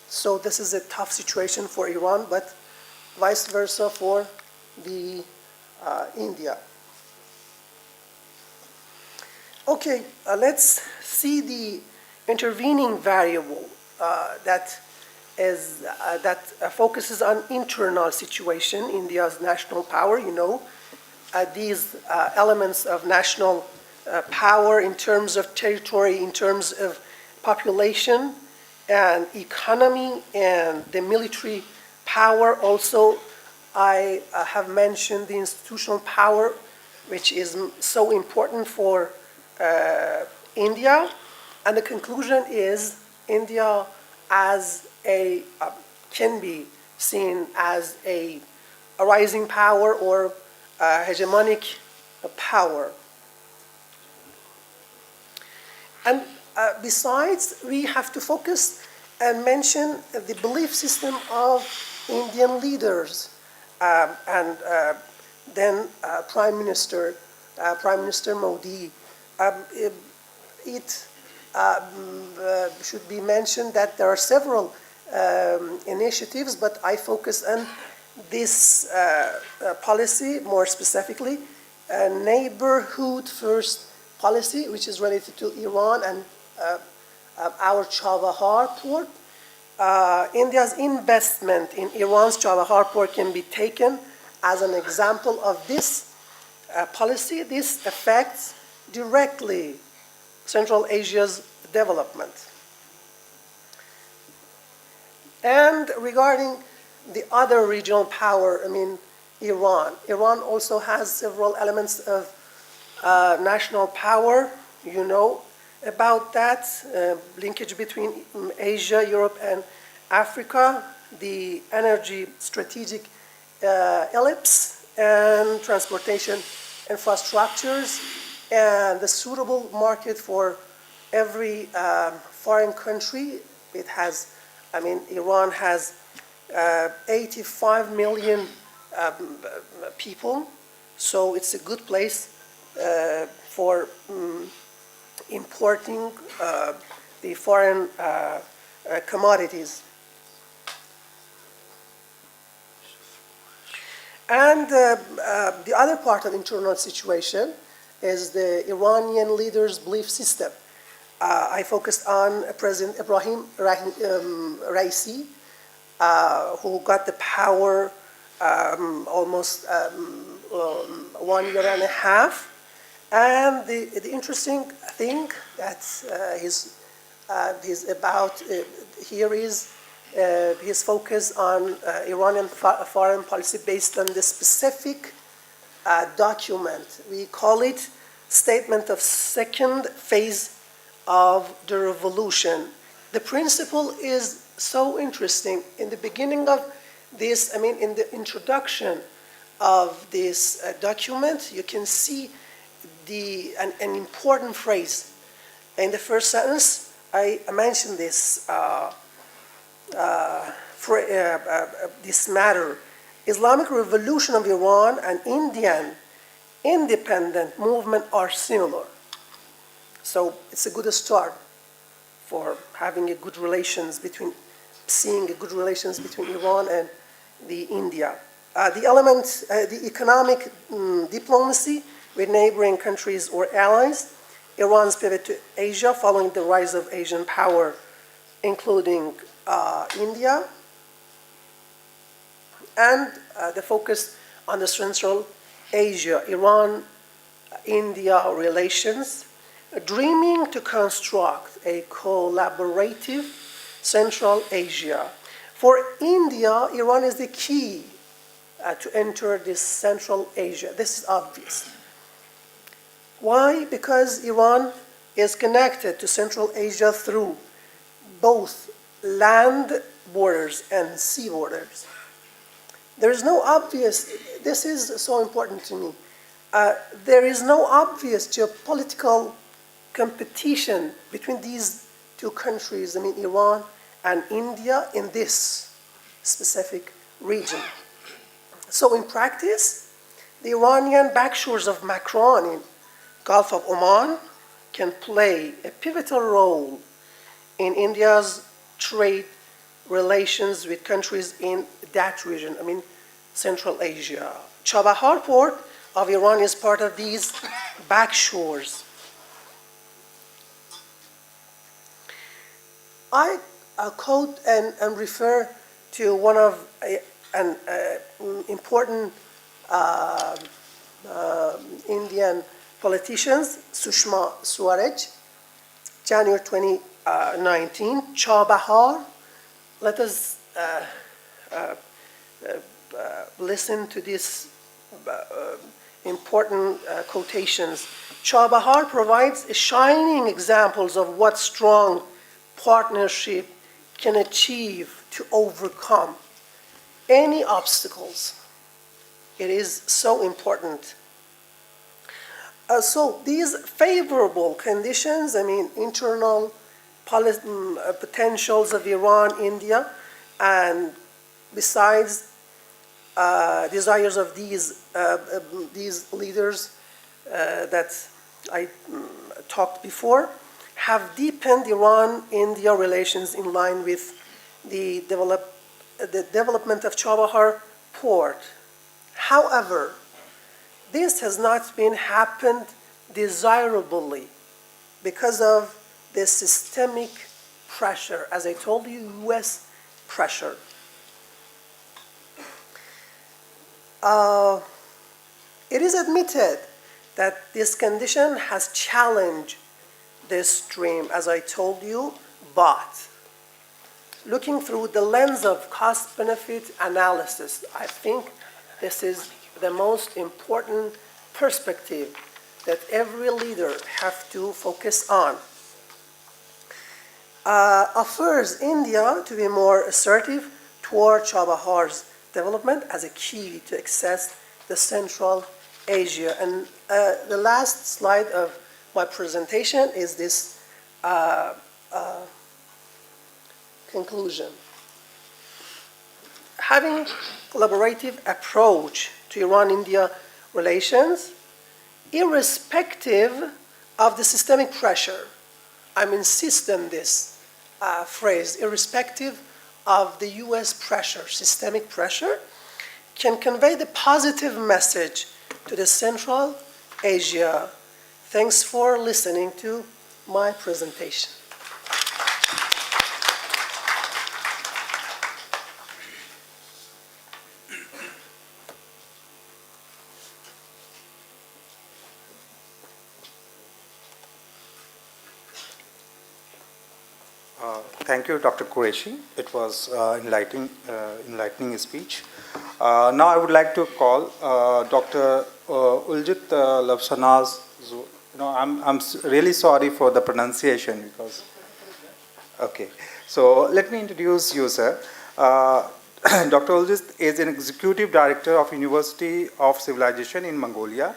So this is a tough situation for Iran, but vice versa for the India. Okay, let's see the intervening variable that focuses on internal situation, India's national power. These elements of national power in terms of territory, in terms of population and economy, and the military power also I have mentioned the institutional power, which is so important for India. And the conclusion is India can be seen as a rising power or hegemonic power. And besides, we have to focus and mention the belief system of Indian leaders and then Prime Minister Modi. It should be mentioned that there are several initiatives, but I focus on this policy more specifically, neighborhood first policy, which is related to Iran and our Chabahar port. India's investment in Iran's Chabahar port can be taken as an example of this policy. This affects directly Central Asia's development. And regarding the other regional power, Iran. Iran also has several elements of national power. You know about that, linkage between Asia, Europe, and Africa, the energy strategic ellipse, and transportation infrastructures, and the suitable market for every foreign country. It has, Iran has 85 million people, so it's a good place for importing the foreign commodities. And the other part of internal situation is the Iranian leaders' belief system. I focused on President Ibrahim Raisi, who got the power almost 1 year and a half. And the interesting thing that he's about here is his focus on Iranian foreign policy based on the specific document. We call it Statement of Second Phase of the Revolution. The principle is so interesting. In the beginning of this, in the introduction of this document, you can see an important phrase. In the first sentence, I mentioned this this matter. Islamic Revolution of Iran and Indian independent movement are similar. So it's a good start for having seeing good relations between Iran and India. The economic diplomacy with neighboring countries or allies, Iran's pivot to Asia following the rise of Asian power, including India, and the focus on the Central Asia, Iran-India relations, dreaming to construct a collaborative Central Asia. For India, Iran is the key to enter this Central Asia. This is obvious. Why? Because Iran is connected to Central Asia through both land borders and sea borders. There is no obvious, this is so important to me, there is no obvious geopolitical competition between these two countries, Iran and India, in this specific region. So in practice, the Iranian backshores of Makran in Gulf of Oman can play a pivotal role in India's trade relations with countries in that region, Central Asia. Chabahar port of Iran is part of these backshores. I quote and refer to one of an important Indian politicians, Sushma Swaraj, January 2019, Chabahar. Let us listen to these important quotations. Chabahar provides shining examples of what strong partnership can achieve to overcome any obstacles. It is so important. So these favorable conditions, internal potentials of Iran, India, and besides desires of these leaders that I talked before, have deepened Iran-India relations in line with the development of Chabahar port. However, this has not been happened desirably because of the systemic pressure, as I told you, U.S. pressure. It is admitted that this condition has challenged this stream, as I told you, but looking through the lens of cost-benefit analysis, I think this is the most important perspective that every leader has to focus on. Offers India to be more assertive toward Chabahar's development as a key to access the Central Asia. And the last slide of my presentation is this conclusion. Having collaborative approach to Iran-India relations, irrespective of the systemic pressure, I'm insisting on this phrase, irrespective of the US pressure, systemic pressure, can convey the positive message to the Central Asia. Thanks for listening to my presentation. Thank you, Dr. Qureshi. It was enlightening speech. Now I would like to call Dr. Uljit Labsanaz. I'm really sorry for the pronunciation because. Okay, so let me introduce you, sir. Dr. Uljit is an executive director of University of Civilization in Mongolia.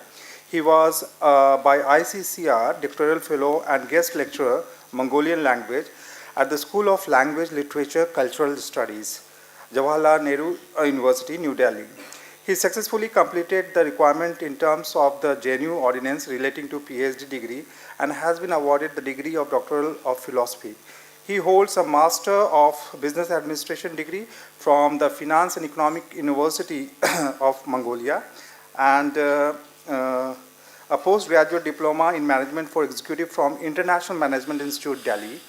He was by ICCR doctoral fellow and guest lecturer Mongolian language at the School of Language, Literature, Cultural Studies, Jawaharlal Nehru University, New Delhi. He successfully completed the requirement in terms of the JNU ordinance relating to PhD degree and has been awarded the degree of Doctoral of Philosophy. He holds a Master of Business Administration degree from the Finance and Economic University of Mongolia and a postgraduate diploma in Management for Executive from International Management Institute, Delhi.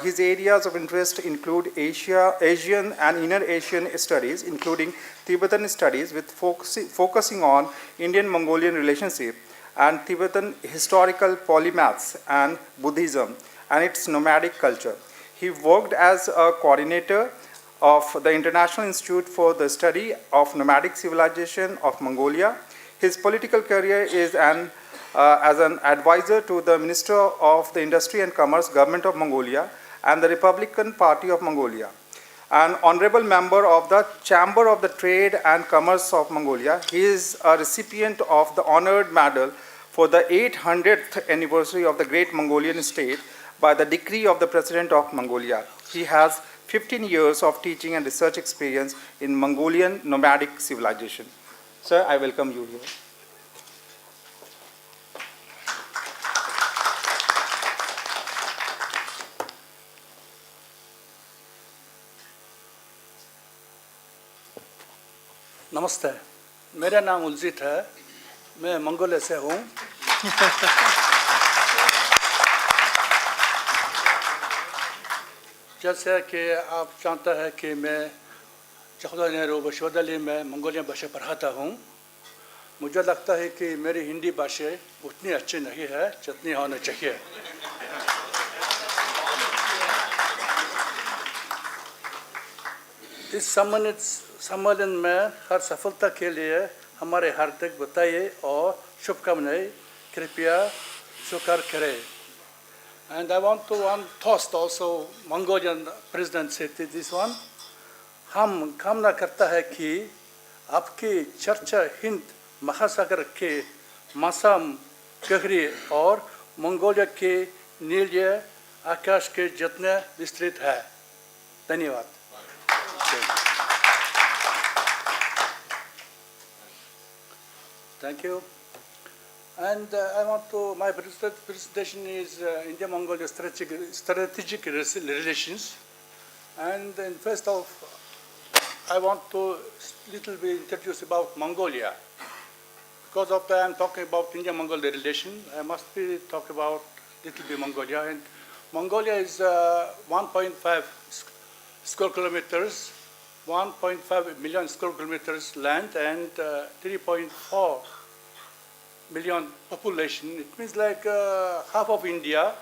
His areas of interest include Asian and Inner Asian studies, including Tibetan studies with focusing on Indian-Mongolian relationship and Tibetan historical polymaths and Buddhism and its nomadic culture. He worked as a coordinator of the International Institute for the Study of Nomadic Civilization of Mongolia. His political career is as an advisor to the Minister of the Industry and Commerce, Government of Mongolia, and the Republican Party of Mongolia. An honorable member of the Chamber of the Trade and Commerce of Mongolia. He is a recipient of the honored medal for the 800th anniversary of the Great Mongolian State by the decree of the President of Mongolia. He has 15 years of teaching and research experience in Mongolian nomadic civilization. Sir, I welcome you here. नमस्ते, मेरा नाम उलजित है, मैं Mongolia से हूँ। जैसे कि आप जानते हैं कि मैं जवाहरलाल नेहरू विश्वविद्यालय में मंगोलियन भाषा पढ़ाता हूँ। मुझे लगता है कि मेरी हिंदी भाषा उतनी अच्छी नहीं है जितनी होनी चाहिए। इस सम्मानित सम्मेलन में हर सफलता के लिए हमारे हार्दिक बधाई और शुभकामनाएं कृपया स्वीकार करें. And I want to one toast also Mongolian President said this one. हम कामना करता है कि आपकी चर्चा हिंद महासागर के मौसम गहरी और मंगोलिया के नीले आकाश के जितने विस्तृत है. धन्यवाद. Thank you. And I want to, my presentation is India-Mongolia strategic relations. And then first of, I want to little bit introduce about Mongolia. Because of that, I'm talking about India-Mongolia relation. I must be talk about little bit Mongolia. And Mongolia is 1.5 square kilometers, 1.5 million square kilometers land, and 3.4 million population. It means like half of India,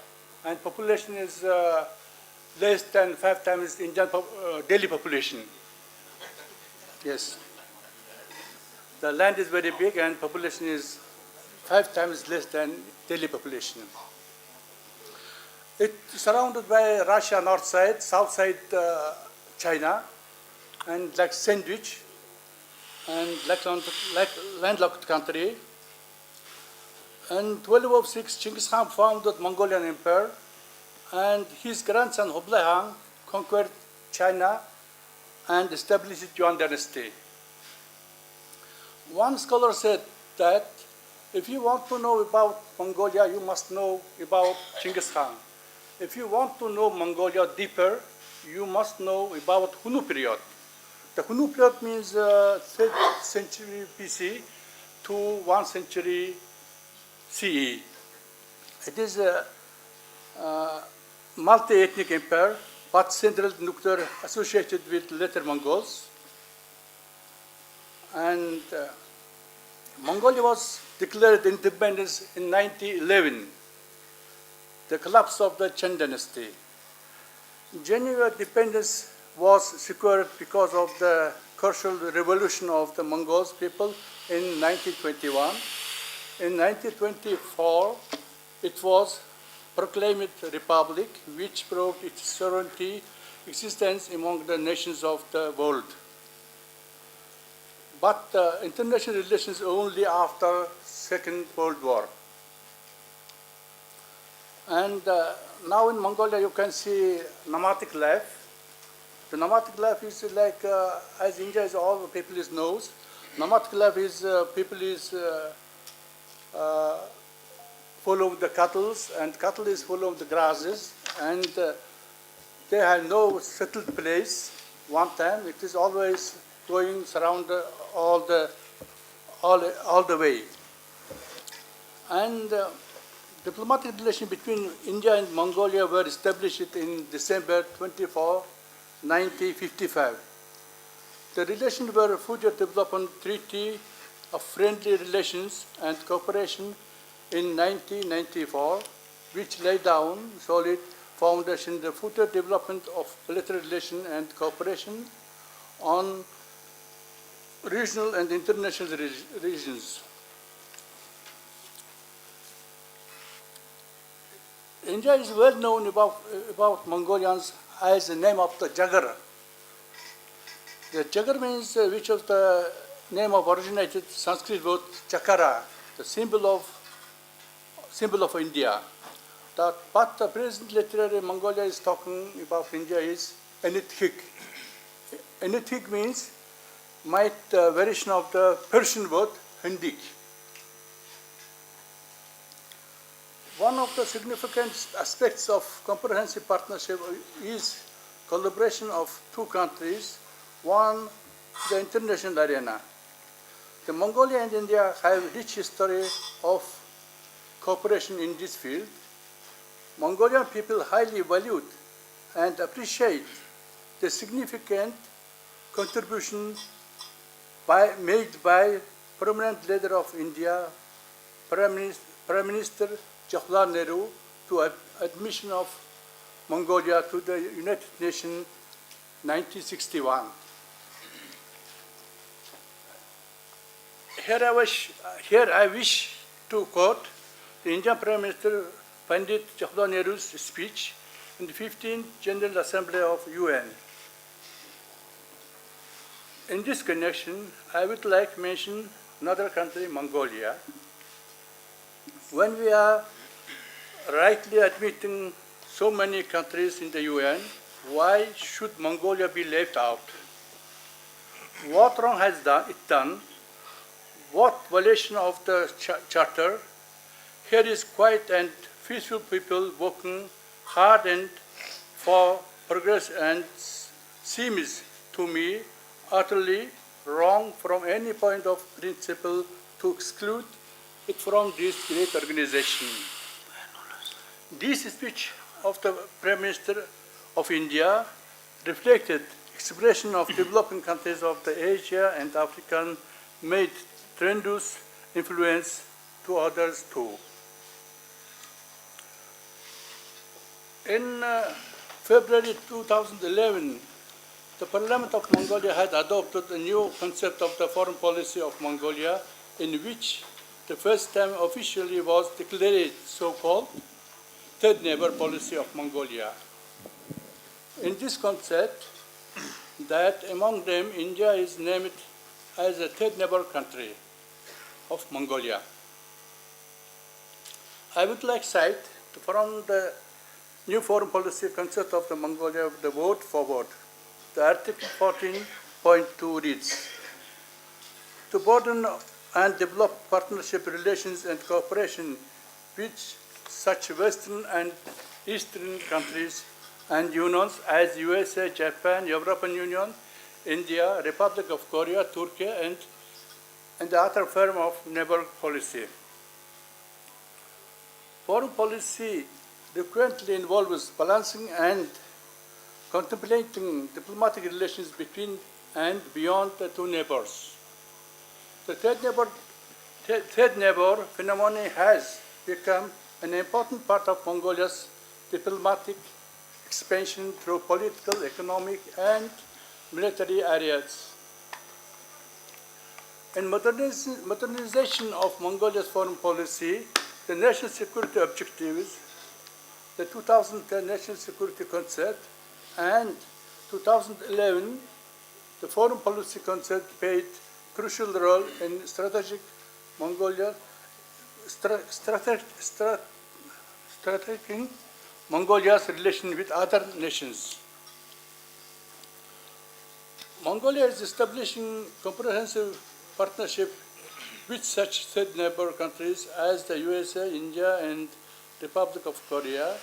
and population is less than 5 times Indian daily population. Yes. The land is very big and population is 5 times less than daily population. It's surrounded by Russia north side, south side China, and like sandwich, and like landlocked country. And 1206, Genghis Khan founded Mongolian Empire, and his grandson Kublai Khan conquered China and established Yuan dynasty. One scholar said that if you want to know about Mongolia, you must know about Genghis Khan. If you want to know Mongolia deeper, you must know about Hunnu period. The Hunnu period means 3rd century BC to 1st century CE. It is a multi-ethnic empire, but central nuclear associated with later Mongols. And Mongolia was declared independence in 1911, the collapse of the Chen dynasty. Genuine independence was secured because of the crucial revolution of the Mongols people in 1921. In 1924, it was proclaimed republic, which proved its sovereignty existence among the nations of the world. But international relations only after Second World War. And now in Mongolia you can see nomadic life. The nomadic life is like, as India is all the people is knows, nomadic life is people is follow the cattle, and cattle is follow the grasses, and they have no settled place. One time it is always going around all the way. And diplomatic relations between India and Mongolia were established in December 24, 1955. The relations were further developed on Treaty of Friendly Relations and Cooperation in 1994, which laid down solid foundation the further development of bilateral relations and cooperation on regional and international regions. India is well known about Mongolians as the name of the Jagar. The Jagar means which of the name of originated Sanskrit word Chakara, the symbol of India. But the present literary Mongolia is talking about India is Enithik. Enithik means might variation of the Persian word Hindik. One of the significant aspects of comprehensive partnership is collaboration of two countries, one the international arena. The Mongolia and India have a rich history of cooperation in this field. Mongolian people highly valued and appreciate the significant contribution made by prominent leader of India, Prime Minister Jawaharlal Nehru, to admission of Mongolia to the United Nations 1961. here I wish to quote the Indian Prime Minister Pandit Jawaharlal Nehru's speech in the 15th General Assembly of UN. In this connection, I would like to mention another country, Mongolia. When we are rightly admitting so many countries in the UN, why should Mongolia be left out? What wrong has it done? What violation of the Charter? Here is quiet and peaceful people working hard and for progress, and seems to me utterly wrong from any point of principle to exclude it from this great organization. This speech of the Prime Minister of India reflected expression of developing countries of the Asia and African made tremendous influence to others too. In February 2011, the Parliament of Mongolia had adopted a new concept of the foreign policy of Mongolia, in which the first time officially was declared so-called third neighbor policy of Mongolia. In this concept, that among them India is named as a third neighbor country of Mongolia. I would like to cite from the new foreign policy concept of the Mongolia, the word forward. The Article 14.2 reads, to broaden and develop partnership relations and cooperation with such Western and Eastern countries and unions as USA, Japan, European Union, India, Republic of Korea, Turkey, and the other form of neighbor policy. Foreign policy frequently involves balancing and contemplating diplomatic relations between and beyond the two neighbors. The third neighbor phenomenon has become an important part of Mongolia's diplomatic expansion through political, economic, and military areas. In modernization of Mongolia's foreign policy, the national security objectives, the 2010 National Security Concept, and 2011, the foreign policy concept played crucial role in strategic Mongolia's relation with other nations. Mongolia is establishing comprehensive partnership with such third neighbor countries as the USA, India, and Republic of Korea.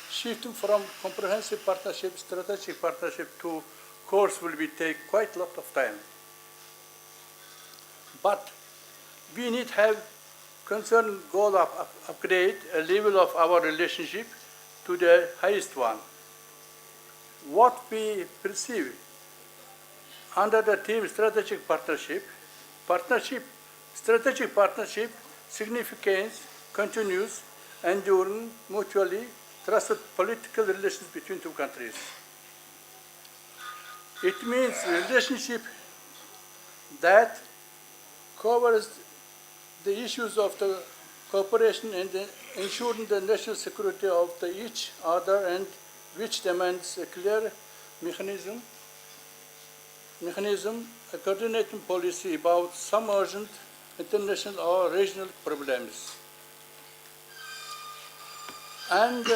Shifting from comprehensive partnership, strategic partnership to course will be take quite a lot of time. But we need have concerned goal of upgrade a level of our relationship to the highest one. What we perceive under the theme strategic partnership significance continues, enduring, mutually trusted political relations between two countries. It means a relationship that covers the issues of the cooperation and ensuring the national security of each other, and which demands a clear mechanism, a coordinating policy about some urgent international or regional problems. And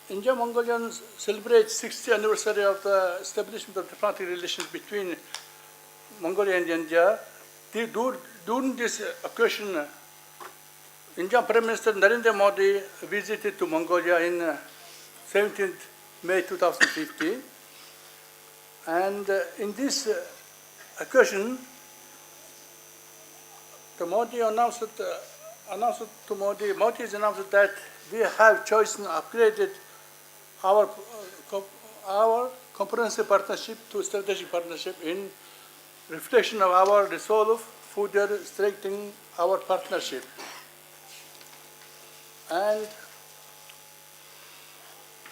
India-Mongolia celebrates 60th anniversary of the establishment of diplomatic relations between Mongolia and India. During this occasion, Indian Prime Minister Narendra Modi visited to Mongolia in 17th May 2015. And in this occasion, the Modi announced that we have chosen upgraded our comprehensive partnership to strategic partnership in reflection of our resolve further strengthening our partnership. And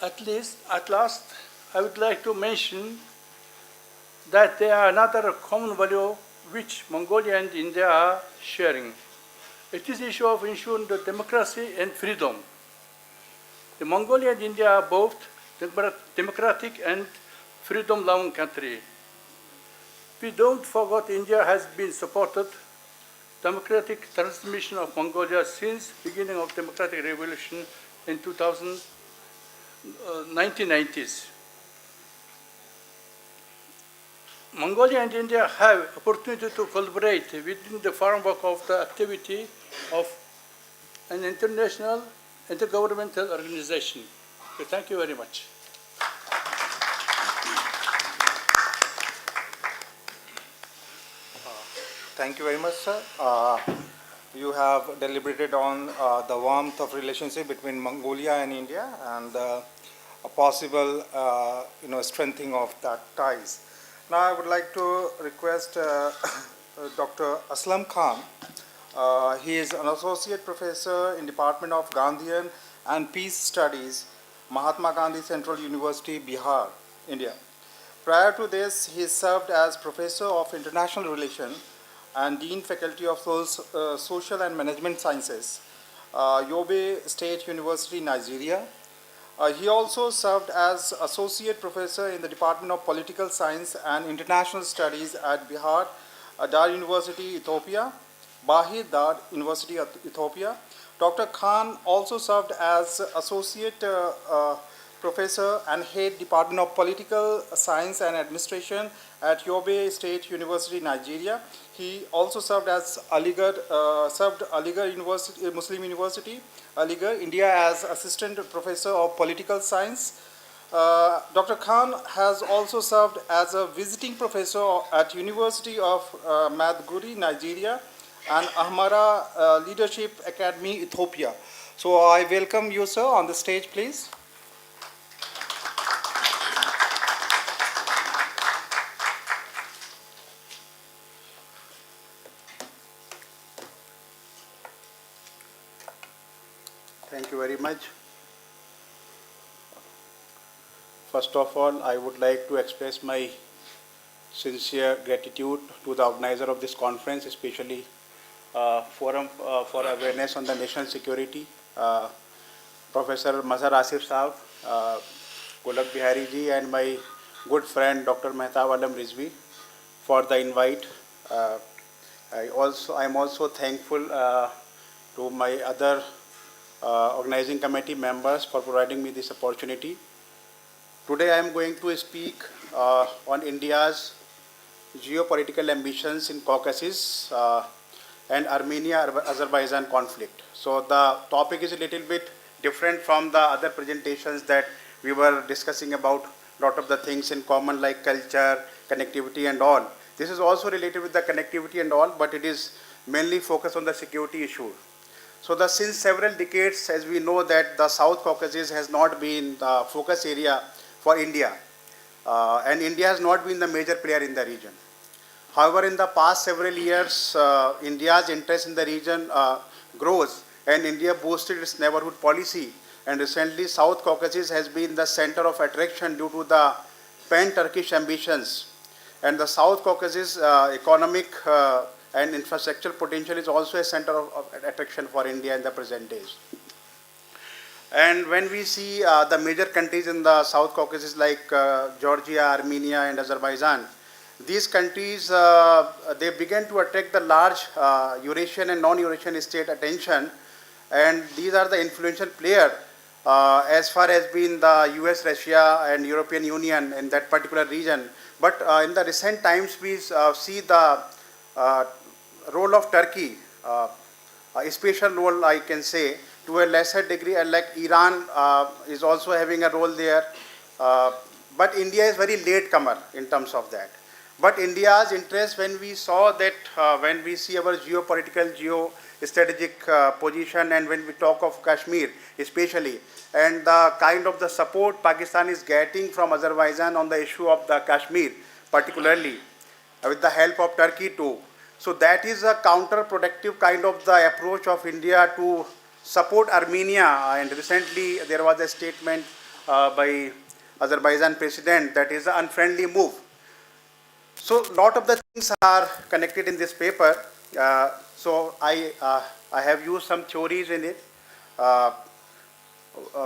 at last, I would like to mention that there are another common value which Mongolia and India are sharing. It is the issue of ensuring the democracy and freedom. The Mongolia and India are both democratic and freedom-loving country. We don't forget India has been supported democratic transformation of Mongolia since beginning of democratic revolution in 1990s. Mongolia and India have opportunity to collaborate within the framework of the activity of an international intergovernmental organization. Okay, thank you very much. Thank you very much, sir. You have deliberated on the warmth of relationship between Mongolia and India and a possible, strengthening of that ties. Now, I would like to request Dr. Aslam Khan. He is an associate professor in Department of Gandhian and Peace Studies, Mahatma Gandhi Central University, Bihar, India. Prior to this, he served as professor of international relations and Dean Faculty of Social and Management Sciences, Yobe State University, Nigeria. He also served as Associate Professor in the Department of Political Science and International Studies at Bihar Dar University, Ethiopia, Bahir Dar University, Ethiopia. Dr. Khan also served as Associate Professor and Head Department of Political Science and Administration at Yobe State University, Nigeria. He also served as Aligarh University, Muslim University, Aligarh, India, as Assistant Professor of Political Science. Dr. Khan has also served as a visiting professor at University of Maiduguri, Nigeria, and Ahmara Leadership Academy, Ethiopia. So I welcome you, sir, on the stage, please. Thank you very much. First of all, I would like to express my sincere gratitude to the organizer of this conference, especially Forum for Awareness on the National Security, Professor Mazhar Asif Saab, Golak Bihari ji, and my good friend Dr. Mehtab Alam Rizvi for the invite. I am also thankful to my other organizing committee members for providing me this opportunity. Today I am going to speak on India's geopolitical ambitions in Caucasus and Armenia-Azerbaijan conflict. So the topic is a little bit different from the other presentations that we were discussing about a lot of the things in common like culture, connectivity and all. This is also related with the connectivity and all, but it is mainly focused on the security issue. So since several decades, as we know that the South Caucasus has not been the focus area for India, and India has not been the major player in the region. However, in the past several years, India's interest in the region grows, and India boosted its neighborhood policy. And recently, South Caucasus has been the center of attraction due to the pan-Turkish ambitions. And the South Caucasus economic and infrastructure potential is also a center of attraction for India in the present days. And when we see the major countries in the South Caucasus like Georgia, Armenia and Azerbaijan, these countries, they began to attract the large Eurasian and non-Eurasian state attention, and these are the influential players as far as being the US, Russia and European Union in that particular region. But in the recent times, we see the role of Turkey, a special role I can say, to a lesser degree, like Iran is also having a role there. But India is very latecomer in terms of that. But India's interest, when we saw that, when we see our geopolitical, geostrategic position, and when we talk of Kashmir especially, and the kind of the support Pakistan is getting from Azerbaijan on the issue of the Kashmir, particularly with the help of Turkey too. So that is a counterproductive kind of the approach of India to support Armenia. And recently there was a statement by Azerbaijan president that is an unfriendly move. So lot of the things are connected in this paper. So I have used some theories in it.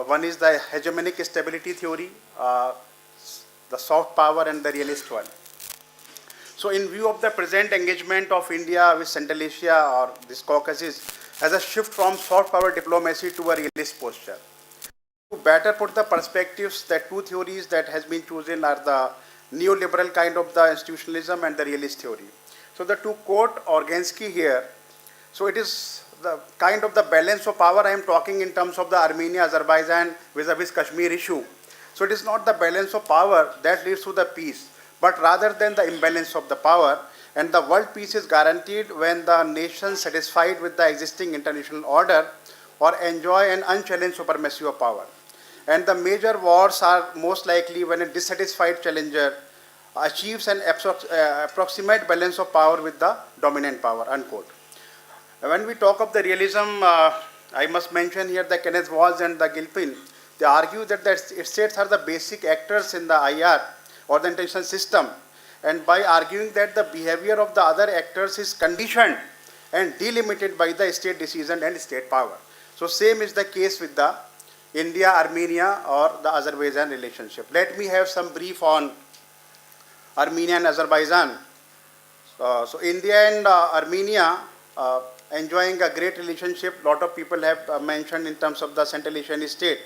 One is the hegemonic stability theory, the soft power, and the realist one. So in view of the present engagement of India with Central Asia or this Caucasus as a shift from soft power diplomacy to a realist posture. To better put the perspectives, the two theories that has been chosen are the neoliberal kind of the institutionalism and the realist theory. So the two quote Organsky here. So it is the kind of the balance of power I am talking in terms of the Armenia, Azerbaijan vis-a-vis Kashmir issue. So it is not the balance of power that leads to the peace, but rather than the imbalance of the power, and the world peace is guaranteed when the nation satisfied with the existing international order or enjoy an unchallenged supremacy of power. And the major wars are most likely when a dissatisfied challenger achieves an approximate balance of power with the dominant power, unquote. When we talk of the realism, I must mention here the Kenneth Walls and the Gilpin. They argue that the states are the basic actors in the IR or the international system, and by arguing that the behavior of the other actors is conditioned and delimited by the state decision and state power. So same is the case with the India, Armenia or the Azerbaijan relationship. Let me have some brief on Armenia and Azerbaijan. So India and Armenia enjoying a great relationship. Lot of people have mentioned in terms of the Central Asian state.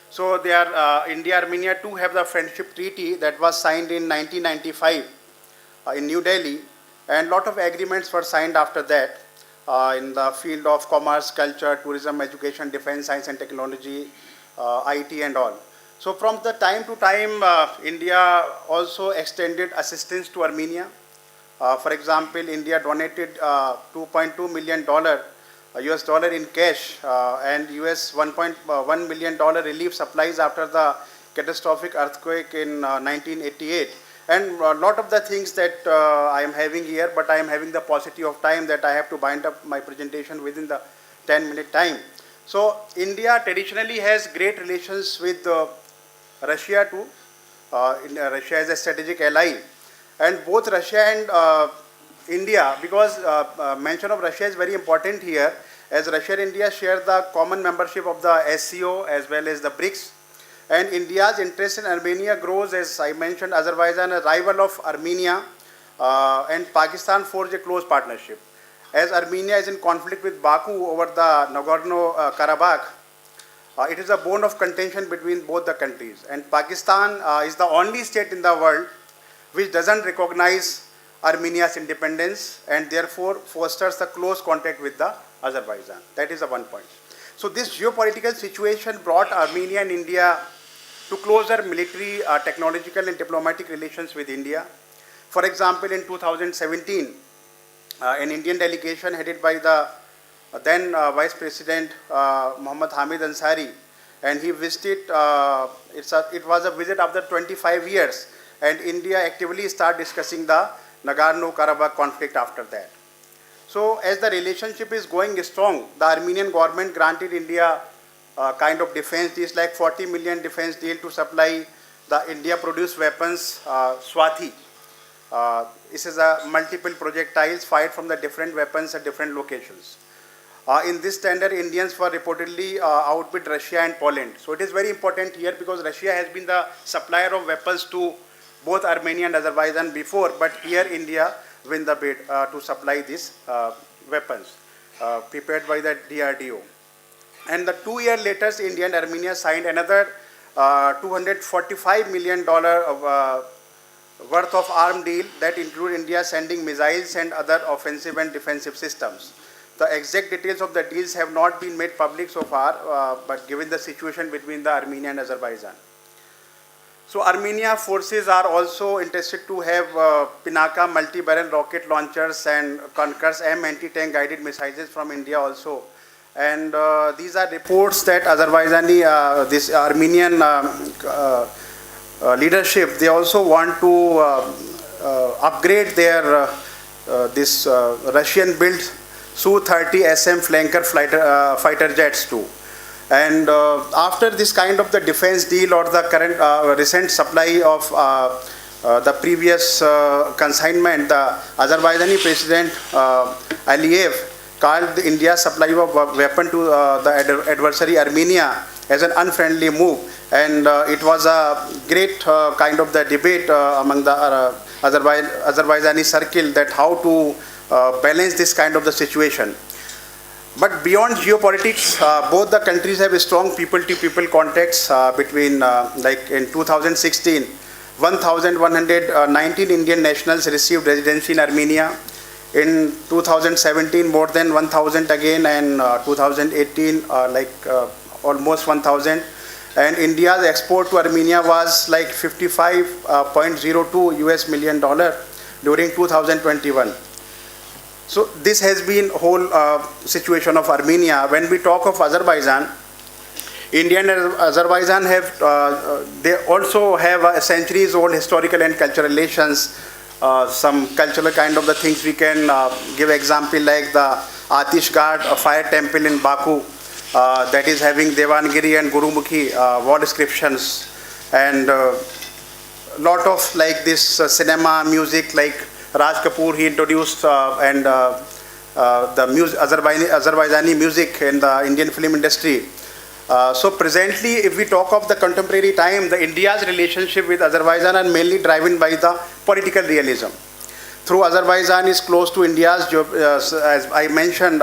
So they are, India, Armenia too have the friendship treaty that was signed in 1995 in New Delhi, and lot of agreements were signed after that in the field of commerce, culture, tourism, education, defense, science and technology, IT and all. So from the time to time, India also extended assistance to Armenia. For example, India donated $2.2 million US dollar in cash and US $1.1 million relief supplies after the catastrophic earthquake in 1988. And a lot of the things that I am having here, but I am having the paucity of time that I have to bind up my presentation within the 10-minute time. So India traditionally has great relations with Russia too. Russia is a strategic ally. And both Russia and India, because mention of Russia is very important here, as Russia and India share the common membership of the SCO as well as the BRICS. And India's interest in Armenia grows, as I mentioned, Azerbaijan, a rival of Armenia, and Pakistan forged a close partnership. As Armenia is in conflict with Baku over the Nagorno-Karabakh, it is a bone of contention between both the countries. And Pakistan is the only state in the world which doesn't recognize Armenia's independence and therefore fosters the close contact with the Azerbaijan. That is the one point. So this geopolitical situation brought Armenia and India to closer military, technological and diplomatic relations with India. For example, in 2017, an Indian delegation headed by the then Vice President Muhammad Hamid Ansari, and he visited, it was a visit after 25 years, and India actively started discussing the Nagorno-Karabakh conflict after that. So as the relationship is going strong, the Armenian government granted India kind of defense deals like 40 million defense deal to supply the India produced weapons Swathi. This is a multiple projectiles fired from the different weapons at different locations. In this tender, Indians were reportedly outbid Russia and Poland. So it is very important here because Russia has been the supplier of weapons to both Armenia and Azerbaijan before, but here India win the bid to supply these weapons prepared by the DRDO. And the 2 years later, India and Armenia signed another $245 million worth of arm deal that include India sending missiles and other offensive and defensive systems. The exact details of the deals have not been made public so far, but given the situation between the Armenia and Azerbaijan. So Armenia forces are also interested to have Pinaka multi-barrel rocket launchers and Konkurs M anti-tank guided missiles from India also. And these are reports that Azerbaijani, this Armenian leadership, they also want to upgrade their this Russian-built Su-30 SM flanker fighter jets too. And after this kind of the defense deal or the current recent supply of the previous consignment, the Azerbaijani President Aliyev called India's supply of weapon to the adversary Armenia as an unfriendly move, and it was a great kind of the debate among the Azerbaijani circle that how to balance this kind of the situation. But beyond geopolitics, both the countries have a strong people-to-people contacts between, like in 2016, 1,119 Indian nationals received residency in Armenia. In 2017, more than 1,000 again, and 2018, almost 1,000. And India's export to Armenia was like $55.02 million during 2021. So this has been whole situation of Armenia. When we talk of Azerbaijan, India and Azerbaijan have, they also have a centuries old historical and cultural relations. Some cultural kind of the things we can give example like the Atishgard, a fire temple in Baku, that is having Devangiri and Gurumukhi wall inscriptions, and lot of like this cinema, music, like Raj Kapoor, he introduced and the Azerbaijani music in the Indian film industry. So presently, if we talk of the contemporary time, the India's relationship with Azerbaijan are mainly driven by the political realism. Through Azerbaijan is close to India's, as I mentioned,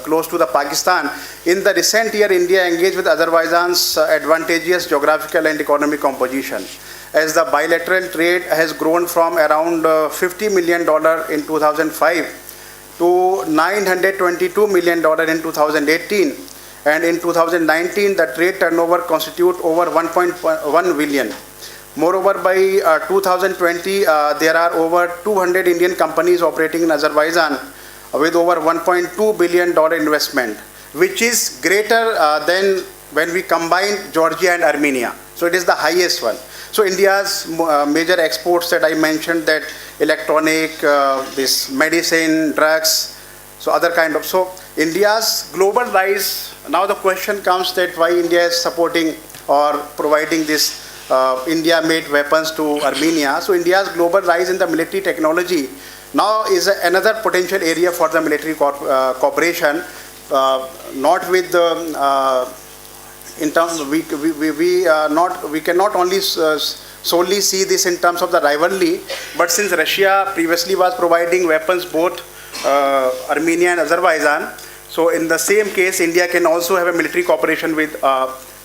close to the Pakistan. In the recent year, India engaged with Azerbaijan's advantageous geographical and economic composition, as the bilateral trade has grown from around $50 million in 2005 to $922 million in 2018. And in 2019, the trade turnover constitute over 1.1 billion. Moreover, by 2020, there are over 200 Indian companies operating in Azerbaijan with over $1.2 billion investment, which is greater than when we combine Georgia and Armenia. So it is the highest one. So India's major exports that I mentioned, that electronic, this medicine, drugs, so other kind of, so India's global rise, now the question comes that why India is supporting or providing this India-made weapons to Armenia. So India's global rise in the military technology now is another potential area for the military cooperation, not with the, in terms of, we cannot only solely see this in terms of the rivalry, but since Russia previously was providing weapons both Armenia and Azerbaijan, so in the same case, India can also have a military cooperation with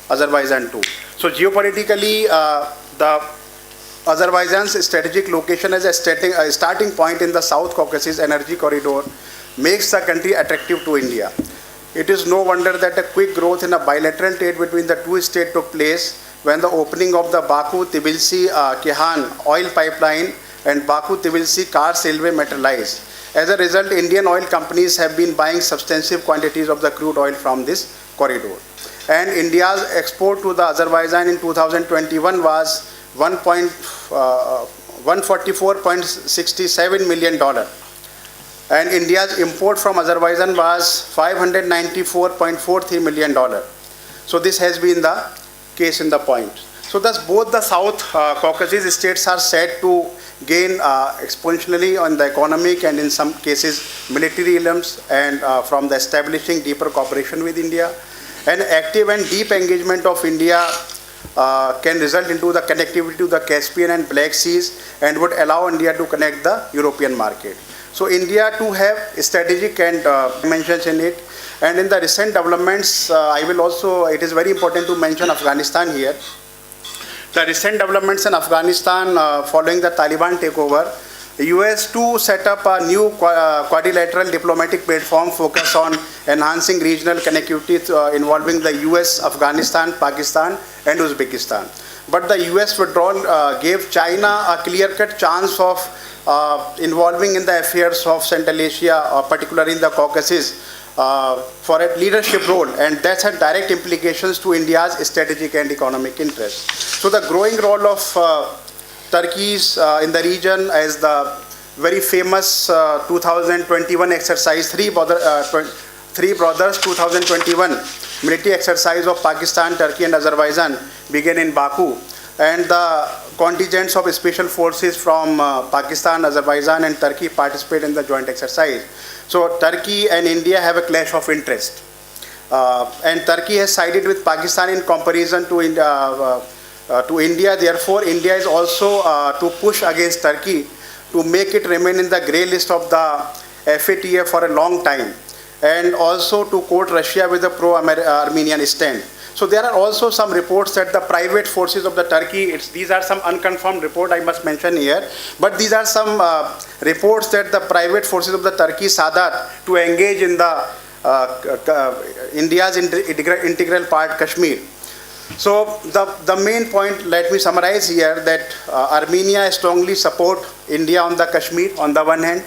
Azerbaijan too. So geopolitically, the Azerbaijan's strategic location as a starting point in the South Caucasus energy corridor makes the country attractive to India. It is no wonder that a quick growth in a bilateral trade between the two states took place when the opening of the Baku-Tbilisi-Kehan oil pipeline and Baku-Tbilisi-Kars railway materialized. As a result, Indian oil companies have been buying substantive quantities of the crude oil from this corridor. And India's export to the Azerbaijan in 2021 was $144.67 million. And India's import from Azerbaijan was $594.43 million. So this has been the case in the point. So thus both the South Caucasus states are said to gain exponentially on the economic and in some cases military realms, and from the establishing deeper cooperation with India. An active and deep engagement of India can result into the connectivity to the Caspian and Black Seas and would allow India to connect the European market. So India too have strategic and dimensions in it. And in the recent developments, I will also, it is very important to mention Afghanistan here. The recent developments in Afghanistan following the Taliban takeover, the US too set up a new quadrilateral diplomatic platform focused on enhancing regional connectivity involving the US, Afghanistan, Pakistan and Uzbekistan. But the US withdrawal gave China a clear-cut chance of involving in the affairs of Central Asia, particularly in the Caucasus, for a leadership role, and that had direct implications to India's strategic and economic interests. So the growing role of Turkey's in the region, as the very famous 2021 exercise, Three Brothers 2021 military exercise of Pakistan, Turkey and Azerbaijan began in Baku, and the contingents of special forces from Pakistan, Azerbaijan and Turkey participate in the joint exercise. So Turkey and India have a clash of interest. And Turkey has sided with Pakistan in comparison to India. Therefore, India is also to push against Turkey to make it remain in the grey list of the FATF for a long time, and also to quote Russia with a pro-Armenian stand. So there are also some reports that the private forces of the Turkey, these are some unconfirmed report I must mention here, but these are some reports that the private forces of the Turkey Sadat to engage in the India's integral part Kashmir. So the main point, let me summarize here, that Armenia strongly support India on the Kashmir on the one hand,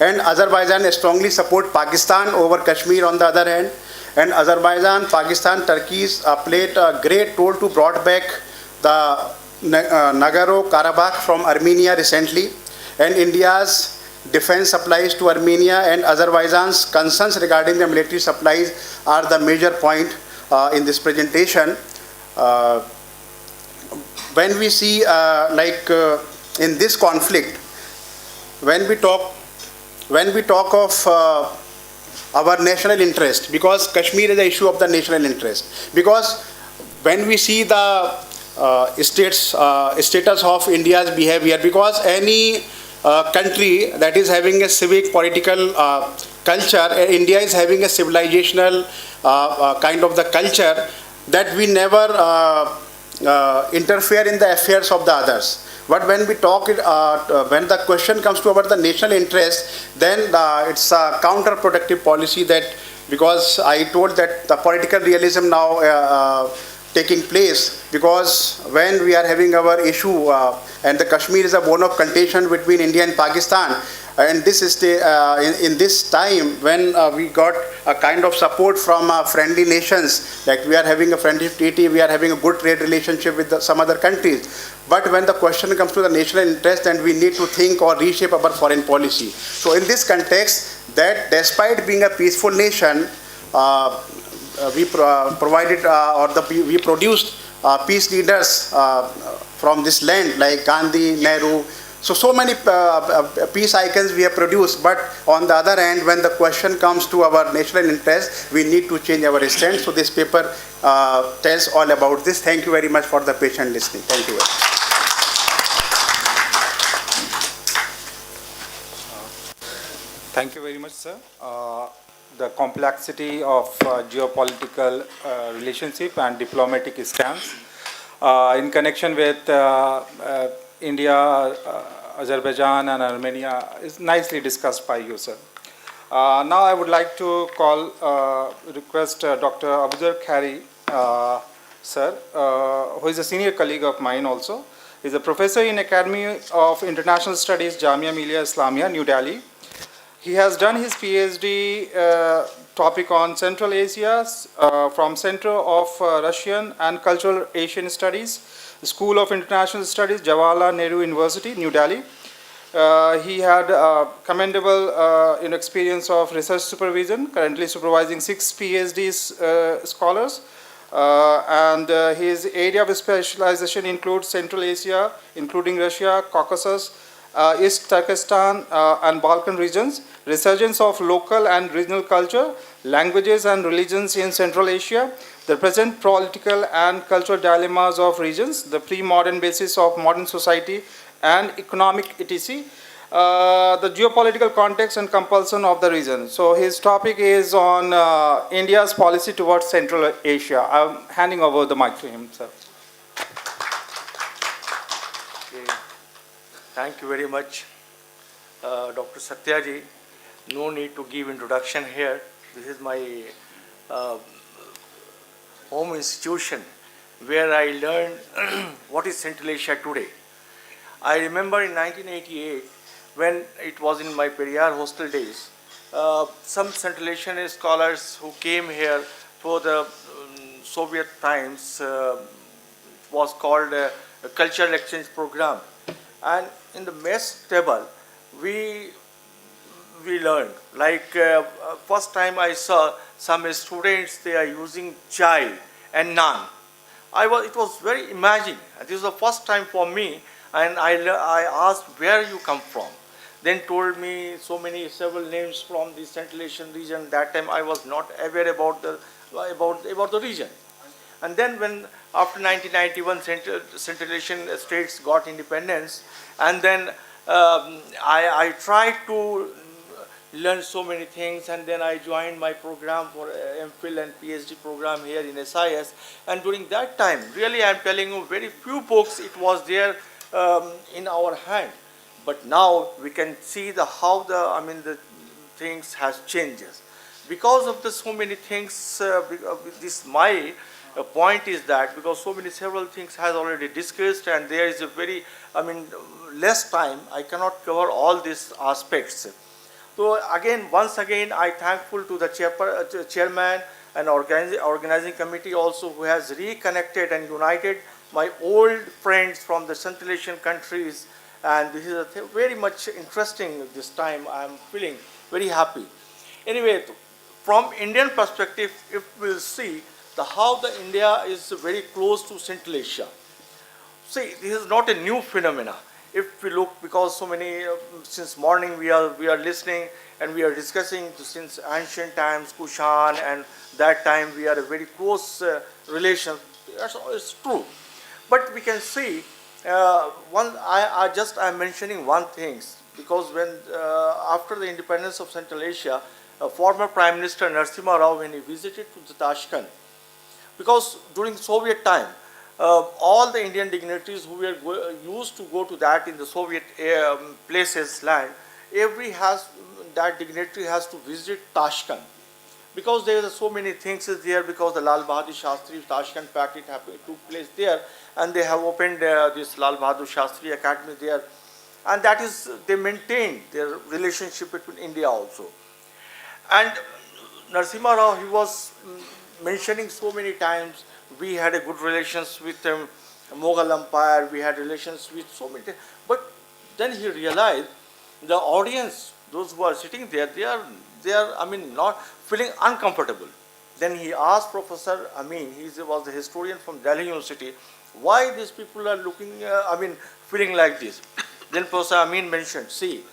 and Azerbaijan strongly support Pakistan over Kashmir on the other hand. And Azerbaijan, Pakistan, Turkey's played a great role to brought back the Nagorno-Karabakh from Armenia recently, and India's defense supplies to Armenia and Azerbaijan's concerns regarding the military supplies are the major point in this presentation. When we see in this conflict, when we talk of our national interest, because Kashmir is the issue of the national interest, because when we see the status of India's behavior, because any country that is having a civic political culture, India is having a civilizational kind of the culture, that we never interfere in the affairs of the others. But when we talk, when the question comes to about the national interest, then it's a counterproductive policy, that because I told that the political realism now taking place, because when we are having our issue and the Kashmir is a bone of contention between India and Pakistan, and this is in this time when we got a kind of support from friendly nations, like we are having a friendship treaty, we are having a good trade relationship with some other countries. But when the question comes to the national interest, then we need to think or reshape our foreign policy. So in this context, that despite being a peaceful nation, we we produced peace leaders from this land, like Gandhi, Nehru. So many peace icons we have produced, but on the other hand, when the question comes to our national interest, we need to change our stand. So this paper tells all about this. Thank you very much for the patient listening. Thank you very much. Thank you very much, sir. The complexity of geopolitical relationship and diplomatic stance in connection with India, Azerbaijan and Armenia is nicely discussed by you, sir. Now I would like to request Dr. Abuzar Khari, sir, who is a senior colleague of mine also. He is a professor in Academy of International Studies, Jamia Millia Islamia, New Delhi. He has done his PhD topic on Central Asia from Center of Russian and Cultural Asian Studies, School of International Studies, Jawaharlal Nehru University, New Delhi. He had commendable experience of research supervision, currently supervising 6 PhD scholars. And his area of specialization includes Central Asia, including Russia, Caucasus, East Turkestan and Balkan regions, resurgence of local and regional culture, languages and religions in Central Asia, the present political and cultural dilemmas of regions, the pre-modern basis of modern society and economic etc., the geopolitical context and compulsion of the region. So his topic is on India's policy towards Central Asia. I'm handing over the mic to him, sir. Thank you very much, Dr. Satyaji. No need to give introduction here. This is my home institution where I learned what is Central Asia today. I remember in 1988, when it was in my Periyar hostel days, some Central Asian scholars who came here for the Soviet times was called a cultural exchange program. And in the mess table, we learned, like first time I saw some students, they are using chai and naan. It was very amazing. This was the first time for me and I asked where you come from. Then told me several names from the Central Asian region. That time I was not aware about the region. And then when after 1991 Central Asian states got independence, and then I tried to learn so many things, and then I joined my program for MPhil and PhD program here in SIS. And during that time, really I'm telling you, very few books it was there in our hand. But now we can see how the things has changes. Because of the so many things, this my point is that because several things has already discussed, and there is a very, less time, I cannot cover all these aspects. So again, once again, I thankful to the chairman and organizing committee also, who has reconnected and united my old friends from the Central Asian countries, and this is very much interesting this time. I am feeling very happy. Anyway, from Indian perspective, if we'll see how the India is very close to Central Asia. See, this is not a new phenomena. If we look, because so many since morning we are listening and we are discussing since ancient times, Kushan, and that time we are a very close relation. It's true, but we can see I'm mentioning one thing, because when after the independence of Central Asia, former Prime Minister Narasimha Rao, when he visited to Tashkent, because during Soviet time, all the Indian dignitaries who were used to go to that in the Soviet places, land, that dignitary has to visit Tashkent, because there are so many things is there, because the Lal Bahadur Shastri Tashkent Pact took place there, and they have opened this Lal Bahadur Shastri Academy there, and that is, they maintained their relationship between India also. And Narasimha Rao, he was mentioning so many times, we had a good relations with Mughal Empire, we had relations with so many, but then he realized the audience, those who are sitting there, they are not feeling uncomfortable. Then he asked Professor Amin, he was the historian from Delhi University, why these people are looking, feeling like this. Then Professor Amin mentioned, see,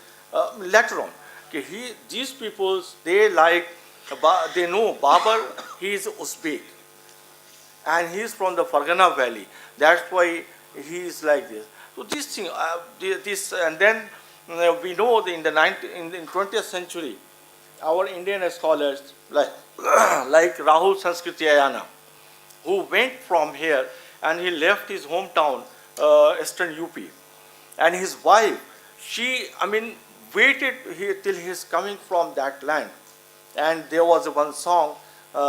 later on, these people, they know Babar, he is Uzbek, and he is from the Fargana Valley. That's why he is like this. So this thing, and then we know in the 20th century, our Indian scholars like Rahul Sanskritayana, who went from here and he left his hometown, Eastern UP, and his wife, she, waited till he is coming from that land. And there was one song,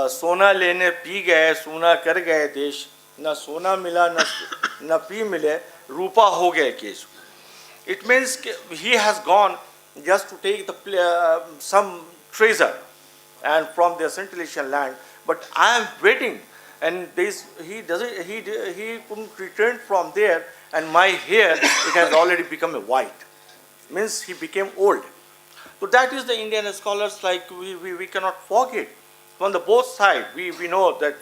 Sona lene pee gaye, Sona kar gaye desh, na sona mila, na pee mile, rupa ho gaye kesh. It means he has gone just to take some treasure and from the Central Asian land, but I am waiting, and he couldn't return from there, and my hair, it has already become a white. Means he became old. So that is the Indian scholars, like we cannot forget. From the both sides, we know that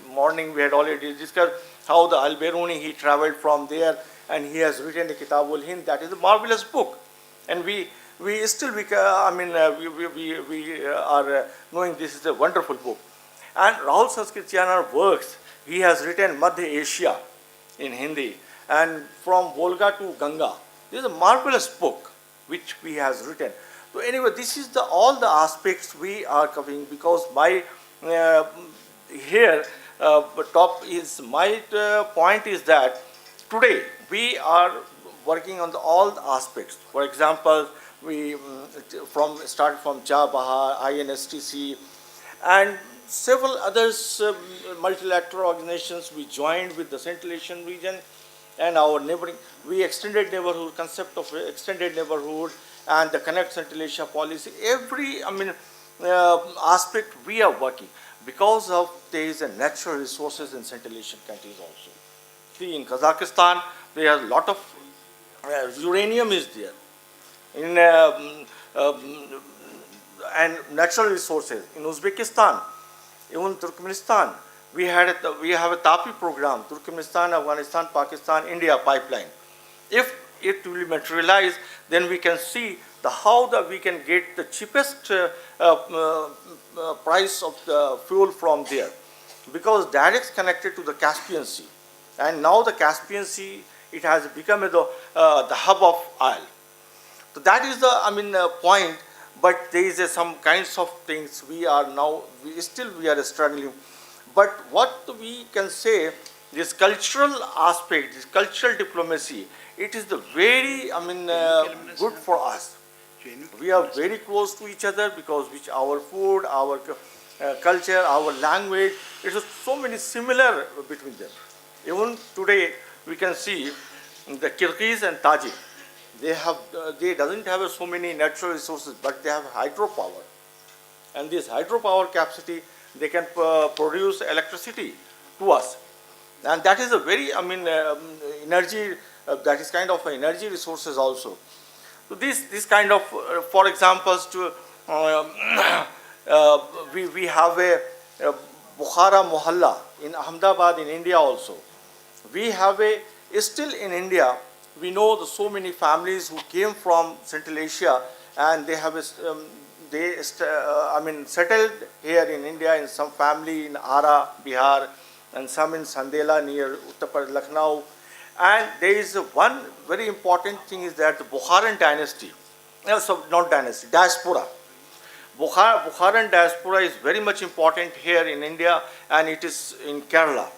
morning we had already discussed how the Al-Biruni, he traveled from there, and he has written the Kitabul Hind. That is a marvelous book, and we are knowing this is a wonderful book. And Rahul Sanskritayana works, he has written Madhya Asia in Hindi, and from Volga to Ganga. This is a marvelous book which he has written. So anyway, this is all the aspects we are covering, because my point is that today we are working on all the aspects. For example, we started from Chabahar, INSTC, and several others, multilateral organizations. We joined with the Central Asian region and our neighboring. We extended neighborhood, concept of extended neighborhood, and the Connect Central Asia policy. Every aspect we are working, because of there is a natural resources in Central Asian countries also. See, in Kazakhstan, there are a lot of uranium is there. And natural resources. In Uzbekistan, even Turkmenistan, we have a TAPI program, Turkmenistan, Afghanistan, Pakistan, India pipeline. If it will materialize, then we can see how we can get the cheapest price of the fuel from there, because that is connected to the Caspian Sea, and now the Caspian Sea, it has become the hub of oil. So that is the point. But there is some kinds of things we are now we are struggling. But what we can say, this cultural aspect, this cultural diplomacy, it is the very good for us. We are very close to each other because our food, our culture, our language, it is so many similar between them. Even today we can see the Kyrgyz and Tajik. They doesn't have so many natural resources, but they have hydropower, and this hydropower capacity, they can produce electricity to us, and that is a very energy, that is kind of energy resources also. So this kind of for examples to we have a Bukhara Mohalla in Ahmedabad in India also. We have still in India, we know so many families who came from Central Asia, and they have settled here in India, in some family in Ara, Bihar, and some in Sandela near Uttar Pradesh, Lucknow. And there is one very important thing is that the Bukharan dynasty, not dynasty, diaspora. Bukharan diaspora is very much important here in India, and it is in Kerala.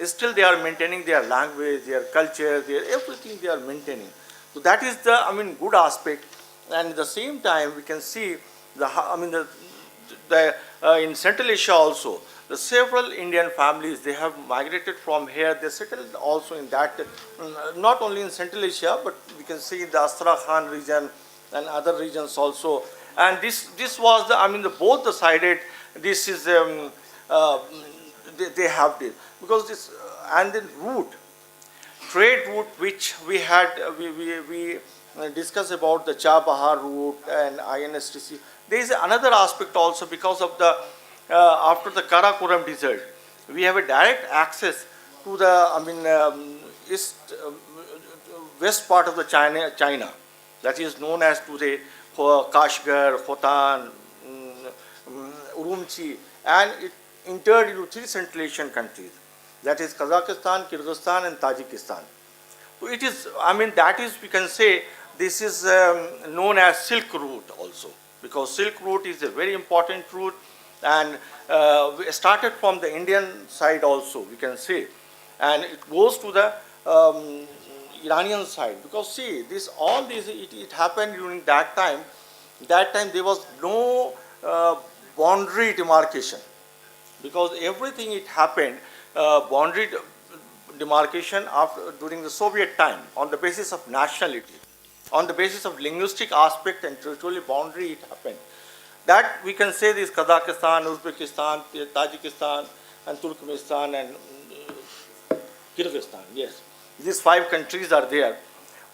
Still they are maintaining their language, their culture, everything they are maintaining. So that is the good aspect. And at the same time we can see in Central Asia also, the several Indian families, they have migrated from here. They settled also in that, not only in Central Asia, but we can see in the Astrakhan region and other regions also. And this was the both the sided. This is they have this because this and then trade route which we had we discussed about the Chabahar route and INSTC. There is another aspect also because of the after the Karakoram desert, we have a direct access to the east west part of the China, that is known as today Kashgar, Khotan, Urumqi, and it entered into 3 Central Asian countries, that is Kazakhstan, Kyrgyzstan, and Tajikistan. So it is, that is, we can say, this is known as Silk Route also, because Silk Route is a very important route, and we started from the Indian side also, we can say, and it goes to the Iranian side, because see, it happened during that time. That time there was no boundary demarcation, because everything it happened boundary demarcation during the Soviet time on the basis of nationality, on the basis of linguistic aspect and territorial boundary it happened. That we can say this Kazakhstan, Uzbekistan, Tajikistan, and Turkmenistan, and Kyrgyzstan, yes. These 5 countries are there.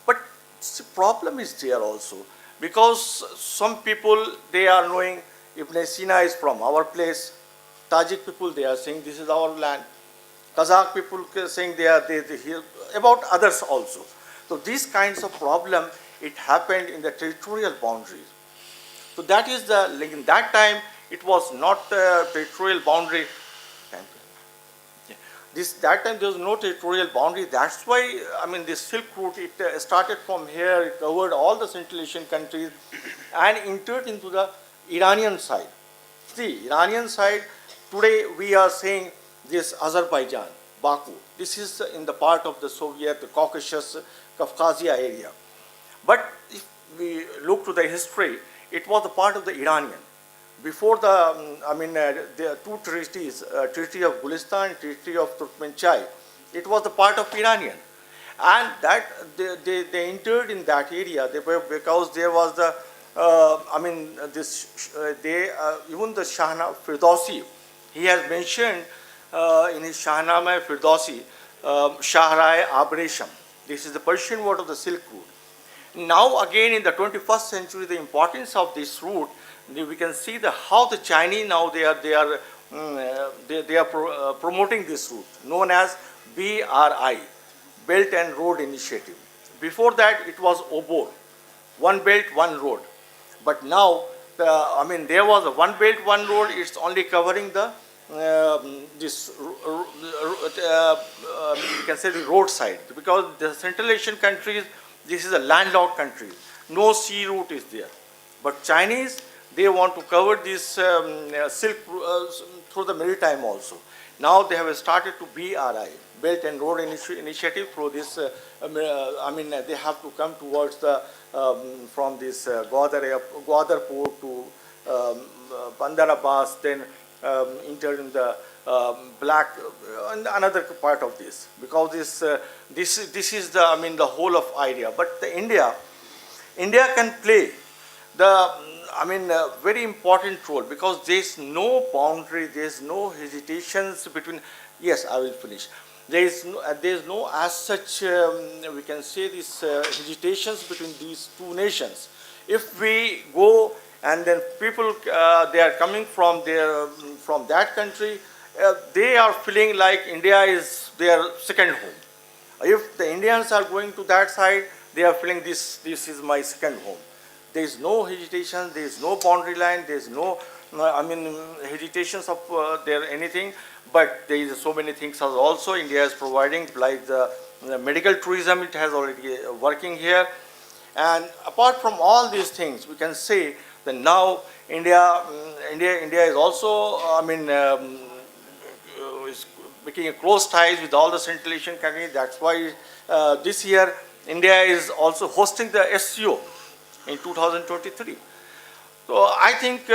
But the problem is there also, because some people, they are knowing Ibn Sina is from our place. Tajik people, they are saying this is our land. Kazakh people saying they hear about others also. So these kinds of problem, it happened in the territorial boundaries. So that is the link. In that time, it was not a territorial boundary. That time there was no territorial boundary. That's why, this Silk Route, it started from here, it covered all the Central Asian countries and entered into the Iranian side. See, Iranian side, today we are saying this Azerbaijan, Baku. This is in the part of the Soviet, the Caucasus, Caucasia area. But if we look to the history, it was a part of the Iranian. Before the 2 treaties, Treaty of Gulistan, Treaty of Turkmenchai, it was the part of Iranian. And that they entered in that area because there was the, even the Shahnameh Firdausi, he has mentioned in his Shahnameh Firdausi, Shahrae Abresham. This is the Persian word of the Silk Route. Now again in the 21st century, the importance of this route, we can see how the Chinese now they are promoting this route, known as BRI, Belt and Road Initiative. Before that, it was OBOR, one belt, one road. But now, there was a one belt, one road. It's only covering the you can say the roadside, because the Central Asian countries, this is a landlocked country. No sea route is there. But Chinese, they want to cover this silk through the maritime also. Now they have started to BRI, Belt and Road Initiative, through this. They have to come towards the from this Gwadar port to Bandar Abbas, then enter in the black another part of this, because this is the the whole of idea. But the India can play the very important role, because there is no boundary, there is no hesitations between. Yes, I will finish. There is no as such we can say this hesitations between these two nations. If we go and then people they are coming from that country, they are feeling like India is their second home. If the Indians are going to that side, they are feeling this is my second home. There is no hesitation, there is no boundary line, there is no hesitations of there anything. But there is so many things also India is providing, like the medical tourism. It has already working here. And apart from all these things, we can say that now India is also is making a close ties with all the Central Asian countries. That's why this year India is also hosting the SCO in 2023. So I think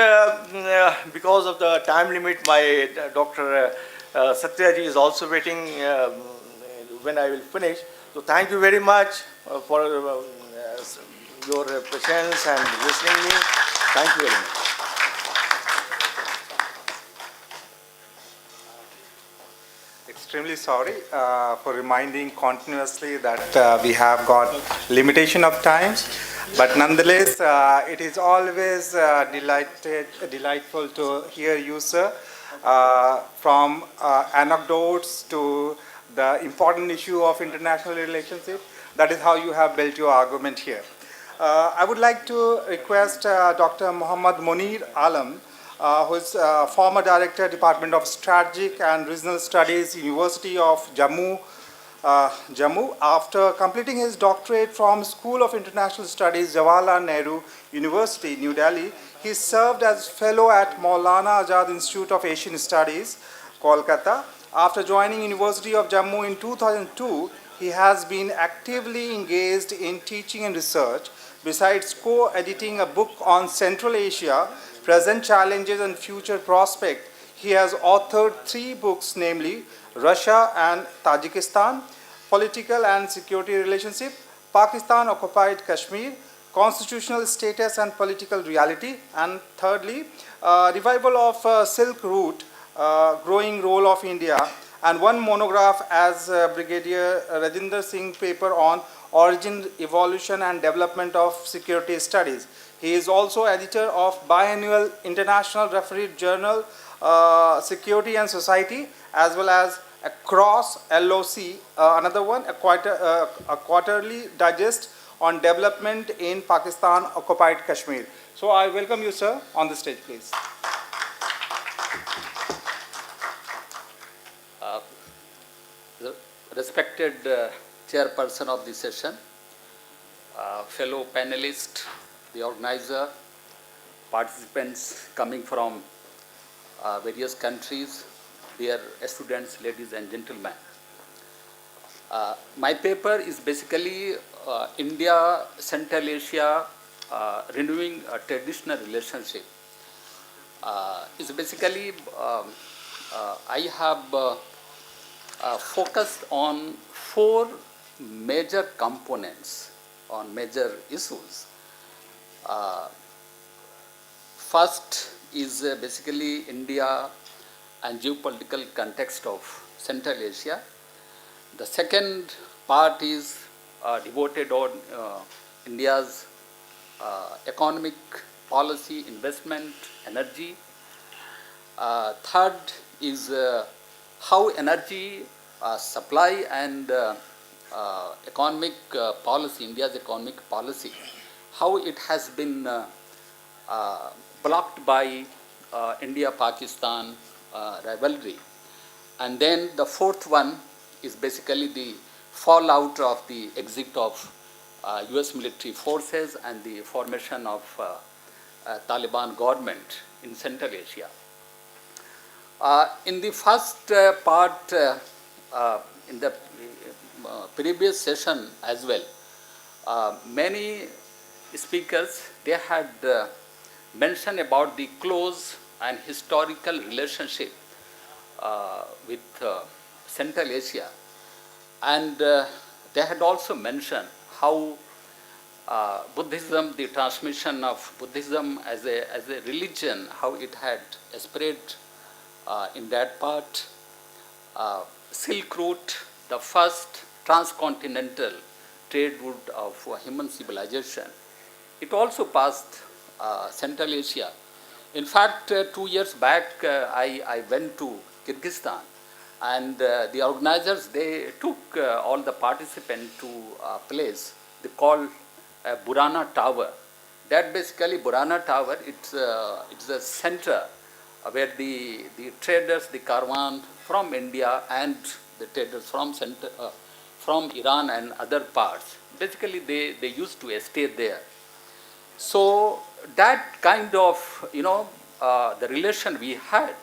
because of the time limit, my Dr. Satyaji is also waiting when I will finish. So thank you very much for your patience and listening me. Thank you very much. Extremely sorry for reminding continuously that we have got limitation of times, but nonetheless it is always delightful to hear you, sir, from anecdotes to the important issue of international relationship. That is how you have built your argument here. I would like to request Dr. Muhammad Munir Alam, who is former Director, Department of Strategic and Regional Studies, University of Jammu. After completing his doctorate from School of International Studies, Jawaharlal Nehru University, New Delhi, he served as fellow at Maulana Azad Institute of Asian Studies, Kolkata. After joining University of Jammu in 2002, he has been actively engaged in teaching and research. Besides co-editing a book on Central Asia, present challenges and future prospect, he has authored 3 books, namely Russia and Tajikistan, Political and Security Relationship, Pakistan Occupied Kashmir, Constitutional Status and Political Reality, and thirdly, Revival of Silk Route, Growing Role of India, and one monograph as Brigadier Rajinder Singh paper on Origin, Evolution and Development of Security Studies. He is also editor of biannual international refereed journal Security and Society, as well as Across LOC, another one, a quarterly digest on development in Pakistan occupied Kashmir. So I welcome you, sir, on the stage, please. Respected chairperson of the session, fellow panelists, the organizer, participants coming from various countries, dear students, ladies and gentlemen. My paper is basically India, Central Asia, renewing a traditional relationship. It's basically, I have focused on 4 major components, on major issues. First is basically India and geopolitical context of Central Asia. The second part is devoted on India's economic policy, investment, energy. Third is how energy supply and economic policy, India's economic policy, how it has been blocked by India-Pakistan rivalry. And then the fourth one is basically the fallout of the exit of US military forces and the formation of Taliban government in Central Asia. In the first part, in the previous session as well, many speakers, they had mentioned about the close and historical relationship with Central Asia. And they had also mentioned how Buddhism, the transmission of Buddhism as a religion, how it had spread in that part. Silk Route, the first transcontinental trade route of human civilization, it also passed Central Asia. In fact, 2 years back, I went to Kyrgyzstan, and the organizers, they took all the participants to a place they call Burana Tower. That basically, Burana Tower, it's a center where the traders, the caravan from India and the traders from Iran and other parts, basically they used to stay there. So that kind of, the relation we had.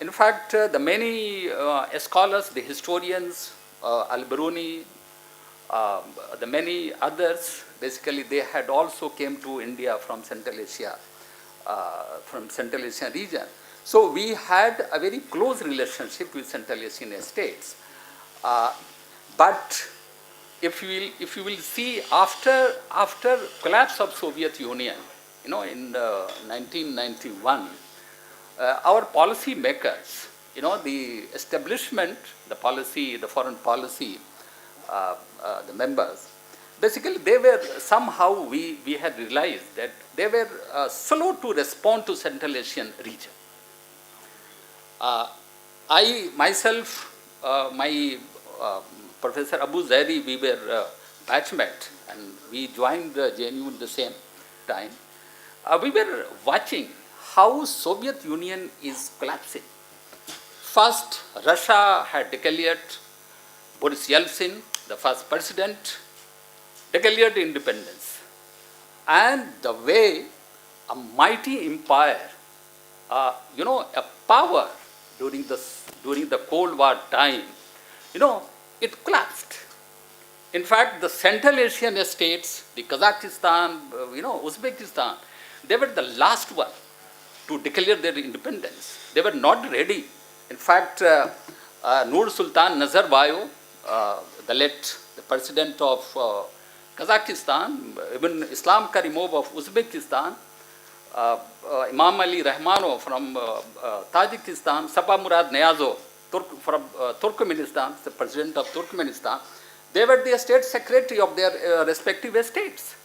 In fact, the many scholars, the historians, Al-Biruni, the many others, basically they had also came to India from Central Asia, from Central Asian region. So we had a very close relationship with Central Asian states. But if you will see after collapse of Soviet Union, in 1991, our policy makers, the establishment, the policy, the foreign policy, the members, basically they were somehow, we had realized that they were slow to respond to Central Asian region. I myself, my Professor Abu Zaidi, we were batchmate, and we joined JNU at the same time. We were watching how Soviet Union is collapsing. First, Russia had declared, Boris Yeltsin, the first president, declared independence. And the way a mighty empire, a power during the Cold War time, it collapsed. In fact, the Central Asian states, the Kazakhstan, Uzbekistan, they were the last one to declare their independence. They were not ready. In fact, Nur Sultan Nazarbayev, the president of Kazakhstan, even Islam Karimov of Uzbekistan, Imam Ali Rahmanov from Tajikistan, Sabah Murad Niyazov from Turkmenistan, the president of Turkmenistan, they were the state secretary of their respective states.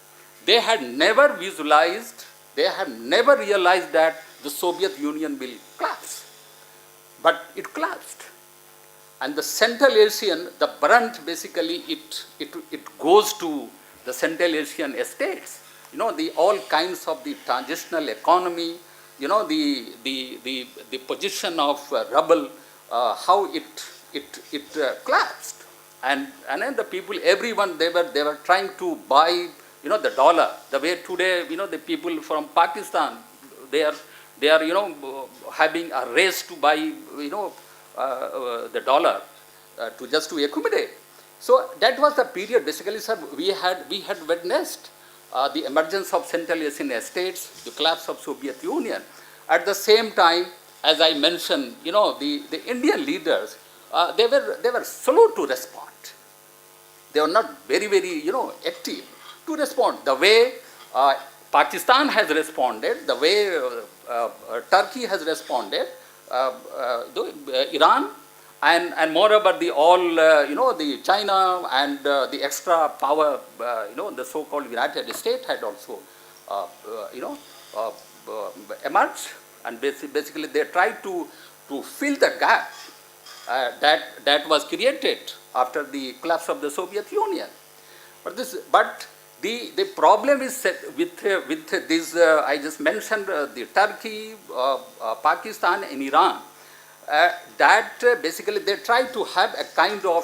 They had never visualized, they had never realized that the Soviet Union will collapse. But it collapsed. And the Central Asian, the brunt basically, it goes to the Central Asian states. All kinds of the transitional economy, the position of ruble, how it collapsed. And then the people, everyone, they were trying to buy, the dollar. The way today, the people from Pakistan, they are having a race to buy, the dollar to just to accommodate. So that was the period. Basically, sir, we had witnessed the emergence of Central Asian states, the collapse of Soviet Union. At the same time, as I mentioned, the Indian leaders, they were slow to respond. They were not very, very, active to respond. The way Pakistan has responded, the way Turkey has responded, Iran, and moreover the China and the extra power, the so-called United States had also, emerged, and basically they tried to fill the gap that was created after the collapse of the Soviet Union. But the problem is with this, I just mentioned the Turkey, Pakistan and Iran, that basically they try to have a kind of,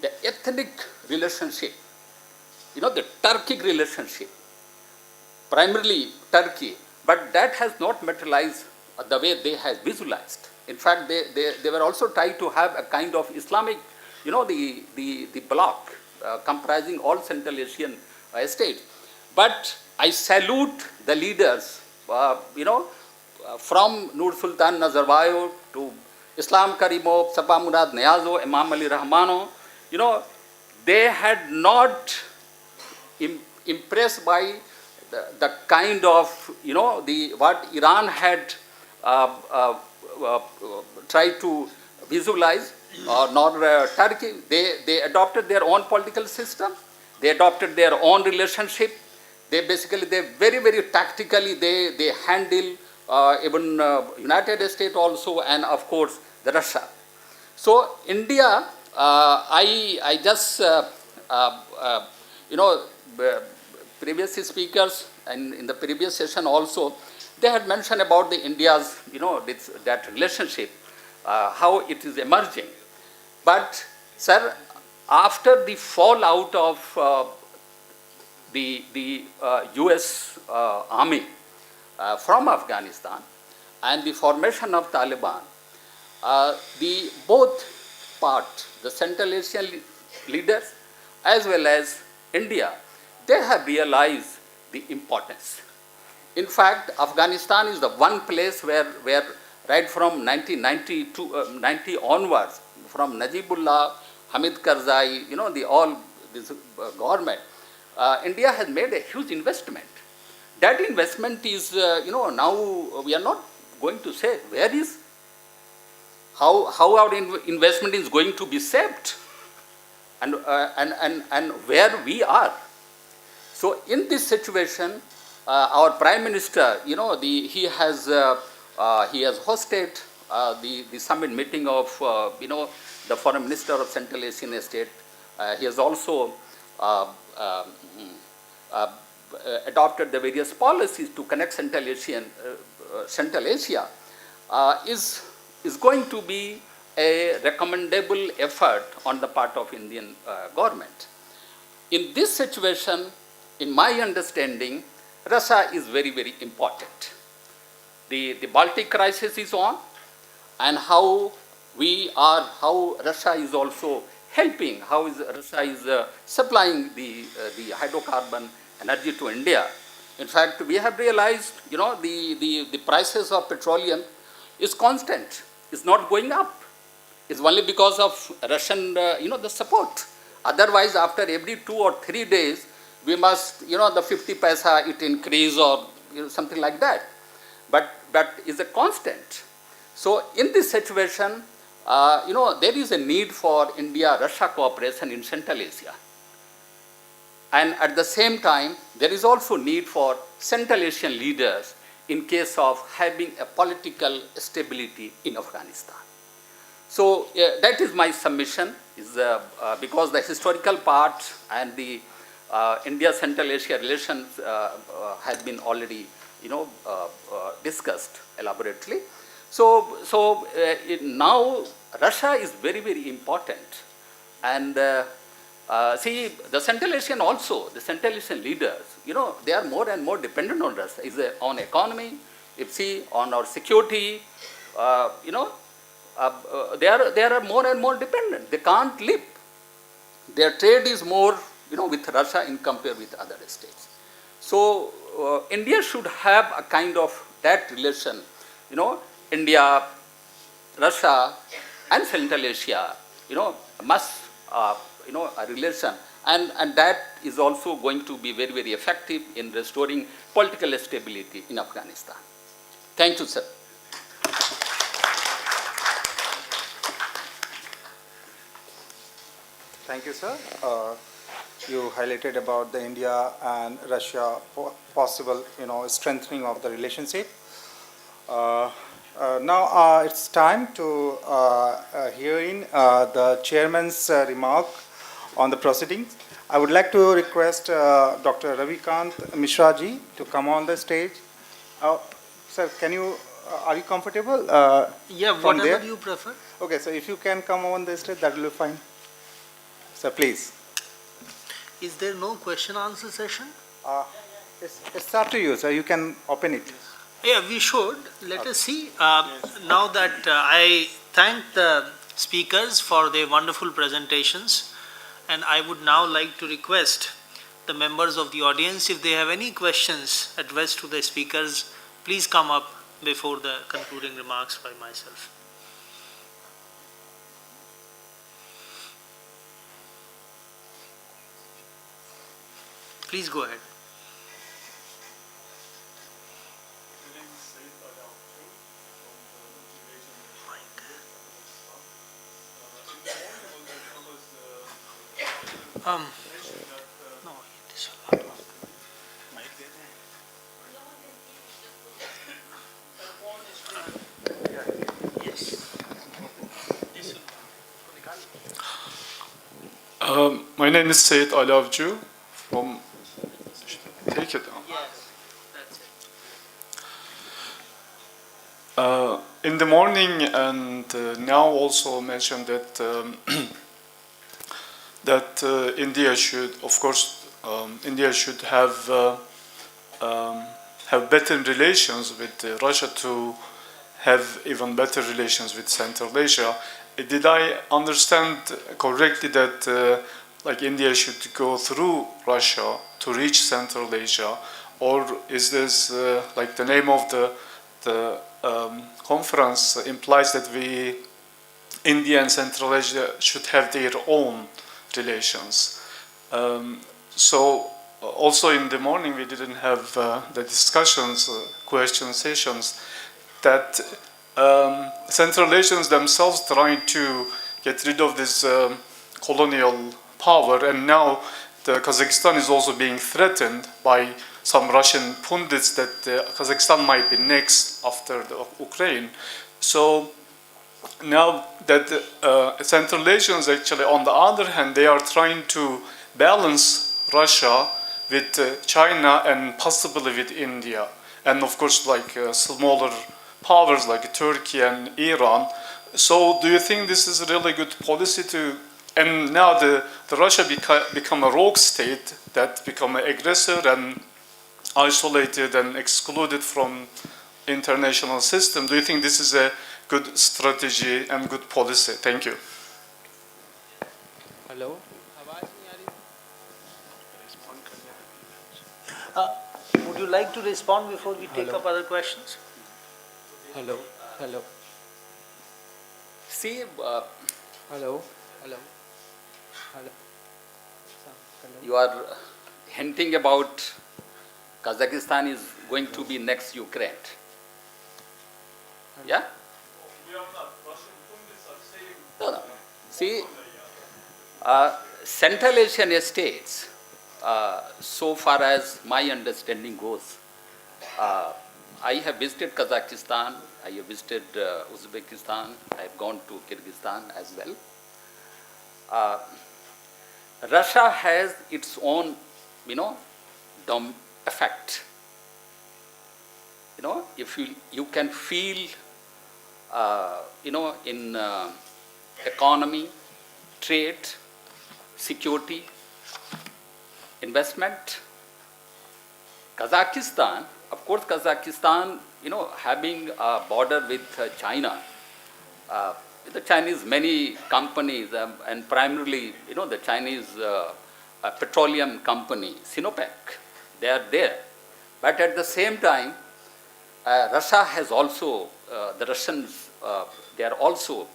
the ethnic relationship, the Turkic relationship, primarily Turkey, but that has not materialized the way they have visualized. In fact, they were also trying to have a kind of Islamic, the bloc comprising all Central Asian states. But I salute the leaders, from Nur Sultan Nazarbayev to Islam Karimov, Sabah Murad Niazo, Imam Ali Rahmano, they had not impressed by the kind of, what Iran had tried to visualize, nor Turkey. They adopted their own political system. They adopted their own relationship. They very, very tactically, they handle even United States also, and of course the Russia. So India, I just, previous speakers and in the previous session also, they had mentioned about the India's, that relationship, how it is emerging. But, sir, after the fallout of the US army from Afghanistan and the formation of Taliban, the both parts, the Central Asian leaders as well as India, they have realized the importance. In fact, Afghanistan is the one place where right from 1990 onwards, from Najibullah, Hamid Karzai, all this government, India has made a huge investment. That investment is, now we are not going to say where is, how our investment is going to be saved, and where we are. So in this situation, our Prime Minister, he has hosted the summit meeting of, the Foreign Minister of Central Asian State. He has also adopted the various policies to connect Central Asia, is going to be a recommendable effort on the part of Indian government. In this situation, in my understanding, Russia is very, very important. The Baltic crisis is on, and how Russia is also helping, how Russia is supplying the hydrocarbon energy to India. In fact, we have realized, the prices of petroleum is constant. It's not going up. It's only because of Russian, the support. Otherwise, after every 2 or 3 days, we must, the 50 paisa it increase or something like that. But it's a constant. So in this situation, there is a need for India-Russia cooperation in Central Asia. And at the same time, there is also need for Central Asian leaders in case of having a political stability in Afghanistan. So that is my submission, is because the historical part and the India-Central Asia relations has been already, discussed elaborately. So now Russia is very, very important. And see, the Central Asian also, the Central Asian leaders, they are more and more dependent on Russia. Is on economy, on our security, they are more and more dependent. They can't live. Their trade is more, with Russia in compare with other states. So India should have a kind of that relation, India, Russia, and Central Asia, must, a relation, and that is also going to be very, very effective in restoring political stability in Afghanistan. Thank you, sir. Thank you, sir. You highlighted about the India and Russia possible, strengthening of the relationship. Now it's time to hear in the chairman's remark on the proceedings. I would like to request Dr. Ravikant Mishra ji to come on the stage. Sir, are you comfortable? Yeah, from whatever there? you prefer. Okay, so if you can come on the stage, that will be fine. Sir, please. Is there no question answer session? It's up to you, sir. You can open it. Yeah, we should. Let us see. Now that I thank the speakers for their wonderful presentations, and I would now like to request the members of the audience, if they have any questions addressed to the speakers, please come up before the concluding remarks by myself. Please go ahead. No, this one. My name is Sayed Alavju from. Take it. Yes, that's it. In the morning and now also mentioned that India should, of course, India should have better relations with Russia to have even better relations with Central Asia. Did I understand correctly that like India should go through Russia to reach Central Asia, or is this like the name of the conference implies that India and Central Asia should have their own relations? So also in the morning we didn't have the discussions, question sessions that Central Asians themselves trying to get rid of this colonial power, and now the Kazakhstan is also being threatened by some Russian pundits that Kazakhstan might be next after the Ukraine. So now that Central Asians actually, on the other hand, they are trying to balance Russia with China and possibly with India, and of course like smaller powers like Turkey and Iran. So do you think this is a really good policy to, and now the Russia become a rogue state that become an aggressor and isolated and excluded from international system? Do you think this is a good strategy and good policy? Thank you. Hello. Would you like to respond before we take up other questions? Hello. Hello. See, Hello. Hello. Hello. you are hinting about Kazakhstan is going to be next Ukraine. Yeah? No. See, Central Asian states, so far as my understanding goes, I have visited Kazakhstan, I have visited Uzbekistan, I have gone to Kyrgyzstan as well. Russia has its own, effect. If you can feel, in economy, trade, security, investment. Kazakhstan, of course, Kazakhstan, having a border with China, the Chinese many companies, and primarily, the Chinese petroleum company, Sinopec, they are there. But at the same time, Russia has also, the Russians, they are also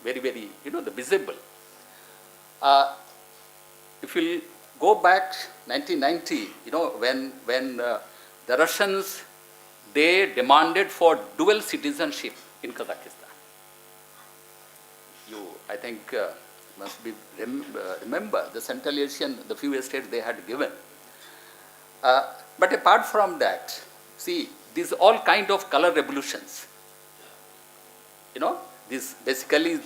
very, very, the visible. If you go back 1990, when the Russians, they demanded for dual citizenship in Kazakhstan. I think, must be remember the Central Asian, the few states they had given. But apart from that, see, these all kind of color revolutions, this basically is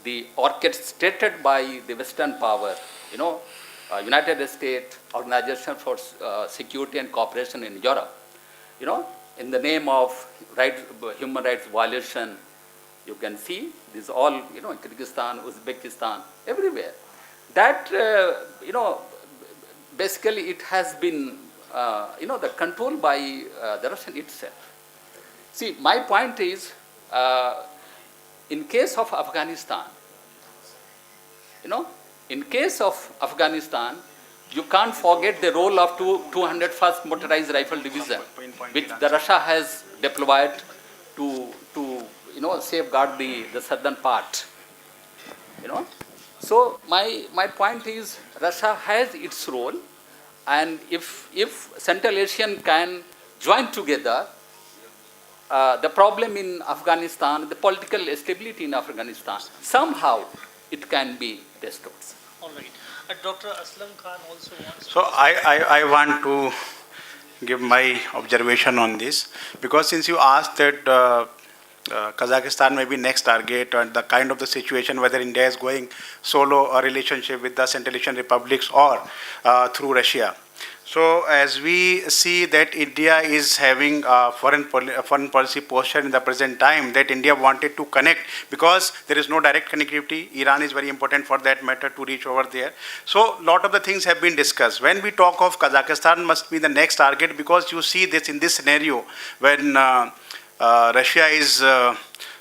the orchestrated by the Western power, United States Organization for Security and Cooperation in Europe, in the name of human rights violation. You can see this all, Kyrgyzstan, Uzbekistan, everywhere. That, basically it has been, the control by the Russian itself. See, my point is, in case of Afghanistan, in case of Afghanistan, you can't forget the role of 201st Motorized Rifle Division, which the Russia has deployed to safeguard the southern part. So my point is, Russia has its role, and if Central Asian can join together, the problem in Afghanistan, the political stability in Afghanistan, somehow it can be restored. All right. Dr. Aslam Khan also wants So I want to give my observation on this, because since you asked that Kazakhstan may be next target, and the kind of the situation whether India is going solo a relationship with the Central Asian republics or through Russia. So as we see that India is having a foreign policy posture in the present time, that India wanted to connect, because there is no direct connectivity. Iran is very important for that matter to reach over there. So lot of the things have been discussed. When we talk of Kazakhstan must be the next target, because you see this in this scenario when Russia is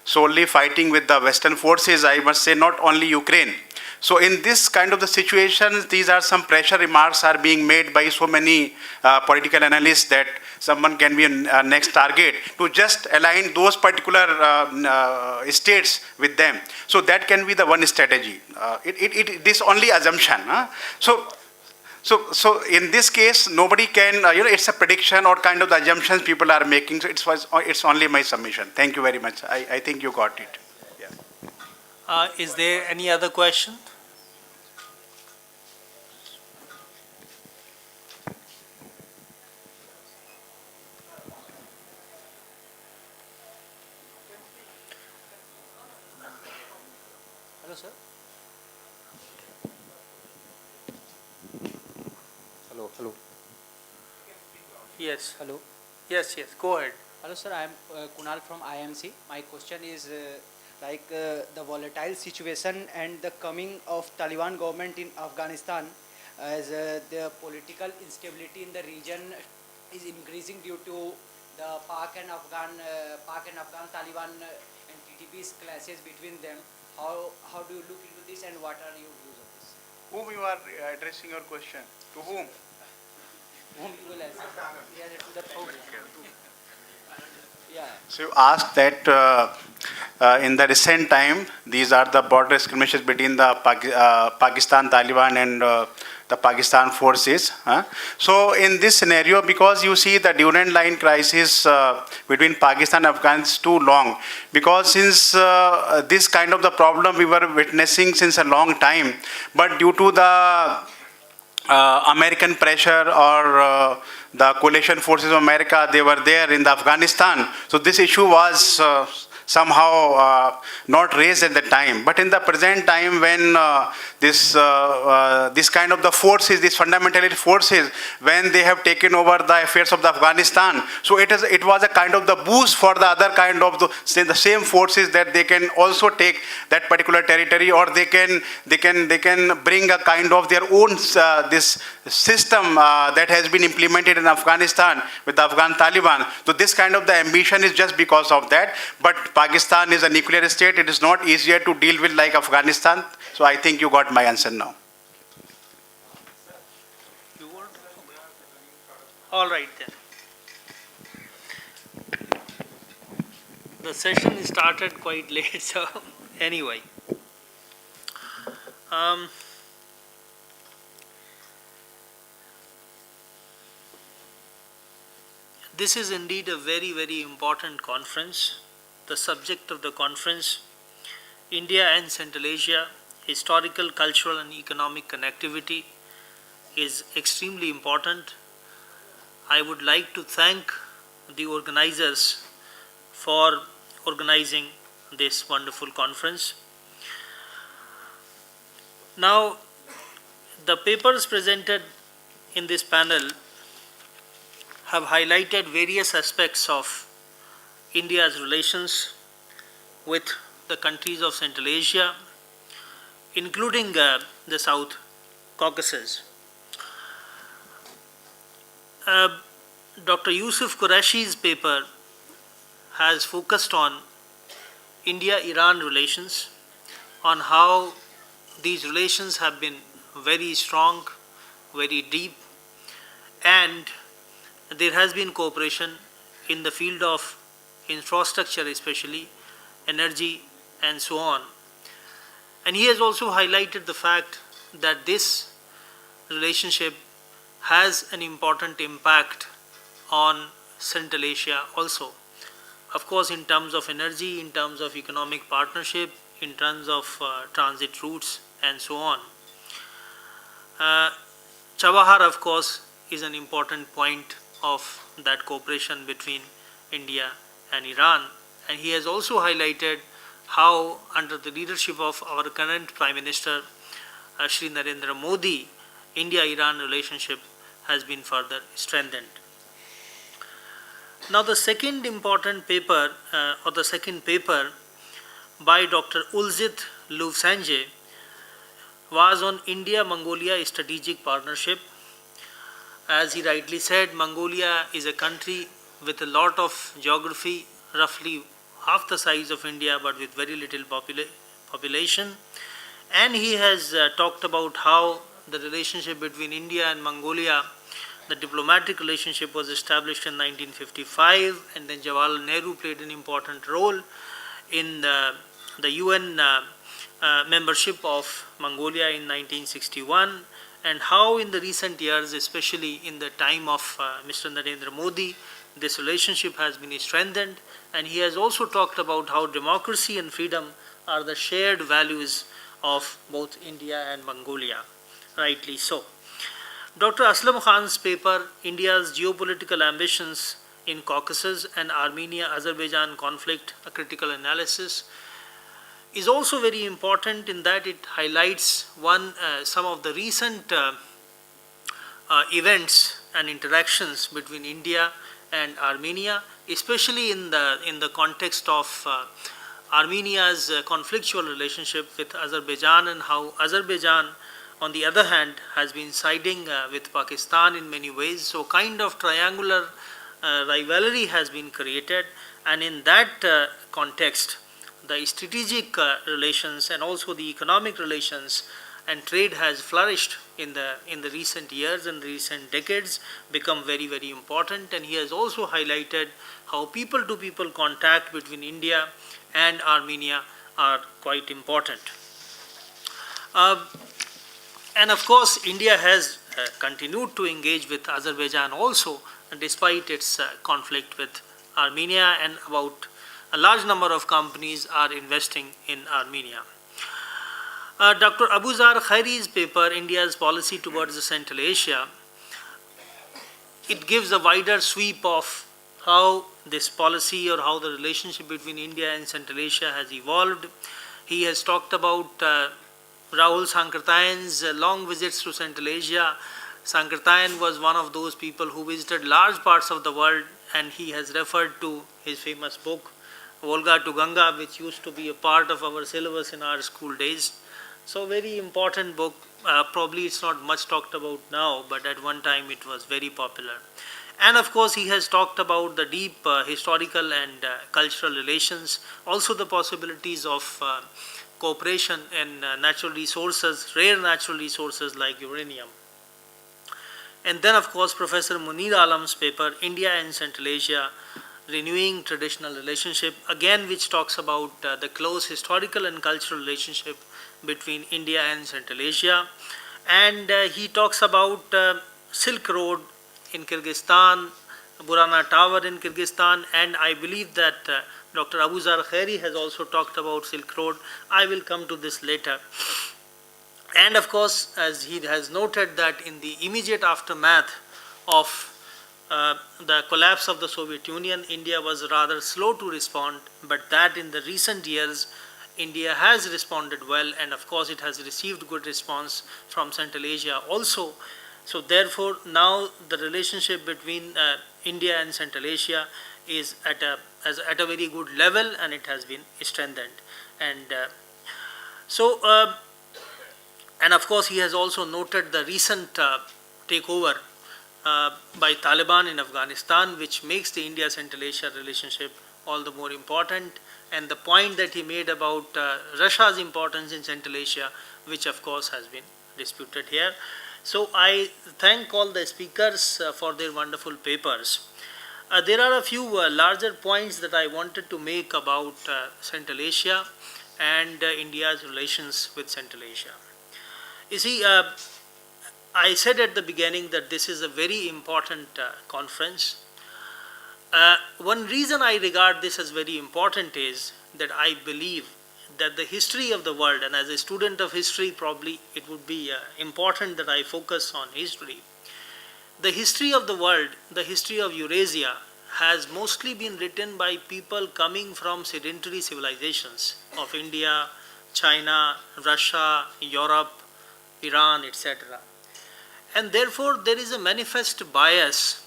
solely fighting with the Western forces, I must say, not only Ukraine. So in this kind of the situations, these are some pressure remarks are being made by so many political analysts that someone can be a next target to just align those particular states with them. So that can be the one strategy. It is only assumption. Huh? So in this case, nobody can, it's a prediction or kind of the assumptions people are making. So it's only my submission. Thank you very much. I think you got it. Yeah. Is there any other question? Hello, sir. Hello. Yes. Hello. Yes. Go ahead. Hello, sir. I am Kunal from IMC. My question is the volatile situation and the coming of Taliban government in Afghanistan, as the political instability in the region is increasing due to the Pak and Afghan Taliban and TTP's clashes between them. How do you look into this, and what are your views of this? Whom you are addressing your question? To whom? Whom you will answer? Yeah, to the public. Yeah. So you asked that in the recent time, these are the border skirmishes between the Pakistan Taliban and the Pakistan forces. So in this scenario, because you see the Durand Line crisis between Pakistan and Afghanistan is too long, because since this kind of the problem we were witnessing since a long time, but due to the American pressure or the coalition forces of America, they were there in the Afghanistan. So this issue was somehow not raised at the time. But in the present time, when this kind of the forces, these fundamentalist forces, when they have taken over the affairs of the Afghanistan, so it was a kind of the boost for the other kind of the same forces, that they can also take that particular territory, or they can bring a kind of their own this system that has been implemented in Afghanistan with the Afghan Taliban. So this kind of the ambition is just because of that. But Pakistan is a nuclear state. It is not easier to deal with like Afghanistan. So I think you got my answer now. All right then. The session started quite late, so anyway. This is indeed a very, very important conference. The subject of the conference, India and Central Asia, historical, cultural and economic connectivity, is extremely important. I would like to thank the organizers for organizing this wonderful conference. Now, the papers presented in this panel have highlighted various aspects of India's relations with the countries of Central Asia, including the South Caucasus. Dr. Yusuf Qurashi's paper has focused on India-Iran relations, on how these relations have been very strong, very deep, and there has been cooperation in the field of infrastructure, especially energy and so on. And he has also highlighted the fact that this relationship has an important impact on Central Asia also. Of course, in terms of energy, in terms of economic partnership, in terms of transit routes and so on. Chabahar, of course, is an important point of that cooperation between India and Iran. And he has also highlighted how, under the leadership of our current Prime Minister, Shri Narendra Modi, India-Iran relationship has been further strengthened. Now, the second important paper, or the second paper by Dr. Ulzit Lufsange was on India-Mongolia strategic partnership. As he rightly said, Mongolia is a country with a lot of geography, roughly half the size of India, but with very little population. And he has talked about how the relationship between India and Mongolia, the diplomatic relationship, was established in 1955, and then Jawaharlal Nehru played an important role in the UN membership of Mongolia in 1961, and how in the recent years, especially in the time of Mr. Narendra Modi, this relationship has been strengthened. And he has also talked about how democracy and freedom are the shared values of both India and Mongolia, rightly so. Dr. Aslam Khan's paper, India's Geopolitical Ambitions in Caucasus and Armenia-Azerbaijan Conflict, a Critical Analysis, is also very important in that it highlights some of the recent events and interactions between India and Armenia, especially in the context of Armenia's conflictual relationship with Azerbaijan, and how Azerbaijan, on the other hand, has been siding with Pakistan in many ways. So kind of triangular rivalry has been created, and in that context, the strategic relations and also the economic relations and trade has flourished in the recent years and recent decades, become very, very important. And he has also highlighted how people-to-people contact between India and Armenia are quite important. And of course, India has continued to engage with Azerbaijan also, despite its conflict with Armenia, and about a large number of companies are investing in Armenia. Dr. Abuzar Khairi's paper, India's Policy Towards Central Asia, it gives a wider sweep of how this policy or how the relationship between India and Central Asia has evolved. He has talked about Rahul Sankirtayan's long visits to Central Asia. Sankirtayan was one of those people who visited large parts of the world, and he has referred to his famous book, Volga to Ganga, which used to be a part of our syllabus in our school days. So very important book. Probably it's not much talked about now, but at one time it was very popular. And of course, he has talked about the deep historical and cultural relations, also the possibilities of cooperation in natural resources, rare natural resources like uranium. And then of course, Professor Munir Alam's paper, India and Central Asia, Renewing Traditional Relationship, again which talks about the close historical and cultural relationship between India and Central Asia. And he talks about Silk Road in Kyrgyzstan, Burana Tower in Kyrgyzstan, and I believe that Dr. Abuzar Khairi has also talked about Silk Road. I will come to this later. And of course, as he has noted, that in the immediate aftermath of the collapse of the Soviet Union, India was rather slow to respond, but that in the recent years, India has responded well, and of course it has received good response from Central Asia also. So therefore, now the relationship between India and Central Asia is at a very good level, and it has been strengthened. And and of course, he has also noted the recent takeover by Taliban in Afghanistan, which makes the India-Central Asia relationship all the more important. And the point that he made about Russia's importance in Central Asia, which of course has been disputed here. So I thank all the speakers for their wonderful papers. There are a few larger points that I wanted to make about Central Asia and India's relations with Central Asia. You see, I said at the beginning that this is a very important conference. One reason I regard this as very important is that I believe that the history of the world, and as a student of history, probably it would be important that I focus on history. The history of the world, the history of Eurasia, has mostly been written by people coming from sedentary civilizations of India, China, Russia, Europe, Iran, etc. And therefore, there is a manifest bias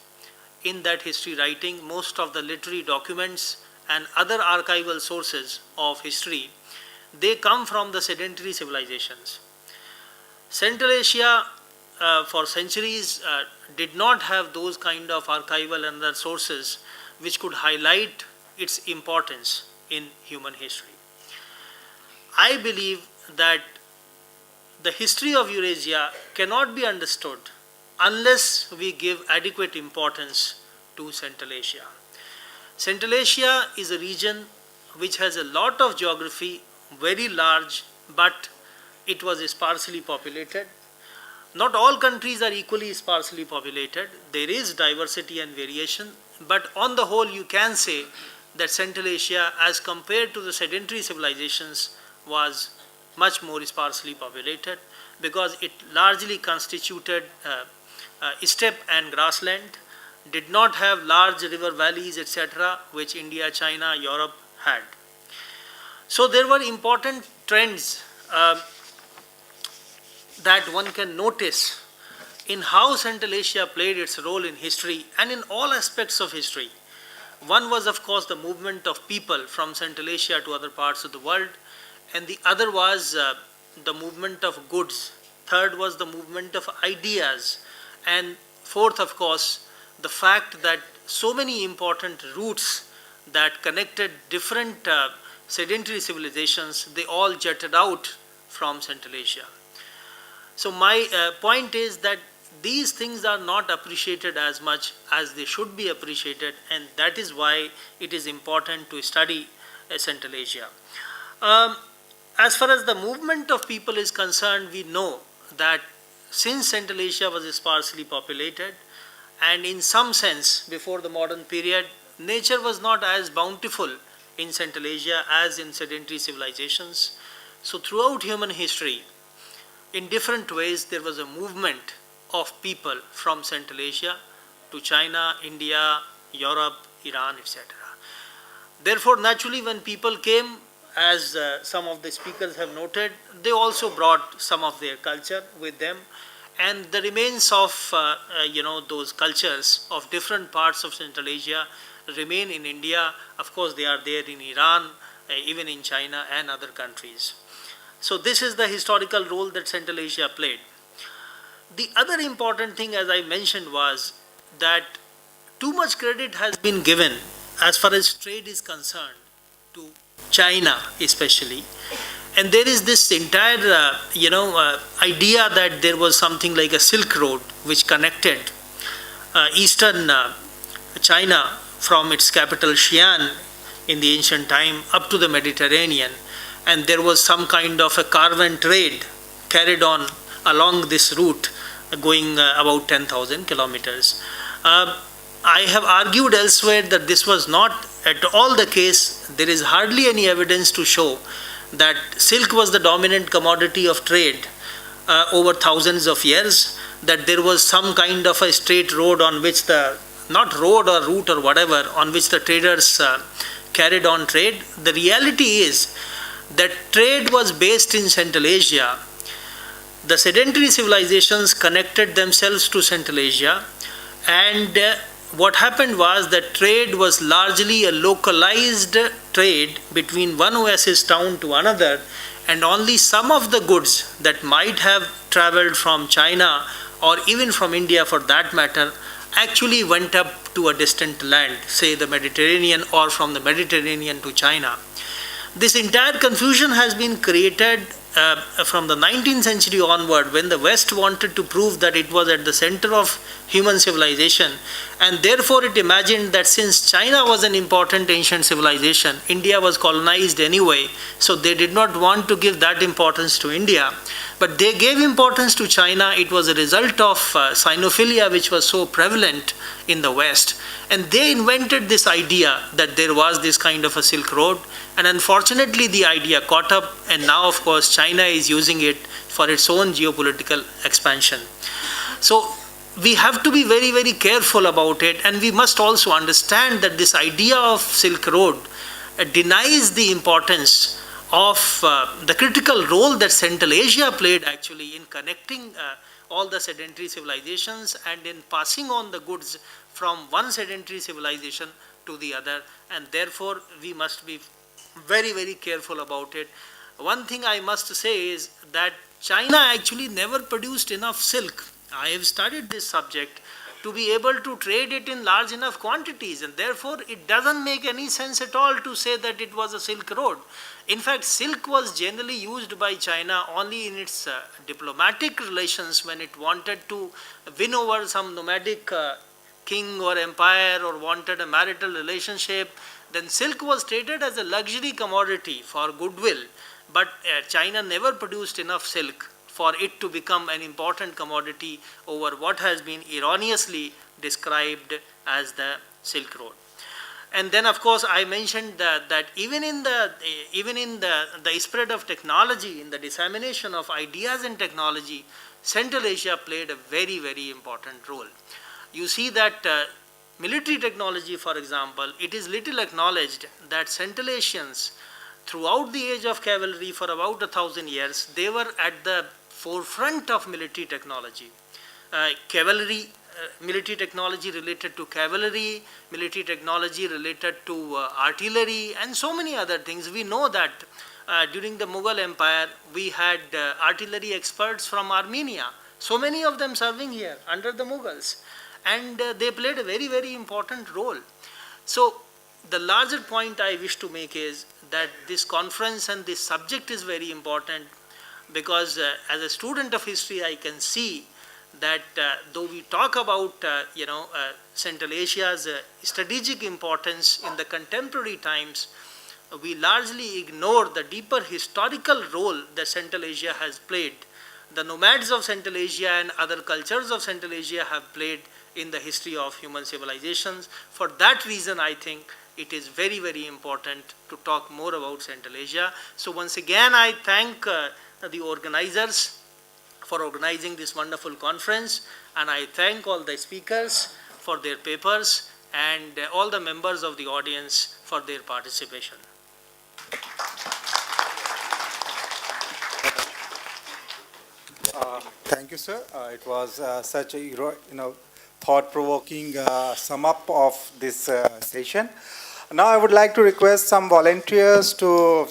in that history writing. Most of the literary documents and other archival sources of history, they come from the sedentary civilizations. Central Asia, for centuries, did not have those kind of archival and other sources which could highlight its importance in human history. I believe that the history of Eurasia cannot be understood unless we give adequate importance to Central Asia. Central Asia is a region which has a lot of geography, very large, but it was sparsely populated. Not all countries are equally sparsely populated. There is diversity and variation, but on the whole you can say that Central Asia, as compared to the sedentary civilizations, was much more sparsely populated because it largely constituted steppe and grassland, did not have large river valleys, etc., which India, China, Europe had. So there were important trends that one can notice in how Central Asia played its role in history and in all aspects of history. One was, of course, the movement of people from Central Asia to other parts of the world, and the other was the movement of goods. Third was the movement of ideas, and fourth, of course, the fact that so many important routes that connected different sedentary civilizations, they all jutted out from Central Asia. So my point is that these things are not appreciated as much as they should be appreciated, and that is why it is important to study Central Asia. As far as the movement of people is concerned, we know that since Central Asia was sparsely populated, and in some sense before the modern period, nature was not as bountiful in Central Asia as in sedentary civilizations. So throughout human history, in different ways, there was a movement of people from Central Asia to China, India, Europe, Iran, etc. Therefore, naturally, when people came, as some of the speakers have noted, they also brought some of their culture with them, and the remains of those cultures of different parts of Central Asia remain in India. Of course, they are there in Iran, even in China and other countries. So this is the historical role that Central Asia played. The other important thing, as I mentioned, was that too much credit has been given as far as trade is concerned to China especially. And there is this entire idea that there was something like a Silk Road which connected eastern China from its capital Xi'an in the ancient time up to the Mediterranean, and there was some kind of a caravan trade carried on along this route going about 10,000 kilometers. I have argued elsewhere that this was not at all the case. There is hardly any evidence to show that silk was the dominant commodity of trade over thousands of years, that there was some kind of a straight road on which the not road or route or whatever on which the traders carried on trade. The reality is that trade was based in Central Asia. The sedentary civilizations connected themselves to Central Asia, and what happened was that trade was largely a localized trade between one oasis town to another, and only some of the goods that might have traveled from China or even from India for that matter actually went up to a distant land, say the Mediterranean, or from the Mediterranean to China. This entire confusion has been created from the 19th century onward, when the West wanted to prove that it was at the center of human civilization, and therefore it imagined that since China was an important ancient civilization, India was colonized anyway, so they did not want to give that importance to India. But they gave importance to China. It was a result of Sinophilia, which was so prevalent in the West. And they invented this idea that there was this kind of a Silk Road. And unfortunately, the idea caught up, and now, of course, China is using it for its own geopolitical expansion. So we have to be very, very careful about it, and we must also understand that this idea of Silk Road denies the importance of the critical role that Central Asia played actually in connecting all the sedentary civilizations and in passing on the goods from one sedentary civilization to the other, and therefore we must be very, very careful about it. One thing I must say is that China actually never produced enough silk. I have studied this subject to be able to trade it in large enough quantities, and therefore it doesn't make any sense at all to say that it was a Silk Road. In fact, silk was generally used by China only in its diplomatic relations when it wanted to win over some nomadic king or empire or wanted a marital relationship. Then silk was traded as a luxury commodity for goodwill, but China never produced enough silk for it to become an important commodity over what has been erroneously described as the Silk Road. And then, of course, I mentioned that even in the spread of technology, in the dissemination of ideas and technology, Central Asia played a very, very important role. You see that military technology, for example, it is little acknowledged that Central Asians, throughout the age of cavalry for about 1,000 years, they were at the forefront of military technology. Military technology related to cavalry, military technology related to artillery, and so many other things. We know that during the Mughal Empire, we had artillery experts from Armenia, so many of them serving here under the Mughals, and they played a very, very important role. So the larger point I wish to make is that this conference and this subject is very important, because as a student of history, I can see that though we talk about Central Asia's strategic importance in the contemporary times, we largely ignore the deeper historical role that Central Asia has played. The nomads of Central Asia and other cultures of Central Asia have played in the history of human civilizations. For that reason, I think it is very, very important to talk more about Central Asia. So once again, I thank the organizers for organizing this wonderful conference, and I thank all the speakers for their papers and all the members of the audience for their participation. Thank you, sir. It was such a thought-provoking sum up of this session. Now I would like to request some volunteers to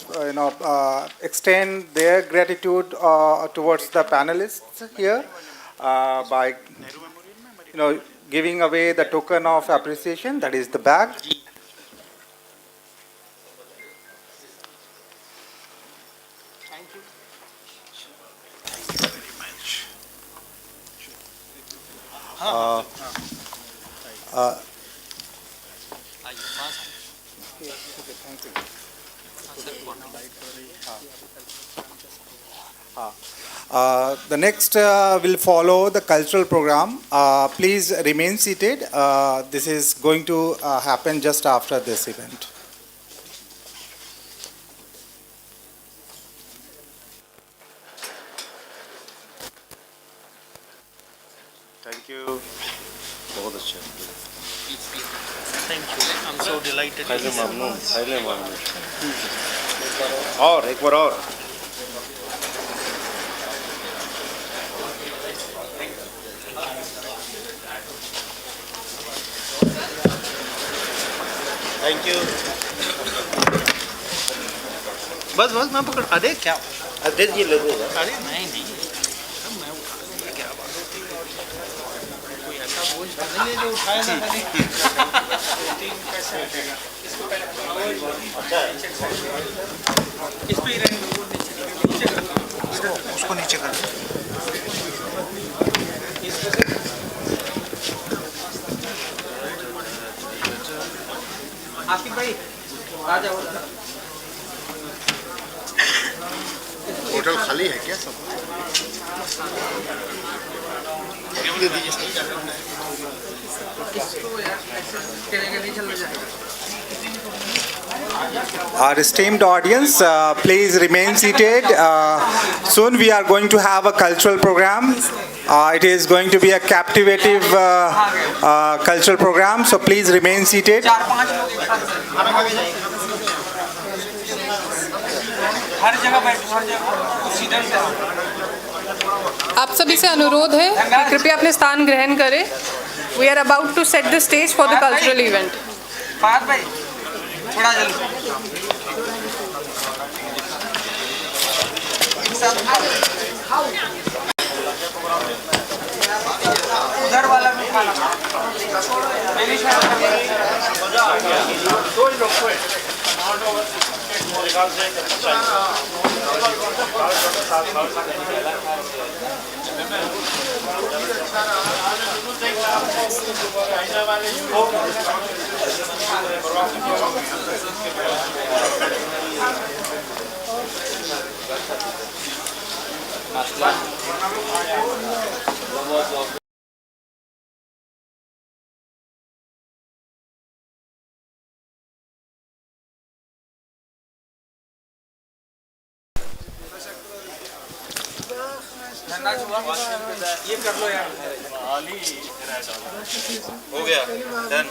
extend their gratitude towards the panelists here by giving away the token of appreciation, that is the bag. The next will follow the cultural program. Please remain seated. This is going to happen just after this event. Thank you. बहुत अच्छा. Thank you. I'm so delighted. पहले मामून और एक बार और thank you. बस बस मैं पकड़, अरे क्या अध्यक्ष जी लगेगा। अरे नहीं नहीं, सब मैं उठा लूंगा, क्या बात है। कोई ऐसा बोझ तो नहीं है जो उठाए ना खाली। तीन पैसे इसको पहले इस पे ही रहने दो, नीचे कर दो, उसको नीचे कर दो। आसिफ भाई आ जाओ। होटल खाली है क्या सब? Our esteemed audience, please remain seated. Soon we are going to have a cultural program. It is going to be a captivative cultural program, so please remain seated. आप सभी से अनुरोध है कि कृपया अपने स्थान ग्रहण करें. We are about to set the stage for the cultural event. उधर वाला में खाना ये कर लो यार, हो गया done.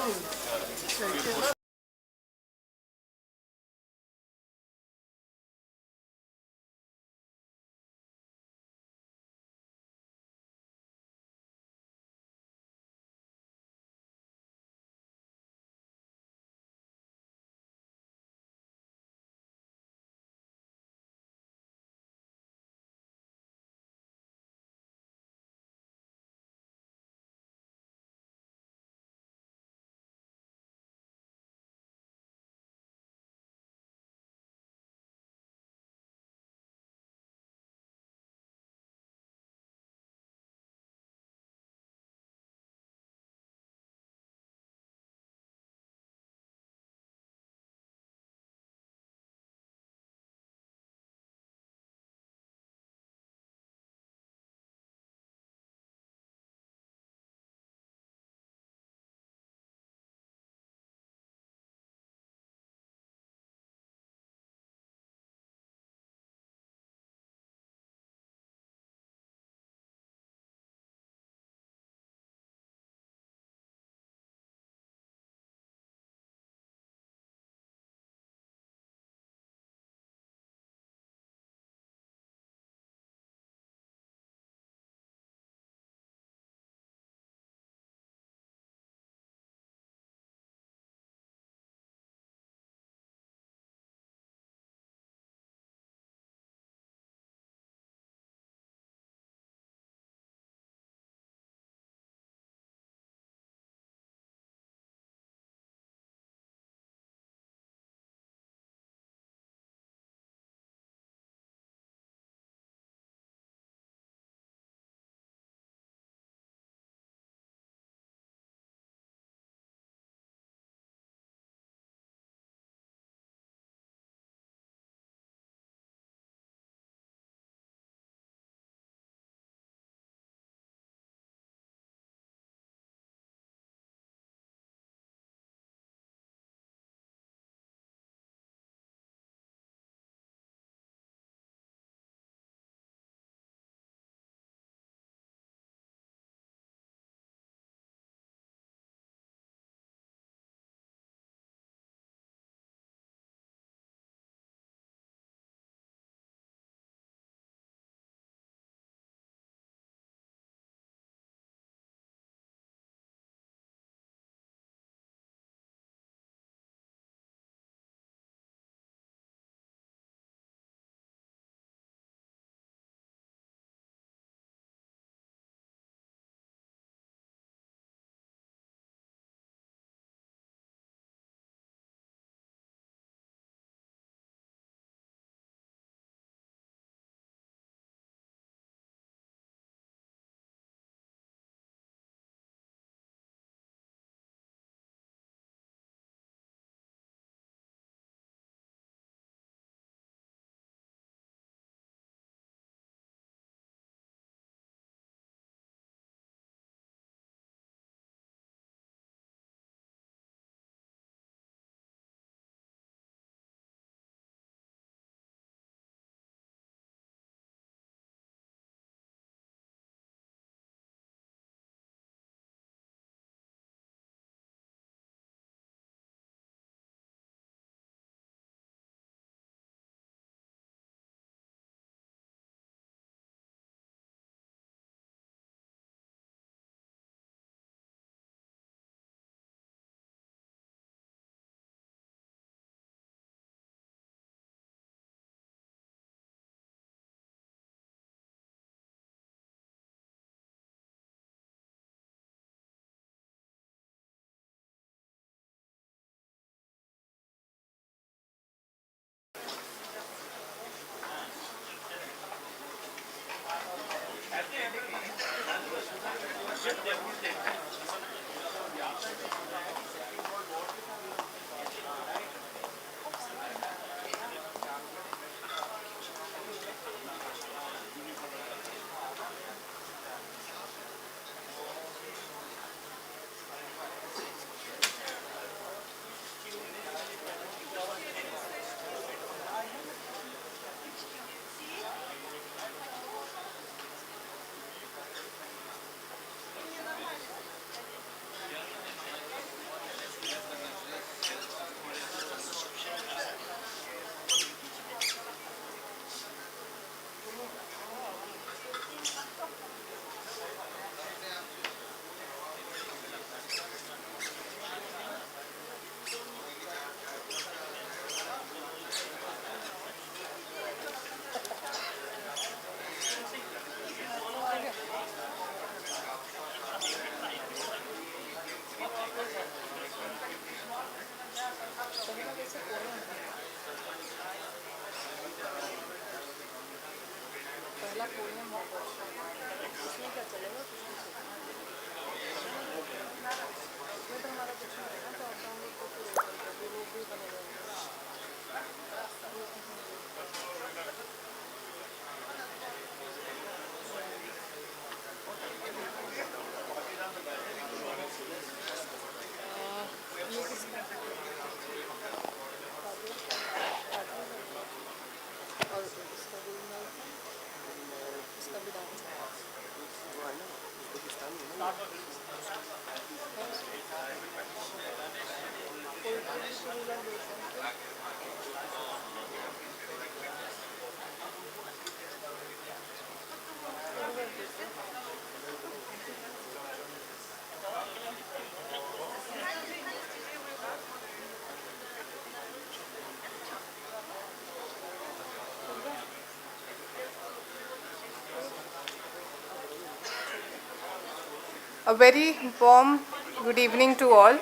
A very warm good evening to all.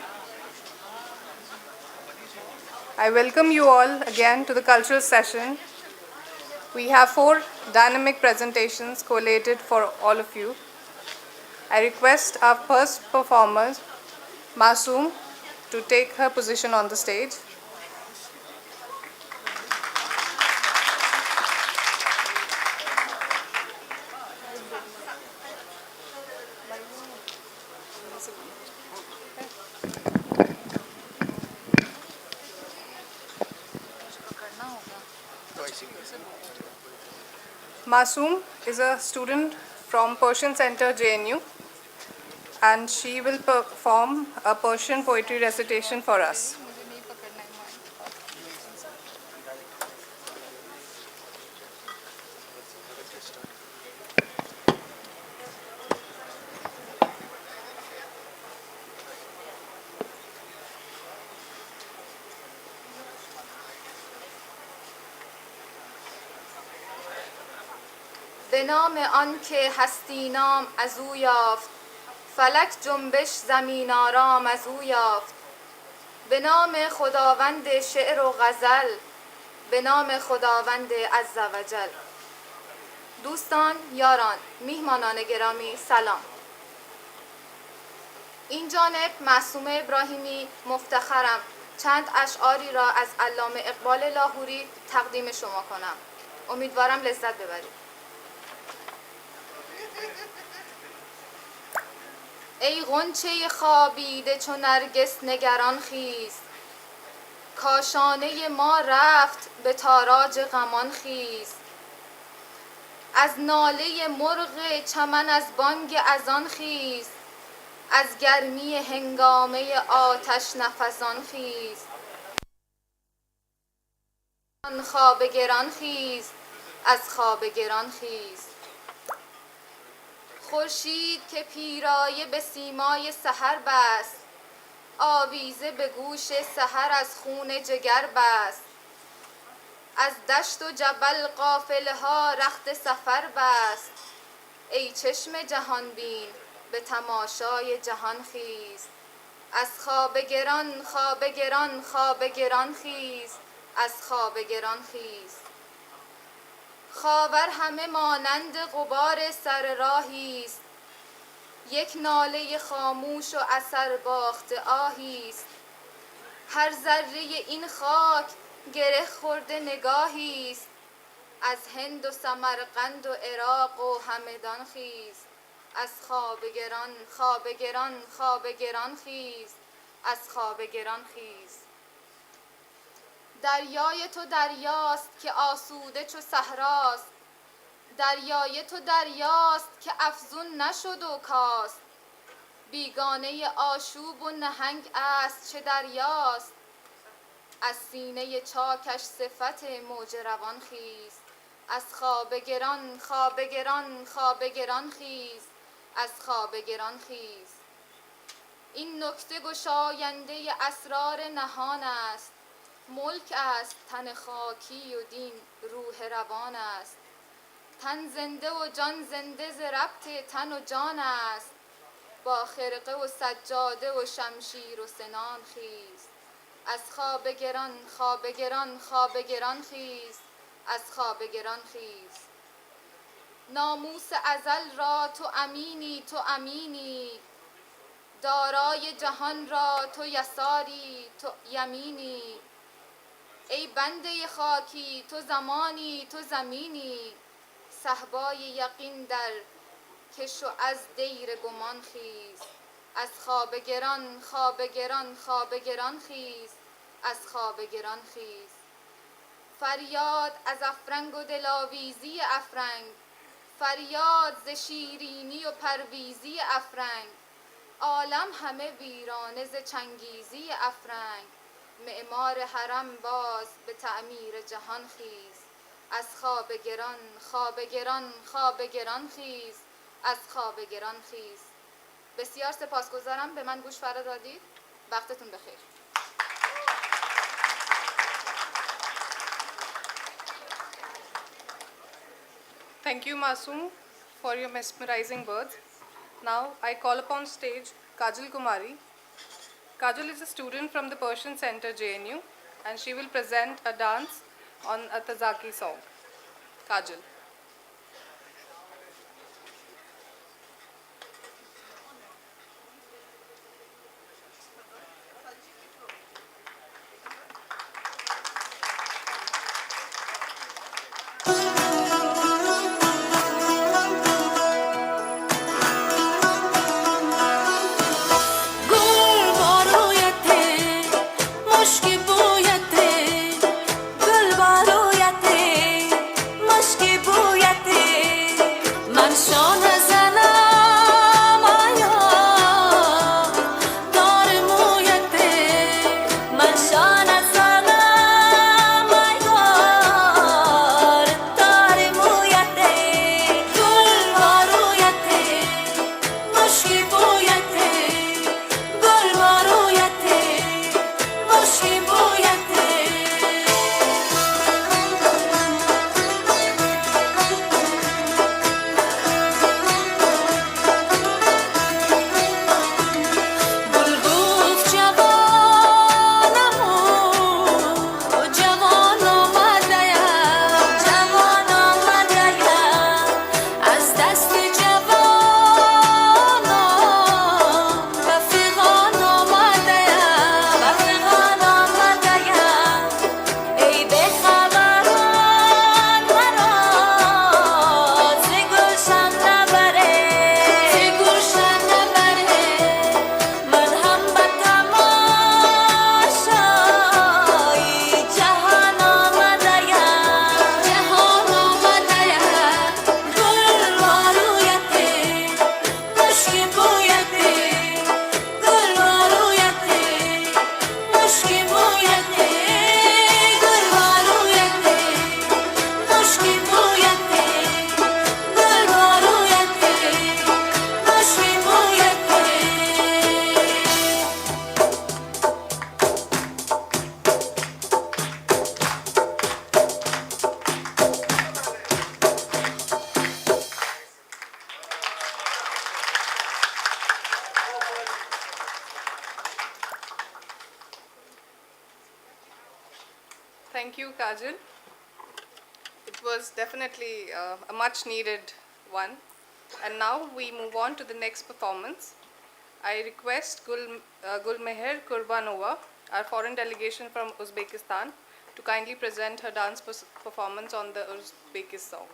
I welcome you all again to the cultural session. We have 4 dynamic presentations collated for all of you. I request our first performer, Masoom, to take her position on the stage. Masoom is a student from Persian Center, JNU, and she will perform a Persian poetry recitation for us. به نام آن که هستی نام از او یافت، فلک جنبش زمین آرام از او یافت. به نام خداوند شعر و غزل، به نام خداوند عزوجل. دوستان، یاران، میهمانان گرامی، سلام. این جانب معصومه ابراهیمی مفتخرم چند اشعاری را از علامه اقبال لاهوری تقدیم شما کنم. امیدوارم لذت ببرید. ای غنچه خوابیده چو نرگس نگران خیز، کاشانه ما رفت به تاراج غمان خیز. از ناله مرغ چمن از بانگ اذان خیز، از گرمی هنگامه آتش نفسان خیز. آن خواب گران خیز، از خواب گران خیز. خورشید که پیرایه به سیمای سحر بست، آویزه به گوش سحر از خون جگر بست. از دشت و جبل قافله ها رخت سفر بست، ای چشم جهان بین به تماشای جهان خیز. از خواب گران خواب گران خواب گران خیز، از خواب گران خیز. خاور همه مانند غبار سر راهی است، یک ناله خاموش و اثر باخت آهی است. هر ذره این خاک گره خورده نگاهی است. از هند و سمرقند و عراق و همدان خیز. از خواب گران خواب گران خواب گران خیز. از خواب گران خیز. دریای تو دریاست که آسوده چو صحراست. دریای تو دریاست که افزون نشد و کاست. بیگانه آشوب و نهنگ است چه دریاست. از سینه چاکش صفت موج روان خیز. از خواب گران خواب گران خواب گران خیز. از خواب گران خیز. این نکته گشاینده اسرار نهان است. ملک است تن خاکی و دین روح روان است. تن زنده و جان زنده ز ربط تن و جان است. با خرقه و سجاده و شمشیر و سنان خیز. از خواب گران خواب گران خواب گران خیز. از خواب گران خیز. ناموس ازل را تو امینی تو امینی. دارای جهان را تو یساری تو یمینی. ای بنده خاکی تو زمانی تو زمینی. صهبای یقین در کش و از دیر گمان خیز. از خواب گران خواب گران خواب گران خیز. از خواب گران خیز. فریاد از افرنگ و دلاویزی افرنگ. فریاد ز شیرینی و پرویزی افرنگ. عالم همه ویرانه ز چنگیزی افرنگ. معمار حرم باز به تعمیر جهان خیز. از خواب گران خواب گران خواب گران خیز. از خواب گران خیز. بسیار سپاسگزارم به من گوش فرا دادید. وقتتون بخیر. Thank you, Masoom, for your mesmerizing words. Now, I call upon stage Kajal Kumari. Kajal is a student from the Persian Center, JNU, and she will present a dance on a Tazaki song. Kajal. Thank you, Kajal. It was definitely a much needed one. And now we move on to the next performance. I request Gulmeher Kurbanova, our foreign delegation from Uzbekistan, to kindly present her dance performance on the Uzbekist song.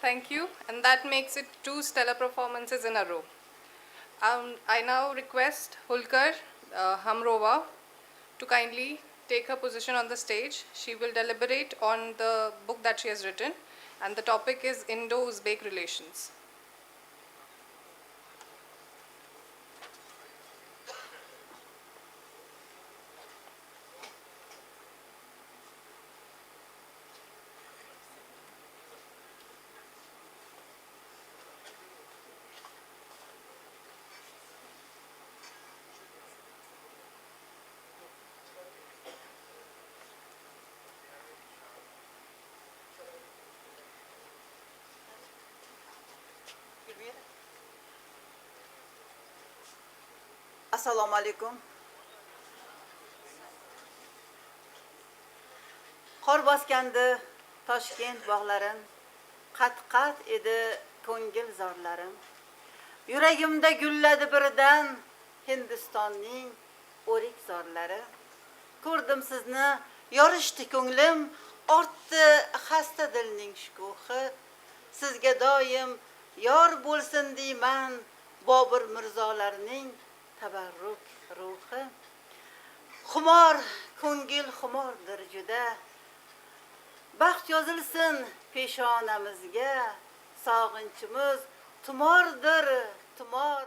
Thank you, and that makes it 2 stellar performances in a row. I now request Hulkar Hamrova to kindly take her position on the stage. She will deliberate on the book that she has written, and the topic is Indo-Uzbek relations. Assalomu alaykum. Qor bosgandi Toshkent bog'larim, qat-qat edi ko'ngil zorlarim. Yuragimda gulladi birdan Hindistonning o'rik zorlari. Ko'rdim sizni, yorishdi ko'nglim, ortdi xasta dilning shukuhi. Sizga doim yor bo'lsin deyman, Bobur mirzolarning tabarruk ruhi. Xumor, ko'ngil xumordir juda. Baxt yozilsin peshonamizga, sog'inchimiz tumordir, tumor.